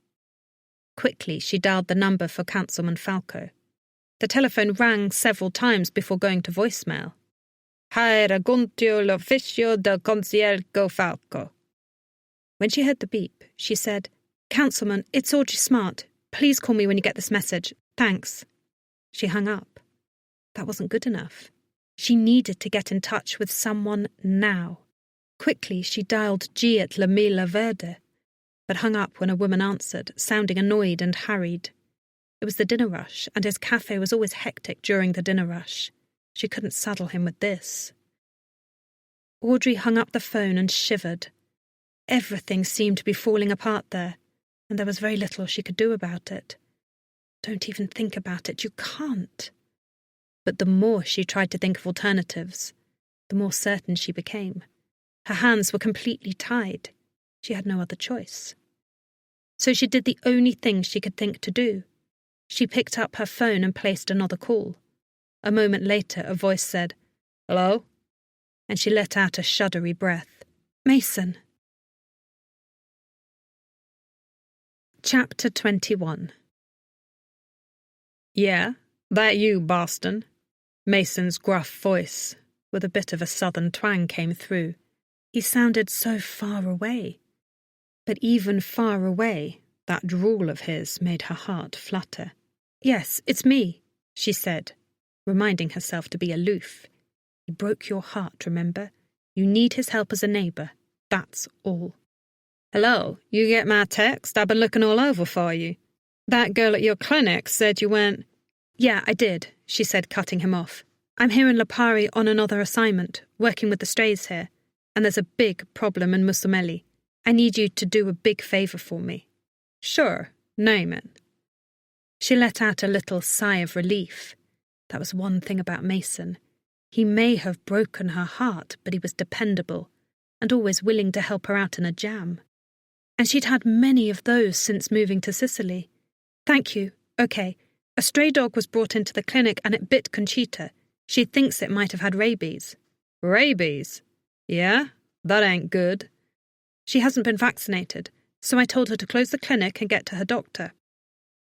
Quickly, she dialed the number for Councilman Falco. The telephone rang several times before going to voicemail. "Hai raggiunto l'ufficio del consigliere Falco." When she heard the beep, she said, "Councilman, it's Audrey Smart. Please call me when you get this message. Thanks." She hung up. That wasn't good enough. She needed to get in touch with someone now. Quickly, she dialed G at La Mila Verde, but hung up when a woman answered, sounding annoyed and harried. It was the dinner rush, and his cafe was always hectic during the dinner rush. She couldn't saddle him with this. Audrey hung up the phone and shivered. Everything seemed to be falling apart there, and there was very little she could do about it. Don't even think about it, you can't. But the more she tried to think of alternatives, the more certain she became. Her hands were completely tied. She had no other choice. So she did the only thing she could think to do. She picked up her phone and placed another call. A moment later, a voice said, "Hello?" And she let out a shuddery breath. "Mason." Chapter 21. "Yeah, that you, Boston?" Mason's gruff voice, with a bit of a southern twang, came through. He sounded so far away. But even far away, that drawl of his made her heart flutter. "Yes, it's me," she said, reminding herself to be aloof. He broke your heart, remember? You need his help as a neighbour. That's all. "Hello, you get my text? I've been looking all over for you. That girl at your clinic said you went—" "Yeah, I did," she said, cutting him off. "I'm here in Lipari on another assignment, working with the strays here, and there's a big problem in Musamelli. I need you to do a big favour for me." "Sure, name it." She let out a little sigh of relief. That was one thing about Mason. He may have broken her heart, but he was dependable, and always willing to help her out in a jam. And she'd had many of those since moving to Sicily. Thank you. Okay. A stray dog was brought into the clinic and it bit Conchita. She thinks it might have had rabies. Rabies? Yeah? That ain't good. She hasn't been vaccinated, so I told her to close the clinic and get to her doctor.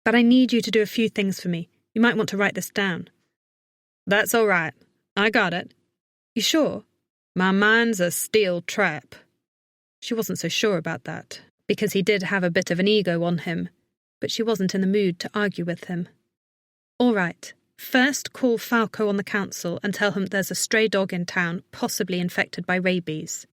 But I need you to do a few things for me. You might want to write this down. That's all right. I got it. You sure? My mind's a steel trap. She wasn't so sure about that, because he did have a bit of an ego on him, but she wasn't in the mood to argue with him. All right. First, call Falco on the council and tell him there's a stray dog in town, possibly infected by rabies.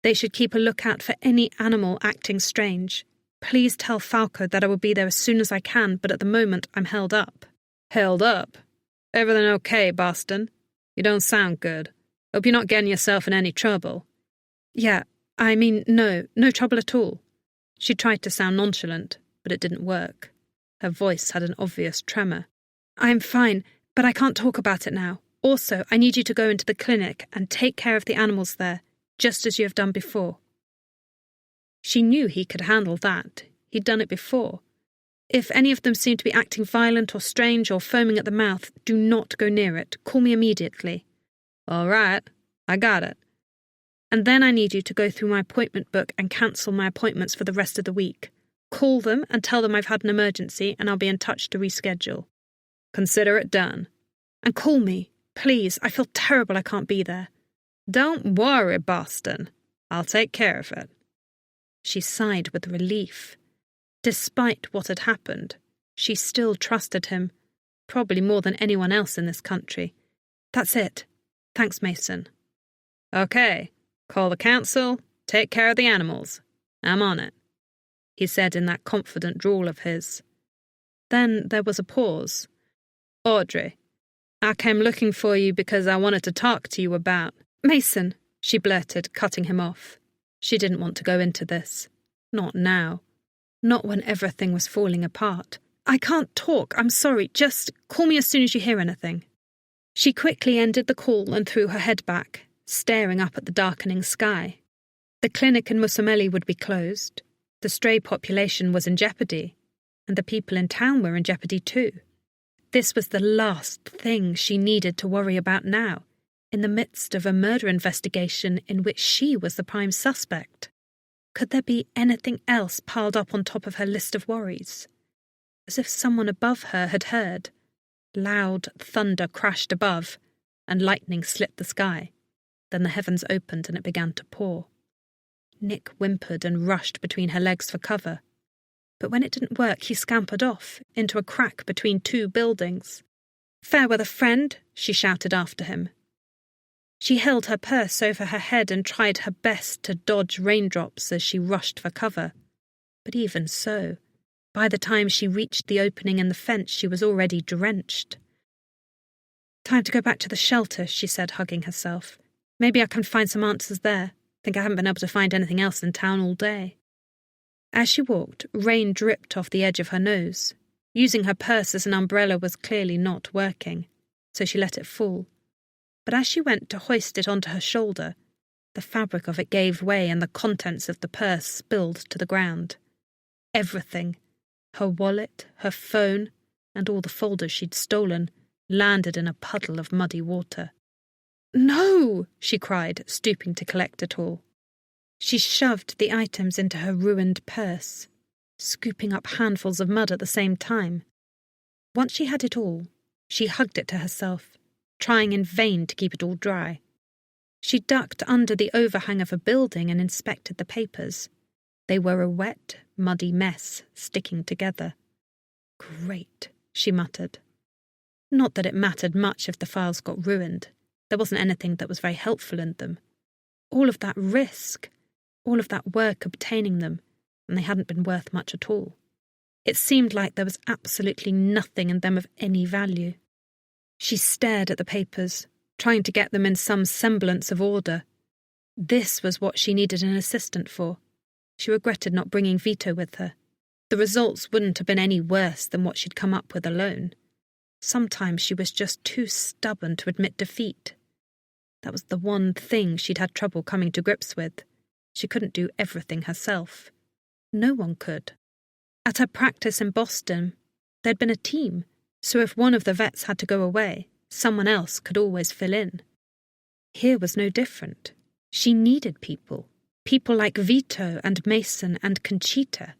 They should keep a lookout for any animal acting strange. Please tell Falco that I will be there as soon as I can, but at the moment I'm held up. Held up? Everything okay, Boston? You don't sound good. Hope you're not getting yourself in any trouble. Yeah, I mean, no trouble at all. She tried to sound nonchalant, but it didn't work. Her voice had an obvious tremor. I'm fine, but I can't talk about it now. Also, I need you to go into the clinic and take care of the animals there, just as you have done before. She knew he could handle that. He'd done it before. If any of them seem to be acting violent or strange or foaming at the mouth, do not go near it. Call me immediately. All right, I got it. And then I need you to go through my appointment book and cancel my appointments for the rest of the week. Call them and tell them I've had an emergency and I'll be in touch to reschedule. Consider it done. And call me, please. I feel terrible I can't be there. Don't worry, Boston. I'll take care of it. She sighed with relief. Despite what had happened, she still trusted him, probably more than anyone else in this country. That's it. Thanks, Mason. Okay, call the council, take care of the animals. I'm on it, he said in that confident drawl of his. Then there was a pause. Audrey, I came looking for you because I wanted to talk to you about... Mason, she blurted, cutting him off. She didn't want to go into this. Not now. Not when everything was falling apart. I can't talk, I'm sorry. Just call me as soon as you hear anything. She quickly ended the call and threw her head back, staring up at the darkening sky. The clinic in Musameli would be closed. The stray population was in jeopardy, and the people in town were in jeopardy too. This was the last thing she needed to worry about now, in the midst of a murder investigation in which she was the prime suspect. Could there be anything else piled up on top of her list of worries? As if someone above her had heard. Loud thunder crashed above, and lightning slit the sky. Then the heavens opened and it began to pour. Nick whimpered and rushed between her legs for cover. But when it didn't work, he scampered off, into a crack between two buildings. "Fair weather friend," she shouted after him. She held her purse over her head and tried her best to dodge raindrops as she rushed for cover. But even so, by the time she reached the opening in the fence, she was already drenched. "Time to go back to the shelter," she said, hugging herself. "Maybe I can find some answers there. Think I haven't been able to find anything else in town all day." As she walked, rain dripped off the edge of her nose. Using her purse as an umbrella was clearly not working, so she let it fall. But as she went to hoist it onto her shoulder, the fabric of it gave way and the contents of the purse spilled to the ground. Everything, her wallet, her phone, and all the folders she'd stolen, landed in a puddle of muddy water. "No!" she cried, stooping to collect it all. She shoved the items into her ruined purse, scooping up handfuls of mud at the same time. Once she had it all, she hugged it to herself, trying in vain to keep it all dry. She ducked under the overhang of a building and inspected the papers. They were a wet, muddy mess, sticking together. "Great," she muttered. Not that it mattered much if the files got ruined. There wasn't anything that was very helpful in them. All of that risk, all of that work obtaining them, and they hadn't been worth much at all. It seemed like there was absolutely nothing in them of any value. She stared at the papers, trying to get them in some semblance of order. This was what she needed an assistant for. She regretted not bringing Vito with her. The results wouldn't have been any worse than what she'd come up with alone. Sometimes she was just too stubborn to admit defeat. That was the one thing she'd had trouble coming to grips with. She couldn't do everything herself. No one could. At her practice in Boston, there'd been a team, so if one of the vets had to go away, someone else could always fill in. Here was no different. She needed people. People like Vito and Mason and Conchita.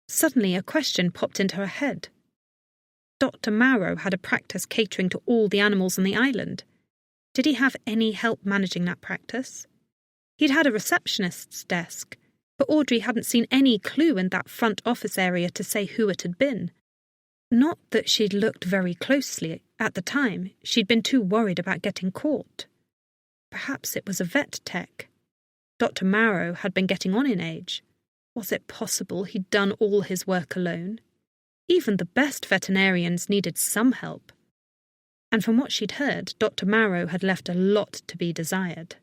Suddenly a question popped into her head. Dr. Mauro had a practice catering to all the animals on the island. Did he have any help managing that practice? He'd had a receptionist's desk, but Audrey hadn't seen any clue in that front office area to say who it had been. Not that she'd looked very closely at the time. She'd been too worried about getting caught. Perhaps it was a vet tech. Dr. Mauro had been getting on in age. Was it possible he'd done all his work alone? Even the best veterinarians needed some help. And from what she'd heard, Dr. Mauro had left a lot to be desired.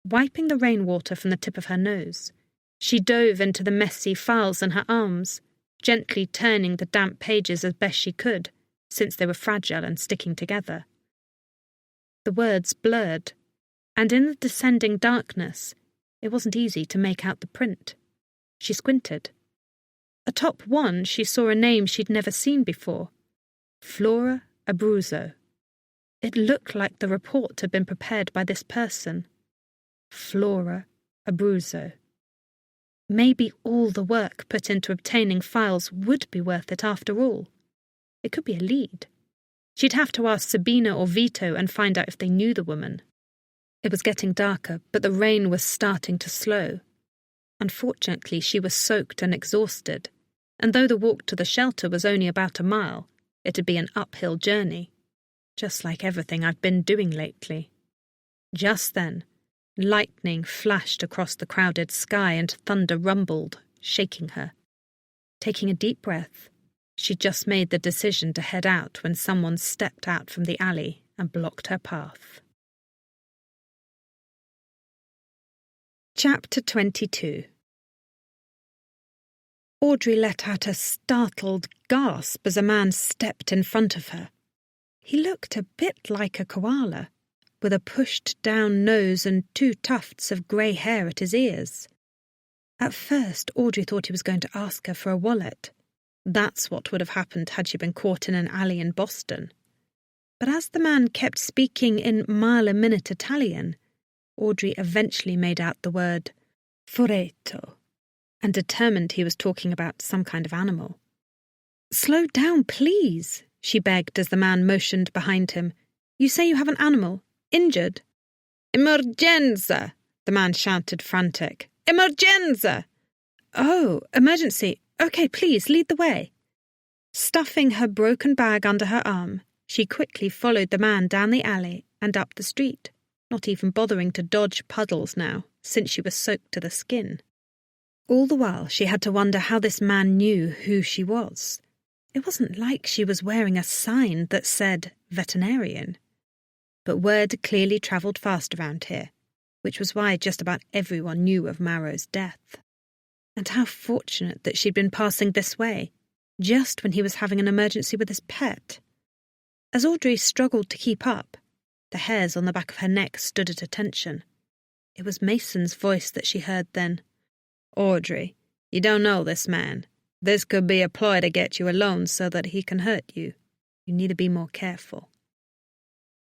Wiping the rainwater from the tip of her nose, she dove into the messy files in her arms, gently turning the damp pages as best she could, since they were fragile and sticking together. The words blurred, and in the descending darkness, it wasn't easy to make out the print. She squinted. Atop one, she saw a name she'd never seen before. Flora Abruzzo. It looked like the report had been prepared by this person. Flora Abruzzo. Maybe all the work put into obtaining files would be worth it after all. It could be a lead. She'd have to ask Sabina or Vito and find out if they knew the woman. It was getting darker, but the rain was starting to slow. Unfortunately, she was soaked and exhausted, and though the walk to the shelter was only about a mile, it'd be an uphill journey, just like everything I've been doing lately. Just then, lightning flashed across the crowded sky and thunder rumbled, shaking her. Taking a deep breath, she just made the decision to head out when someone stepped out from the alley and blocked her path. Chapter 22. Audrey let out a startled gasp as a man stepped in front of her. He looked a bit like a koala, with a pushed-down nose and 2 tufts of grey hair at his ears. At first, Audrey thought he was going to ask her for a wallet. That's what would have happened had she been caught in an alley in Boston. But as the man kept speaking in mile-a-minute Italian, Audrey eventually made out the word furetto, and determined he was talking about some kind of animal. "Slow down, please," she begged as the man motioned behind him. "You say you have an animal? Injured?" "Emergenza!" the man shouted, frantic. "Emergenza!" "Oh, emergency. Okay, please, lead the way." Stuffing her broken bag under her arm, she quickly followed the man down the alley and up the street, not even bothering to dodge puddles now, since she was soaked to the skin. All the while, she had to wonder how this man knew who she was. It wasn't like she was wearing a sign that said veterinarian. But word clearly travelled fast around here, which was why just about everyone knew of Mauro's death. And how fortunate that she'd been passing this way, just when he was having an emergency with his pet. As Audrey struggled to keep up, the hairs on the back of her neck stood at attention. It was Mason's voice that she heard then. "Audrey, you don't know this man. This could be a ploy to get you alone so that he can hurt you. You need to be more careful."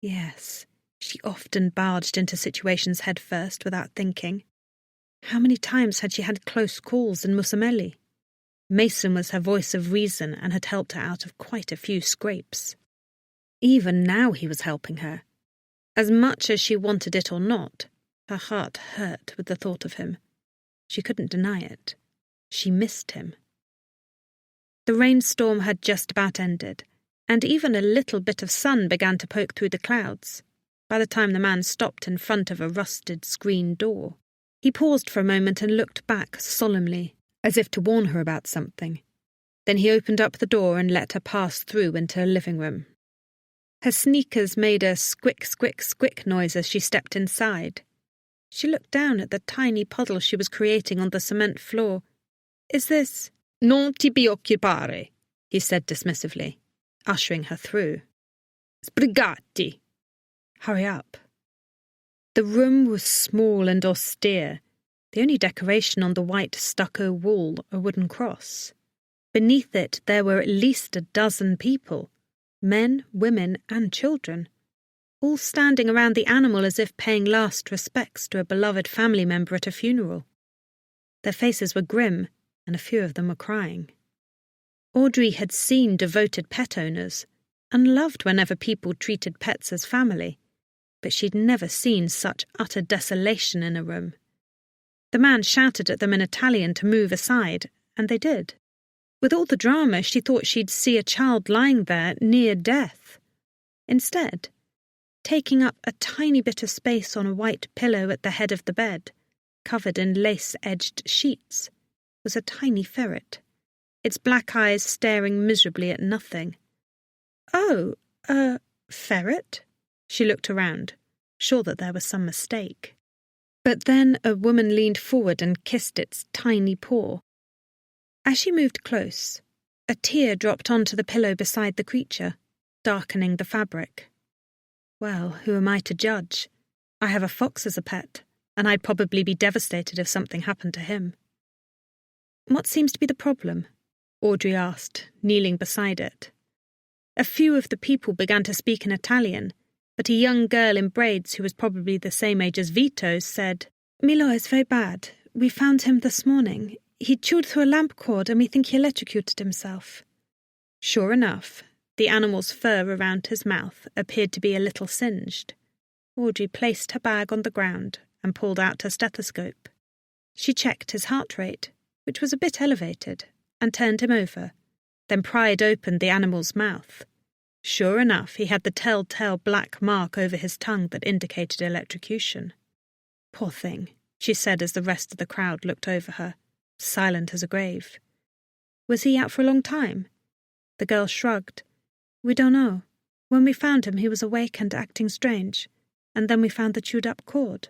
Yes, she often barged into situations head first without thinking. How many times had she had close calls in Musamelli? Mason was her voice of reason and had helped her out of quite a few scrapes. Even now he was helping her. As much as she wanted it or not, her heart hurt with the thought of him. She couldn't deny it. She missed him. The rainstorm had just about ended, and even a little bit of sun began to poke through the clouds, by the time the man stopped in front of a rusted screen door. He paused for a moment and looked back solemnly, as if to warn her about something. Then he opened up the door and let her pass through into a living room. Her sneakers made a squick, squick, squick noise as she stepped inside. She looked down at the tiny puddle she was creating on the cement floor. Is this— Non ti preoccupare, he said dismissively, ushering her through. Sbrigati. Hurry up. The room was small and austere, the only decoration on the white stucco wall a wooden cross. Beneath it there were at least a dozen people, men, women, and children, all standing around the animal as if paying last respects to a beloved family member at a funeral. Their faces were grim, and a few of them were crying. Audrey had seen devoted pet owners, and loved whenever people treated pets as family, but she'd never seen such utter desolation in a room. The man shouted at them in Italian to move aside, and they did. With all the drama, she thought she'd see a child lying there near death. Instead, taking up a tiny bit of space on a white pillow at the head of the bed, covered in lace-edged sheets, was a tiny ferret, its black eyes staring miserably at nothing. Oh, a ferret? She looked around, sure that there was some mistake. But then a woman leaned forward and kissed its tiny paw. As she moved close, a tear dropped onto the pillow beside the creature, darkening the fabric. Well, who am I to judge? I have a fox as a pet, and I'd probably be devastated if something happened to him. What seems to be the problem? Audrey asked, kneeling beside it. A few of the people began to speak in Italian, but a young girl in braids who was probably the same age as Vito said, Milo is very bad. We found him this morning. He chewed through a lamp cord and we think he electrocuted himself. Sure enough, the animal's fur around his mouth appeared to be a little singed. Audrey placed her bag on the ground and pulled out her stethoscope. She checked his heart rate, which was a bit elevated, and turned him over, then pried open the animal's mouth. Sure enough, he had the telltale black mark over his tongue that indicated electrocution. Poor thing, she said as the rest of the crowd looked over her, silent as a grave. Was he out for a long time? The girl shrugged. We don't know. When we found him, he was awake and acting strange, and then we found the chewed-up cord.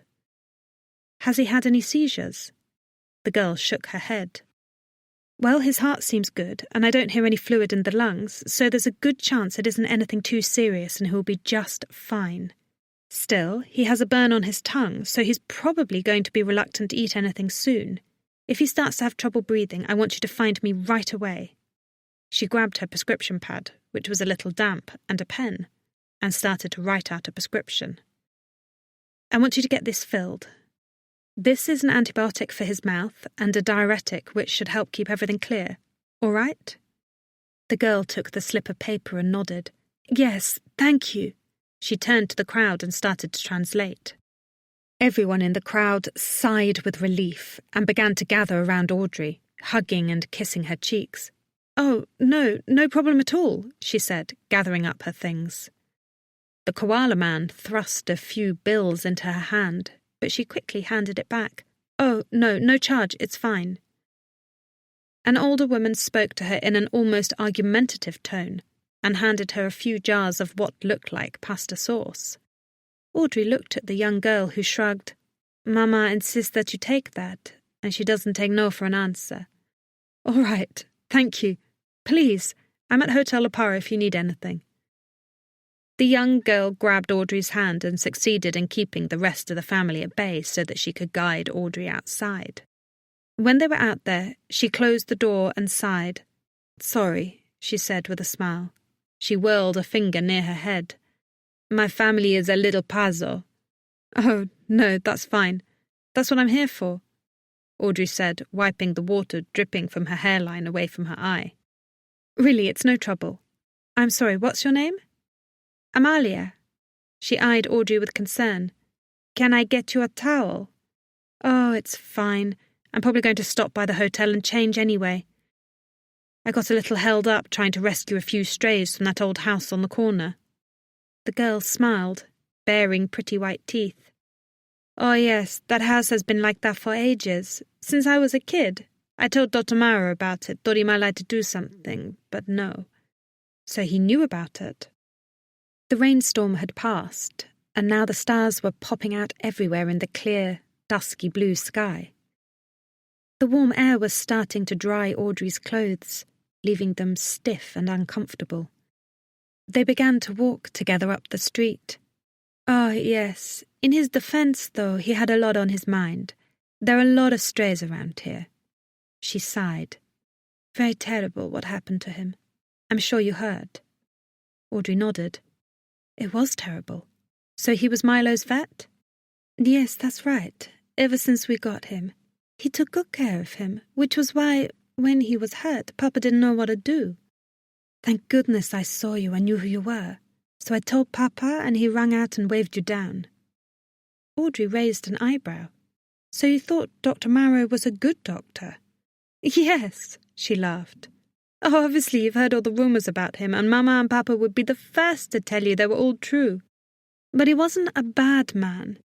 Has he had any seizures? The girl shook her head. Well, his heart seems good, and I don't hear any fluid in the lungs, so there's a good chance it isn't anything too serious and he'll be just fine. Still, he has a burn on his tongue, so he's probably going to be reluctant to eat anything soon. If he starts to have trouble breathing, I want you to find me right away. She grabbed her prescription pad, which was a little damp, and a pen, and started to write out a prescription. I want you to get this filled. This is an antibiotic for his mouth and a diuretic which should help keep everything clear. All right? The girl took the slip of paper and nodded. Yes, thank you. She turned to the crowd and started to translate. Everyone in the crowd sighed with relief and began to gather around Audrey, hugging and kissing her cheeks. Oh, no problem at all, she said, gathering up her things. The koala man thrust a few bills into her hand, but she quickly handed it back. Oh, no charge, it's fine. An older woman spoke to her in an almost argumentative tone and handed her a few jars of what looked like pasta sauce. Audrey looked at the young girl who shrugged. Mama insists that you take that, and she doesn't take no for an answer. All right, thank you. Please, I'm at Hotel Lopara if you need anything. The young girl grabbed Audrey's hand and succeeded in keeping the rest of the family at bay so that she could guide Audrey outside. When they were out there, she closed the door and sighed. Sorry, she said with a smile. She whirled a finger near her head. My family is a little pazzo. Oh, no, that's fine. That's what I'm here for, Audrey said, wiping the water dripping from her hairline away from her eye. Really, it's no trouble. I'm sorry, what's your name? Amalia. She eyed Audrey with concern. Can I get you a towel? Oh, it's fine. I'm probably going to stop by the hotel and change anyway. I got a little held up trying to rescue a few strays from that old house on the corner. The girl smiled, baring pretty white teeth. Oh yes, that house has been like that for ages. Since I was a kid. I told Dr. Mara about it, thought he might like to do something, but no. So he knew about it. The rainstorm had passed, and now the stars were popping out everywhere in the clear, dusky blue sky. The warm air was starting to dry Audrey's clothes, leaving them stiff and uncomfortable. They began to walk together up the street. Ah, yes. In his defence, though, he had a lot on his mind. There are a lot of strays around here. She sighed. Very terrible what happened to him. I'm sure you heard. Audrey nodded. It was terrible. So he was Milo's vet? Yes, that's right. Ever since we got him. He took good care of him, which was why, when he was hurt, Papa didn't know what to do. Thank goodness I saw you and knew who you were. So I told Papa, and he rang out and waved you down. Audrey raised an eyebrow. So you thought Dr. Marrow was a good doctor? Yes, she laughed. Oh, obviously you've heard all the rumours about him, and Mama and Papa would be the first to tell you they were all true. But he wasn't a bad man.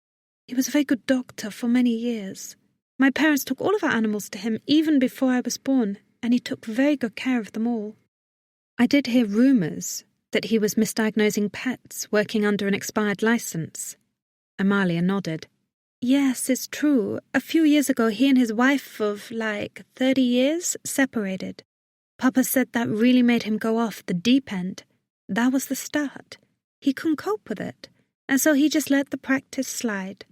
He was a very good doctor for many years. My parents took all of our animals to him even before I was born, and he took very good care of them all. I did hear rumours that he was misdiagnosing pets, working under an expired licence. Amalia nodded. Yes, it's true. A few years ago, he and his wife of, 30 years separated. Papa said that really made him go off the deep end. That was the start. He couldn't cope with it, and so he just let the practice slide.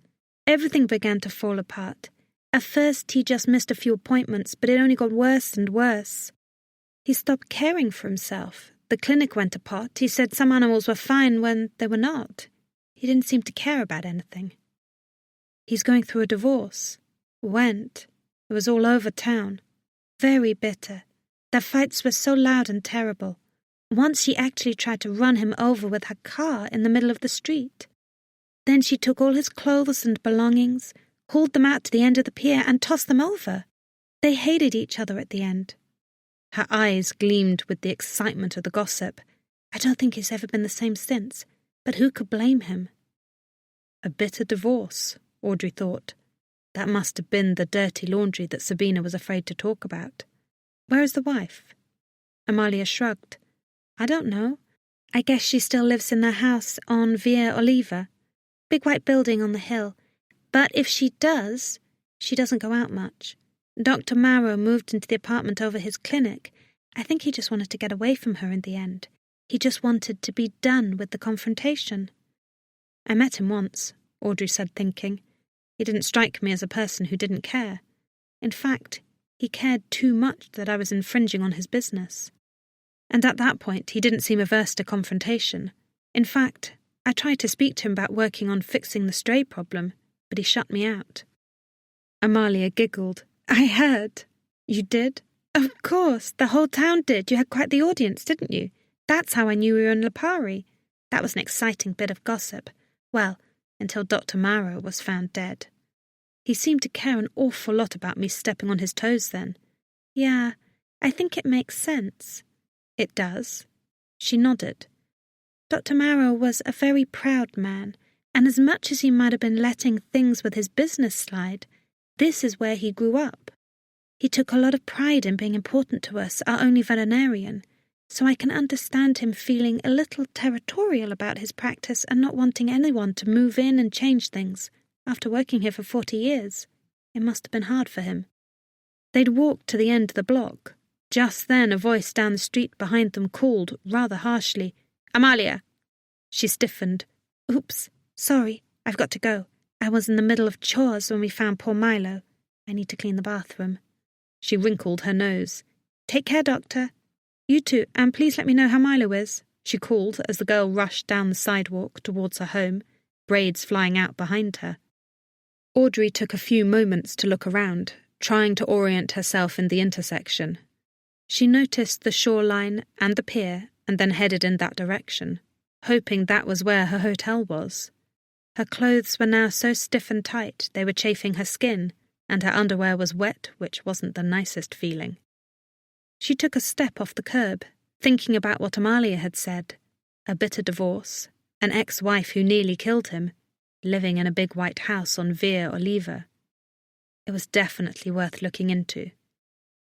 Everything began to fall apart. At first, he just missed a few appointments, but it only got worse and worse. He stopped caring for himself. The clinic went apart. He said some animals were fine when they were not. He didn't seem to care about anything. He's going through a divorce. Went. It was all over town. Very bitter. Their fights were so loud and terrible. Once she actually tried to run him over with her car in the middle of the street. Then she took all his clothes and belongings, hauled them out to the end of the pier, and tossed them over. They hated each other at the end. Her eyes gleamed with the excitement of the gossip. I don't think he's ever been the same since, but who could blame him? A bitter divorce, Audrey thought. That must have been the dirty laundry that Sabina was afraid to talk about. Where is the wife? Amalia shrugged. I don't know. I guess she still lives in their house on Via Oliva. Big white building on the hill. But if she does, she doesn't go out much. Dr. Marrow moved into the apartment over his clinic. I think he just wanted to get away from her in the end. He just wanted to be done with the confrontation. I met him once, Audrey said, thinking. He didn't strike me as a person who didn't care. In fact, he cared too much that I was infringing on his business. And at that point, he didn't seem averse to confrontation. In fact, I tried to speak to him about working on fixing the stray problem, but he shut me out. Amalia giggled. I heard. You did? Of course, the whole town did. You had quite the audience, didn't you? That's how I knew we were in Lipari. That was an exciting bit of gossip. Well, until Dr. Marrow was found dead. He seemed to care an awful lot about me stepping on his toes then. Yeah, I think it makes sense. It does. She nodded. Dr. Marrow was a very proud man, and as much as he might have been letting things with his business slide, this is where he grew up. He took a lot of pride in being important to us, our only veterinarian, so I can understand him feeling a little territorial about his practice and not wanting anyone to move in and change things. After working here for 40 years, it must have been hard for him. They'd walked to the end of the block. Just then a voice down the street behind them called, rather harshly, Amalia! She stiffened. Oops, sorry, I've got to go. I was in the middle of chores when we found poor Milo. I need to clean the bathroom. She wrinkled her nose. Take care, Doctor. You too, and please let me know how Milo is, she called as the girl rushed down the sidewalk towards her home, braids flying out behind her. Audrey took a few moments to look around, trying to orient herself in the intersection. She noticed the shoreline and the pier and then headed in that direction, hoping that was where her hotel was. Her clothes were now so stiff and tight they were chafing her skin, and her underwear was wet, which wasn't the nicest feeling. She took a step off the curb, thinking about what Amalia had said. A bitter divorce, an ex-wife who nearly killed him, living in a big white house on Via Oliva. It was definitely worth looking into.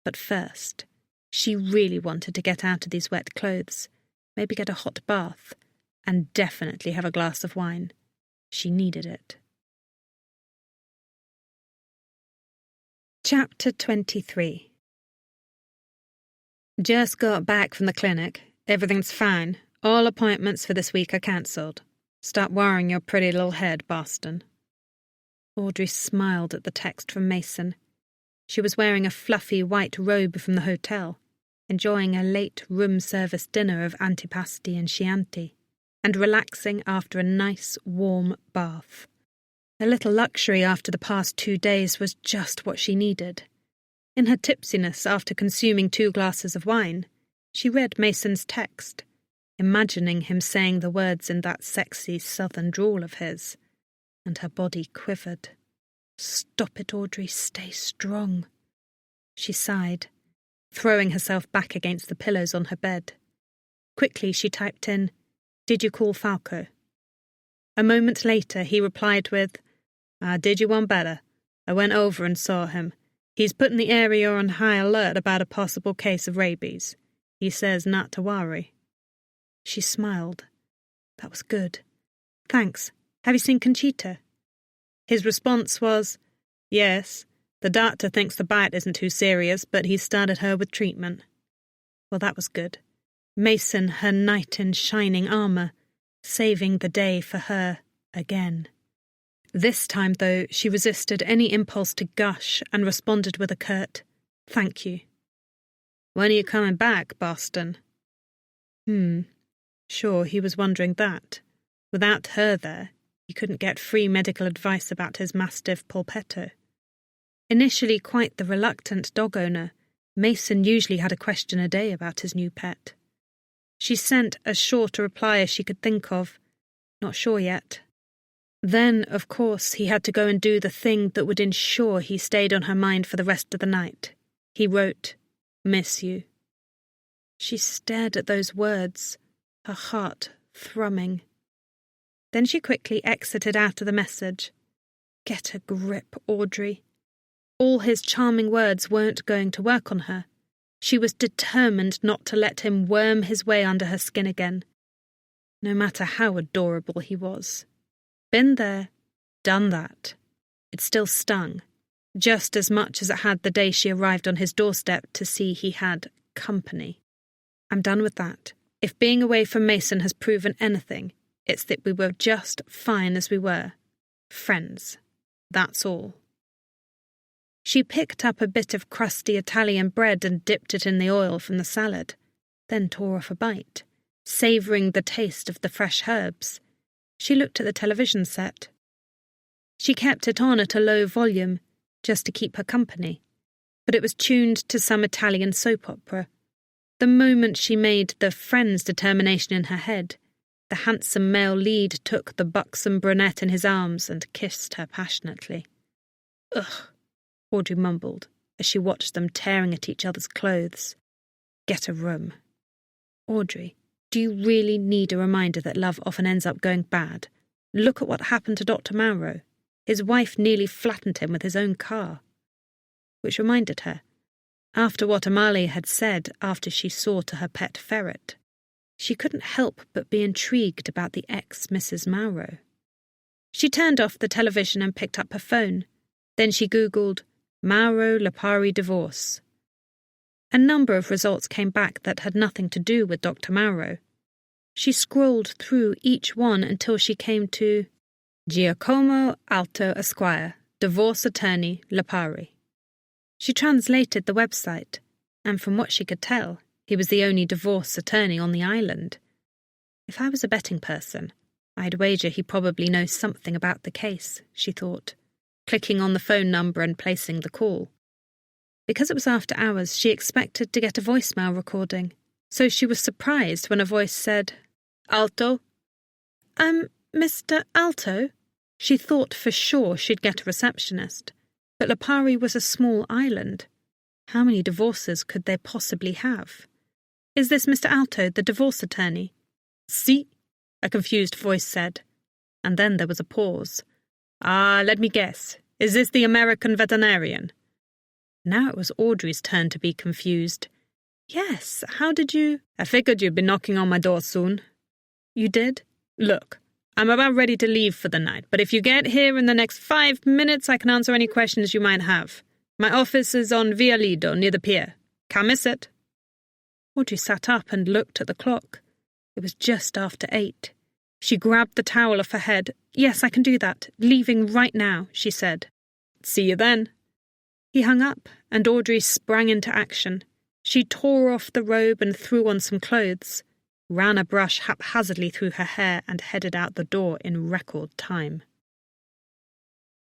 But first, she really wanted to get out of these wet clothes, maybe get a hot bath, and definitely have a glass of wine. She needed it. Chapter 23. Just got back from the clinic. Everything's fine. All appointments for this week are cancelled. Stop worrying your pretty little head, Boston. Audrey smiled at the text from Mason. She was wearing a fluffy white robe from the hotel, enjoying a late room-service dinner of antipasti and Chianti, and relaxing after a nice, warm bath. A little luxury after the past 2 days was just what she needed. In her tipsiness after consuming 2 glasses of wine, she read Mason's text, imagining him saying the words in that sexy southern drawl of his, and her body quivered. "Stop it, Audrey, stay strong." She sighed, throwing herself back against the pillows on her bed. Quickly she typed in, "Did you call Falco?" A moment later he replied with, "I did you one better. I went over and saw him. He's putting the area on high alert about a possible case of rabies. He says not to worry." She smiled. That was good. "Thanks. Have you seen Conchita?" His response was, "Yes. The doctor thinks the bite isn't too serious, but he's started her with treatment." Well, that was good. Mason, her knight in shining armour, saving the day for her again. This time, though, she resisted any impulse to gush and responded with a curt, "Thank you." "When are you coming back, Boston?" Sure, he was wondering that. Without her there, he couldn't get free medical advice about his Mastiff Polpetto. Initially quite the reluctant dog owner, Mason usually had a question a day about his new pet. She sent as short a reply as she could think of, "Not sure yet." Then, of course, he had to go and do the thing that would ensure he stayed on her mind for the rest of the night. He wrote, "Miss you." She stared at those words, her heart thrumming. Then she quickly exited out of the message. Get a grip, Audrey. All his charming words weren't going to work on her. She was determined not to let him worm his way under her skin again, no matter how adorable he was. Been there, done that. It still stung, just as much as it had the day she arrived on his doorstep to see he had company. I'm done with that. If being away from Mason has proven anything, it's that we were just fine as we were. Friends. That's all. She picked up a bit of crusty Italian bread and dipped it in the oil from the salad, then tore off a bite, savouring the taste of the fresh herbs. She looked at the television set. She kept it on at a low volume, just to keep her company, but it was tuned to some Italian soap opera. The moment she made the Friends determination in her head, the handsome male lead took the buxom brunette in his arms and kissed her passionately. "Ugh," Audrey mumbled, as she watched them tearing at each other's clothes. Get a room. Audrey, do you really need a reminder that love often ends up going bad? Look at what happened to Dr. Mauro. His wife nearly flattened him with his own car. Which reminded her, after what Amalia had said after she saw to her pet ferret, she couldn't help but be intrigued about the ex-Mrs. Mauro. She turned off the television and picked up her phone. Then she Googled, Mauro Lipari divorce. A number of results came back that had nothing to do with Dr. Mauro. She scrolled through each one until she came to Giacomo Alto Esquire, divorce attorney, Lipari. She translated the website, and from what she could tell, he was the only divorce attorney on the island. If I was a betting person, I'd wager he probably knows something about the case, she thought, clicking on the phone number and placing the call. Because it was after hours, she expected to get a voicemail recording, so she was surprised when a voice said, "Alto?" Mr. Alto?" She thought for sure she'd get a receptionist, but Lipari was a small island. How many divorces could they possibly have? "Is this Mr. Alto, the divorce attorney?" "Si," a confused voice said, and then there was a pause. Let me guess. Is this the American veterinarian?" Now it was Audrey's turn to be confused. "Yes, how did you—" "I figured you'd be knocking on my door soon." "You did?" "Look, I'm about ready to leave for the night, but if you get here in the next 5 minutes, I can answer any questions you might have. My office is on Via Lido, near the pier. Can't miss it. Audrey sat up and looked at the clock. It was just after 8. She grabbed the towel off her head. Yes, I can do that. Leaving right now, she said. See you then. He hung up, and Audrey sprang into action. She tore off the robe and threw on some clothes, ran a brush haphazardly through her hair and headed out the door in record time.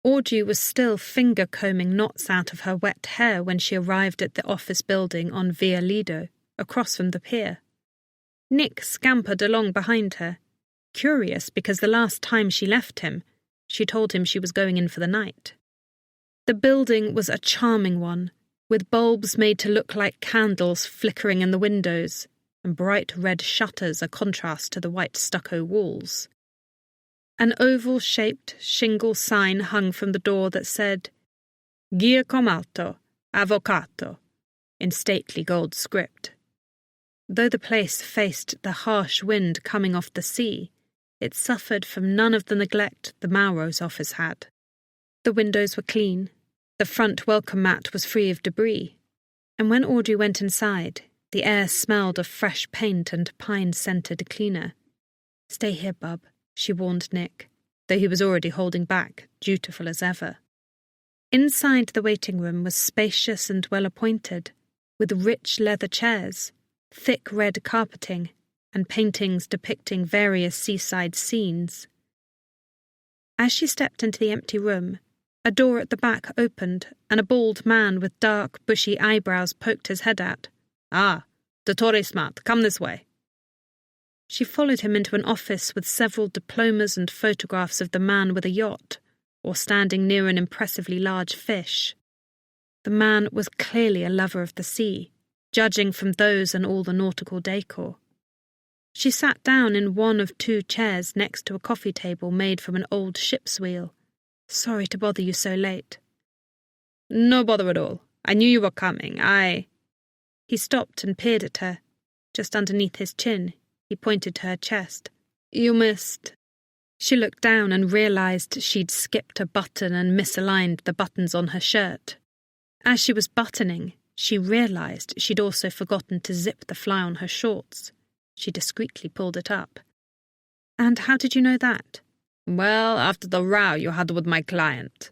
Audrey was still finger-combing knots out of her wet hair when she arrived at the office building on Via Lido, across from the pier. Nick scampered along behind her, curious because the last time she left him, she told him she was going in for the night. The building was a charming one, with bulbs made to look like candles flickering in the windows, and bright red shutters a contrast to the white stucco walls. An oval-shaped shingle sign hung from the door that said, Giacomo, Avvocato, in stately gold script. Though the place faced the harsh wind coming off the sea, it suffered from none of the neglect the Mauro's office had. The windows were clean, the front welcome mat was free of debris, and when Audrey went inside, the air smelled of fresh paint and pine-scented cleaner. Stay here, bub, she warned Nick, though he was already holding back, dutiful as ever. Inside the waiting room was spacious and well-appointed, with rich leather chairs, thick red carpeting, and paintings depicting various seaside scenes. As she stepped into the empty room, a door at the back opened, and a bald man with dark, bushy eyebrows poked his head out. Ah, Dottore Smart, come this way. She followed him into an office with several diplomas and photographs of the man with a yacht, or standing near an impressively large fish. The man was clearly a lover of the sea, judging from those and all the nautical decor. She sat down in one of 2 chairs next to a coffee table made from an old ship's wheel. Sorry to bother you so late. No bother at all. I knew you were coming. He stopped and peered at her. Just underneath his chin, he pointed to her chest. You missed. She looked down and realized she'd skipped a button and misaligned the buttons on her shirt. As she was buttoning, she realized she'd also forgotten to zip the fly on her shorts. She discreetly pulled it up. And how did you know that? Well, after the row you had with my client.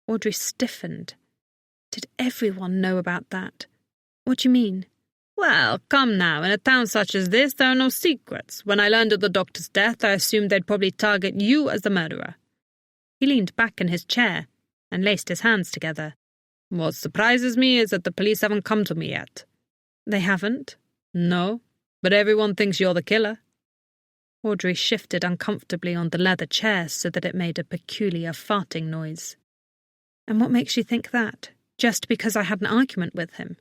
Audrey stiffened. Did everyone know about that? What do you mean? Well, come now, in a town such as this there are no secrets. When I learned of the doctor's death, I assumed they'd probably target you as the murderer. He leaned back in his chair and laced his hands together. What surprises me is that the police haven't come to me yet. They haven't? No, but everyone thinks you're the killer. Audrey shifted uncomfortably on the leather chair so that it made a peculiar farting noise. And what makes you think that? Just because I had an argument with him?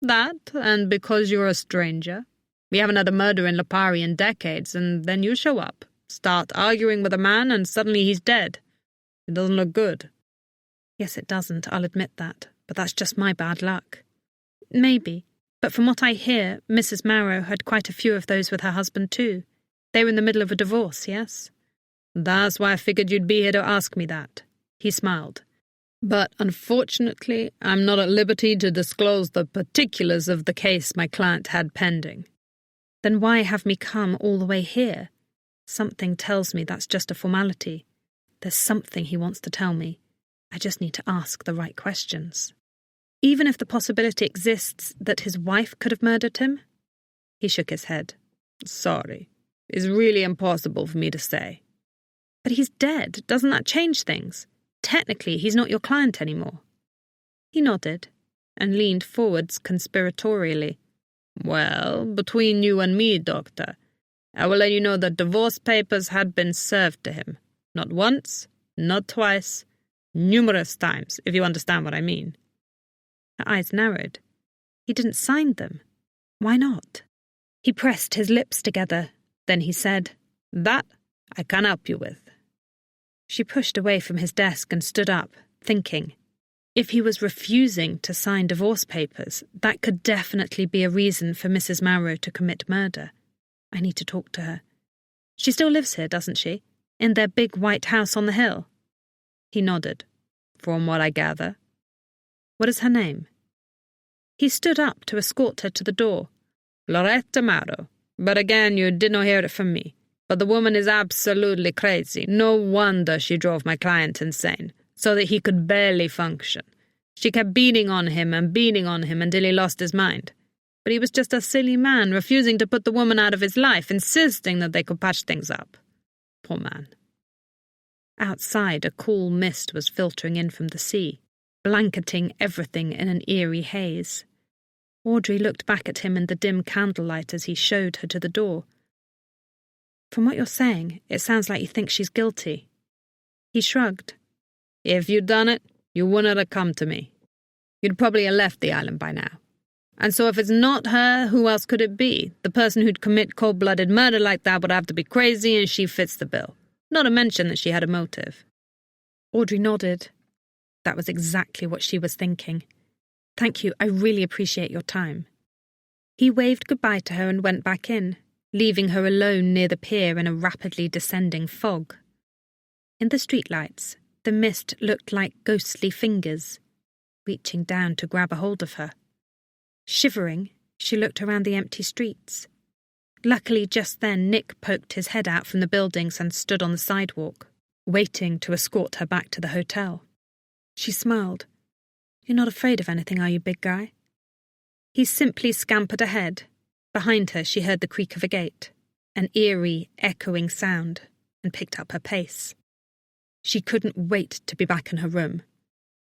That, and because you're a stranger. We haven't had a murder in Lipari in decades, and then you show up, start arguing with a man, and suddenly he's dead. It doesn't look good. Yes, it doesn't, I'll admit that, but that's just my bad luck. Maybe, but from what I hear, Mrs. Mauro had quite a few of those with her husband too. They were in the middle of a divorce, yes? That's why I figured you'd be here to ask me that. He smiled. But unfortunately, I'm not at liberty to disclose the particulars of the case my client had pending. Then why have me come all the way here? Something tells me that's just a formality. There's something he wants to tell me. I just need to ask the right questions. Even if the possibility exists that his wife could have murdered him? He shook his head. Sorry. It's really impossible for me to say. But he's dead. Doesn't that change things? Technically, he's not your client anymore. He nodded and leaned forwards conspiratorially. Well, between you and me, Doctor, I will let you know that divorce papers had been served to him. Not once, not twice, numerous times, if you understand what I mean. Her eyes narrowed. He didn't sign them. Why not? He pressed his lips together. Then he said, That I can help you with. She pushed away from his desk and stood up, thinking. If he was refusing to sign divorce papers, that could definitely be a reason for Mrs. Mauro to commit murder. I need to talk to her. She still lives here, doesn't she? In their big white house on the hill? He nodded. From what I gather. What is her name?" He stood up to escort her to the door. "Loretta Mauro. But again, you did not hear it from me. But the woman is absolutely crazy. No wonder she drove my client insane, so that he could barely function. She kept beating on him until he lost his mind. But he was just a silly man, refusing to put the woman out of his life, insisting that they could patch things up. Poor man." Outside, a cool mist was filtering in from the sea, blanketing everything in an eerie haze. Audrey looked back at him in the dim candlelight as he showed her to the door. "From what you're saying, it sounds like you think she's guilty." He shrugged. "If you'd done it, you wouldn't have come to me. You'd probably have left the island by now. And so if it's not her, who else could it be? The person who'd commit cold-blooded murder like that would have to be crazy, and she fits the bill. Not to mention that she had a motive." Audrey nodded. That was exactly what she was thinking. "Thank you, I really appreciate your time." He waved goodbye to her and went back in, leaving her alone near the pier in a rapidly descending fog. In the streetlights, the mist looked like ghostly fingers, reaching down to grab a hold of her. Shivering, she looked around the empty streets. Luckily, just then, Nick poked his head out from the buildings and stood on the sidewalk, waiting to escort her back to the hotel. She smiled. "You're not afraid of anything, are you, big guy?" He simply scampered ahead. Behind her, she heard the creak of a gate, an eerie, echoing sound, and picked up her pace. She couldn't wait to be back in her room.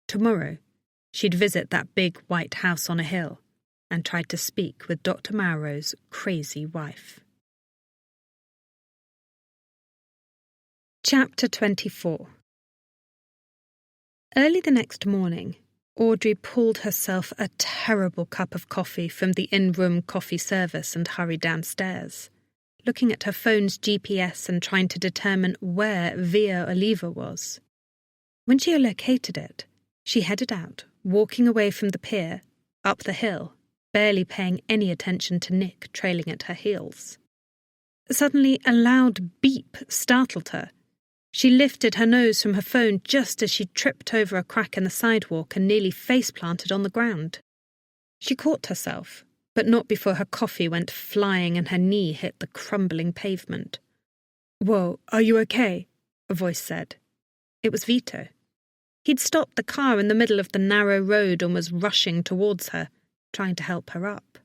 Tomorrow, she'd visit that big white house on a hill and try to speak with Dr. Mauro's crazy wife. Chapter 24. Early the next morning, Audrey pulled herself a terrible cup of coffee from the in-room coffee service and hurried downstairs, looking at her phone's GPS and trying to determine where Via Oliva was. When she located it, she headed out, walking away from the pier, up the hill, barely paying any attention to Nick trailing at her heels. Suddenly, a loud beep startled her. She lifted her nose from her phone just as she tripped over a crack in the sidewalk and nearly face-planted on the ground. She caught herself, but not before her coffee went flying and her knee hit the crumbling pavement. "Whoa, are you okay?" a voice said. It was Vito. He'd stopped the car in the middle of the narrow road and was rushing towards her, trying to help her up.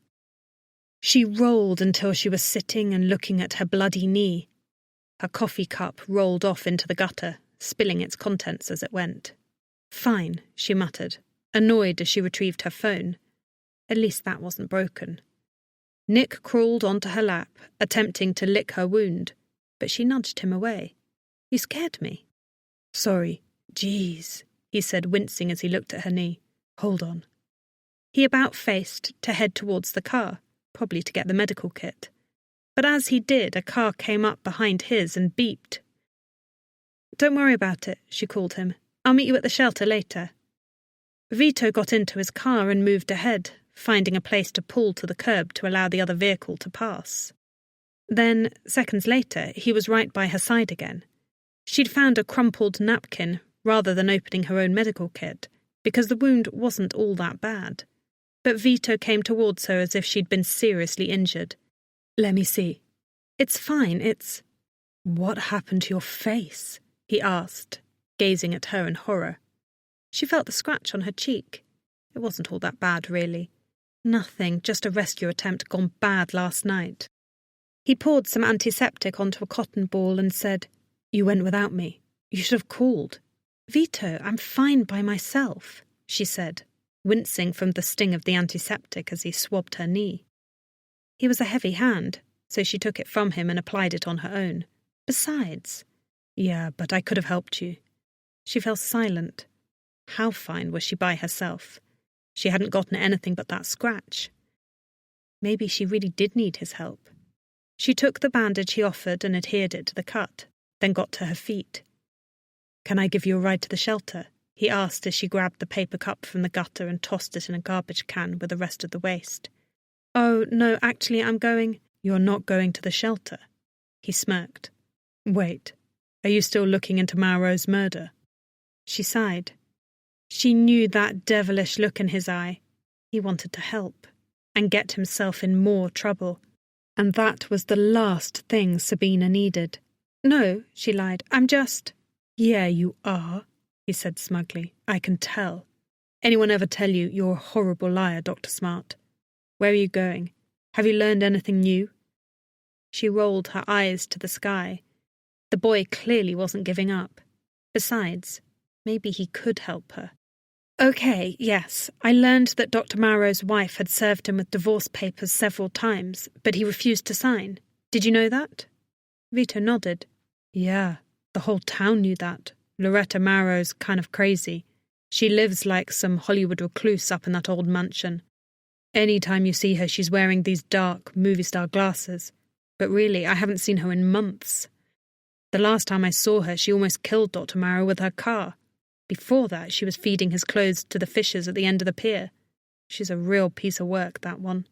She rolled until she was sitting and looking at her bloody knee. Her coffee cup rolled off into the gutter, spilling its contents as it went. "Fine," she muttered, annoyed as she retrieved her phone. At least that wasn't broken. Nick crawled onto her lap, attempting to lick her wound, but she nudged him away. "You scared me." "Sorry. Jeez," he said, wincing as he looked at her knee. "Hold on." He about-faced to head towards the car, probably to get the medical kit. But as he did, a car came up behind his and beeped. "Don't worry about it," she called him. "I'll meet you at the shelter later." Vito got into his car and moved ahead, finding a place to pull to the curb to allow the other vehicle to pass. Then, seconds later, he was right by her side again. She'd found a crumpled napkin rather than opening her own medical kit, because the wound wasn't all that bad. But Vito came towards her as if she'd been seriously injured. "Let me see." "It's fine, it's—" "What happened to your face?" he asked, gazing at her in horror. She felt the scratch on her cheek. It wasn't all that bad, really. Nothing, just a rescue attempt gone bad last night. He poured some antiseptic onto a cotton ball and said, "You went without me. You should have called." "Vito, I'm fine by myself," she said, wincing from the sting of the antiseptic as he swabbed her knee. He was a heavy hand, so she took it from him and applied it on her own. "Besides—" "Yeah, but I could have helped you." She fell silent. How fine was she by herself? She hadn't gotten anything but that scratch. Maybe she really did need his help. She took the bandage he offered and adhered it to the cut, then got to her feet. "Can I give you a ride to the shelter?" he asked as she grabbed the paper cup from the gutter and tossed it in a garbage can with the rest of the waste. "Oh, no, actually, I'm going—" "You're not going to the shelter?" He smirked. "Wait, are you still looking into Mauro's murder?" She sighed. She knew that devilish look in his eye. He wanted to help, and get himself in more trouble. And that was the last thing Sabina needed. "No," she lied, "I'm just—" "Yeah, you are," he said smugly. "I can tell. Anyone ever tell you you're a horrible liar, Dr. Smart? Where are you going? Have you learned anything new?" She rolled her eyes to the sky. The boy clearly wasn't giving up. Besides, maybe he could help her. "Okay, yes, I learned that Dr. Marrow's wife had served him with divorce papers several times, but he refused to sign. Did you know that?" Vito nodded. "Yeah, the whole town knew that. Loretta Marrow's kind of crazy. She lives like some Hollywood recluse up in that old mansion. Any time you see her, she's wearing these dark, movie-star glasses. But really, I haven't seen her in months. The last time I saw her, she almost killed Dr. Marrow with her car. Before that, she was feeding his clothes to the fishes at the end of the pier. She's a real piece of work, that one."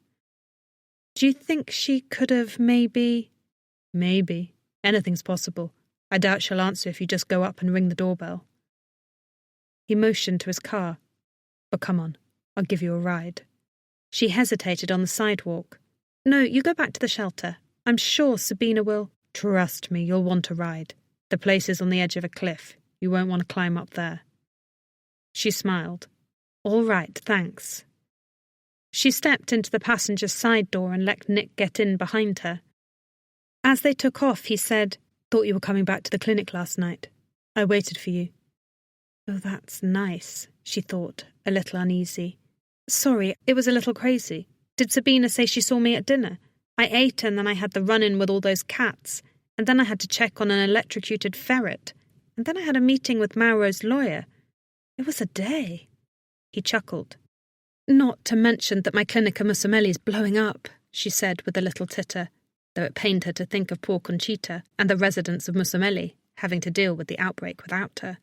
"Do you think she could have maybe—" "Maybe. Anything's possible. I doubt she'll answer if you just go up and ring the doorbell." He motioned to his car. "But come on, I'll give you a ride." She hesitated on the sidewalk. "No, you go back to the shelter. I'm sure Sabina will—" "Trust me, you'll want a ride. The place is on the edge of a cliff. You won't want to climb up there." She smiled. "All right, thanks." She stepped into the passenger's side door and let Nick get in behind her. As they took off, he said, "Thought you were coming back to the clinic last night. I waited for you." "Oh, that's nice," she thought, a little uneasy. "Sorry, it was a little crazy. Did Sabina say she saw me at dinner? I ate and then I had the run-in with all those cats, and then I had to check on an electrocuted ferret, and then I had a meeting with Mauro's lawyer. It was a day." He chuckled. "Not to mention that my clinic at Musamelli's blowing up," she said with a little titter, though it pained her to think of poor Conchita and the residents of Musamelli having to deal with the outbreak without her.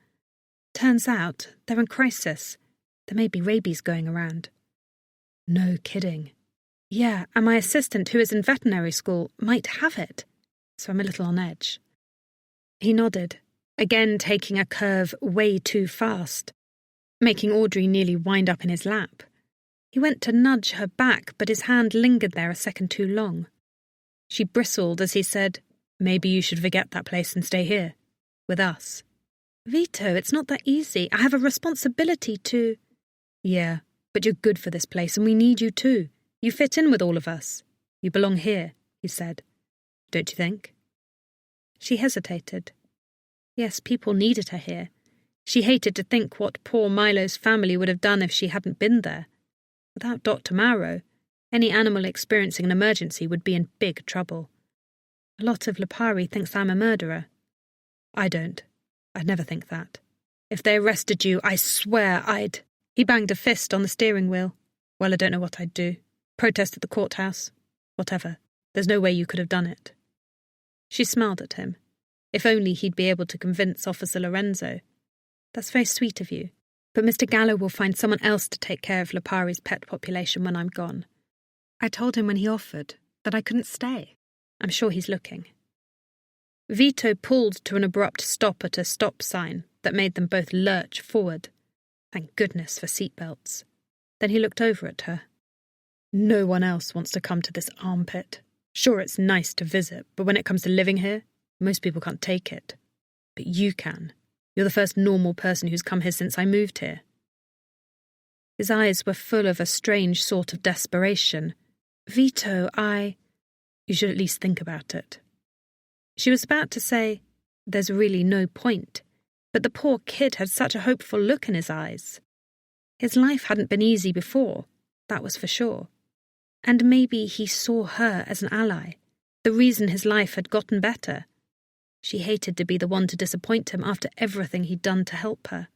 "Turns out they're in crisis. There may be rabies going around." "No kidding." "Yeah, and my assistant, who is in veterinary school, might have it. So I'm a little on edge." He nodded, again taking a curve way too fast, making Audrey nearly wind up in his lap. He went to nudge her back, but his hand lingered there a second too long. She bristled as he said, "Maybe you should forget that place and stay here, with us." "Vito, it's not that easy. I have a responsibility to—" "Yeah, but you're good for this place and we need you too. You fit in with all of us. You belong here," he said. "Don't you think?" She hesitated. Yes, people needed her here. She hated to think what poor Milo's family would have done if she hadn't been there. Without Dr. Mauro, any animal experiencing an emergency would be in big trouble. A lot of Lipari thinks I'm a murderer. I don't. I'd never think that. If they arrested you, I swear I'd— He banged a fist on the steering wheel. "Well, I don't know what I'd do. Protest at the courthouse. Whatever. There's no way you could have done it." She smiled at him. If only he'd be able to convince Officer Lorenzo. "That's very sweet of you. But Mr. Gallo will find someone else to take care of Lipari's pet population when I'm gone. I told him when he offered that I couldn't stay. I'm sure he's looking." Vito pulled to an abrupt stop at a stop sign that made them both lurch forward. Thank goodness for seatbelts. Then he looked over at her. "No one else wants to come to this armpit. Sure, it's nice to visit, but when it comes to living here, most people can't take it. But you can. You're the first normal person who's come here since I moved here." His eyes were full of a strange sort of desperation. "Vito, You should at least think about it." She was about to say, "There's really no point," but the poor kid had such a hopeful look in his eyes. His life hadn't been easy before, that was for sure. And maybe he saw her as an ally, the reason his life had gotten better. She hated to be the one to disappoint him after everything he'd done to help her.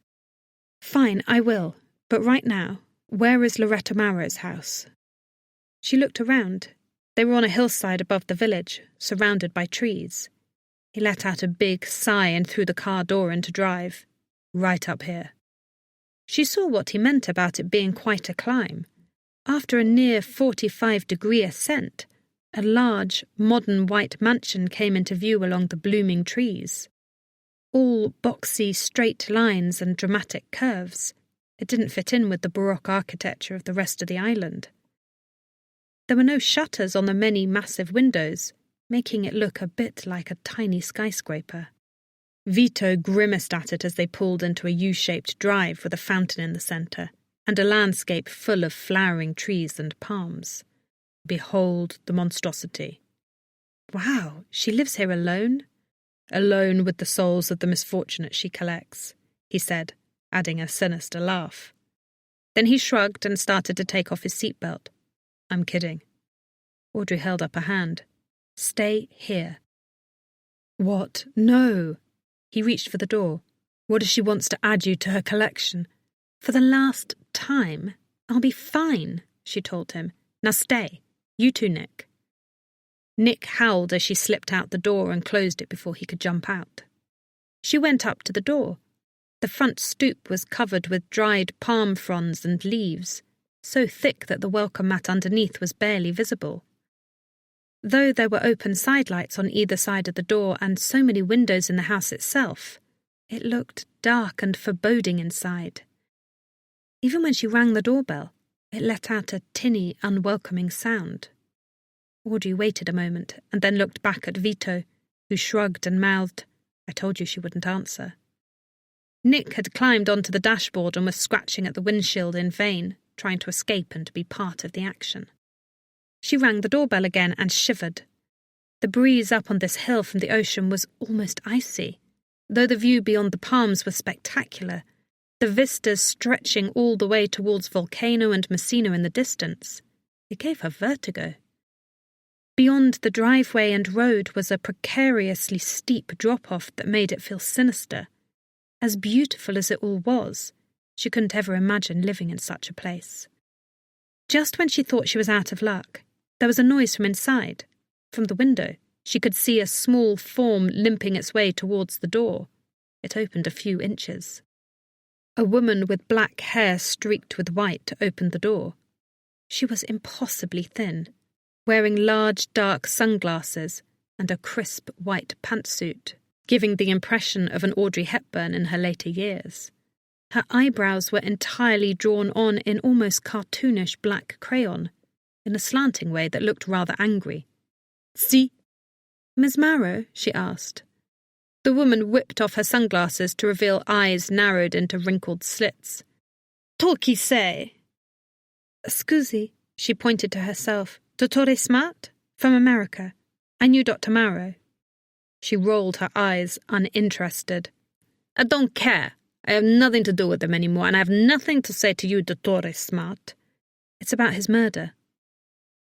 "Fine, I will. But right now, where is Loretta Mauro's house?" She looked around. They were on a hillside above the village, surrounded by trees. He let out a big sigh and threw the car door into drive. "Right up here." She saw what he meant about it being quite a climb. After a near 45-degree ascent, a large, modern white mansion came into view along the blooming trees. All boxy, straight lines and dramatic curves. It didn't fit in with the Baroque architecture of the rest of the island. There were no shutters on the many massive windows, making it look a bit like a tiny skyscraper. Vito grimaced at it as they pulled into a U-shaped drive with a fountain in the centre, and a landscape full of flowering trees and palms. Behold the monstrosity. Wow, she lives here alone? Alone with the souls of the misfortunate she collects, he said, adding a sinister laugh. Then he shrugged and started to take off his seatbelt. I'm kidding. Audrey held up a hand. Stay here. What? No. He reached for the door. What if she wants to add you to her collection? For the last time, I'll be fine, she told him. Now stay. You too, Nick. Nick howled as she slipped out the door and closed it before he could jump out. She went up to the door. The front stoop was covered with dried palm fronds and leaves, so thick that the welcome mat underneath was barely visible. Though there were open sidelights on either side of the door and so many windows in the house itself, it looked dark and foreboding inside. Even when she rang the doorbell, it let out a tinny, unwelcoming sound. Audrey waited a moment and then looked back at Vito, who shrugged and mouthed, I told you she wouldn't answer. Nick had climbed onto the dashboard and was scratching at the windshield in vain, trying to escape and be part of the action. She rang the doorbell again and shivered. The breeze up on this hill from the ocean was almost icy, though the view beyond the palms was spectacular, the vistas stretching all the way towards Volcano and Messina in the distance. It gave her vertigo. Beyond the driveway and road was a precariously steep drop-off that made it feel sinister. As beautiful as it all was, she couldn't ever imagine living in such a place. Just when she thought she was out of luck, there was a noise from inside. From the window, she could see a small form limping its way towards the door. It opened a few inches. A woman with black hair streaked with white opened the door. She was impossibly thin, wearing large dark sunglasses and a crisp white pantsuit, giving the impression of an Audrey Hepburn in her later years. Her eyebrows were entirely drawn on in almost cartoonish black crayon, in a slanting way that looked rather angry. "Si?" "Miss Marrow?" she asked. The woman whipped off her sunglasses to reveal eyes narrowed into wrinkled slits. "Talkie say?" "Scusi," she pointed to herself. "Dottore Smart? From America. I knew Dr. Marrow." She rolled her eyes, uninterested. "I don't care. I have nothing to do with him anymore, and I have nothing to say to you, Dottore Smart. It's about his murder."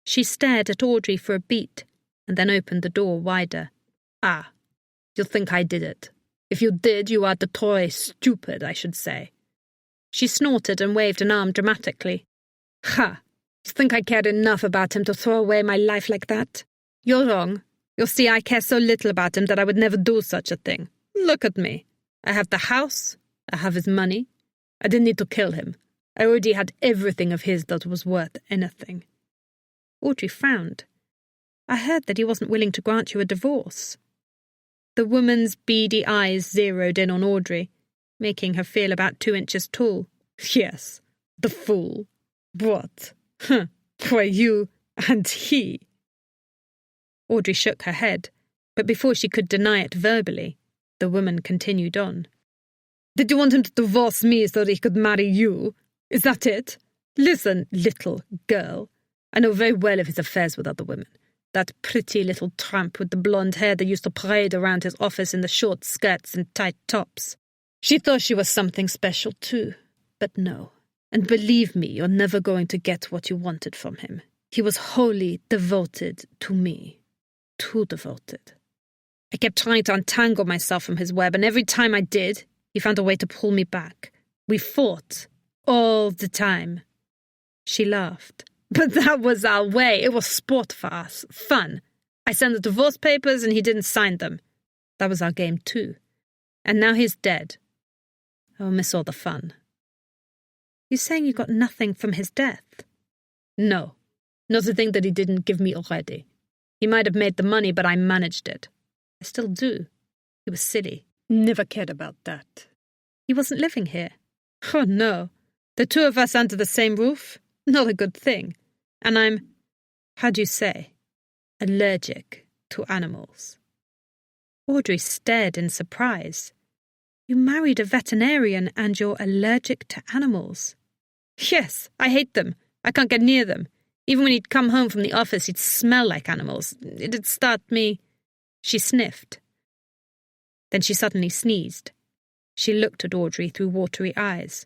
She stared at Audrey for a beat, and then opened the door wider. "Ah, you think I did it. If you did, you are Dottore stupid, I should say." She snorted and waved an arm dramatically. "Ha! You think I cared enough about him to throw away my life like that? You're wrong. You see, I care so little about him that I would never do such a thing. Look at me. I have the house. I have his money. I didn't need to kill him. I already had everything of his that was worth anything." Audrey frowned. "I heard that he wasn't willing to grant you a divorce." The woman's beady eyes zeroed in on Audrey, making her feel about 2 inches tall. "Yes, the fool. What? Huh, why you and he." Audrey shook her head, but before she could deny it verbally, the woman continued on. "Did you want him to divorce me so that he could marry you? Is that it? Listen, little girl. I know very well of his affairs with other women. That pretty little tramp with the blonde hair that used to parade around his office in the short skirts and tight tops. She thought she was something special too, but no. And believe me, you're never going to get what you wanted from him. He was wholly devoted to me. Too devoted. I kept trying to untangle myself from his web, and every time I did, he found a way to pull me back. We fought. All the time." She laughed. "But that was our way. It was sport for us. Fun. I sent the divorce papers and he didn't sign them. That was our game too. And now he's dead. I'll miss all the fun." "You're saying you got nothing from his death?" "No. Not a thing that he didn't give me already. He might have made the money, but I managed it. I still do. He was silly. Never cared about that." "He wasn't living here?" "Oh, no. The two of us under the same roof? Not a good thing. And I'm, how do you say, allergic to animals. Audrey stared in surprise. You married a veterinarian and you're allergic to animals? Yes, I hate them. I can't get near them. Even when he'd come home from the office, he'd smell like animals. It'd start me... She sniffed. Then she suddenly sneezed. She looked at Audrey through watery eyes.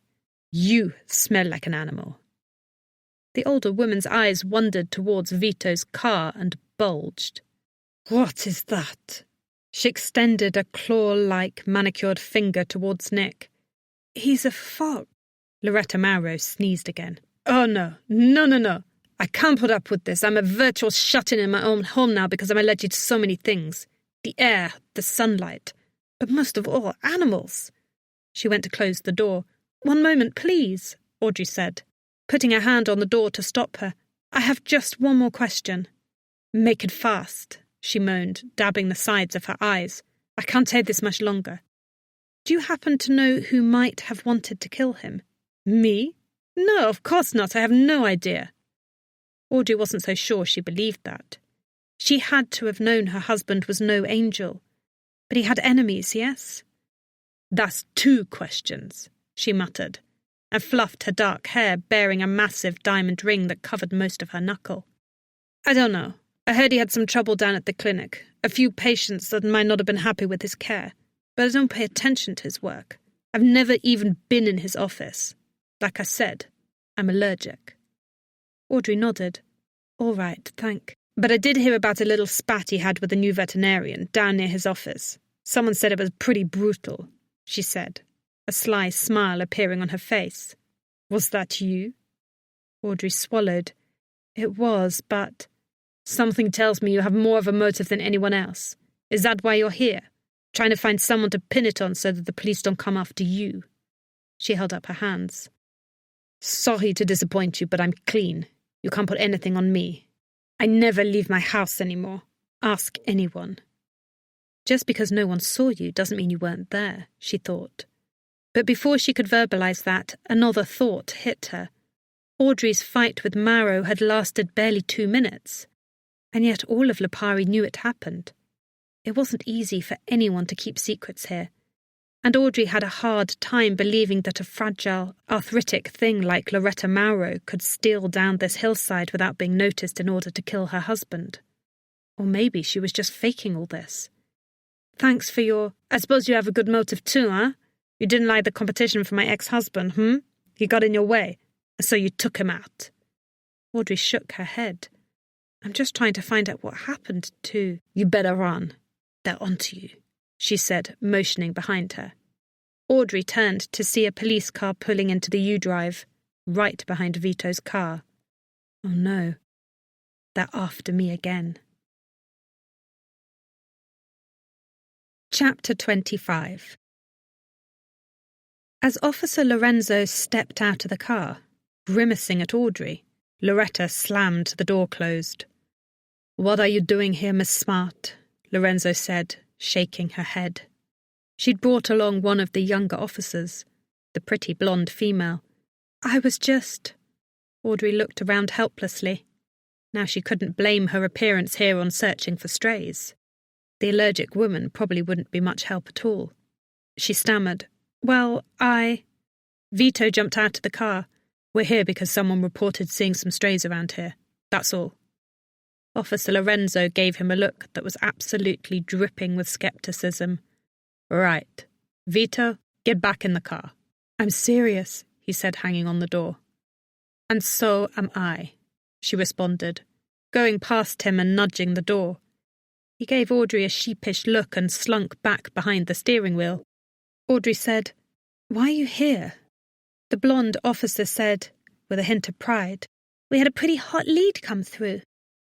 You smell like an animal. The older woman's eyes wandered towards Vito's car and bulged. What is that? She extended a claw-like manicured finger towards Nick. He's a fox. Loretta Mauro sneezed again. Oh, no. No. I can't put up with this. I'm a virtual shut-in my own home now because I'm allergic to so many things. The air, the sunlight, but most of all, animals. She went to close the door. One moment, please, Audrey said, putting her hand on the door to stop her. I have just one more question. Make it fast, she moaned, dabbing the sides of her eyes. I can't take this much longer. Do you happen to know who might have wanted to kill him? Me? No, of course not. I have no idea. Audrey wasn't so sure she believed that. She had to have known her husband was no angel. But he had enemies, yes? That's 2 questions, she muttered, and fluffed her dark hair, bearing a massive diamond ring that covered most of her knuckle. I don't know. I heard he had some trouble down at the clinic. A few patients that might not have been happy with his care. But I don't pay attention to his work. I've never even been in his office. Like I said, I'm allergic. Audrey nodded. All right, But I did hear about a little spat he had with a new veterinarian down near his office. Someone said it was pretty brutal, she said, a sly smile appearing on her face. Was that you? Audrey swallowed. It was, but... Something tells me you have more of a motive than anyone else. Is that why you're here? Trying to find someone to pin it on so that the police don't come after you? She held up her hands. Sorry to disappoint you, but I'm clean. You can't put anything on me. I never leave my house anymore. Ask anyone. Just because no one saw you doesn't mean you weren't there, she thought. But before she could verbalize that, another thought hit her. Audrey's fight with Mauro had lasted barely 2 minutes, and yet all of Lipari knew it happened. It wasn't easy for anyone to keep secrets here, and Audrey had a hard time believing that a fragile, arthritic thing like Loretta Mauro could steal down this hillside without being noticed in order to kill her husband. Or maybe she was just faking all this. Thanks for your... I suppose you have a good motive too, huh? You didn't like the competition for my ex-husband, He got in your way, so you took him out. Audrey shook her head. I'm just trying to find out what happened to... You better run. They're onto you, she said, motioning behind her. Audrey turned to see a police car pulling into the U-Drive, right behind Vito's car. Oh no, they're after me again. Chapter 25. As Officer Lorenzo stepped out of the car, grimacing at Audrey, Loretta slammed the door closed. What are you doing here, Miss Smart? Lorenzo said, shaking her head. She'd brought along one of the younger officers, the pretty blonde female. I was just... Audrey looked around helplessly. Now she couldn't blame her appearance here on searching for strays. The allergic woman probably wouldn't be much help at all. She stammered, Well, Vito jumped out of the car. We're here because someone reported seeing some strays around here. That's all. Officer Lorenzo gave him a look that was absolutely dripping with skepticism. Right. Vito, get back in the car. I'm serious, he said, hanging on the door. And so am I, she responded, going past him and nudging the door. He gave Audrey a sheepish look and slunk back behind the steering wheel. Audrey said, Why are you here? The blonde officer said, with a hint of pride, We had a pretty hot lead come through.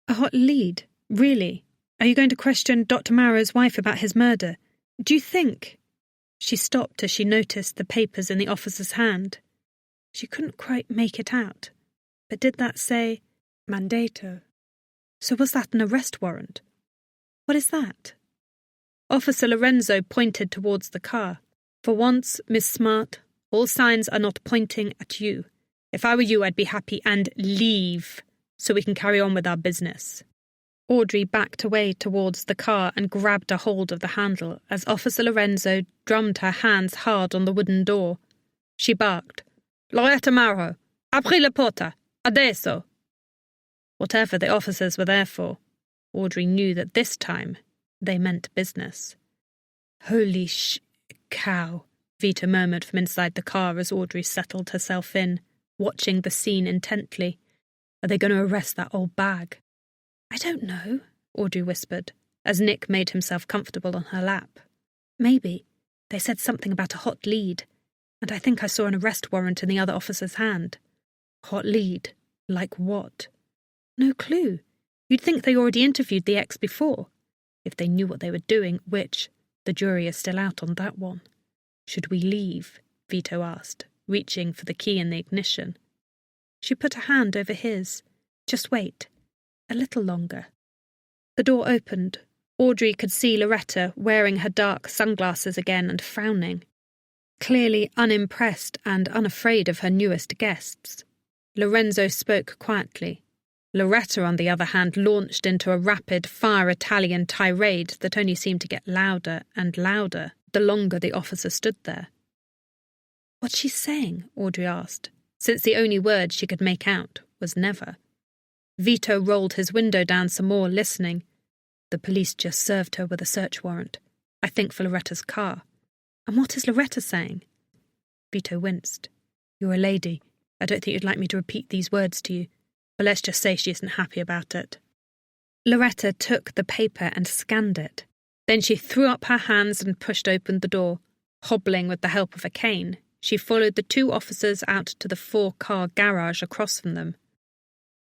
A hot lead? Really? Are you going to question Dr. Mauro's wife about his murder? Do you think... She stopped as she noticed the papers in the officer's hand. She couldn't quite make it out. But did that say, Mandato? So was that an arrest warrant? What is that? Officer Lorenzo pointed towards the car. For once, Miss Smart, All signs are not pointing at you. If I were you, I'd be happy and leave, so we can carry on with our business." Audrey backed away towards the car and grabbed a hold of the handle as Officer Lorenzo drummed her hands hard on the wooden door. She barked, "Loretta Mauro, apri la porta, adesso!" Whatever the officers were there for, Audrey knew that this time they meant business. "Holy cow," Vito murmured from inside the car as Audrey settled herself in, watching the scene intently. "Are they going to arrest that old bag?" "I don't know," Audrey whispered, as Nick made himself comfortable on her lap. "Maybe. They said something about a hot lead, and I think I saw an arrest warrant in the other officer's hand." "Hot lead? Like what?" "No clue. You'd think they already interviewed the ex before, if they knew what they were doing, which the jury is still out on that one." "Should we leave?" Vito asked, reaching for the key in the ignition. She put a hand over his. "Just wait. A little longer." The door opened. Audrey could see Loretta wearing her dark sunglasses again and frowning, clearly unimpressed and unafraid of her newest guests. Lorenzo spoke quietly. Loretta, on the other hand, launched into a rapid-fire Italian tirade that only seemed to get louder and louder the longer the officer stood there. "What's she saying?" Audrey asked, since the only word she could make out was never. Vito rolled his window down some more, listening. "The police just served her with a search warrant, I think for Loretta's car." "And what is Loretta saying?" Vito winced. "You're a lady. I don't think you'd like me to repeat these words to you, but let's just say she isn't happy about it." Loretta took the paper and scanned it. Then she threw up her hands and pushed open the door. Hobbling with the help of a cane, she followed the two officers out to the 4-car garage across from them.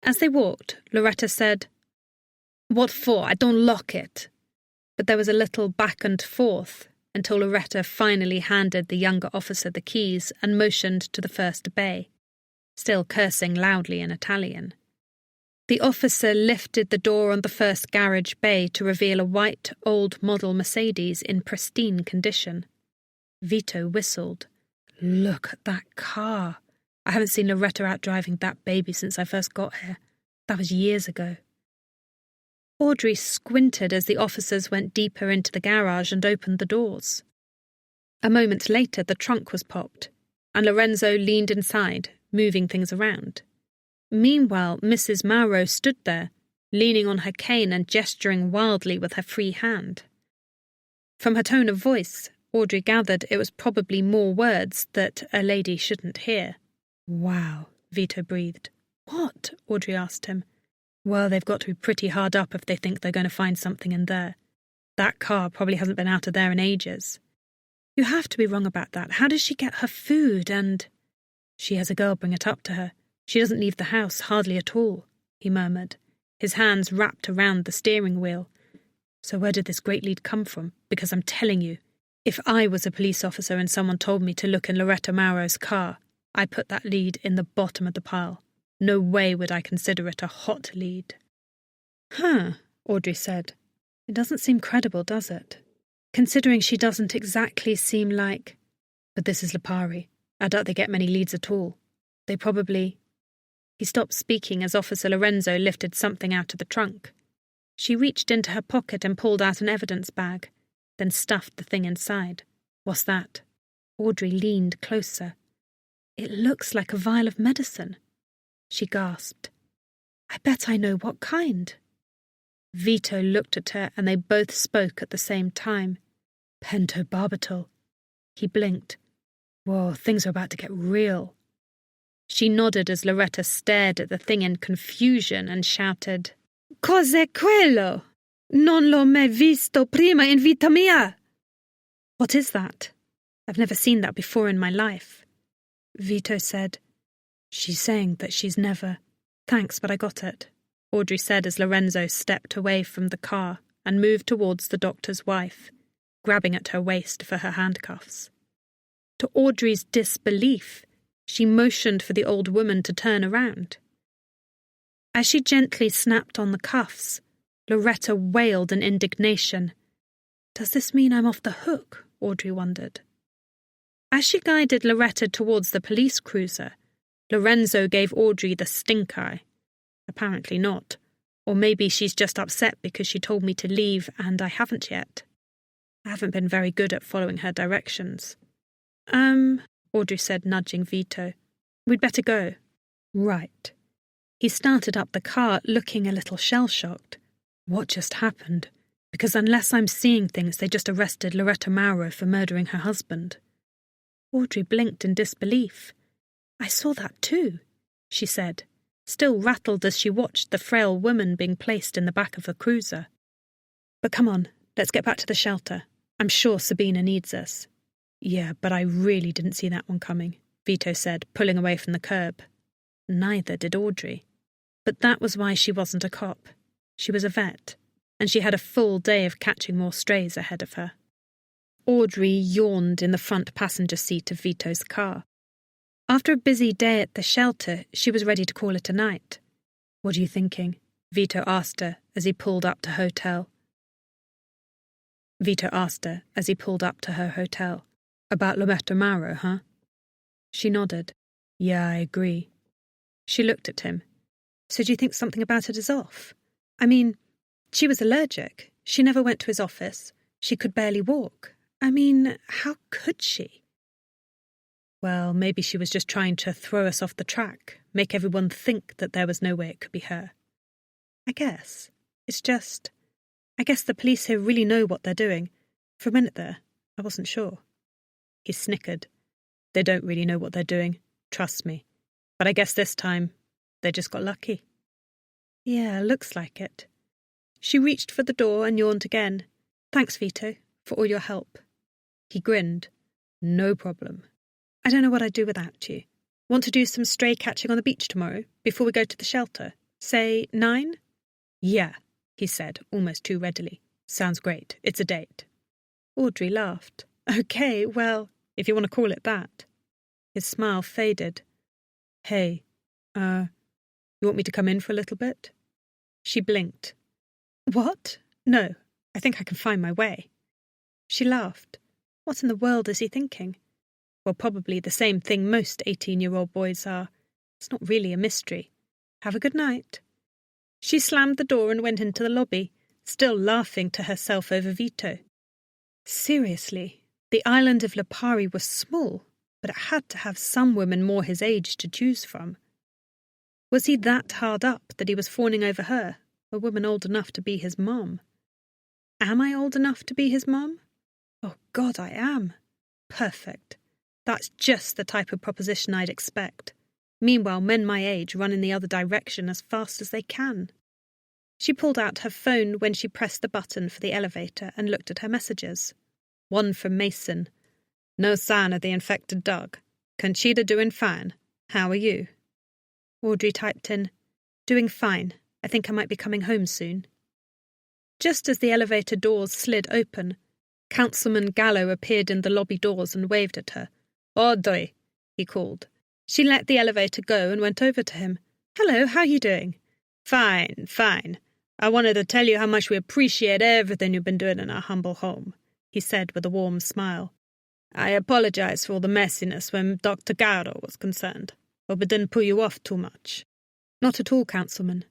As they walked, Loretta said, "What for? I don't lock it." But there was a little back and forth until Loretta finally handed the younger officer the keys and motioned to the first bay, still cursing loudly in Italian. The officer lifted the door on the first garage bay to reveal a white, old-model Mercedes in pristine condition. Vito whistled. "Look at that car. I haven't seen Loretta out driving that baby since I first got here. That was years ago." Audrey squinted as the officers went deeper into the garage and opened the doors. A moment later, the trunk was popped, and Lorenzo leaned inside, moving things around. Meanwhile, Mrs. Mauro stood there, leaning on her cane and gesturing wildly with her free hand. From her tone of voice, Audrey gathered it was probably more words that a lady shouldn't hear. "Wow," Vito breathed. "What?" Audrey asked him. "Well, they've got to be pretty hard up if they think they're going to find something in there. That car probably hasn't been out of there in ages." "You have to be wrong about that. How does she get her food and—" "She has a girl bring it up to her. She doesn't leave the house, hardly at all," he murmured, his hands wrapped around the steering wheel. "So where did this great lead come from? Because I'm telling you, if I was a police officer and someone told me to look in Loretta Mauro's car, I'd put that lead in the bottom of the pile. No way would I consider it a hot lead." "Huh," Audrey said. "It doesn't seem credible, does it? Considering she doesn't exactly seem like—" "But this is Lipari. I doubt they get many leads at all. They probably—" He stopped speaking as Officer Lorenzo lifted something out of the trunk. She reached into her pocket and pulled out an evidence bag, then stuffed the thing inside. "What's that?" Audrey leaned closer. "It looks like a vial of medicine." She gasped. "I bet I know what kind." Vito looked at her and they both spoke at the same time. "Pentobarbital." He blinked. "Whoa, things are about to get real." She nodded as Loretta stared at the thing in confusion and shouted, "Cos'è quello? Non l'ho mai visto prima in vita mia!" "What is that? I've never seen that before in my life." Vito said, "She's saying that she's never—" "Thanks, but I got it," Audrey said as Lorenzo stepped away from the car and moved towards the doctor's wife, grabbing at her waist for her handcuffs. To Audrey's disbelief, she motioned for the old woman to turn around. As she gently snapped on the cuffs, Loretta wailed in indignation. "Does this mean I'm off the hook?" Audrey wondered. As she guided Loretta towards the police cruiser, Lorenzo gave Audrey the stink eye. Apparently not. Or maybe she's just upset because she told me to leave and I haven't yet. I haven't been very good at following her directions. Audrey said, nudging Vito. We'd better go. Right. He started up the car, looking a little shell-shocked. What just happened? Because unless I'm seeing things, they just arrested Loretta Mauro for murdering her husband. Audrey blinked in disbelief. I saw that too, she said, still rattled as she watched the frail woman being placed in the back of the cruiser. But come on, let's get back to the shelter. I'm sure Sabina needs us. Yeah, but I really didn't see that one coming, Vito said, pulling away from the curb. Neither did Audrey. But that was why she wasn't a cop. She was a vet, and she had a full day of catching more strays ahead of her. Audrey yawned in the front passenger seat of Vito's car. After a busy day at the shelter, she was ready to call it a night. What are you thinking? Vito asked her as he pulled up to her hotel. About Loretta Mauro, huh? She nodded. Yeah, I agree. She looked at him. So do you think something about it is off? I mean, she was allergic. She never went to his office. She could barely walk. I mean, how could she? Well, maybe she was just trying to throw us off the track, make everyone think that there was no way it could be her. I guess. I guess the police here really know what they're doing. For a minute there, I wasn't sure. He snickered. They don't really know what they're doing, trust me. But I guess this time, they just got lucky. Yeah, looks like it. She reached for the door and yawned again. Thanks, Vito, for all your help. He grinned. No problem. I don't know what I'd do without you. Want to do some stray catching on the beach tomorrow, before we go to the shelter? Say 9? Yeah, he said, almost too readily. Sounds great. It's a date. Audrey laughed. Okay, well, if you want to call it that. His smile faded. Hey, you want me to come in for a little bit? She blinked. What? No, I think I can find my way. She laughed. What in the world is he thinking? Well, probably the same thing most 18-year-old boys are. It's not really a mystery. Have a good night. She slammed the door and went into the lobby, still laughing to herself over Vito. Seriously, the island of Lipari was small, but it had to have some women more his age to choose from. Was he that hard up that he was fawning over her, a woman old enough to be his mom? Am I old enough to be his mom? Oh, God, I am. Perfect. That's just the type of proposition I'd expect. Meanwhile, men my age run in the other direction as fast as they can. She pulled out her phone when she pressed the button for the elevator and looked at her messages. One from Mason. No sign of the infected dog. Conchita doing fine. How are you? Audrey typed in, doing fine. I think I might be coming home soon. Just as the elevator doors slid open, Councilman Gallo appeared in the lobby doors and waved at her. Audrey, he called. She let the elevator go and went over to him. Hello, how are you doing? Fine, fine. I wanted to tell you how much we appreciate everything you've been doing in our humble home, he said with a warm smile. I apologize for all the messiness when Dr. Garro was concerned. Hope it didn't put you off too much. Not at all, Councilman.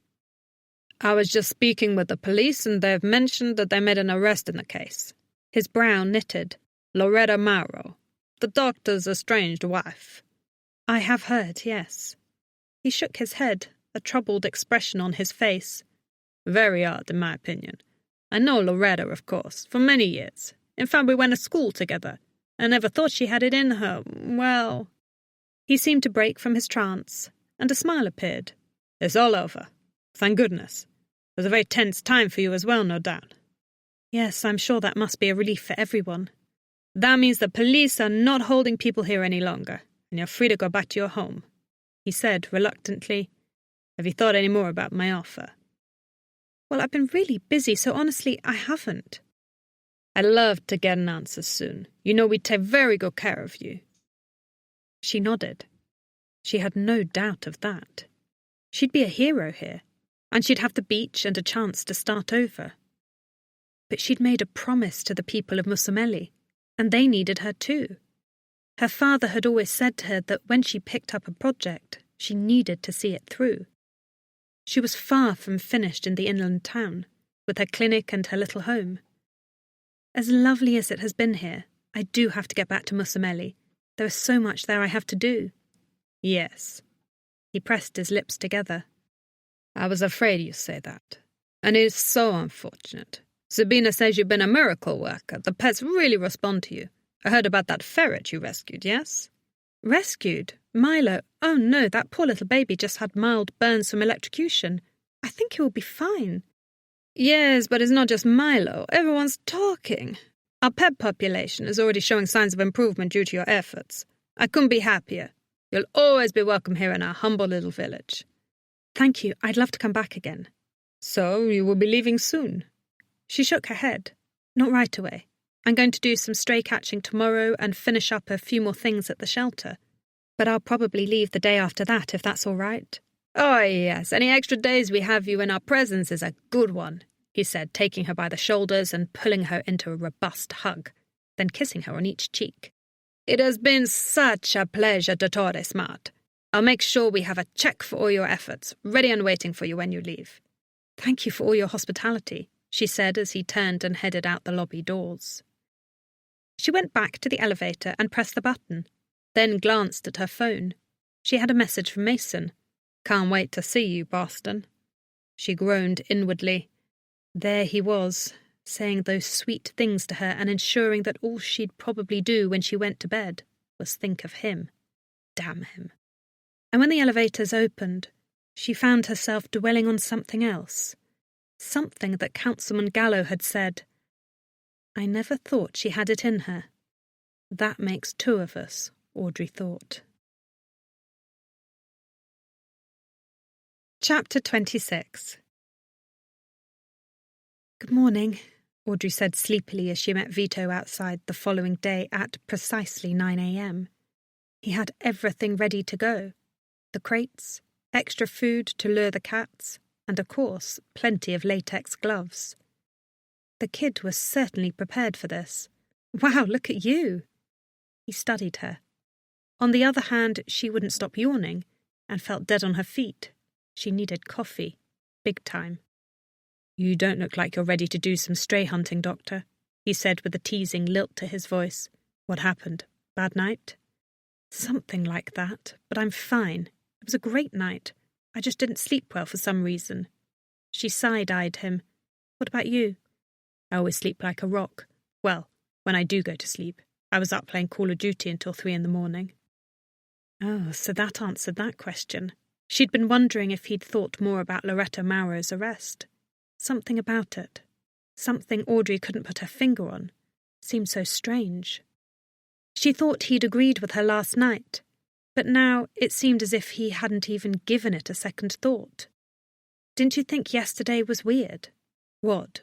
I was just speaking with the police and they've mentioned that they made an arrest in the case. His brow knitted. Loretta Mauro, the doctor's estranged wife. I have heard, yes. He shook his head, a troubled expression on his face. Very odd, in my opinion. I know Loretta, of course, for many years. In fact, we went to school together. I never thought she had it in her. Well... He seemed to break from his trance, and a smile appeared. It's all over. Thank goodness. It was a very tense time for you as well, no doubt. Yes, I'm sure that must be a relief for everyone. That means the police are not holding people here any longer, and you're free to go back to your home, he said reluctantly. Have you thought any more about my offer? Well, I've been really busy, so honestly, I haven't. I'd love to get an answer soon. You know we'd take very good care of you. She nodded. She had no doubt of that. She'd be a hero here, and she'd have the beach and a chance to start over. But she'd made a promise to the people of Musameli, and they needed her too. Her father had always said to her that when she picked up a project, she needed to see it through. She was far from finished in the inland town, with her clinic and her little home. As lovely as it has been here, I do have to get back to Musameli. There is so much there I have to do. Yes. He pressed his lips together. I was afraid you'd say that. And it is so unfortunate. Sabina says you've been a miracle worker. The pets really respond to you. I heard about that ferret you rescued, yes? Rescued? Milo? Oh no, that poor little baby just had mild burns from electrocution. I think he will be fine. Yes, but it's not just Milo. Everyone's talking. Our pet population is already showing signs of improvement due to your efforts. I couldn't be happier. You'll always be welcome here in our humble little village. Thank you. I'd love to come back again. So you will be leaving soon? She shook her head. Not right away. I'm going to do some stray catching tomorrow and finish up a few more things at the shelter. But I'll probably leave the day after that, if that's all right. Oh, yes. Any extra days we have you in our presence is a good one, he said, taking her by the shoulders and pulling her into a robust hug, then kissing her on each cheek. It has been such a pleasure, Dottore Smart. I'll make sure we have a check for all your efforts, ready and waiting for you when you leave. Thank you for all your hospitality, she said as he turned and headed out the lobby doors. She went back to the elevator and pressed the button, then glanced at her phone. She had a message from Mason. Can't wait to see you, Boston. She groaned inwardly. There he was, saying those sweet things to her and ensuring that all she'd probably do when she went to bed was think of him. Damn him. And when the elevators opened, she found herself dwelling on something else. Something that Councilman Gallo had said. I never thought she had it in her. That makes two of us, Audrey thought. Chapter 26. Good morning, Audrey said sleepily as she met Vito outside the following day at precisely 9 a.m. He had everything ready to go. The crates, extra food to lure the cats, and, of course, plenty of latex gloves. The kid was certainly prepared for this. Wow, look at you! He studied her. On the other hand, she wouldn't stop yawning, and felt dead on her feet. She needed coffee. Big time. You don't look like you're ready to do some stray hunting, Doctor, he said with a teasing lilt to his voice. What happened? Bad night? Something like that, but I'm fine. It was a great night. I just didn't sleep well for some reason. She side-eyed him. What about you? I always sleep like a rock. Well, when I do go to sleep. I was up playing Call of Duty until 3 a.m. Oh, so that answered that question. She'd been wondering if he'd thought more about Loretta Mauro's arrest. Something about it. Something Audrey couldn't put her finger on. Seemed so strange. She thought he'd agreed with her last night, but now it seemed as if he hadn't even given it a second thought. Didn't you think yesterday was weird? What?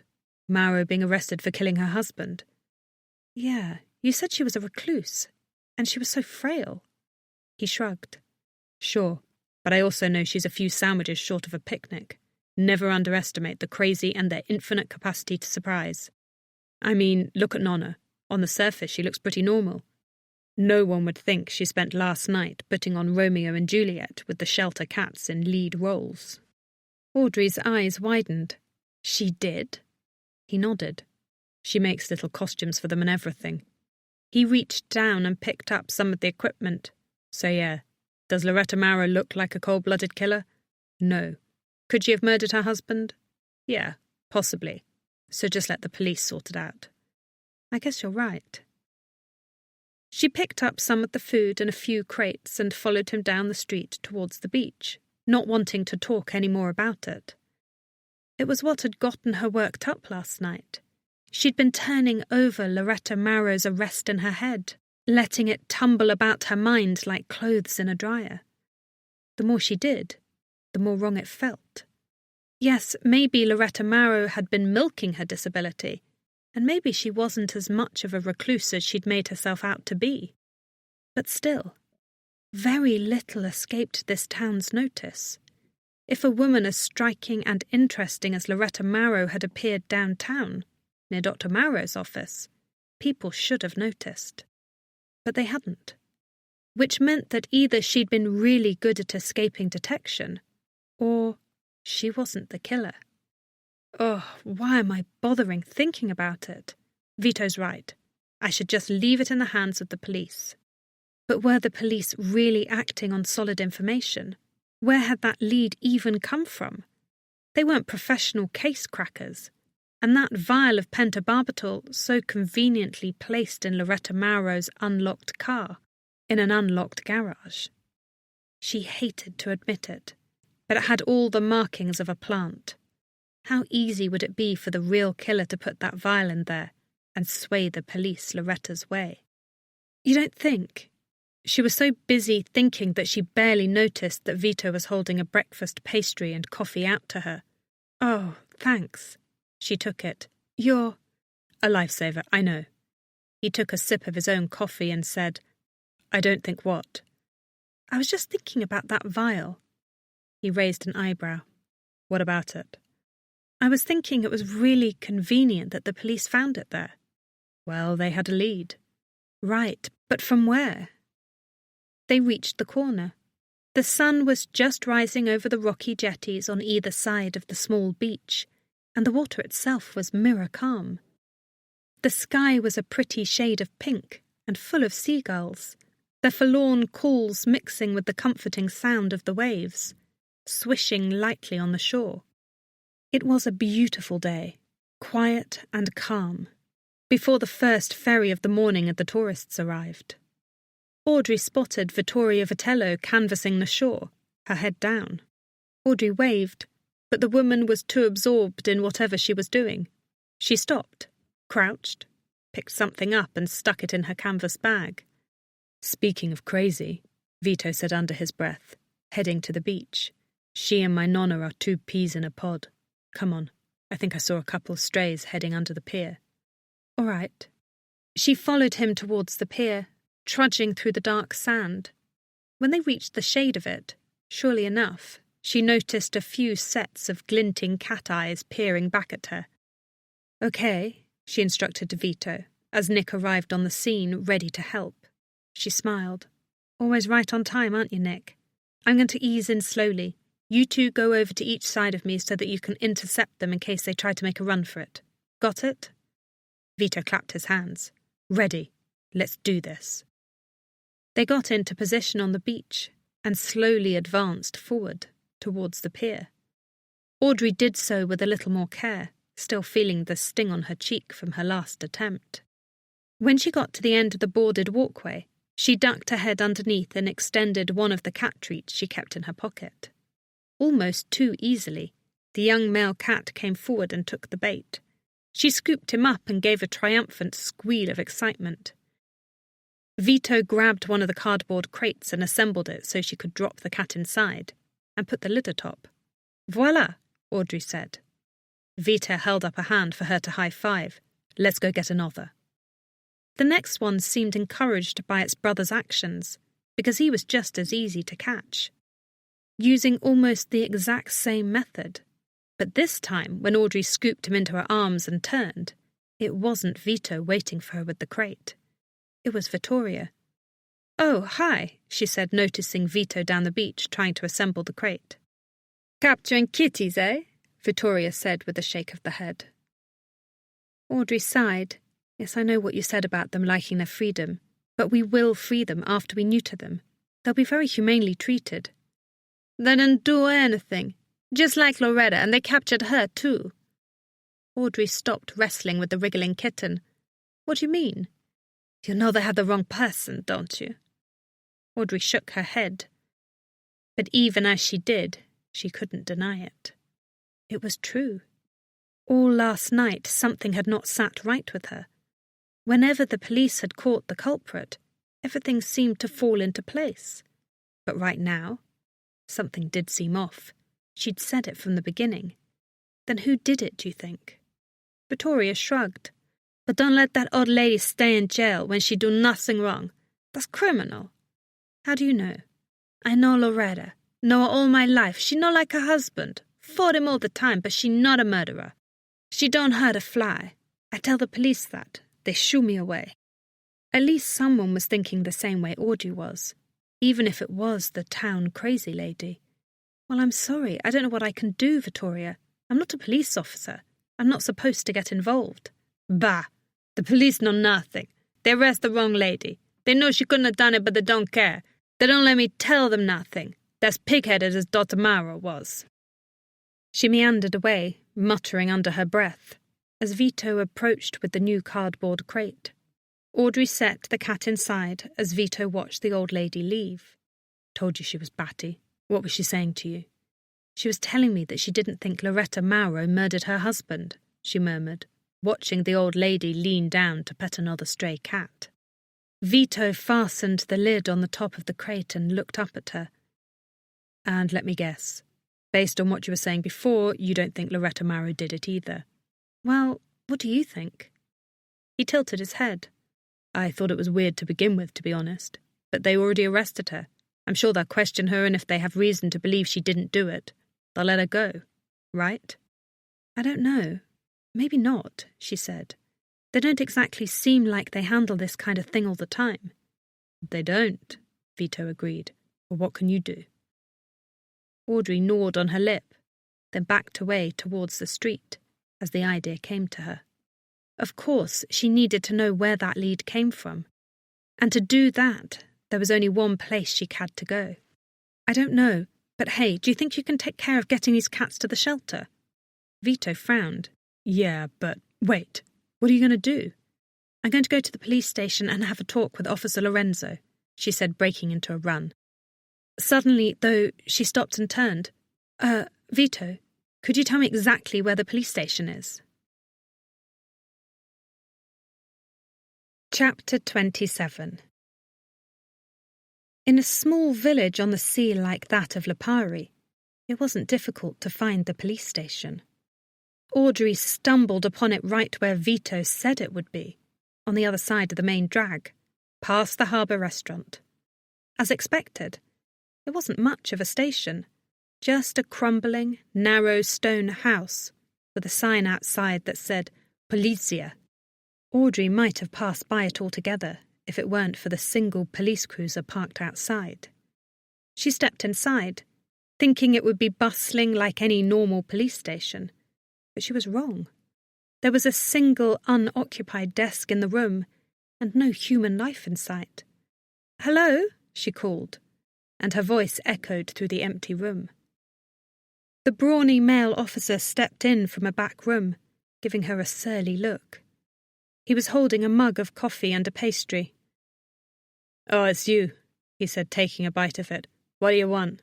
Mauro being arrested for killing her husband? Yeah, you said she was a recluse, and she was so frail. He shrugged. Sure, but I also know she's a few sandwiches short of a picnic. Never underestimate the crazy and their infinite capacity to surprise. I mean, look at Nonna. On the surface, she looks pretty normal. No one would think she spent last night putting on Romeo and Juliet with the shelter cats in lead roles. Audrey's eyes widened. She did? He nodded. She makes little costumes for them and everything. He reached down and picked up some of the equipment. So yeah, does Loretta Mauro look like a cold-blooded killer? No. Could she have murdered her husband? Yeah, possibly. So just let the police sort it out. I guess you're right. She picked up some of the food and a few crates and followed him down the street towards the beach, not wanting to talk any more about it. It was what had gotten her worked up last night. She'd been turning over Loretta Mauro's arrest in her head, letting it tumble about her mind like clothes in a dryer. The more she did, the more wrong it felt. Yes, maybe Loretta Mauro had been milking her disability, and maybe she wasn't as much of a recluse as she'd made herself out to be. But still, very little escaped this town's notice. If a woman as striking and interesting as Loretta Mauro had appeared downtown, near Dr. Mauro's office, people should have noticed. But they hadn't. which meant that either she'd been really good at escaping detection, or she wasn't the killer. Oh, why am I bothering thinking about it? Vito's right. I should just leave it in the hands of the police. But were the police really acting on solid information? Where had that lead even come from? They weren't professional case crackers. And that vial of pentobarbital so conveniently placed in Loretta Mauro's unlocked car, in an unlocked garage. She hated to admit it, but it had all the markings of a plant. How easy would it be for the real killer to put that vial in there and sway the police Loretta's way? You don't think? She was so busy thinking that she barely noticed that Vito was holding a breakfast pastry and coffee out to her. Oh, thanks. She took it. You're a lifesaver, I know. He took a sip of his own coffee and said, I don't think what? I was just thinking about that vial. He raised an eyebrow. What about it? I was thinking it was really convenient that the police found it there. Well, they had a lead. Right, but from where? They reached the corner. The sun was just rising over the rocky jetties on either side of the small beach, and the water itself was mirror calm. The sky was a pretty shade of pink and full of seagulls, their forlorn calls mixing with the comforting sound of the waves, swishing lightly on the shore. It was a beautiful day, quiet and calm, before the first ferry of the morning and the tourists arrived. Audrey spotted Vittoria Vitello canvassing the shore, her head down. Audrey waved, but the woman was too absorbed in whatever she was doing. She stopped, crouched, picked something up and stuck it in her canvas bag. Speaking of crazy, Vito said under his breath, heading to the beach. She and my nonna are 2 peas in a pod. Come on, I think I saw a couple of strays heading under the pier. All right. She followed him towards the pier, trudging through the dark sand. When they reached the shade of it, surely enough, she noticed a few sets of glinting cat eyes peering back at her. Okay, she instructed to Vito, as Nick arrived on the scene, ready to help. She smiled. Always right on time, aren't you, Nick? I'm going to ease in slowly. You two go over to each side of me so that you can intercept them in case they try to make a run for it. Got it? Vito clapped his hands. Ready. Let's do this. They got into position on the beach and slowly advanced forward towards the pier. Audrey did so with a little more care, still feeling the sting on her cheek from her last attempt. When she got to the end of the boarded walkway, she ducked her head underneath and extended one of the cat treats she kept in her pocket. Almost too easily, the young male cat came forward and took the bait. She scooped him up and gave a triumphant squeal of excitement. Vito grabbed one of the cardboard crates and assembled it so she could drop the cat inside, and put the lid atop. Voila, Audrey said. Vito held up a hand for her to high-five. Let's go get another. The next one seemed encouraged by its brother's actions, because he was just as easy to catch. Using almost the exact same method. But this time, when Audrey scooped him into her arms and turned, it wasn't Vito waiting for her with the crate. It was Vittoria. Oh, hi, she said, noticing Vito down the beach trying to assemble the crate. Capturing kitties, eh? Vittoria said with a shake of the head. Audrey sighed. Yes, I know what you said about them liking their freedom, but we will free them after we neuter them. They'll be very humanely treated. They didn't do anything. Just like Loretta, and they captured her too. Audrey stopped wrestling with the wriggling kitten. What do you mean? You know they had the wrong person, don't you? Audrey shook her head. But even as she did, she couldn't deny it. It was true. All last night something had not sat right with her. Whenever the police had caught the culprit, everything seemed to fall into place. But right now, something did seem off. She'd said it from the beginning. Then who did it, do you think? Vittoria shrugged. But don't let that old lady stay in jail when she do nothing wrong. That's criminal. How do you know? I know Loretta. Know her all my life. She not like her husband. Fought him all the time, but she not a murderer. She don't hurt a fly. I tell the police that. They shoo me away. At least someone was thinking the same way Audrey was, even if it was the town crazy lady. Well, I'm sorry, I don't know what I can do, Vittoria. I'm not a police officer. I'm not supposed to get involved. Bah! The police know nothing. They arrest the wrong lady. They know she couldn't have done it, but they don't care. They don't let me tell them nothing. That's pig-headed as Dr. Mara was. She meandered away, muttering under her breath, as Vito approached with the new cardboard crate. Audrey set the cat inside as Vito watched the old lady leave. Told you she was batty. What was she saying to you? She was telling me that she didn't think Loretta Mauro murdered her husband, she murmured, watching the old lady lean down to pet another stray cat. Vito fastened the lid on the top of the crate and looked up at her. And let me guess, based on what you were saying before, you don't think Loretta Mauro did it either. Well, what do you think? He tilted his head. I thought it was weird to begin with, to be honest. But they already arrested her. I'm sure they'll question her, and if they have reason to believe she didn't do it, they'll let her go, right? I don't know. Maybe not, she said. They don't exactly seem like they handle this kind of thing all the time. They don't, Vito agreed. Well, what can you do? Audrey gnawed on her lip, then backed away towards the street as the idea came to her. Of course, she needed to know where that lead came from. And to do that, there was only one place she had to go. I don't know, but hey, do you think you can take care of getting these cats to the shelter? Vito frowned. Yeah, but wait, what are you going to do? I'm going to go to the police station and have a talk with Officer Lorenzo, she said, breaking into a run. Suddenly, though, she stopped and turned. Vito, could you tell me exactly where the police station is? Chapter 27. In a small village on the sea like that of Lipari, it wasn't difficult to find the police station. Audrey stumbled upon it right where Vito said it would be, on the other side of the main drag, past the harbour restaurant. As expected, it wasn't much of a station, just a crumbling, narrow stone house with a sign outside that said Polizia. Audrey might have passed by it altogether if it weren't for the single police cruiser parked outside. She stepped inside, thinking it would be bustling like any normal police station. But she was wrong. There was a single unoccupied desk in the room, and no human life in sight. "Hello?" she called, and her voice echoed through the empty room. The brawny male officer stepped in from a back room, giving her a surly look. He was holding a mug of coffee and a pastry. "Oh, it's you," he said, taking a bite of it. "What do you want?"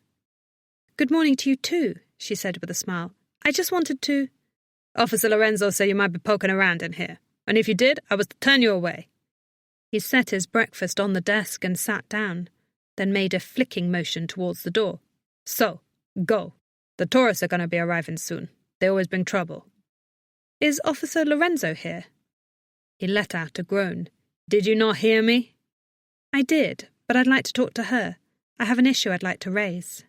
"Good morning to you too," she said with a smile. "I just wanted to—" "Officer Lorenzo said you might be poking around in here, and if you did, I was to turn you away." He set his breakfast on the desk and sat down, then made a flicking motion towards the door. "So, go. The tourists are going to be arriving soon. They always bring trouble." "Is Officer Lorenzo here?" He let out a groan. "Did you not hear me?" "I did, but I'd like to talk to her. I have an issue I'd like to raise."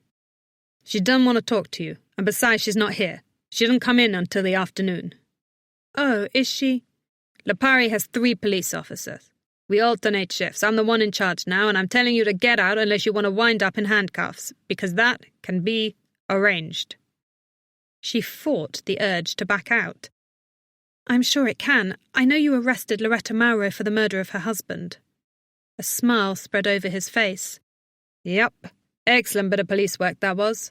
"She doesn't want to talk to you, and besides, she's not here. She doesn't come in until the afternoon." "Oh, is she?" "Lipari has 3 police officers. We alternate shifts. I'm the one in charge now, and I'm telling you to get out unless you want to wind up in handcuffs, because that can be arranged." She fought the urge to back out. "I'm sure it can. I know you arrested Loretta Mauro for the murder of her husband." A smile spread over his face. "Yep. Excellent bit of police work that was."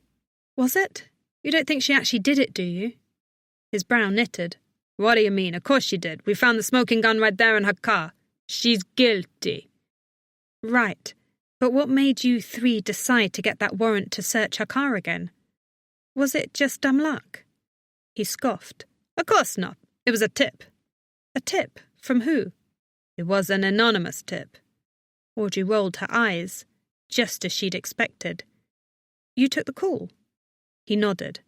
"Was it? You don't think she actually did it, do you?" His brow knitted. "What do you mean? Of course she did. We found the smoking gun right there in her car. She's guilty." "Right. But what made you 3 decide to get that warrant to search her car again? Was it just dumb luck?" He scoffed. "Of course not. It was a tip." "A tip? From who?" "It was an anonymous tip." Audrey rolled her eyes, just as she'd expected. "You took the call?" He nodded.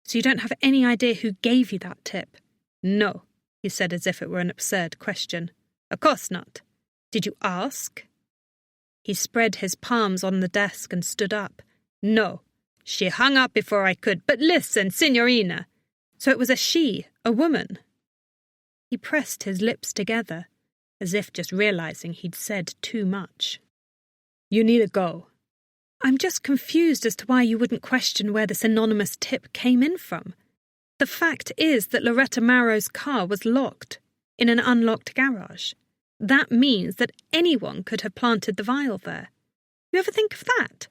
"So you don't have any idea who gave you that tip?" "No," he said as if it were an absurd question. "Of course not. Did you ask?" He spread his palms on the desk and stood up. "No. She hung up before I could. But listen, Signorina." "So it was a she, a woman?" He pressed his lips together, as if just realizing he'd said too much. You need to go. I'm just confused as to why you wouldn't question where this anonymous tip came in from. The fact is that Loretta Marrow's car was locked, in an unlocked garage. That means that anyone could have planted the vial there. You ever think of that?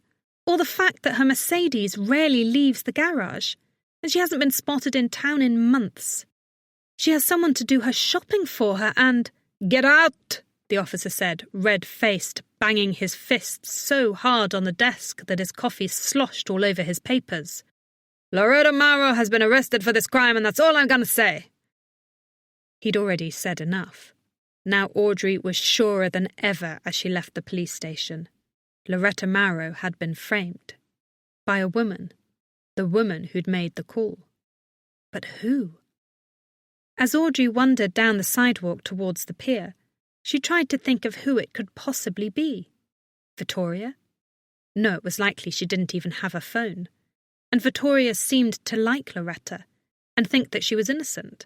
Or the fact that her Mercedes rarely leaves the garage, and she hasn't been spotted in town in months. She has someone to do her shopping for her and— Get out, the officer said, red-faced, banging his fists so hard on the desk that his coffee sloshed all over his papers. Loretta Marrow has been arrested for this crime, and that's all I'm going to say. He'd already said enough. Now Audrey was surer than ever as she left the police station. Loretta Marrow had been framed. By a woman. The woman who'd made the call. But who? As Audrey wandered down the sidewalk towards the pier, she tried to think of who it could possibly be. Vittoria? No, it was likely she didn't even have a phone. And Vittoria seemed to like Loretta, and think that she was innocent.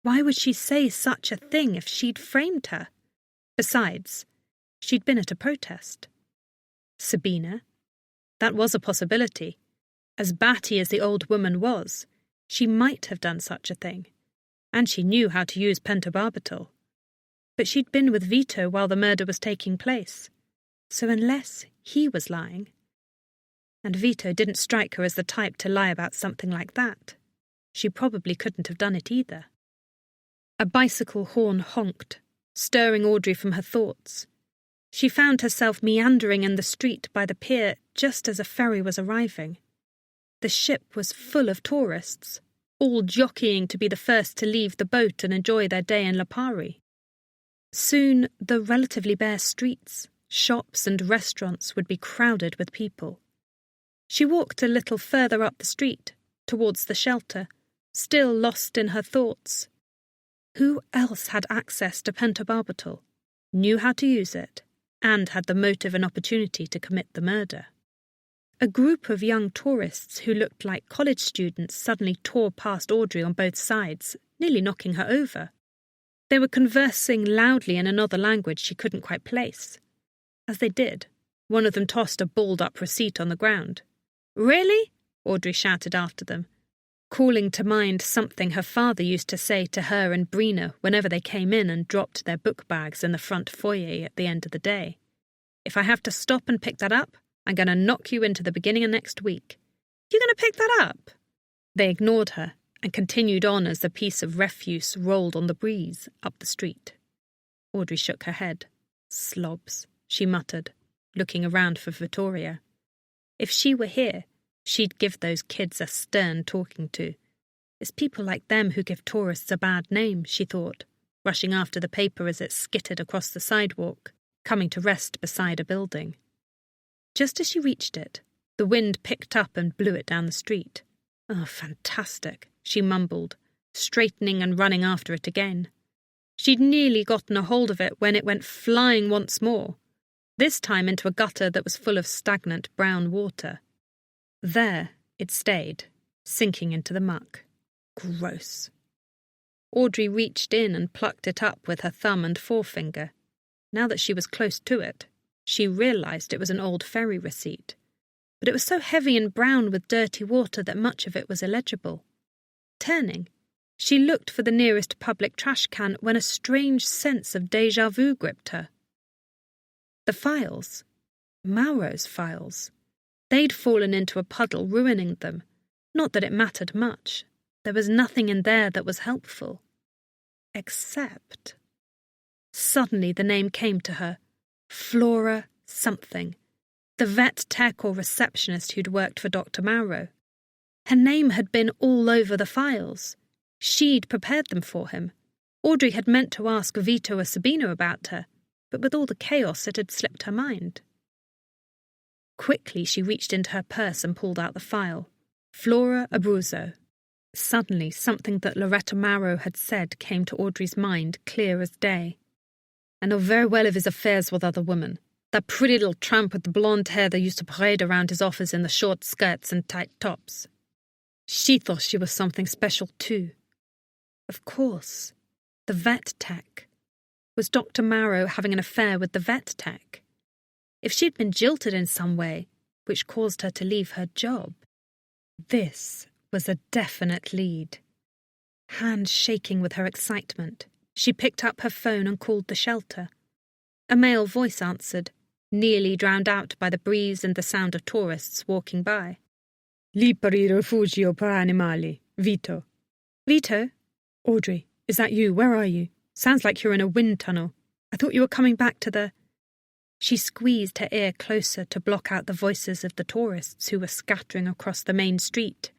Why would she say such a thing if she'd framed her? Besides, she'd been at a protest. Sabina? That was a possibility. As batty as the old woman was, she might have done such a thing. And she knew how to use pentobarbital. But she'd been with Vito while the murder was taking place. So unless he was lying— And Vito didn't strike her as the type to lie about something like that. She probably couldn't have done it either. A bicycle horn honked, stirring Audrey from her thoughts. She found herself meandering in the street by the pier just as a ferry was arriving. The ship was full of tourists, all jockeying to be the first to leave the boat and enjoy their day in Lipari. Soon the relatively bare streets, shops and restaurants would be crowded with people. She walked a little further up the street, towards the shelter, still lost in her thoughts. Who else had access to pentobarbital, knew how to use it, and had the motive and opportunity to commit the murder? A group of young tourists who looked like college students suddenly tore past Audrey on both sides, nearly knocking her over. They were conversing loudly in another language she couldn't quite place. As they did, one of them tossed a balled-up receipt on the ground. "Really?" Audrey shouted after them, calling to mind something her father used to say to her and Brina whenever they came in and dropped their book bags in the front foyer at the end of the day. "If I have to stop and pick that up, I'm going to knock you into the beginning of next week." "You're going to pick that up?" They ignored her and continued on as the piece of refuse rolled on the breeze up the street. Audrey shook her head. "Slobs," she muttered, looking around for Vittoria. If she were here, she'd give those kids a stern talking to. It's people like them who give tourists a bad name, she thought, rushing after the paper as it skittered across the sidewalk, coming to rest beside a building. Just as she reached it, the wind picked up and blew it down the street. "Oh, fantastic," she mumbled, straightening and running after it again. She'd nearly gotten a hold of it when it went flying once more, this time into a gutter that was full of stagnant brown water. There it stayed, sinking into the muck. Gross. Audrey reached in and plucked it up with her thumb and forefinger. Now that she was close to it, she realised it was an old ferry receipt, but it was so heavy and brown with dirty water that much of it was illegible. Turning, she looked for the nearest public trash can when a strange sense of déjà vu gripped her. The files. Maurow's files. They'd fallen into a puddle, ruining them. Not that it mattered much. There was nothing in there that was helpful. Except— Suddenly the name came to her. Flora something. The vet tech or receptionist who'd worked for Dr. Marrow. Her name had been all over the files. She'd prepared them for him. Audrey had meant to ask Vito or Sabina about her, but with all the chaos it had slipped her mind. Quickly she reached into her purse and pulled out the file. Flora Abruzzo. Suddenly something that Loretta Marrow had said came to Audrey's mind clear as day. "I know very well of his affairs with other women. That pretty little tramp with the blonde hair that used to parade around his office in the short skirts and tight tops. She thought she was something special too. Of course, the vet tech. Was Dr. Marrow having an affair with the vet tech? if she'd been jilted in some way, which caused her to leave her job. This was a definite lead. Hands shaking with her excitement, she picked up her phone and called the shelter. A male voice answered, nearly drowned out by the breeze and the sound of tourists walking by. Lì per il rifugio per animali, Vito. Vito? Audrey, is that you? Where are you? Sounds like you're in a wind tunnel. I thought you were coming back to the... She squeezed her ear closer to block out the voices of the tourists who were scattering across the main street,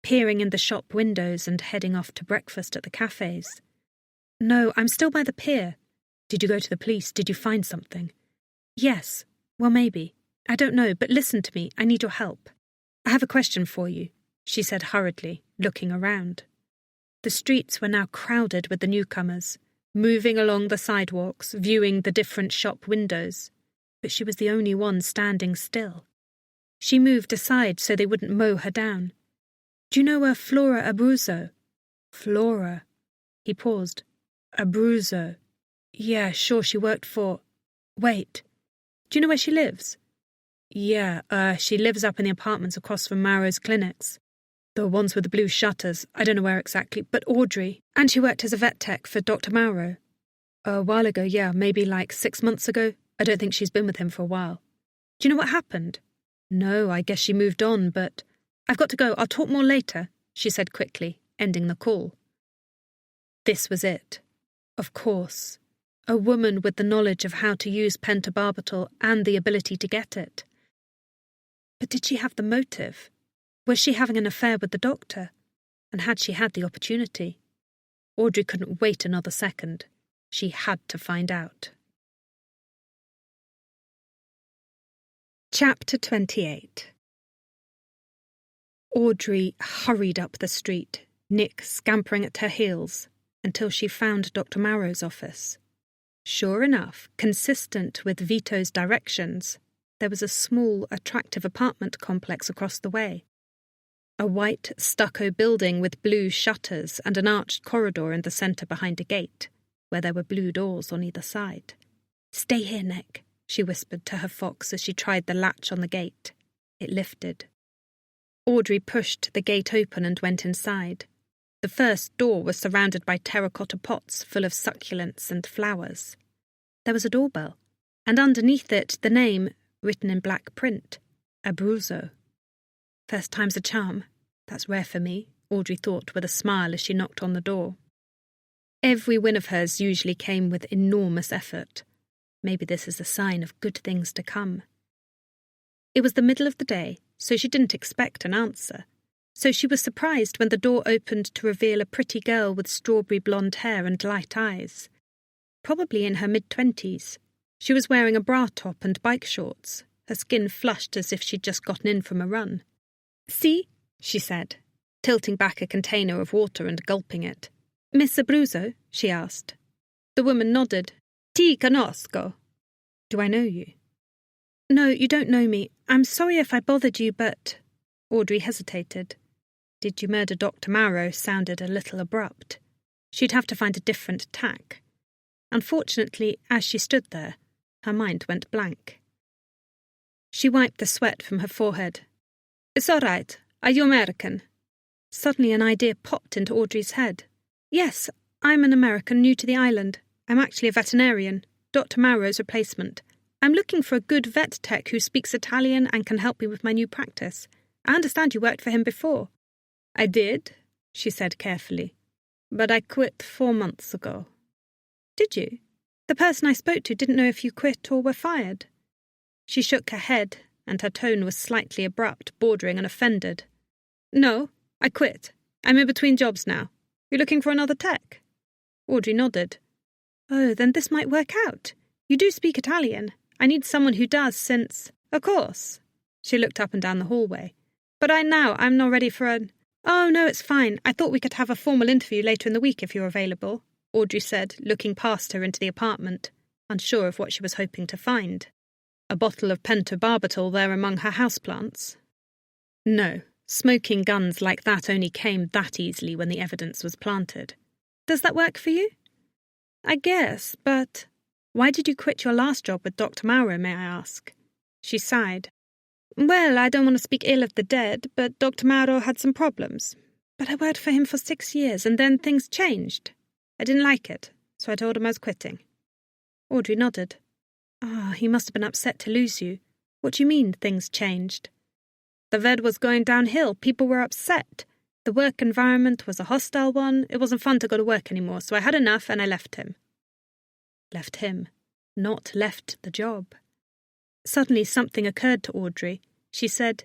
peering in the shop windows and heading off to breakfast at the cafes. No, I'm still by the pier. Did you go to the police? Did you find something? Yes. Well, maybe. I don't know, but listen to me. I need your help. I have a question for you, she said hurriedly, looking around. The streets were now crowded with the newcomers, moving along the sidewalks, viewing the different shop windows, but she was the only one standing still. She moved aside so they wouldn't mow her down. Do you know a Flora Abruzzo? Flora? He paused. Abruzzo? Yeah, sure, she worked for... Wait. Do you know where she lives? Yeah, she lives up in the apartments across from Mauro's clinics. The ones with the blue shutters. I don't know where exactly, but Audrey. And she worked as a vet tech for Dr. Mauro. A while ago, yeah, maybe like 6 months ago. I don't think she's been with him for a while. Do you know what happened? No, I guess she moved on, but... I've got to go. I'll talk more later, she said quickly, ending the call. This was it. Of course. A woman with the knowledge of how to use pentobarbital and the ability to get it. But did she have the motive? Was she having an affair with the doctor? And had she had the opportunity? Audrey couldn't wait another second. She had to find out. Chapter 28. Audrey hurried up the street, Nick scampering at her heels, until she found Dr. Mauro's office. Sure enough, consistent with Vito's directions, there was a small, attractive apartment complex across the way. A white, stucco building with blue shutters and an arched corridor in the centre behind a gate, where there were blue doors on either side. "Stay here, Nick," she whispered to her fox as she tried the latch on the gate. It lifted. Audrey pushed the gate open and went inside. The first door was surrounded by terracotta pots full of succulents and flowers. There was a doorbell, and underneath it the name, written in black print, Abruzzo. First time's a charm. That's rare for me, Audrey thought with a smile as she knocked on the door. Every win of hers usually came with enormous effort. Maybe this is a sign of good things to come. It was the middle of the day, so she didn't expect an answer. So she was surprised when the door opened to reveal a pretty girl with strawberry blonde hair and light eyes. Probably in her mid-20s. She was wearing a bra top and bike shorts, her skin flushed as if she'd just gotten in from a run. "See?" she said, tilting back a container of water and gulping it. "Miss Abruzzo?" she asked. The woman nodded. "Ti conosco." "Do I know you?" "No, you don't know me. I'm sorry if I bothered you, but..." Audrey hesitated. "Did you murder Dr. Mauro?" sounded a little abrupt. She'd have to find a different tack. Unfortunately, as she stood there, her mind went blank. She wiped the sweat from her forehead. "It's all right. Are you American?" Suddenly an idea popped into Audrey's head. "Yes, I'm an American new to the island. I'm actually a veterinarian, Dr. Mauro's replacement. I'm looking for a good vet tech who speaks Italian and can help me with my new practice. I understand you worked for him before." "I did," she said carefully, "but I quit 4 months ago." "Did you? The person I spoke to didn't know if you quit or were fired." She shook her head, and her tone was slightly abrupt, bordering on offended. "No, I quit. I'm in between jobs now. You're looking for another tech?" Audrey nodded. "Oh, then this might work out. You do speak Italian. I need someone who does since..." "Of course." She looked up and down the hallway. "But I'm not ready for an..." "Oh, no, it's fine. I thought we could have a formal interview later in the week if you're available," Audrey said, looking past her into the apartment, unsure of what she was hoping to find. A bottle of pentobarbital there among her houseplants? No, smoking guns like that only came that easily when the evidence was planted. "Does that work for you?" "I guess, but..." "Why did you quit your last job with Dr. Mauro, may I ask?" She sighed. Well, I don't want to speak ill of the dead, but Dr. Mauro had some problems. But I worked for him for 6 years, and then things changed. I didn't like it, so I told him I was quitting. Audrey nodded. He must have been upset to lose you. What do you mean, things changed? The Ved was going downhill. People were upset. The work environment was a hostile one. It wasn't fun to go to work anymore, so I had enough and I left him. Left him, not left the job. Suddenly something occurred to Audrey. She said,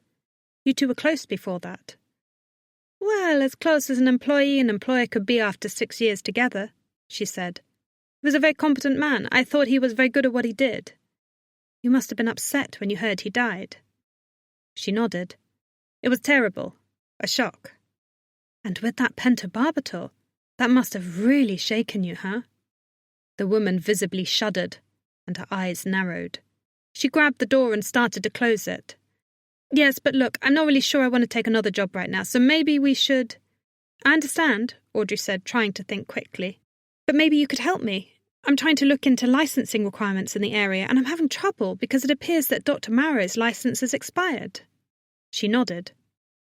You two were close before that. Well, as close as an employee and employer could be after 6 years together, she said. He was a very competent man. I thought he was very good at what he did. You must have been upset when you heard he died. She nodded. It was terrible. A shock. And with that pentobarbital, that must have really shaken you, huh? The woman visibly shuddered, and her eyes narrowed. She grabbed the door and started to close it. Yes, but look, I'm not really sure I want to take another job right now, so maybe we should... I understand, Audrey said, trying to think quickly. But maybe you could help me. I'm trying to look into licensing requirements in the area, and I'm having trouble because it appears that Dr. Mauro's license has expired. She nodded.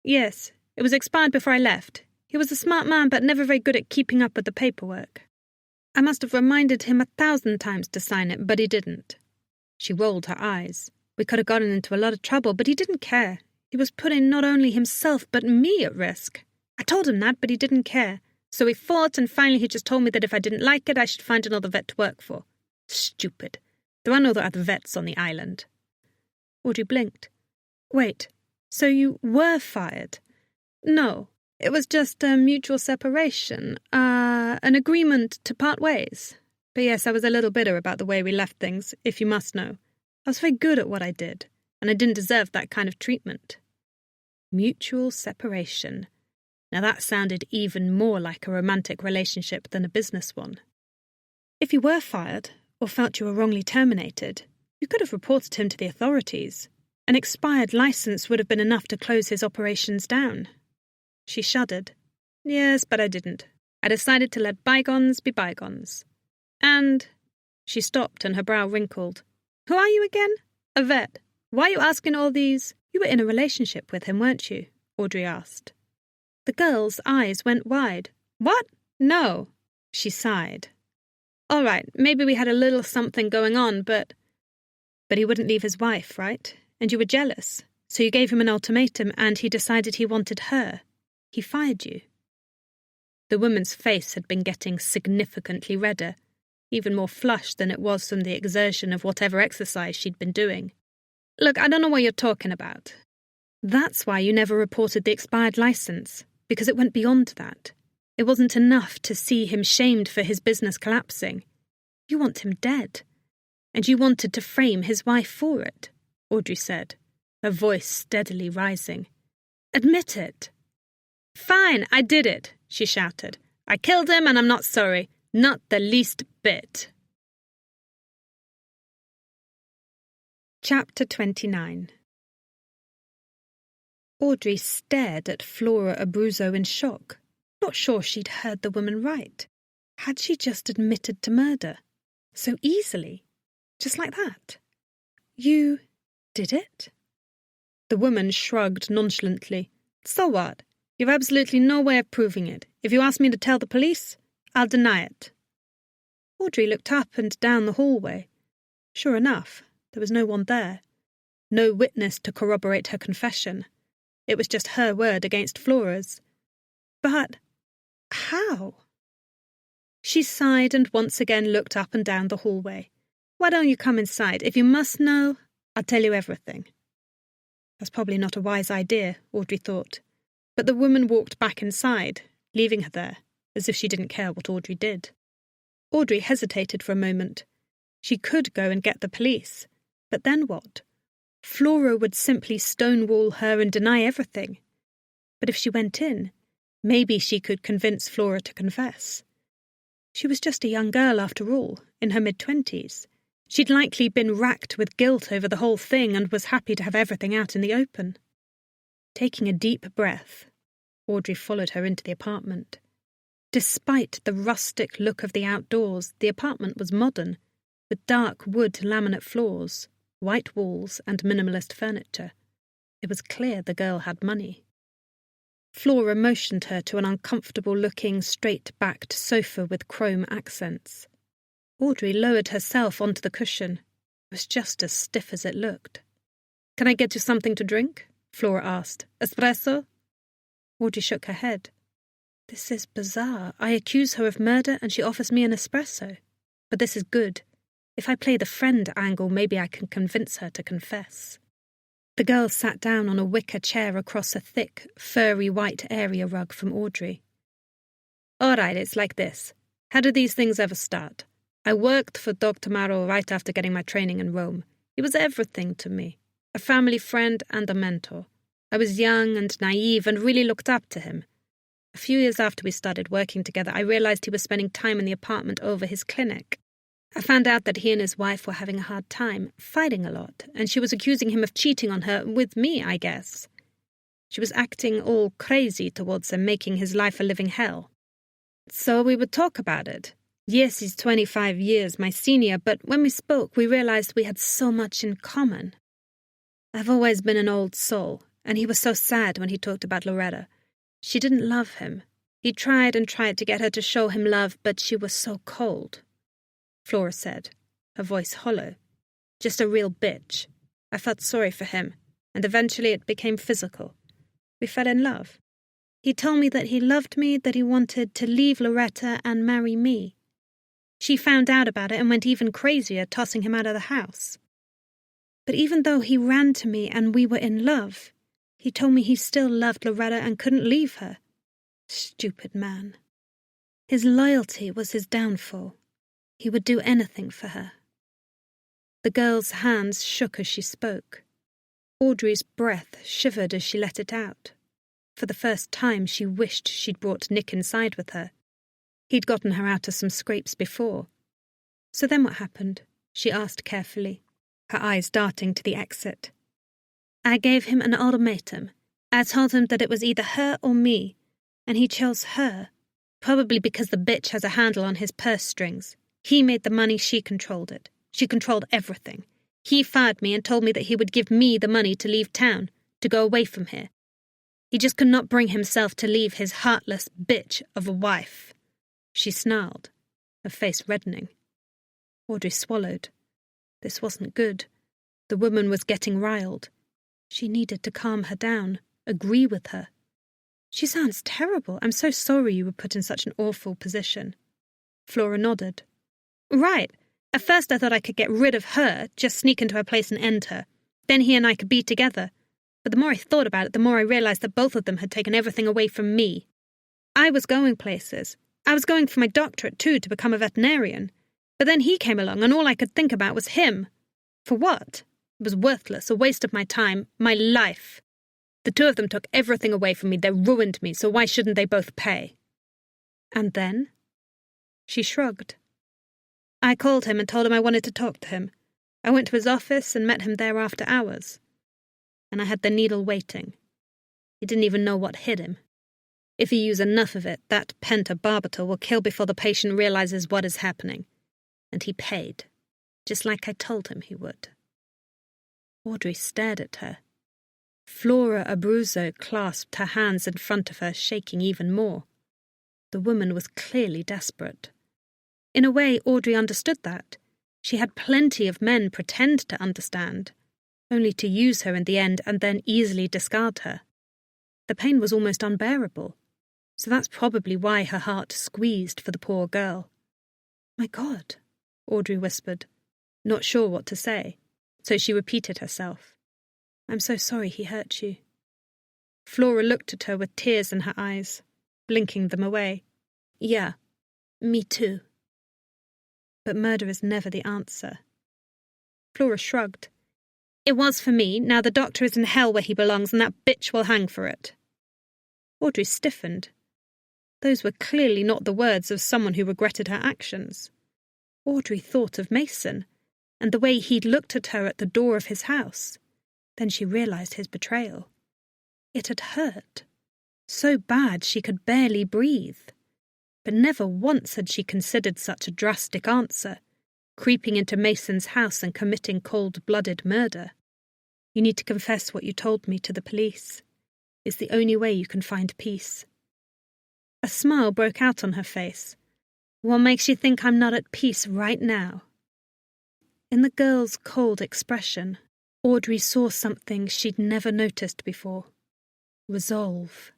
Yes, it was expired before I left. He was a smart man, but never very good at keeping up with the paperwork. I must have reminded him 1,000 times to sign it, but he didn't. She rolled her eyes. We could have gotten into a lot of trouble, but he didn't care. He was putting not only himself, but me at risk. I told him that, but he didn't care. So we fought, and finally he just told me that if I didn't like it, I should find another vet to work for. Stupid. There are no other vets on the island. Audrey blinked. Wait, so you were fired? No, it was just a mutual separation, an agreement to part ways. But yes, I was a little bitter about the way we left things, if you must know. I was very good at what I did, and I didn't deserve that kind of treatment. Mutual separation. Now that sounded even more like a romantic relationship than a business one. If you were fired, or felt you were wrongly terminated, you could have reported him to the authorities. An expired license would have been enough to close his operations down. She shuddered. Yes, but I didn't. I decided to let bygones be bygones. And... She stopped and her brow wrinkled. Who are you again? A vet. Why are you asking all these? You were in a relationship with him, weren't you? Audrey asked. The girl's eyes went wide. What? No. She sighed. All right, maybe we had a little something going on, but he wouldn't leave his wife, right? And you were jealous. So you gave him an ultimatum and he decided he wanted her. He fired you. The woman's face had been getting significantly redder, even more flushed than it was from the exertion of whatever exercise she'd been doing. Look, I don't know what you're talking about. That's why you never reported the expired license, because it went beyond that. It wasn't enough to see him shamed for his business collapsing. You want him dead. And you wanted to frame his wife for it, Audrey said, her voice steadily rising. Admit it. Fine, I did it, she shouted. I killed him and I'm not sorry. Not the least bit. Chapter 29. Audrey stared at Flora Abruzzo in shock, not sure she'd heard the woman right. Had she just admitted to murder? So easily? Just like that? You did it? The woman shrugged nonchalantly. So what? You've absolutely no way of proving it. If you ask me to tell the police, I'll deny it. Audrey looked up and down the hallway. Sure enough, there was no one there. No witness to corroborate her confession. It was just her word against Flora's. But how? She sighed and once again looked up and down the hallway. Why don't you come inside? If you must know, I'll tell you everything. That's probably not a wise idea, Audrey thought. But the woman walked back inside, leaving her there, as if she didn't care what Audrey did. Audrey hesitated for a moment. She could go and get the police. But then what? Flora would simply stonewall her and deny everything. But if she went in, maybe she could convince Flora to confess. She was just a young girl after all, in her mid-20s. She'd likely been racked with guilt over the whole thing and was happy to have everything out in the open. Taking a deep breath, Audrey followed her into the apartment. Despite the rustic look of the outdoors, the apartment was modern, with dark wood laminate floors, white walls and minimalist furniture. It was clear the girl had money. Flora motioned her to an uncomfortable-looking, straight-backed sofa with chrome accents. Audrey lowered herself onto the cushion. It was just as stiff as it looked. "Can I get you something to drink?" Flora asked. "Espresso?" Audrey shook her head. This is bizarre. I accuse her of murder and she offers me an espresso. But this is good. If I play the friend angle, maybe I can convince her to confess. The girl sat down on a wicker chair across a thick, furry white area rug from Audrey. "All right, it's like this. How do these things ever start? I worked for Dr. Maro right after getting my training in Rome. He was everything to me. A family friend and a mentor. I was young and naive and really looked up to him. A few years after we started working together, I realized he was spending time in the apartment over his clinic. I found out that he and his wife were having a hard time, fighting a lot, and she was accusing him of cheating on her, with me, I guess. She was acting all crazy towards him, making his life a living hell. So we would talk about it. Yes, he's 25 years my senior, but when we spoke, we realized we had so much in common. I've always been an old soul, and he was so sad when he talked about Loretta. She didn't love him. He tried and tried to get her to show him love, but she was so cold. Flora said, her voice hollow. Just a real bitch. I felt sorry for him, and eventually it became physical. We fell in love. He told me that he loved me, that he wanted to leave Loretta and marry me. She found out about it and went even crazier, tossing him out of the house. But even though he ran to me and we were in love, he told me he still loved Loretta and couldn't leave her. Stupid man. His loyalty was his downfall. He would do anything for her. The girl's hands shook as she spoke. Audrey's breath shivered as she let it out. For the first time, she wished she'd brought Nick inside with her. He'd gotten her out of some scrapes before. So then what happened? She asked carefully, her eyes darting to the exit. I gave him an ultimatum. I told him that it was either her or me, and he chose her, probably because the bitch has a handle on his purse strings. He made the money, she controlled it. She controlled everything. He fired me and told me that he would give me the money to leave town, to go away from here. He just could not bring himself to leave his heartless bitch of a wife. She snarled, her face reddening. Audrey swallowed. This wasn't good. The woman was getting riled. She needed to calm her down, agree with her. She sounds terrible. I'm so sorry you were put in such an awful position. Flora nodded. Right. At first I thought I could get rid of her, just sneak into her place and end her. Then he and I could be together. But the more I thought about it, the more I realized that both of them had taken everything away from me. I was going places. I was going for my doctorate, too, to become a veterinarian. But then he came along, and all I could think about was him. For what? It was worthless, a waste of my time, my life. The two of them took everything away from me. They ruined me, so why shouldn't they both pay? And then? She shrugged. I called him and told him I wanted to talk to him. I went to his office and met him there after hours. And I had the needle waiting. He didn't even know what hit him. If you use enough of it, that pentobarbital will kill before the patient realizes what is happening. And he paid, just like I told him he would. Audrey stared at her. Flora Abruzzo clasped her hands in front of her, shaking even more. The woman was clearly desperate. In a way, Audrey understood that. She had plenty of men pretend to understand, only to use her in the end and then easily discard her. The pain was almost unbearable, so that's probably why her heart squeezed for the poor girl. My God, Audrey whispered, not sure what to say, so she repeated herself. I'm so sorry he hurt you. Flora looked at her with tears in her eyes, blinking them away. Yeah, me too. But murder is never the answer. Flora shrugged. It was for me. Now the doctor is in hell where he belongs, and that bitch will hang for it. Audrey stiffened. Those were clearly not the words of someone who regretted her actions. Audrey thought of Mason, and the way he'd looked at her at the door of his house. Then she realized his betrayal. It had hurt. So bad she could barely breathe. But never once had she considered such a drastic answer. creeping into Mason's house and committing cold-blooded murder. You need to confess what you told me to the police. It's the only way you can find peace. A smile broke out on her face. What makes you think I'm not at peace right now? In the girl's cold expression, Audrey saw something she'd never noticed before. Resolve.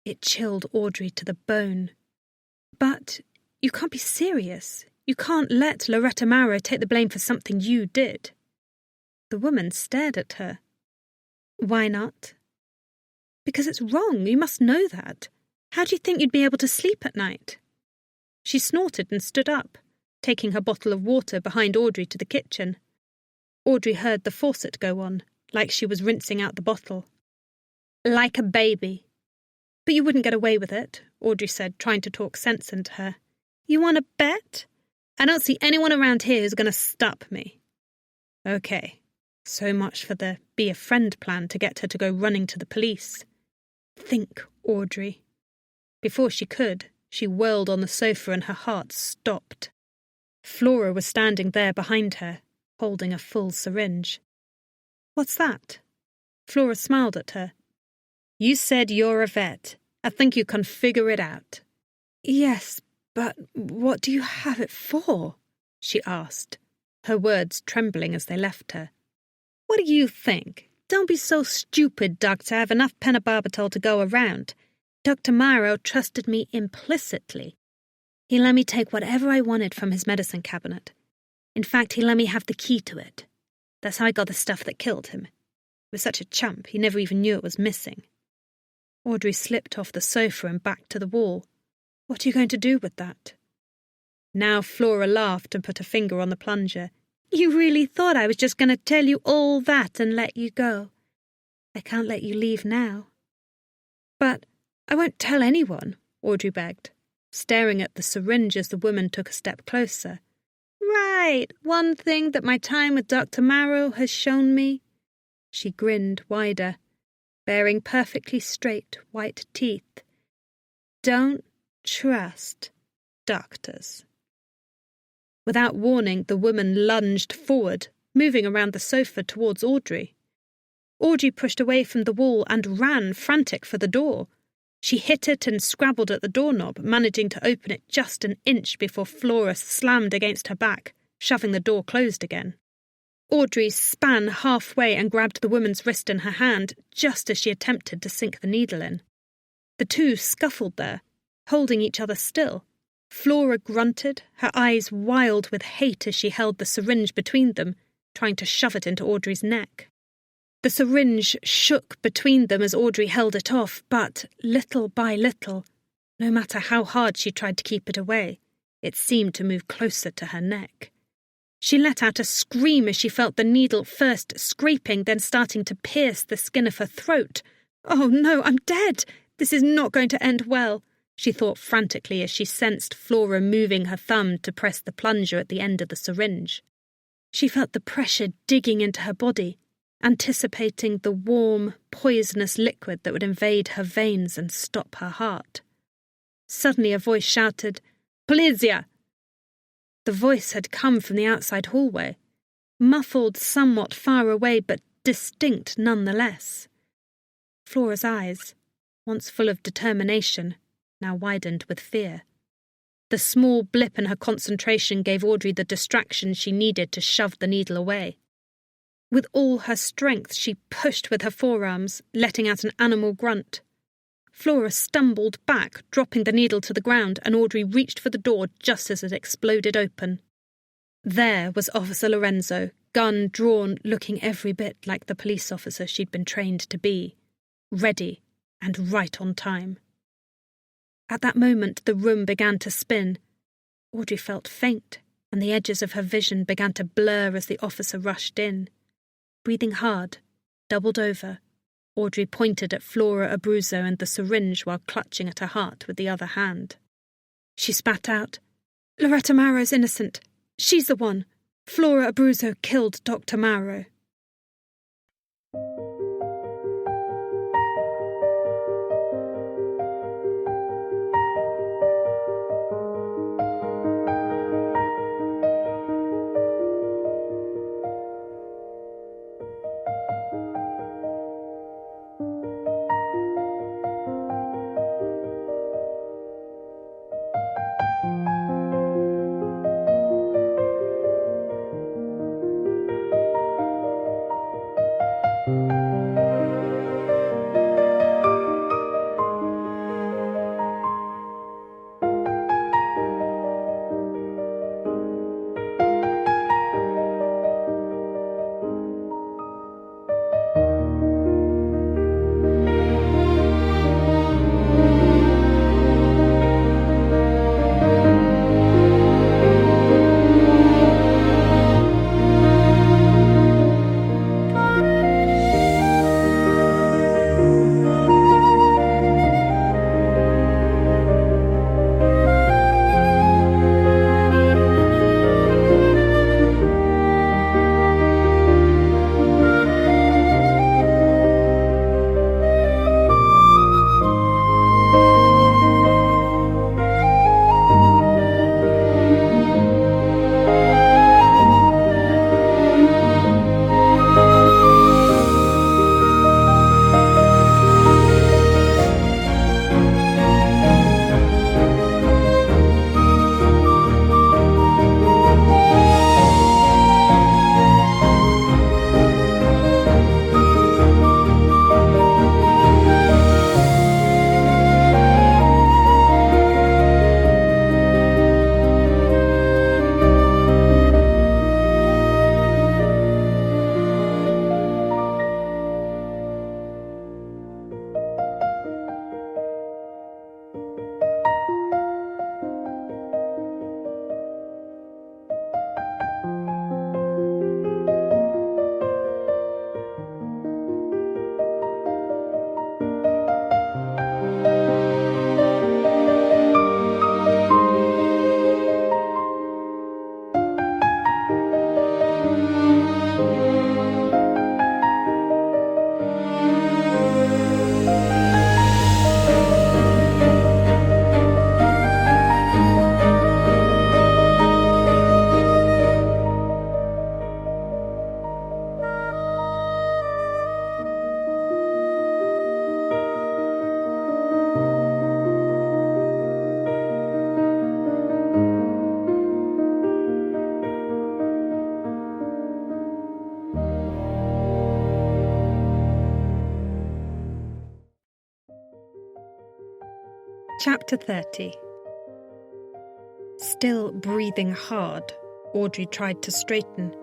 It chilled Audrey to the bone. But you can't be serious. You can't let Loretta Marrow take the blame for something you did. The woman stared at her. Why not? Because it's wrong. You must know that. How do you think you'd be able to sleep at night? She snorted and stood up, taking her bottle of water behind Audrey to the kitchen. Audrey heard the faucet go on, like she was rinsing out the bottle. Like a baby. But you wouldn't get away with it, Audrey said, trying to talk sense into her. You want to bet? I don't see anyone around here who's going to stop me. Okay, so much for the be-a-friend plan to get her to go running to the police. Think, Audrey. Before she could, she whirled on the sofa and her heart stopped. Flora was standing there behind her, holding a full syringe. What's that? Flora smiled at her. You said you're a vet. I think you can figure it out. Yes, but what do you have it for? She asked, her words trembling as they left her. What do you think? Don't be so stupid, Doctor. I have enough pentobarbital to go around. Dr. Marrow trusted me implicitly. He let me take whatever I wanted from his medicine cabinet. In fact, he let me have the key to it. That's how I got the stuff that killed him. He was such a chump, he never even knew it was missing. Audrey slipped off the sofa and back to the wall. What are you going to do with that? Now Flora laughed and put a finger on the plunger. You really thought I was just going to tell you all that and let you go. I can't let you leave now. But I won't tell anyone, Audrey begged, staring at the syringe as the woman took a step closer. Right, one thing that my time with Dr. Marrow has shown me. She grinned wider, baring perfectly straight white teeth. Don't trust doctors. Without warning, the woman lunged forward, moving around the sofa towards Audrey. Audrey pushed away from the wall and ran, frantic, for the door. She hit it and scrabbled at the doorknob, managing to open it just an inch before Flora slammed against her back, shoving the door closed again. Audrey span halfway and grabbed the woman's wrist in her hand, just as she attempted to sink the needle in. The two scuffled there, holding each other still. Flora grunted, her eyes wild with hate as she held the syringe between them, trying to shove it into Audrey's neck. The syringe shook between them as Audrey held it off, but little by little, no matter how hard she tried to keep it away, it seemed to move closer to her neck. She let out a scream as she felt the needle first scraping, then starting to pierce the skin of her throat. Oh no, I'm dead! This is not going to end well, she thought frantically as she sensed Flora moving her thumb to press the plunger at the end of the syringe. She felt the pressure digging into her body, anticipating the warm, poisonous liquid that would invade her veins and stop her heart. Suddenly a voice shouted, Polizia! The voice had come from the outside hallway, muffled somewhat far away but distinct nonetheless. Flora's eyes, once full of determination, now widened with fear. The small blip in her concentration gave Audrey the distraction she needed to shove the needle away. With all her strength, she pushed with her forearms, letting out an animal grunt. Flora stumbled back, dropping the needle to the ground, and Audrey reached for the door just as it exploded open. There was Officer Lorenzo, gun drawn, looking every bit like the police officer she'd been trained to be, ready and right on time. At that moment, the room began to spin. Audrey felt faint, and the edges of her vision began to blur as the officer rushed in. Breathing hard, doubled over, Audrey pointed at Flora Abruzzo and the syringe while clutching at her heart with the other hand. She spat out, Loretta Marrow's innocent. She's the one. Flora Abruzzo killed Dr. Marrow. Chapter 30. Still breathing hard, Audrey tried to straighten,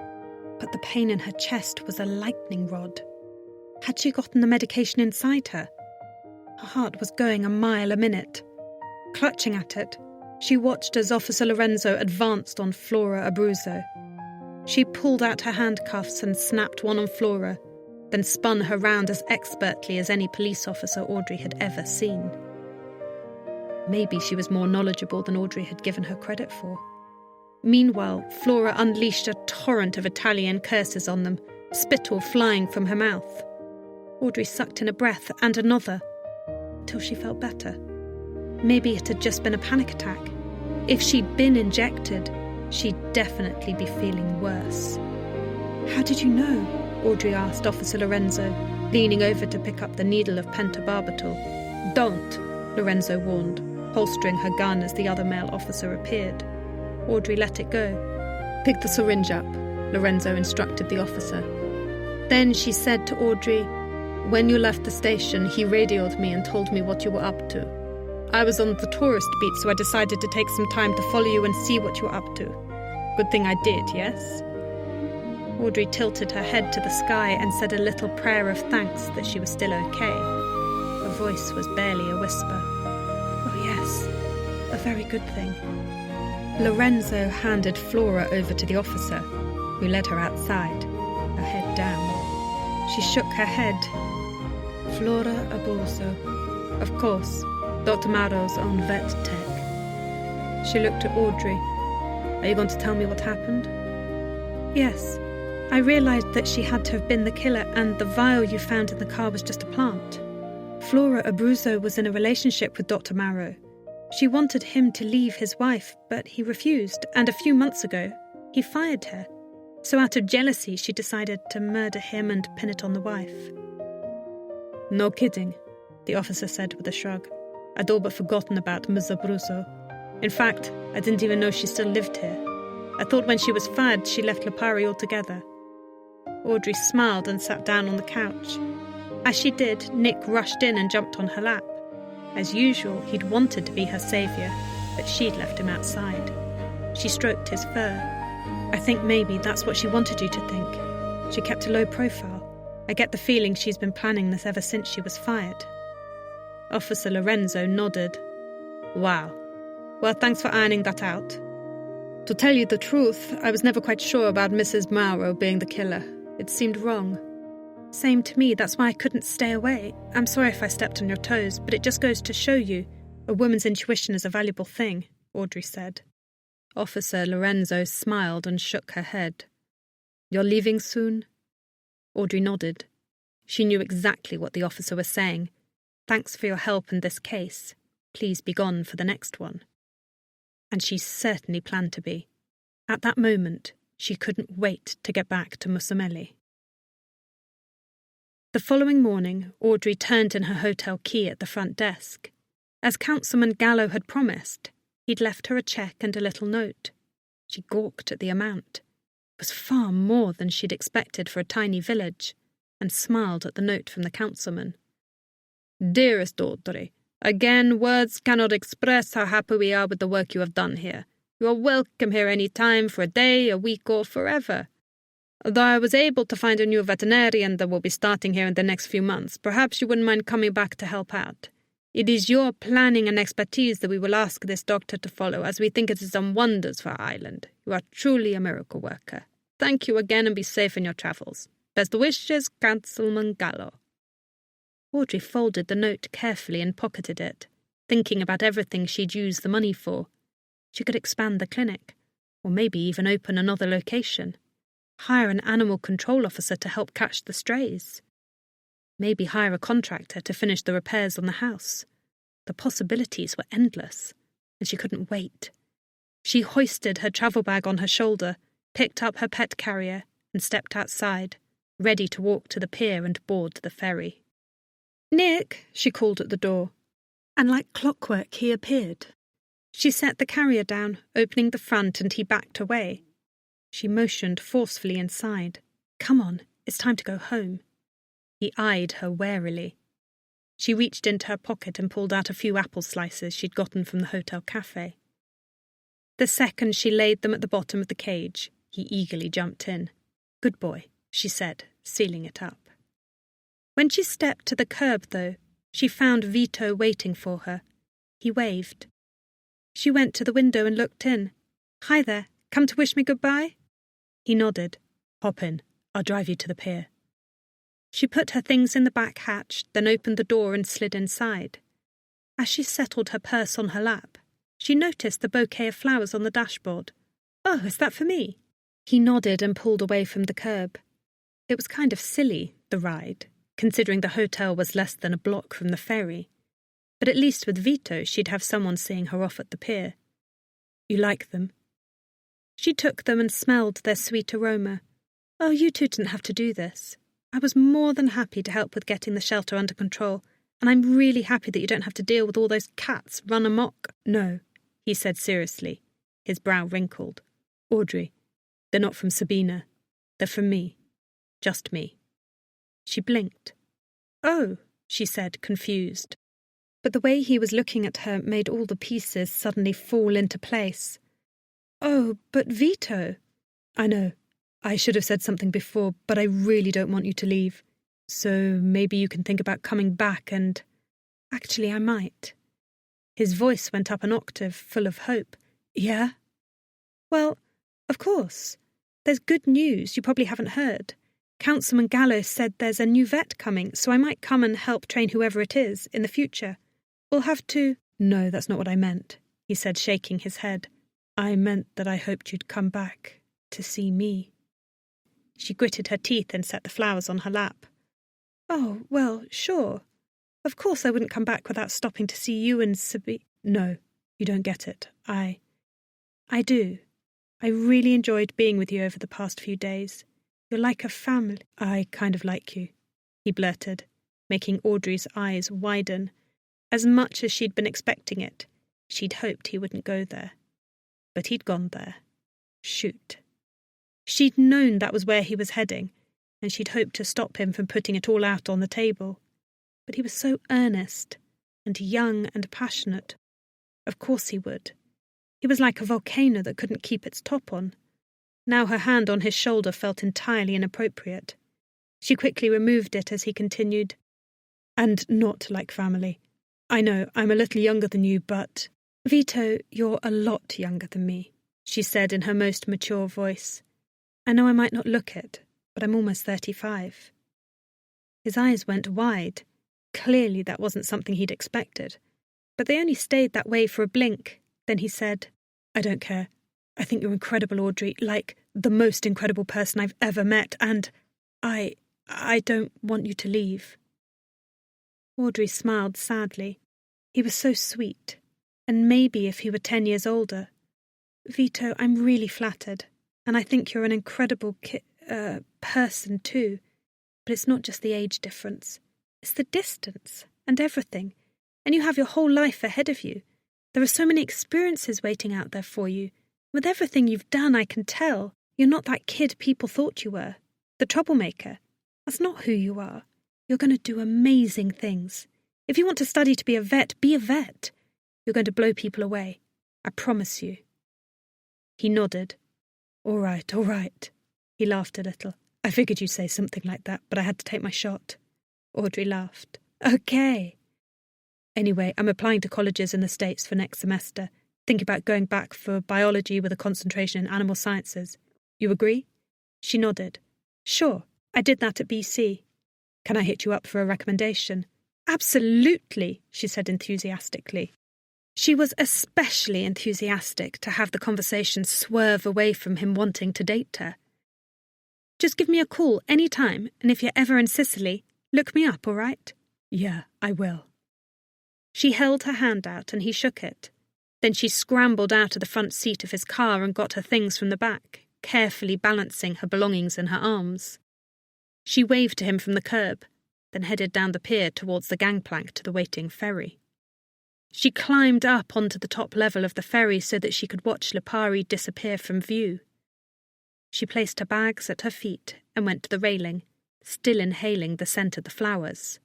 but the pain in her chest was a lightning rod. Had she gotten the medication inside her? Her heart was going a mile a minute. Clutching at it, she watched as Officer Lorenzo advanced on Flora Abruzzo. She pulled out her handcuffs and snapped one on Flora, then spun her round as expertly as any police officer Audrey had ever seen. Maybe she was more knowledgeable than Audrey had given her credit for. Meanwhile, Flora unleashed a torrent of Italian curses on them, spittle flying from her mouth. Audrey sucked in a breath and another, till she felt better. Maybe it had just been a panic attack. If she'd been injected, she'd definitely be feeling worse. "How did you know?" Audrey asked Officer Lorenzo, leaning over to pick up the needle of pentobarbital. "Don't," Lorenzo warned, holstering her gun as the other male officer appeared. Audrey let it go. "Pick the syringe up," Lorenzo instructed the officer. Then she said to Audrey, "When you left the station, he radioed me and told me what you were up to. I was on the tourist beat, so I decided to take some time to follow you and see what you were up to. Good thing I did, yes?" Audrey tilted her head to the sky and said a little prayer of thanks that she was still okay. Her voice was barely a whisper. "Oh yes, a very good thing." Lorenzo handed Flora over to the officer, who led her outside, her head down. She shook her head. "Flora Abruzzo. Of course, Dr. Maro's own vet tech." She looked at Audrey. "Are you going to tell me what happened?" "Yes. I realised that she had to have been the killer, and the vial you found in the car was just a plant. Flora Abruzzo was in a relationship with Dr. Maro. She wanted him to leave his wife, but he refused, and a few months ago, he fired her. So out of jealousy, she decided to murder him and pin it on the wife." "No kidding," the officer said with a shrug. "I'd all but forgotten about Ms. Abruzzo. In fact, I didn't even know she still lived here. I thought when she was fired, she left Lipari altogether." Audrey smiled and sat down on the couch. As she did, Nick rushed in and jumped on her lap. As usual, he'd wanted to be her saviour, but she'd left him outside. She stroked his fur. "I think maybe that's what she wanted you to think. She kept a low profile. I get the feeling she's been planning this ever since she was fired." Officer Lorenzo nodded. "Wow. Well, thanks for ironing that out. To tell you the truth, I was never quite sure about Mrs. Maro being the killer. It seemed wrong." "Same to me, that's why I couldn't stay away. I'm sorry if I stepped on your toes, but it just goes to show you, a woman's intuition is a valuable thing," Audrey said. Officer Lorenzo smiled and shook her head. "You're leaving soon?" Audrey nodded. She knew exactly what the officer was saying. "Thanks for your help in this case. Please be gone for the next one." And she certainly planned to be. At that moment, she couldn't wait to get back to Musamelli. The following morning, Audrey turned in her hotel key at the front desk. As Councilman Gallo had promised, he'd left her a cheque and a little note. She gawked at the amount. It was far more than she'd expected for a tiny village, and smiled at the note from the councilman. "Dearest Audrey, again, words cannot express how happy we are with the work you have done here. You are welcome here any time, for a day, a week, or forever. Although I was able to find a new veterinarian that will be starting here in the next few months, perhaps you wouldn't mind coming back to help out. It is your planning and expertise that we will ask this doctor to follow, as we think it has done wonders for our island. You are truly a miracle worker. Thank you again and be safe in your travels. Best wishes, Councilman Gallo." Audrey folded the note carefully and pocketed it, thinking about everything she'd use the money for. She could expand the clinic, or maybe even open another location. Hire an animal control officer to help catch the strays. Maybe hire a contractor to finish the repairs on the house. The possibilities were endless, and she couldn't wait. She hoisted her travel bag on her shoulder, picked up her pet carrier, and stepped outside, ready to walk to the pier and board the ferry. "Nick," she called at the door, and like clockwork he appeared. She set the carrier down, opening the front, and he backed away. She motioned forcefully inside. "Come on, it's time to go home." He eyed her warily. She reached into her pocket and pulled out a few apple slices she'd gotten from the hotel cafe. The second she laid them at the bottom of the cage, he eagerly jumped in. "Good boy," she said, sealing it up. When she stepped to the curb, though, she found Vito waiting for her. He waved. She went to the window and looked in. "Hi there, come to wish me goodbye?" He nodded. "Hop in. I'll drive you to the pier." She put her things in the back hatch, then opened the door and slid inside. As she settled her purse on her lap, she noticed the bouquet of flowers on the dashboard. "Oh, is that for me?" He nodded and pulled away from the curb. It was kind of silly, the ride, considering the hotel was less than a block from the ferry. But at least with Vito, she'd have someone seeing her off at the pier. "You like them?" She took them and smelled their sweet aroma. "Oh, you two didn't have to do this. I was more than happy to help with getting the shelter under control, and I'm really happy that you don't have to deal with all those cats run amok." "No," he said seriously, his brow wrinkled. "Audrey, they're not from Sabina. They're from me. Just me." She blinked. "Oh," she said, confused. But the way he was looking at her made all the pieces suddenly fall into place. "Oh, but Vito." "I know. I should have said something before, but I really don't want you to leave. So maybe you can think about coming back and—" "Actually, I might." His voice went up an octave, full of hope. "Yeah?" "Well, of course. There's good news you probably haven't heard. Councilman Gallo said there's a new vet coming, so I might come and help train whoever it is in the future. We'll have to—" "No, that's not what I meant," he said, shaking his head. "I meant that I hoped you'd come back to see me." She gritted her teeth and set the flowers on her lap. "Oh, well, sure. Of course I wouldn't come back without stopping to see you and "No, you don't get it. I do. I really enjoyed being with you over the past few days. You're like a family." "I kind of like you," he blurted, making Audrey's eyes widen. As much as she'd been expecting it, she'd hoped he wouldn't go there. But he'd gone there. Shoot. She'd known that was where he was heading, and she'd hoped to stop him from putting it all out on the table. But he was so earnest, and young and passionate. Of course he would. He was like a volcano that couldn't keep its top on. Now her hand on his shoulder felt entirely inappropriate. She quickly removed it as he continued. "And not like family. I know, I'm a little younger than you, but—" "Vito, you're a lot younger than me," she said in her most mature voice. "I know I might not look it, but I'm almost 35. His eyes went wide. Clearly that wasn't something he'd expected. But they only stayed that way for a blink. Then he said, "I don't care. I think you're incredible, Audrey, like the most incredible person I've ever met, and I don't want you to leave." Audrey smiled sadly. He was so sweet, and maybe if he were 10 years older. "Vito, I'm really flattered, and I think you're an incredible person too. But it's not just the age difference. It's the distance and everything, and you have your whole life ahead of you. There are so many experiences waiting out there for you. With everything you've done, I can tell you're not that kid people thought you were, the troublemaker. That's not who you are. You're going to do amazing things. If you want to study to be a vet, be a vet. You're going to blow people away. I promise you." He nodded. All right. He laughed a little. "I figured you'd say something like that, but I had to take my shot." Audrey laughed. "Okay. Anyway, I'm applying to colleges in the States for next semester. Think about going back for biology with a concentration in animal sciences. You agree?" She nodded. "Sure, I did that at BC. Can I hit you up for a recommendation?" "Absolutely," she said enthusiastically. She was especially enthusiastic to have the conversation swerve away from him wanting to date her. "Just give me a call any time, and if you're ever in Sicily, look me up, all right?" "Yeah, I will." She held her hand out and he shook it. Then she scrambled out of the front seat of his car and got her things from the back, carefully balancing her belongings in her arms. She waved to him from the curb, then headed down the pier towards the gangplank to the waiting ferry. She climbed up onto the top level of the ferry so that she could watch Lipari disappear from view. She placed her bags at her feet and went to the railing, still inhaling the scent of the flowers.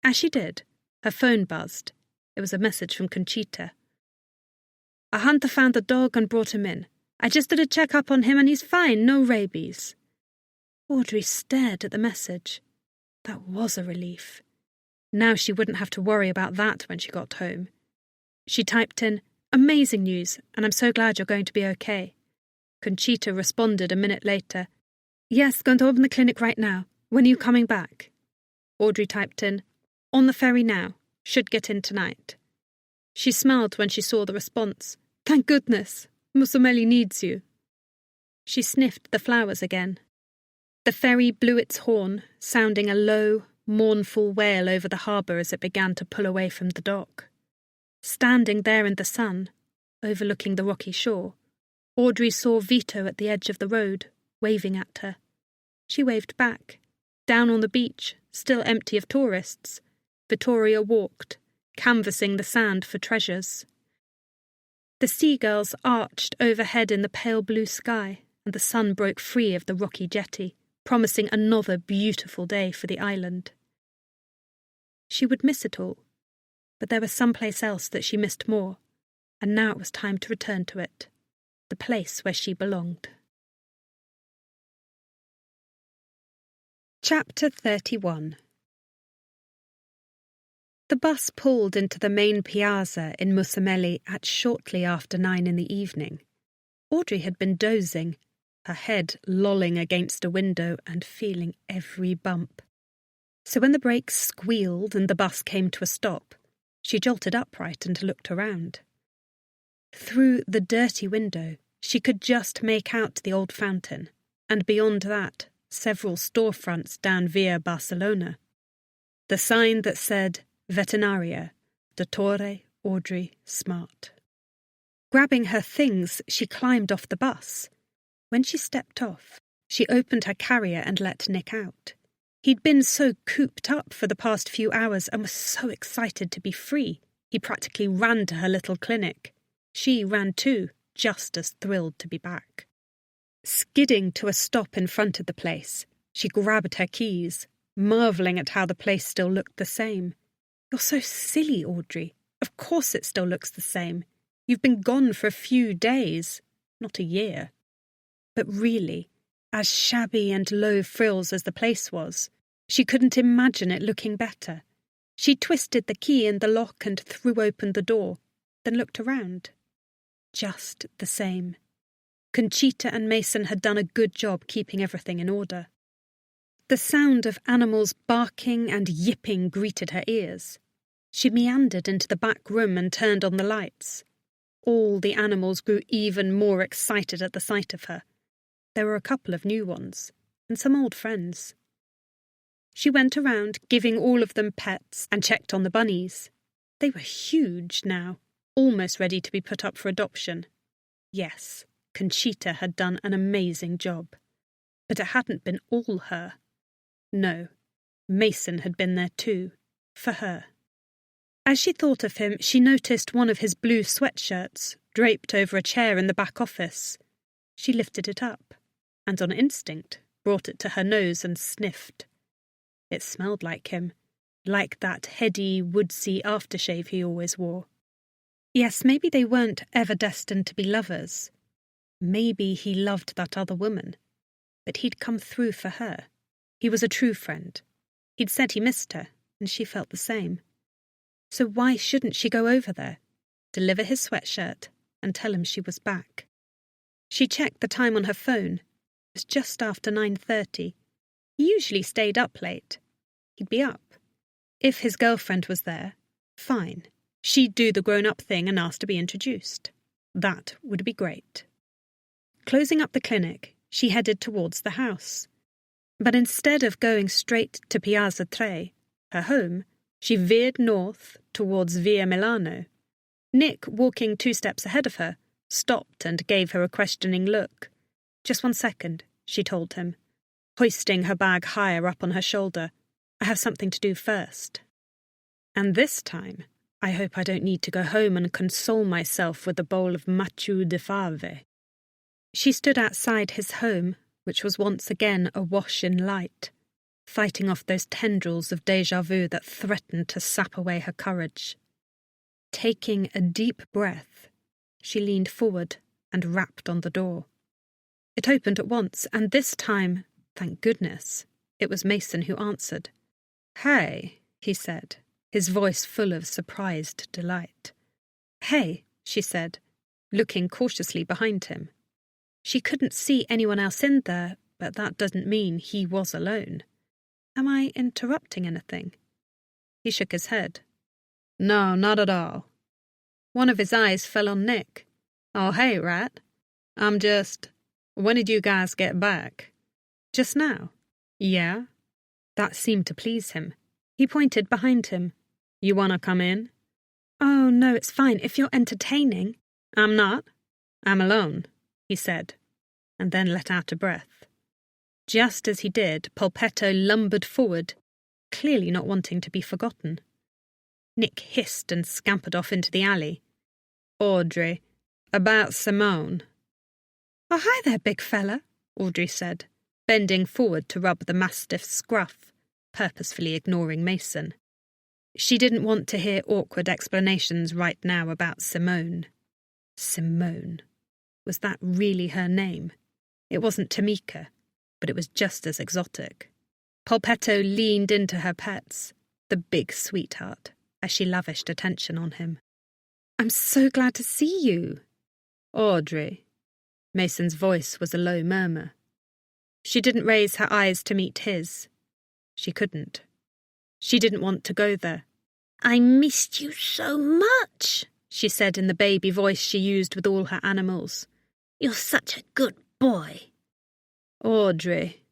As she did, her phone buzzed. It was a message from Conchita. "A hunter found the dog and brought him in. I just did a check-up on him and he's fine, no rabies." Audrey stared at the message. That was a relief. Now she wouldn't have to worry about that when she got home. She typed in, "Amazing news, and I'm so glad you're going to be okay." Conchita responded a minute later, "Yes, going to open the clinic right now. When are you coming back?" Audrey typed in, "On the ferry now. Should get in tonight." She smiled when she saw the response. "Thank goodness. Musumelli needs you." She sniffed the flowers again. The ferry blew its horn, sounding a low, mournful wail over the harbour as it began to pull away from the dock. Standing there in the sun, overlooking the rocky shore, Audrey saw Vito at the edge of the road, waving at her. She waved back. Down on the beach, still empty of tourists, Vittoria walked, canvassing the sand for treasures. The seagulls arched overhead in the pale blue sky, and the sun broke free of the rocky jetty, promising another beautiful day for the island. She would miss it all, but there was someplace else that she missed more, and now it was time to return to it, the place where she belonged. Chapter 31. The bus pulled into the main piazza in Musumelli at shortly after 9 in the evening. Audrey had been dozing, her head lolling against a window and feeling every bump. So when the brakes squealed and the bus came to a stop, she jolted upright and looked around. Through the dirty window, she could just make out the old fountain, and beyond that, several storefronts down Via Barcelona. The sign that said, Veterinaria, Dottore Audrey Smart. Grabbing her things, she climbed off the bus. When she stepped off, she opened her carrier and let Nick out. He'd been so cooped up for the past few hours and was so excited to be free. He practically ran to her little clinic. She ran too, just as thrilled to be back. Skidding to a stop in front of the place, she grabbed her keys, marvelling at how the place still looked the same. "You're so silly, Audrey. Of course it still looks the same. You've been gone for a few days, not a year." But really, as shabby and low frills as the place was, she couldn't imagine it looking better. She twisted the key in the lock and threw open the door, then looked around. Just the same. Conchita and Mason had done a good job keeping everything in order. The sound of animals barking and yipping greeted her ears. She meandered into the back room and turned on the lights. All the animals grew even more excited at the sight of her. There were a couple of new ones, and some old friends. She went around, giving all of them pets, and checked on the bunnies. They were huge now, almost ready to be put up for adoption. Yes, Conchita had done an amazing job. But it hadn't been all her. No, Mason had been there too, for her. As she thought of him, she noticed one of his blue sweatshirts draped over a chair in the back office. She lifted it up, and on instinct brought it to her nose and sniffed. It smelled like him, like that heady, woodsy aftershave he always wore. Yes, maybe they weren't ever destined to be lovers. Maybe he loved that other woman, but he'd come through for her. He was a true friend. He'd said he missed her, and she felt the same. So why shouldn't she go over there, deliver his sweatshirt, and tell him she was back? She checked the time on her phone. It was just after 9:30. He usually stayed up late. He'd be up. If his girlfriend was there, fine. She'd do the grown-up thing and ask to be introduced. That would be great. Closing up the clinic, she headed towards the house. But instead of going straight to Piazza Tre, her home, she veered north towards Via Milano. Nick, walking 2 steps ahead of her, stopped and gave her a questioning look. "Just 1 second," she told him, hoisting her bag higher up on her shoulder. "I have something to do first. And this time, I hope I don't need to go home and console myself with a bowl of maciù di fave." She stood outside his home, which was once again awash in light. fighting off those tendrils of déjà vu that threatened to sap away her courage. Taking a deep breath, she leaned forward and rapped on the door. It opened at once, and this time, thank goodness, it was Mason who answered. "Hey," he said, his voice full of surprised delight. "Hey," she said, looking cautiously behind him. She couldn't see anyone else in there, but that doesn't mean he was alone. "Am I interrupting anything?" He shook his head. "No, not at all." One of his eyes fell on Nick. "Oh, hey, Rat. I'm just... When did you guys get back?" "Just now." "Yeah?" That seemed to please him. He pointed behind him. "You want to come in?" "Oh, no, it's fine, if you're entertaining." "I'm not. I'm alone," he said, and then let out a breath. Just as he did, Polpetto lumbered forward, clearly not wanting to be forgotten. Nick hissed and scampered off into the alley. "Audrey, about Simone." "Oh, hi there, big fella," Audrey said, bending forward to rub the mastiff's scruff, purposefully ignoring Mason. She didn't want to hear awkward explanations right now about Simone. Simone. Was that really her name? It wasn't Tamika, but it was just as exotic. Polpetto leaned into her pets, the big sweetheart, as she lavished attention on him. "I'm so glad to see you." "Audrey." Mason's voice was a low murmur. She didn't raise her eyes to meet his. She couldn't. She didn't want to go there. "I missed you so much," she said in the baby voice she used with all her animals. "You're such a good boy." "Audrey."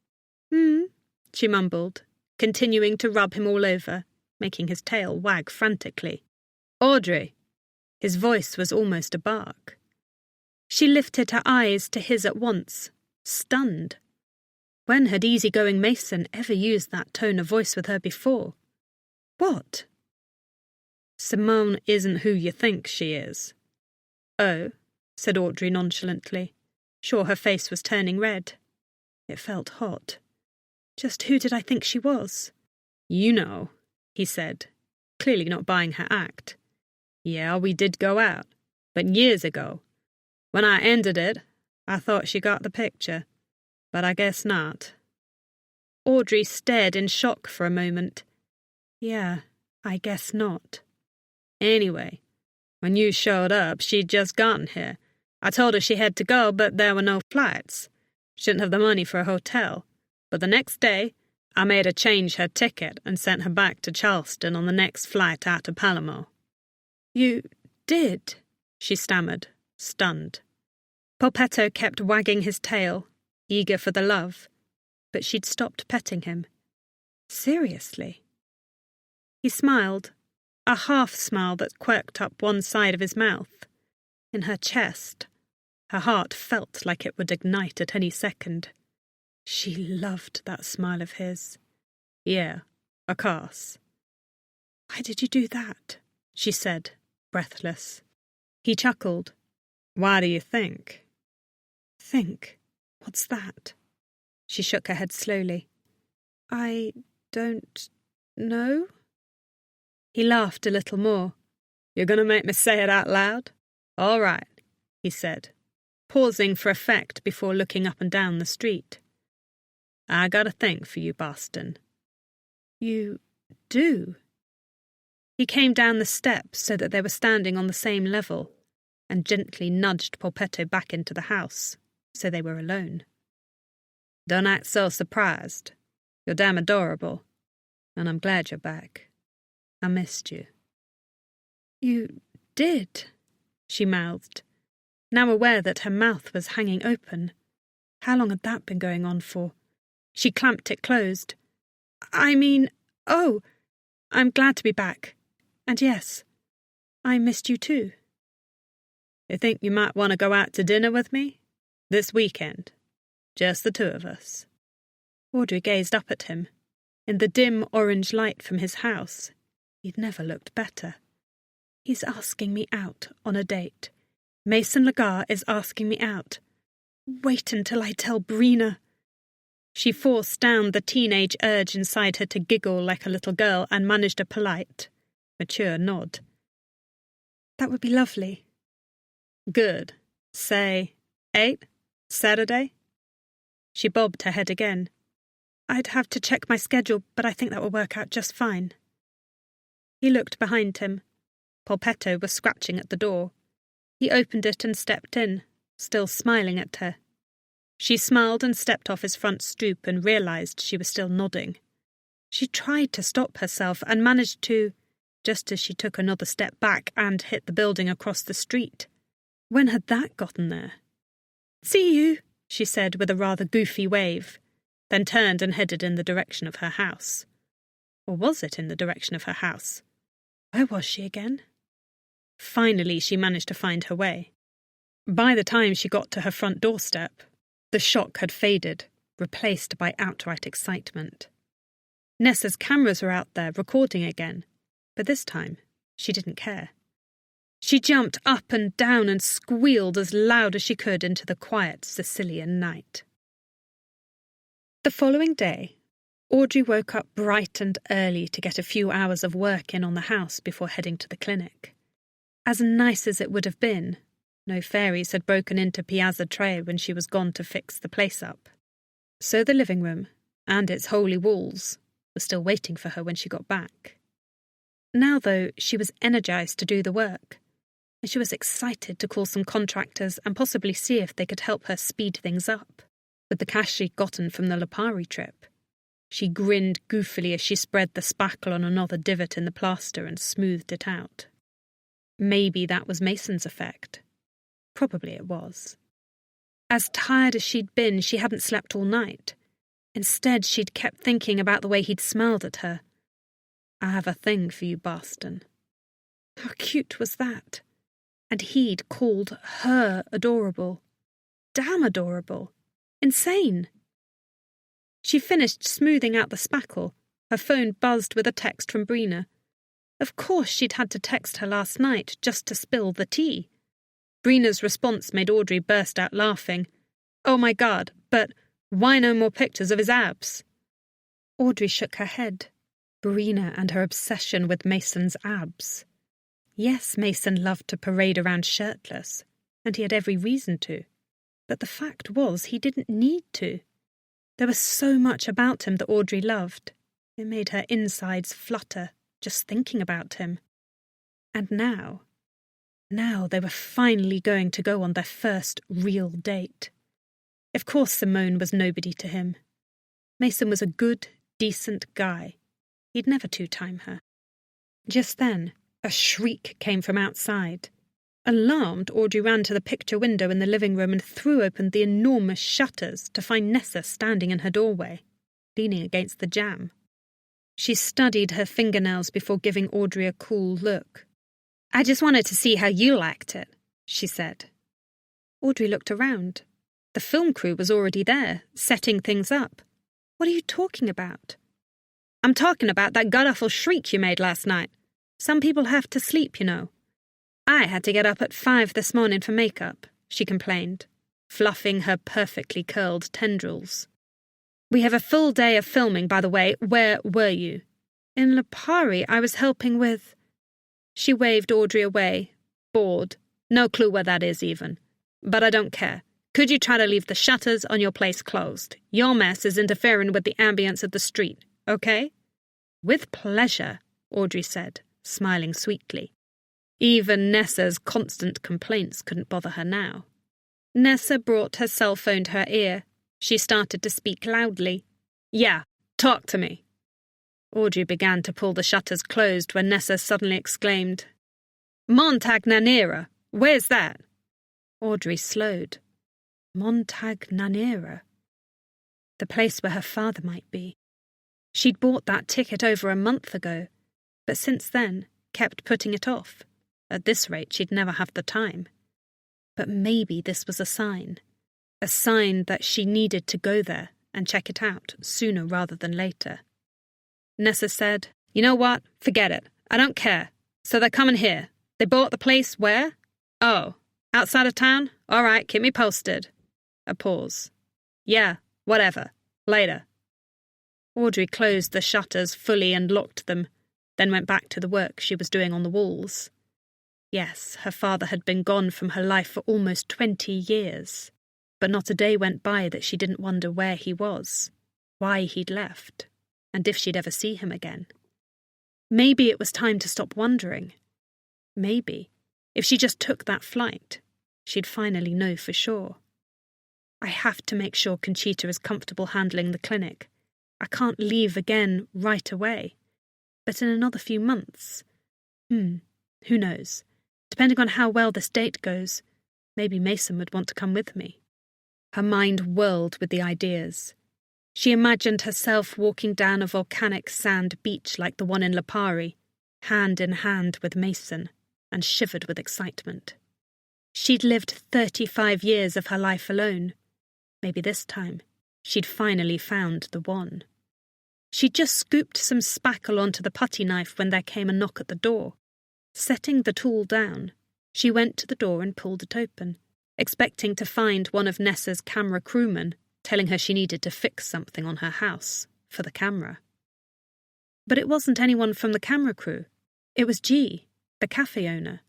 She mumbled, continuing to rub him all over, making his tail wag frantically. "Audrey." His voice was almost a bark. She lifted her eyes to his at once, stunned. When had easygoing Mason ever used that tone of voice with her before? What? "Simone isn't who you think she is." "Oh," said Audrey nonchalantly, sure her face was turning red. It felt hot. "Just who did I think she was?" "You know," he said, clearly not buying her act. "Yeah, we did go out, but years ago. When I ended it, I thought she got the picture, but I guess not." Audrey stared in shock for a moment. "Yeah, I guess not." "Anyway, when you showed up, she'd just gotten here. I told her she had to go, but there were no flights. Shouldn't have the money for a hotel. But the next day, I made her change her ticket and sent her back to Charleston on the next flight out to Palermo." "You did?" she stammered, stunned. Polpetto kept wagging his tail, eager for the love, but she'd stopped petting him. "Seriously?" He smiled, a half-smile that quirked up one side of his mouth. In her chest, her heart felt like it would ignite at any second. She loved that smile of his. "Yeah, of course." "Why did you do that?" she said, breathless. He chuckled. "Why do you think?" "Think? What's that?" She shook her head slowly. "I don't know." He laughed a little more. "You're going to make me say it out loud? All right," he said, pausing for effect before looking up and down the street. "I got a thing for you, Boston." "You do?" He came down the steps so that they were standing on the same level, and gently nudged Polpetto back into the house, so they were alone. "Don't act so surprised. You're damn adorable, and I'm glad you're back. I missed you." "You did?" she mouthed, now aware that her mouth was hanging open. How long had that been going on for? She clamped it closed. Oh, I'm glad to be back. And yes, I missed you too." "You think you might want to go out to dinner with me? This weekend? Just the two of us." Audrey gazed up at him. In the dim orange light from his house, he'd never looked better. He's asking me out on a date. Mason Lagar is asking me out. Wait until I tell Brina. She forced down the teenage urge inside her to giggle like a little girl and managed a polite, mature nod. That would be lovely. Good. Say, 8? Saturday? She bobbed her head again. I'd have to check my schedule, but I think that will work out just fine. He looked behind him. Polpetto was scratching at the door. He opened it and stepped in, still smiling at her. She smiled and stepped off his front stoop and realised she was still nodding. She tried to stop herself and managed to, just as she took another step back and hit the building across the street. When had that gotten there? See you, she said with a rather goofy wave, then turned and headed in the direction of her house. Or was it in the direction of her house? Where was she again? Finally, she managed to find her way. By the time she got to her front doorstep, the shock had faded, replaced by outright excitement. Nessa's cameras were out there recording again, but this time she didn't care. She jumped up and down and squealed as loud as she could into the quiet Sicilian night. The following day, Audrey woke up bright and early to get a few hours of work in on the house before heading to the clinic. As nice as it would have been, no fairies had broken into Piazza Tre when she was gone to fix the place up. So the living room, and its holy walls, were still waiting for her when she got back. Now, though, she was energised to do the work, and she was excited to call some contractors and possibly see if they could help her speed things up. With the cash she'd gotten from the Lipari trip, she grinned goofily as she spread the spackle on another divot in the plaster and smoothed it out. Maybe that was Mason's effect. Probably it was. As tired as she'd been, she hadn't slept all night. Instead, she'd kept thinking about the way he'd smiled at her. I have a thing for you, Boston. How cute was that? And he'd called her adorable. Damn adorable. Insane. She finished smoothing out the spackle. Her phone buzzed with a text from Brina. Of course she'd had to text her last night just to spill the tea. Brina's response made Audrey burst out laughing. Oh my God, but why no more pictures of his abs? Audrey shook her head. Brina and her obsession with Mason's abs. Yes, Mason loved to parade around shirtless, and he had every reason to. But the fact was he didn't need to. There was so much about him that Audrey loved. It made her insides flutter just thinking about him. And now they were finally going to go on their first real date. Of course Simone was nobody to him. Mason was a good, decent guy. He'd never two-time her. Just then, a shriek came from outside. Alarmed, Audrey ran to the picture window in the living room and threw open the enormous shutters to find Nessa standing in her doorway, leaning against the jamb. She studied her fingernails before giving Audrey a cool look. I just wanted to see how you liked it, she said. Audrey looked around. The film crew was already there, setting things up. What are you talking about? I'm talking about that god-awful shriek you made last night. Some people have to sleep, you know. I had to get up at 5 this morning for makeup, she complained, fluffing her perfectly curled tendrils. We have a full day of filming, by the way. Where were you? In Lipari, I was helping with... She waved Audrey away, bored. No clue where that is, even. But I don't care. Could you try to leave the shutters on your place closed? Your mess is interfering with the ambience of the street, okay? With pleasure, Audrey said, smiling sweetly. Even Nessa's constant complaints couldn't bother her now. Nessa brought her cell phone to her ear. She started to speak loudly. Yeah, talk to me. Audrey began to pull the shutters closed when Nessa suddenly exclaimed, Montagnanera, where's that? Audrey slowed. Montagnanera? The place where her father might be. She'd bought that ticket over a month ago, but since then kept putting it off. At this rate, she'd never have the time. But maybe this was a sign that she needed to go there and check it out sooner rather than later. Nessa said, You know what? Forget it. I don't care. So they're coming here. They bought the place where? Oh, outside of town? All right, keep me posted. A pause. Yeah, whatever. Later. Audrey closed the shutters fully and locked them, then went back to the work she was doing on the walls. Yes, her father had been gone from her life for almost 20 years, but not a day went by that she didn't wonder where he was, why he'd left, and if she'd ever see him again. Maybe it was time to stop wondering. Maybe, if she just took that flight, she'd finally know for sure. I have to make sure Conchita is comfortable handling the clinic. I can't leave again right away. But in another few months... who knows? Depending on how well this date goes, maybe Mason would want to come with me. Her mind whirled with the ideas. She imagined herself walking down a volcanic sand beach like the one in Lipari, hand in hand with Mason, and shivered with excitement. She'd lived 35 years of her life alone. Maybe this time, she'd finally found the one. She'd just scooped some spackle onto the putty knife when there came a knock at the door. Setting the tool down, she went to the door and pulled it open, expecting to find one of Nessa's camera crewmen telling her she needed to fix something on her house for the camera. But it wasn't anyone from the camera crew. It was G, the cafe owner.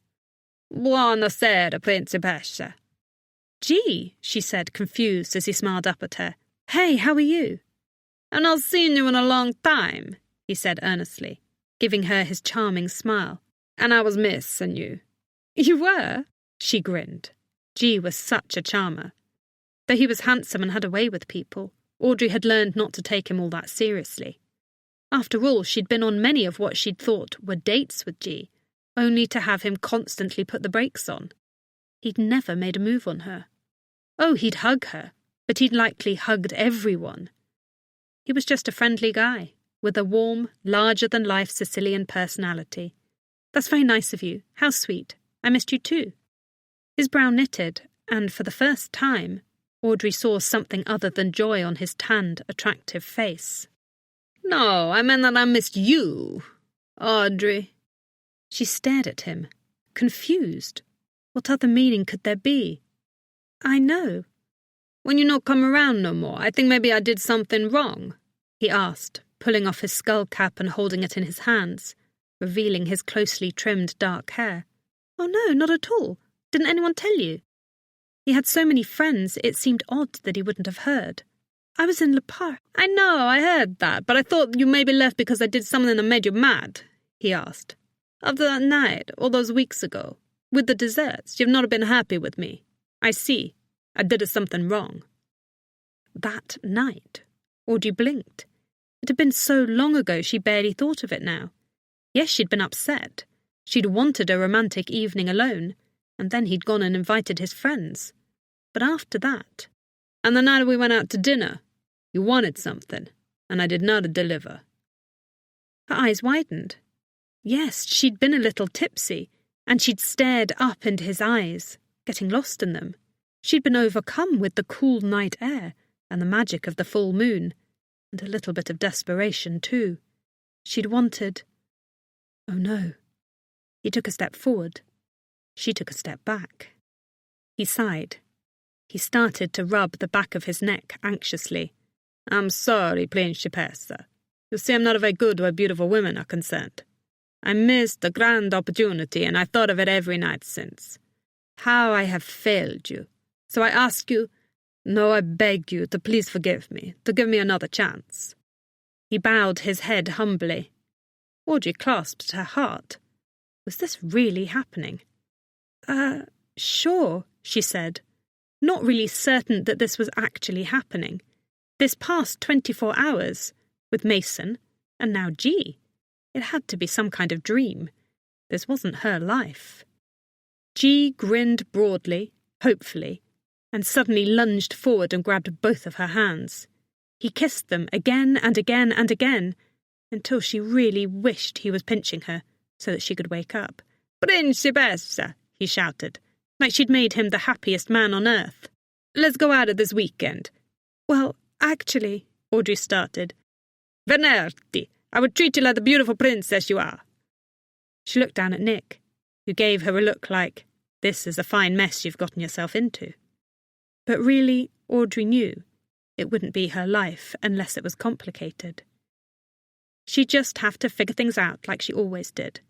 Buonasera, principessa. G, she said, confused as he smiled up at her. Hey, how are you? I've not seen you in a long time, he said earnestly, giving her his charming smile. And I was missing you. You were? She grinned. G was such a charmer. Though he was handsome and had a way with people, Audrey had learned not to take him all that seriously. After all, she'd been on many of what she'd thought were dates with G, only to have him constantly put the brakes on. He'd never made a move on her. Oh, he'd hug her, but he'd likely hugged everyone. He was just a friendly guy, with a warm, larger-than-life Sicilian personality. That's very nice of you. How sweet. I missed you too. His brow knitted, and for the first time, Audrey saw something other than joy on his tanned, attractive face. No, I meant that I missed you, Audrey. She stared at him, confused. What other meaning could there be? I know. When you not come around no more, I think maybe I did something wrong, he asked, pulling off his skull cap and holding it in his hands, revealing his closely trimmed dark hair. Oh no, not at all. Didn't anyone tell you? He had so many friends, it seemed odd that he wouldn't have heard. I was in Le Parc. I know, I heard that, but I thought you maybe left because I did something that made you mad, he asked. After that night, all those weeks ago, with the desserts, you've not been happy with me. I see. I did something wrong. That night? Audrey blinked. It had been so long ago she barely thought of it now. Yes, she'd been upset. She'd wanted a romantic evening alone, and then he'd gone and invited his friends. But after that... And the night we went out to dinner, you wanted something, and I did not deliver. Her eyes widened. Yes, she'd been a little tipsy, and she'd stared up into his eyes, getting lost in them. She'd been overcome with the cool night air and the magic of the full moon, and a little bit of desperation too. She'd wanted... Oh no. He took a step forward. She took a step back. He sighed. He started to rub the back of his neck anxiously. I'm sorry, principessa. You see, I'm not very good where beautiful women are concerned. I missed a grand opportunity, and I thought of it every night since. How I have failed you. So I ask you, no, I beg you to please forgive me, to give me another chance. He bowed his head humbly. Audrey clasped her heart. Was this really happening? Sure, she said, not really certain that this was actually happening. This past 24 hours, with Mason, and now G. It had to be some kind of dream. This wasn't her life. G grinned broadly, hopefully, and suddenly lunged forward and grabbed both of her hands. He kissed them again and again and again, until she really wished he was pinching her, so that she could wake up. Principessa, he shouted, like she'd made him the happiest man on earth. Let's go out this weekend. Well, actually, Audrey started. Venerdì, I would treat you like the beautiful princess you are. She looked down at Nick, who gave her a look like, this is a fine mess you've gotten yourself into. But really, Audrey knew. It wouldn't be her life unless it was complicated. She'd just have to figure things out like she always did,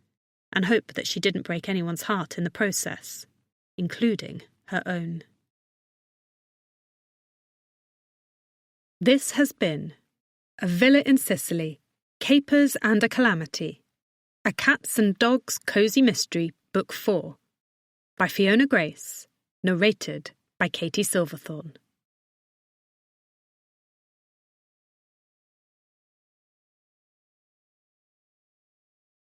and hope that she didn't break anyone's heart in the process, including her own. This has been A Villa in Sicily, Capers and a Calamity, A Cats and Dogs Cozy Mystery, Book 4, by Fiona Grace, narrated by Katie Silverthorne.